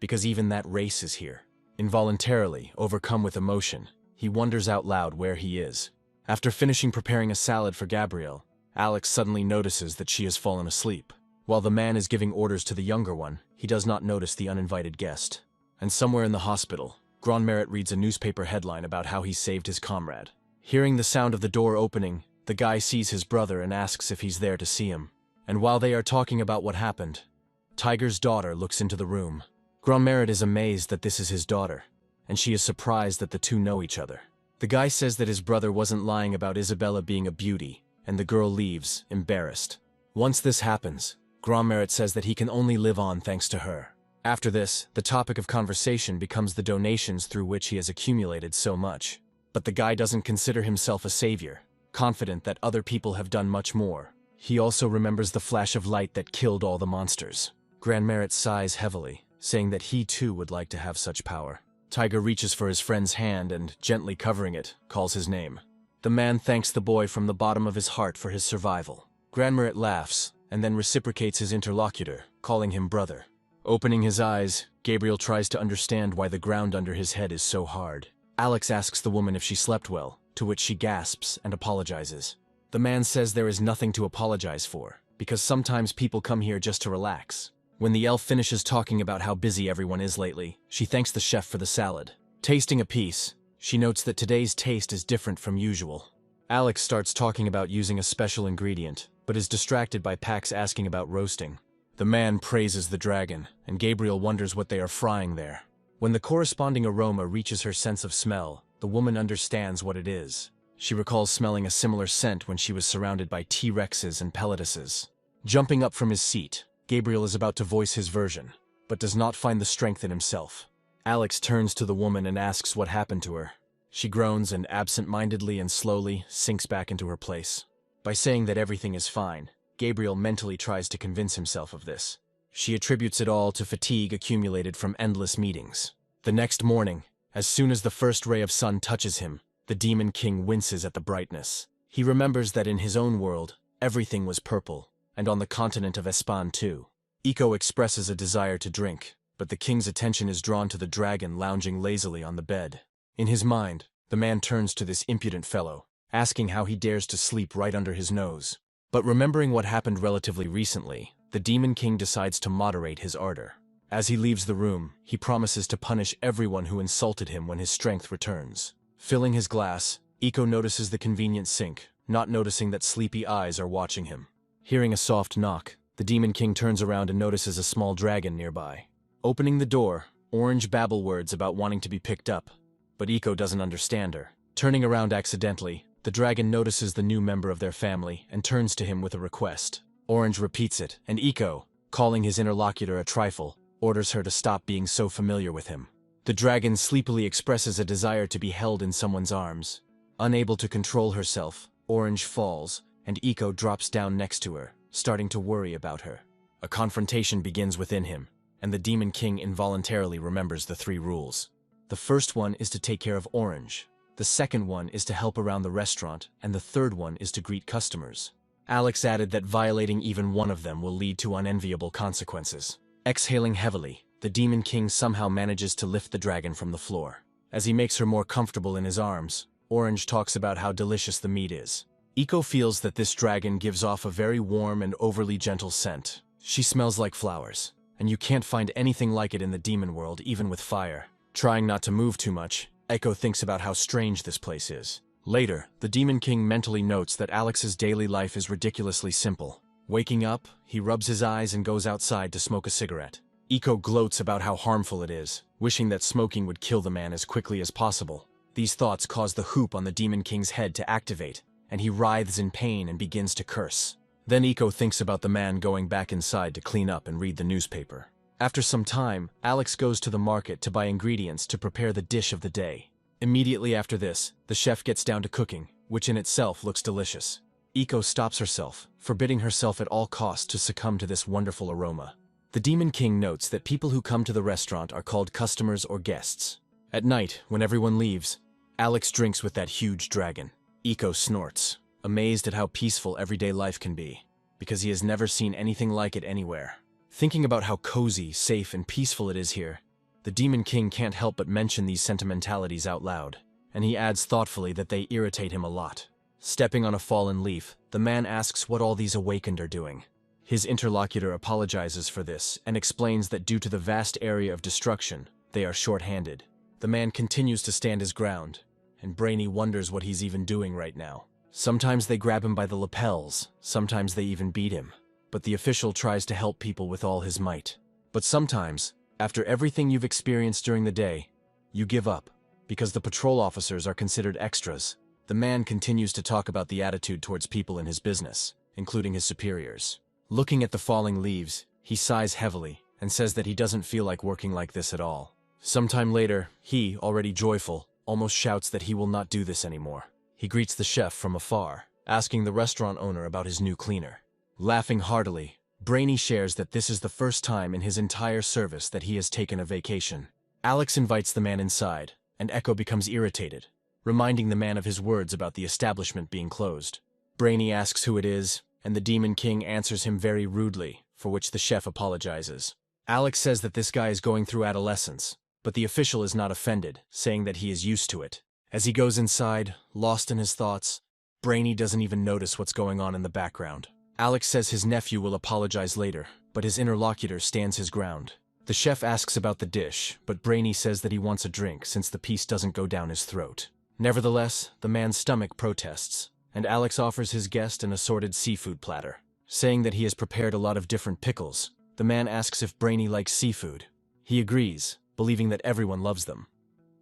because even that race is here. Involuntarily, overcome with emotion, he wonders out loud where he is. After finishing preparing a salad for Gabrielle, Alex suddenly notices that she has fallen asleep. While the man is giving orders to the younger one, he does not notice the uninvited guest. And somewhere in the hospital, Grand Merit reads a newspaper headline about how he saved his comrade. Hearing the sound of the door opening, the guy sees his brother and asks if he's there to see him. And while they are talking about what happened, Tiger's daughter looks into the room. Grand Merit is amazed that this is his daughter, and she is surprised that the two know each other. The guy says that his brother wasn't lying about Isabella being a beauty, and the girl leaves, embarrassed. Once this happens, Grand Merit says that he can only live on thanks to her. After this, the topic of conversation becomes the donations through which he has accumulated so much. But the guy doesn't consider himself a savior, confident that other people have done much more. He also remembers the flash of light that killed all the monsters. Grand Merit sighs heavily, saying that he too would like to have such power. Tiger reaches for his friend's hand and, gently covering it, calls his name. The man thanks the boy from the bottom of his heart for his survival. Grand Merit laughs, and then reciprocates his interlocutor, calling him brother. Opening his eyes, Gabriel tries to understand why the ground under his head is so hard. Alex asks the woman if she slept well, to which she gasps and apologizes. The man says there is nothing to apologize for, because sometimes people come here just to relax. When the elf finishes talking about how busy everyone is lately, she thanks the chef for the salad. Tasting a piece, she notes that today's taste is different from usual. Alex starts talking about using a special ingredient, but is distracted by Pax asking about roasting. The man praises the dragon, and Gabriel wonders what they are frying there. When the corresponding aroma reaches her sense of smell, the woman understands what it is. She recalls smelling a similar scent when she was surrounded by T-Rexes and Pelletuses. Jumping up from his seat, Gabriel is about to voice his version, but does not find the strength in himself. Alex turns to the woman and asks what happened to her. She groans and absent-mindedly and slowly sinks back into her place. By saying that everything is fine, Gabriel mentally tries to convince himself of this. She attributes it all to fatigue accumulated from endless meetings. The next morning, as soon as the first ray of sun touches him, the Demon King winces at the brightness. He remembers that in his own world, everything was purple, and on the continent of Espan too. Iko expresses a desire to drink, but the king's attention is drawn to the dragon lounging lazily on the bed. In his mind, the man turns to this impudent fellow, asking how he dares to sleep right under his nose. But remembering what happened relatively recently, the Demon King decides to moderate his ardor. As he leaves the room, he promises to punish everyone who insulted him when his strength returns. Filling his glass, Iko notices the convenient sink, not noticing that sleepy eyes are watching him. Hearing a soft knock, the Demon King turns around and notices a small dragon nearby. Opening the door, Orange babble words about wanting to be picked up, but Iko doesn't understand her. Turning around accidentally, the dragon notices the new member of their family and turns to him with a request. Orange repeats it, and Iko, calling his interlocutor a trifle, orders her to stop being so familiar with him. The dragon sleepily expresses a desire to be held in someone's arms. Unable to control herself, Orange falls, and Iko drops down next to her, starting to worry about her. A confrontation begins within him, and the Demon King involuntarily remembers the 3 rules. The first one is to take care of Orange. The second one is to help around the restaurant, and the third one is to greet customers. Alex added that violating even one of them will lead to unenviable consequences. Exhaling heavily, the Demon King somehow manages to lift the dragon from the floor. As he makes her more comfortable in his arms, Orange talks about how delicious the meat is. Iko feels that this dragon gives off a very warm and overly gentle scent. She smells like flowers, and you can't find anything like it in the demon world, even with fire. Trying not to move too much, Echo thinks about how strange this place is. Later, the Demon King mentally notes that Alex's daily life is ridiculously simple. Waking up, he rubs his eyes and goes outside to smoke a cigarette. Iko gloats about how harmful it is, wishing that smoking would kill the man as quickly as possible. These thoughts cause the hoop on the Demon King's head to activate, and he writhes in pain and begins to curse. Then Iko thinks about the man going back inside to clean up and read the newspaper. After some time, Alex goes to the market to buy ingredients to prepare the dish of the day. Immediately after this, the chef gets down to cooking, which in itself looks delicious. Iko stops herself, forbidding herself at all costs to succumb to this wonderful aroma. The Demon King notes that people who come to the restaurant are called customers or guests. At night, when everyone leaves, Alex drinks with that huge dragon. Iko snorts, amazed at how peaceful everyday life can be, because he has never seen anything like it anywhere. Thinking about how cozy, safe, and peaceful it is here, the Demon King can't help but mention these sentimentalities out loud, and he adds thoughtfully that they irritate him a lot. Stepping on a fallen leaf, the man asks what all these awakened are doing. His interlocutor apologizes for this and explains that due to the vast area of destruction, they are short-handed. The man continues to stand his ground, and Brainy wonders what he's even doing right now. Sometimes they grab him by the lapels, sometimes they even beat him. But the official tries to help people with all his might. But sometimes, after everything you've experienced during the day, you give up, because the patrol officers are considered extras. The man continues to talk about the attitude towards people in his business, including his superiors. Looking at the falling leaves, he sighs heavily and says that he doesn't feel like working like this at all. Sometime later, he, already joyful, almost shouts that he will not do this anymore. He greets the chef from afar, asking the restaurant owner about his new cleaner. Laughing heartily, Brainy shares that this is the first time in his entire service that he has taken a vacation. Alex invites the man inside, and Echo becomes irritated, reminding the man of his words about the establishment being closed. Brainy asks who it is, and the Demon King answers him very rudely, for which the chef apologizes. Alex says that this guy is going through adolescence, but the official is not offended, saying that he is used to it. As he goes inside, lost in his thoughts, Brainy doesn't even notice what's going on in the background. Alex says his nephew will apologize later, but his interlocutor stands his ground. The chef asks about the dish, but Brainy says that he wants a drink since the piece doesn't go down his throat. Nevertheless, the man's stomach protests, and Alex offers his guest an assorted seafood platter. Saying that he has prepared a lot of different pickles, the man asks if Brainy likes seafood. He agrees, believing that everyone loves them.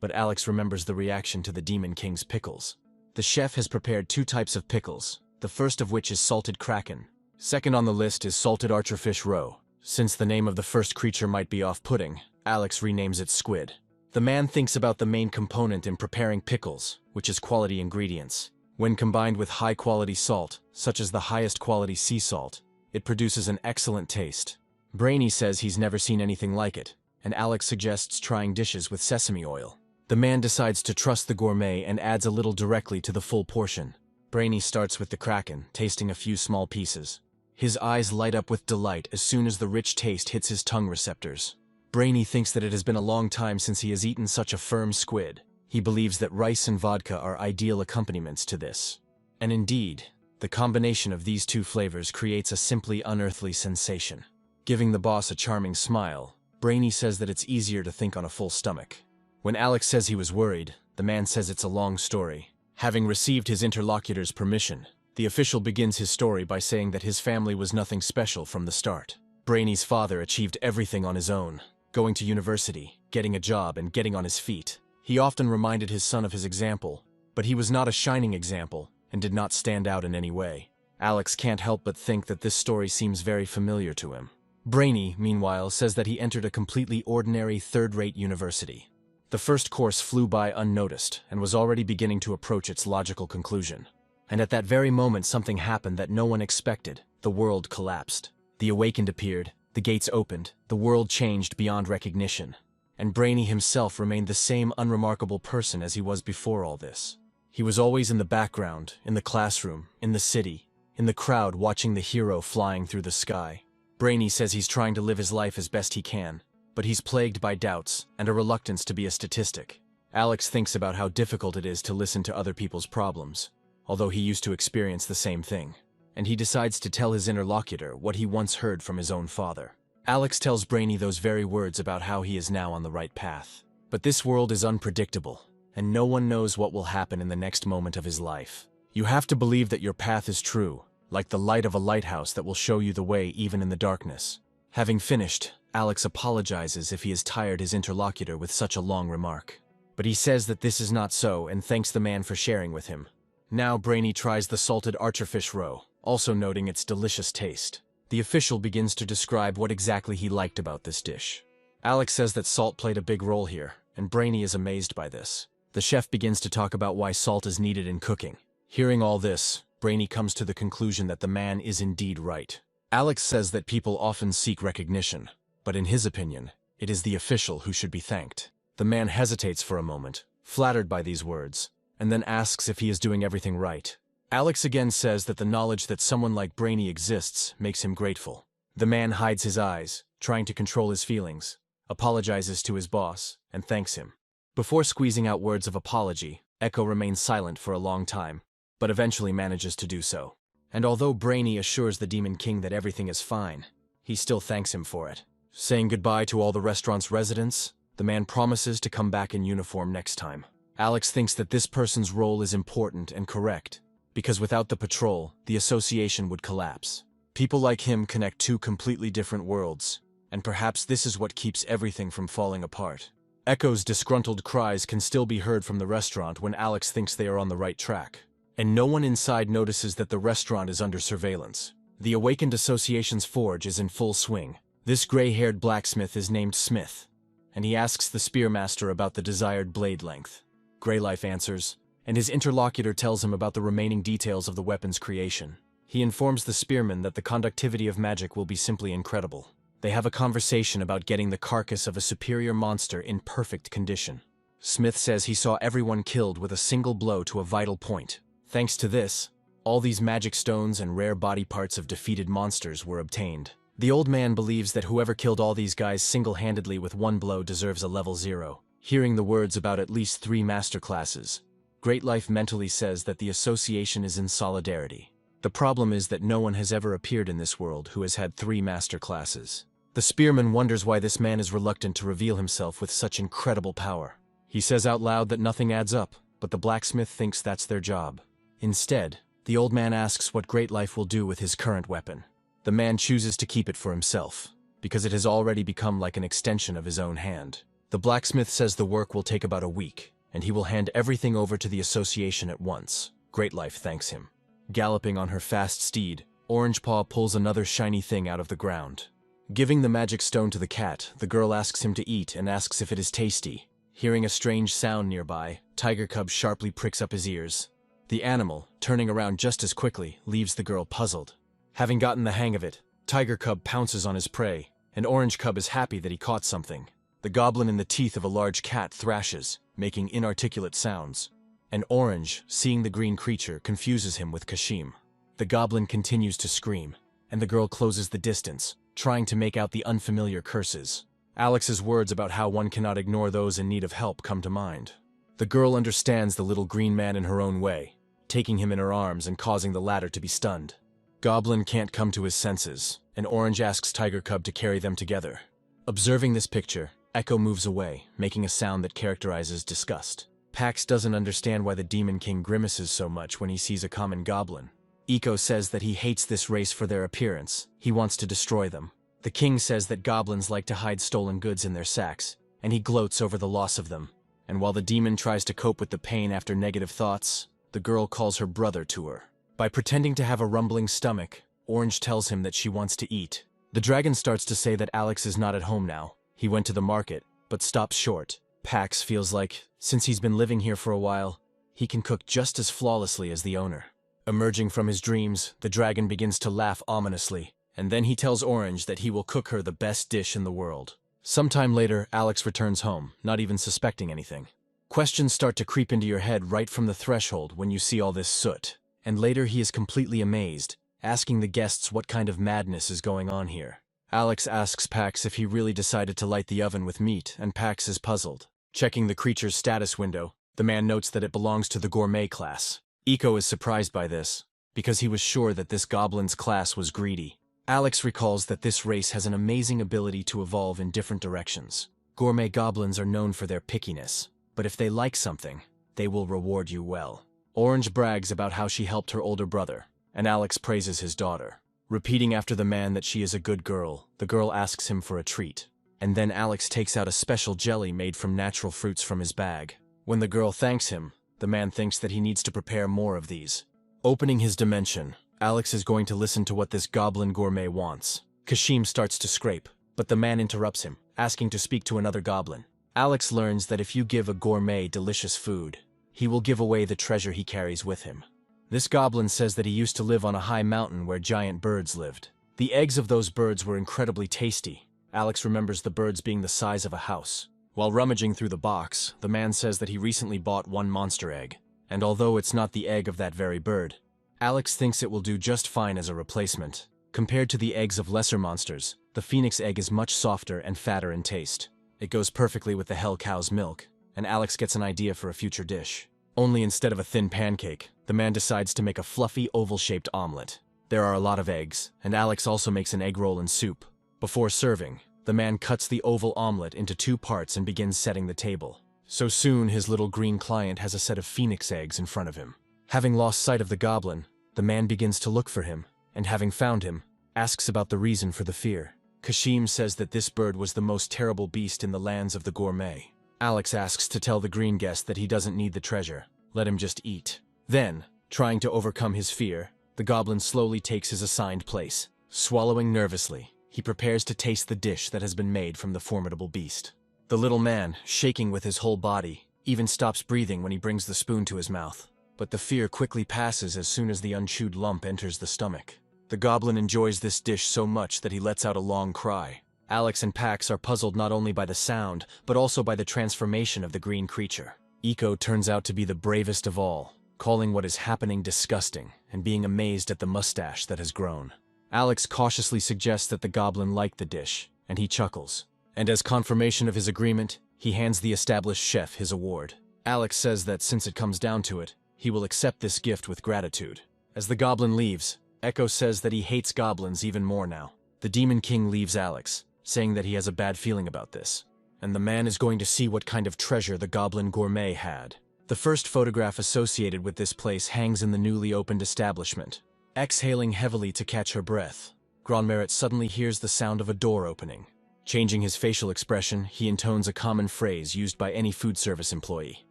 But Alex remembers the reaction to the Demon King's pickles. The chef has prepared 2 types of pickles, the first of which is salted kraken. Second on the list is salted archerfish roe. Since the name of the first creature might be off-putting, Alex renames it squid. The man thinks about the main component in preparing pickles, which is quality ingredients. When combined with high-quality salt, such as the highest quality sea salt, it produces an excellent taste. Brainy says he's never seen anything like it, and Alex suggests trying dishes with sesame oil. The man decides to trust the gourmet and adds a little directly to the full portion. Brainy starts with the kraken, tasting a few small pieces. His eyes light up with delight as soon as the rich taste hits his tongue receptors. Brainy thinks that it has been a long time since he has eaten such a firm squid. He believes that rice and vodka are ideal accompaniments to this. And indeed, the combination of these 2 flavors creates a simply unearthly sensation. Giving the boss a charming smile, Brainy says that it's easier to think on a full stomach. When Alex says he was worried, the man says it's a long story. Having received his interlocutor's permission, the official begins his story by saying that his family was nothing special from the start. Brainy's father achieved everything on his own, going to university, getting a job, and getting on his feet. He often reminded his son of his example, but he was not a shining example and did not stand out in any way. Alex can't help but think that this story seems very familiar to him. Brainy, meanwhile, says that he entered a completely ordinary third-rate university. The first course flew by unnoticed and was already beginning to approach its logical conclusion. And at that very moment something happened that no one expected. The world collapsed. The Awakened appeared, the gates opened, the world changed beyond recognition. And Brainy himself remained the same unremarkable person as he was before all this. He was always in the background, in the classroom, in the city, in the crowd watching the hero flying through the sky. Brainy says he's trying to live his life as best he can, but he's plagued by doubts and a reluctance to be a statistic. Alex thinks about how difficult it is to listen to other people's problems, although he used to experience the same thing. And he decides to tell his interlocutor what he once heard from his own father. Alex tells Brainy those very words about how he is now on the right path. But this world is unpredictable, and no one knows what will happen in the next moment of his life. You have to believe that your path is true, like the light of a lighthouse that will show you the way even in the darkness. Having finished, Alex apologizes if he has tired his interlocutor with such a long remark. But he says that this is not so and thanks the man for sharing with him. Now Brainy tries the salted archerfish roe, also noting its delicious taste. The official begins to describe what exactly he liked about this dish. Alex says that salt played a big role here, and Brainy is amazed by this. The chef begins to talk about why salt is needed in cooking. Hearing all this, Brainy comes to the conclusion that the man is indeed right. Alex says that people often seek recognition, but in his opinion, it is the official who should be thanked. The man hesitates for a moment, flattered by these words, and then asks if he is doing everything right. Alex again says that the knowledge that someone like Brainy exists makes him grateful. The man hides his eyes, trying to control his feelings, apologizes to his boss, and thanks him. Before squeezing out words of apology, Echo remains silent for a long time, but eventually manages to do so. And although Brainy assures the Demon King that everything is fine, he still thanks him for it. Saying goodbye to all the restaurant's residents, the man promises to come back in uniform next time. Alex thinks that this person's role is important and correct, because without the patrol, the association would collapse. People like him connect two completely different worlds, and perhaps this is what keeps everything from falling apart. Echo's disgruntled cries can still be heard from the restaurant when Alex thinks they are on the right track. And no one inside notices that the restaurant is under surveillance. The Awakened Association's forge is in full swing. This gray-haired blacksmith is named Smith, and he asks the spearmaster about the desired blade length. Greylife answers, and his interlocutor tells him about the remaining details of the weapon's creation. He informs the spearman that the conductivity of magic will be simply incredible. They have a conversation about getting the carcass of a superior monster in perfect condition. Smith says he saw everyone killed with a single blow to a vital point. Thanks to this, all these magic stones and rare body parts of defeated monsters were obtained. The old man believes that whoever killed all these guys single-handedly with one blow deserves a level 0. Hearing the words about at least 3 master classes, Great Life mentally says that the association is in solidarity. The problem is that no one has ever appeared in this world who has had 3 master classes. The spearman wonders why this man is reluctant to reveal himself with such incredible power. He says out loud that nothing adds up, but the blacksmith thinks that's their job. Instead, the old man asks what Great Life will do with his current weapon. The man chooses to keep it for himself, because it has already become like an extension of his own hand. The blacksmith says the work will take about a week, and he will hand everything over to the association at once. Great Life thanks him. Galloping on her fast steed, Orange Paw pulls another shiny thing out of the ground. Giving the magic stone to the cat, the girl asks him to eat and asks if it is tasty. Hearing a strange sound nearby, Tiger Cub sharply pricks up his ears. The animal, turning around just as quickly, leaves the girl puzzled. Having gotten the hang of it, Tiger Cub pounces on his prey, and Orange Cub is happy that he caught something. The goblin in the teeth of a large cat thrashes, making inarticulate sounds. And Orange, seeing the green creature, confuses him with Kashim. The goblin continues to scream, and the girl closes the distance, trying to make out the unfamiliar curses. Alex's words about how one cannot ignore those in need of help come to mind. The girl understands the little green man in her own way, taking him in her arms and causing the latter to be stunned. Goblin can't come to his senses, and Orange asks Tiger Cub to carry them together. Observing this picture, Echo moves away, making a sound that characterizes disgust. Pax doesn't understand why the Demon King grimaces so much when he sees a common goblin. Eco says that he hates this race for their appearance. He wants to destroy them. The king says that goblins like to hide stolen goods in their sacks, and he gloats over the loss of them. And while the demon tries to cope with the pain after negative thoughts, the girl calls her brother to her. By pretending to have a rumbling stomach, Orange tells him that she wants to eat. The dragon starts to say that Alex is not at home now. He went to the market, but stops short. Pax feels like, since he's been living here for a while, he can cook just as flawlessly as the owner. Emerging from his dreams, the dragon begins to laugh ominously, and then he tells Orange that he will cook her the best dish in the world. Sometime later, Alex returns home, not even suspecting anything. Questions start to creep into your head right from the threshold when you see all this soot. And later he is completely amazed, asking the guests what kind of madness is going on here. Alex asks Pax if he really decided to light the oven with meat, and Pax is puzzled. Checking the creature's status window, the man notes that it belongs to the gourmet class. Eco is surprised by this, because he was sure that this goblin's class was greedy. Alex recalls that this race has an amazing ability to evolve in different directions. Gourmet goblins are known for their pickiness, but if they like something, they will reward you well. Orange brags about how she helped her older brother, and Alex praises his daughter. Repeating after the man that she is a good girl, the girl asks him for a treat. And then Alex takes out a special jelly made from natural fruits from his bag. When the girl thanks him, the man thinks that he needs to prepare more of these. Opening his dimension, Alex is going to listen to what this goblin gourmet wants. Kashim starts to scrape, but the man interrupts him, asking to speak to another goblin. Alex learns that if you give a gourmet delicious food, he will give away the treasure he carries with him. This goblin says that he used to live on a high mountain where giant birds lived. The eggs of those birds were incredibly tasty. Alex remembers the birds being the size of a house. While rummaging through the box, the man says that he recently bought one monster egg, and although it's not the egg of that very bird, Alex thinks it will do just fine as a replacement. Compared to the eggs of lesser monsters, the phoenix egg is much softer and fatter in taste. It goes perfectly with the hell cow's milk, and Alex gets an idea for a future dish. Only instead of a thin pancake, the man decides to make a fluffy, oval-shaped omelet. There are a lot of eggs, and Alex also makes an egg roll and soup. Before serving, the man cuts the oval omelet into 2 parts and begins setting the table. So soon, his little green client has a set of phoenix eggs in front of him. Having lost sight of the goblin, the man begins to look for him, and having found him, asks about the reason for the fear. Kashim says that this bird was the most terrible beast in the lands of the gourmet. Alex asks to tell the green guest that he doesn't need the treasure, let him just eat. Then, trying to overcome his fear, the goblin slowly takes his assigned place. Swallowing nervously, he prepares to taste the dish that has been made from the formidable beast. The little man, shaking with his whole body, even stops breathing when he brings the spoon to his mouth. But the fear quickly passes as soon as the unchewed lump enters the stomach. The goblin enjoys this dish so much that he lets out a long cry. Alex and Pax are puzzled not only by the sound, but also by the transformation of the green creature. Eco turns out to be the bravest of all, calling what is happening disgusting, and being amazed at the mustache that has grown. Alex cautiously suggests that the goblin like the dish, and he chuckles. And as confirmation of his agreement, he hands the established chef his award. Alex says that since it comes down to it, he will accept this gift with gratitude. As the goblin leaves, Echo says that he hates goblins even more now. The Demon King leaves Alex, saying that he has a bad feeling about this. And the man is going to see what kind of treasure the goblin gourmet had. The first photograph associated with this place hangs in the newly opened establishment. Exhaling heavily to catch her breath, Grandmerit suddenly hears the sound of a door opening. Changing his facial expression, he intones a common phrase used by any food service employee.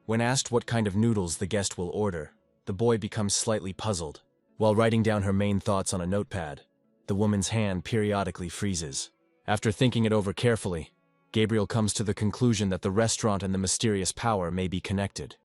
When asked what kind of noodles the guest will order, the boy becomes slightly puzzled. While writing down her main thoughts on a notepad, the woman's hand periodically freezes. After thinking it over carefully, Gabriel comes to the conclusion that the restaurant and the mysterious power may be connected.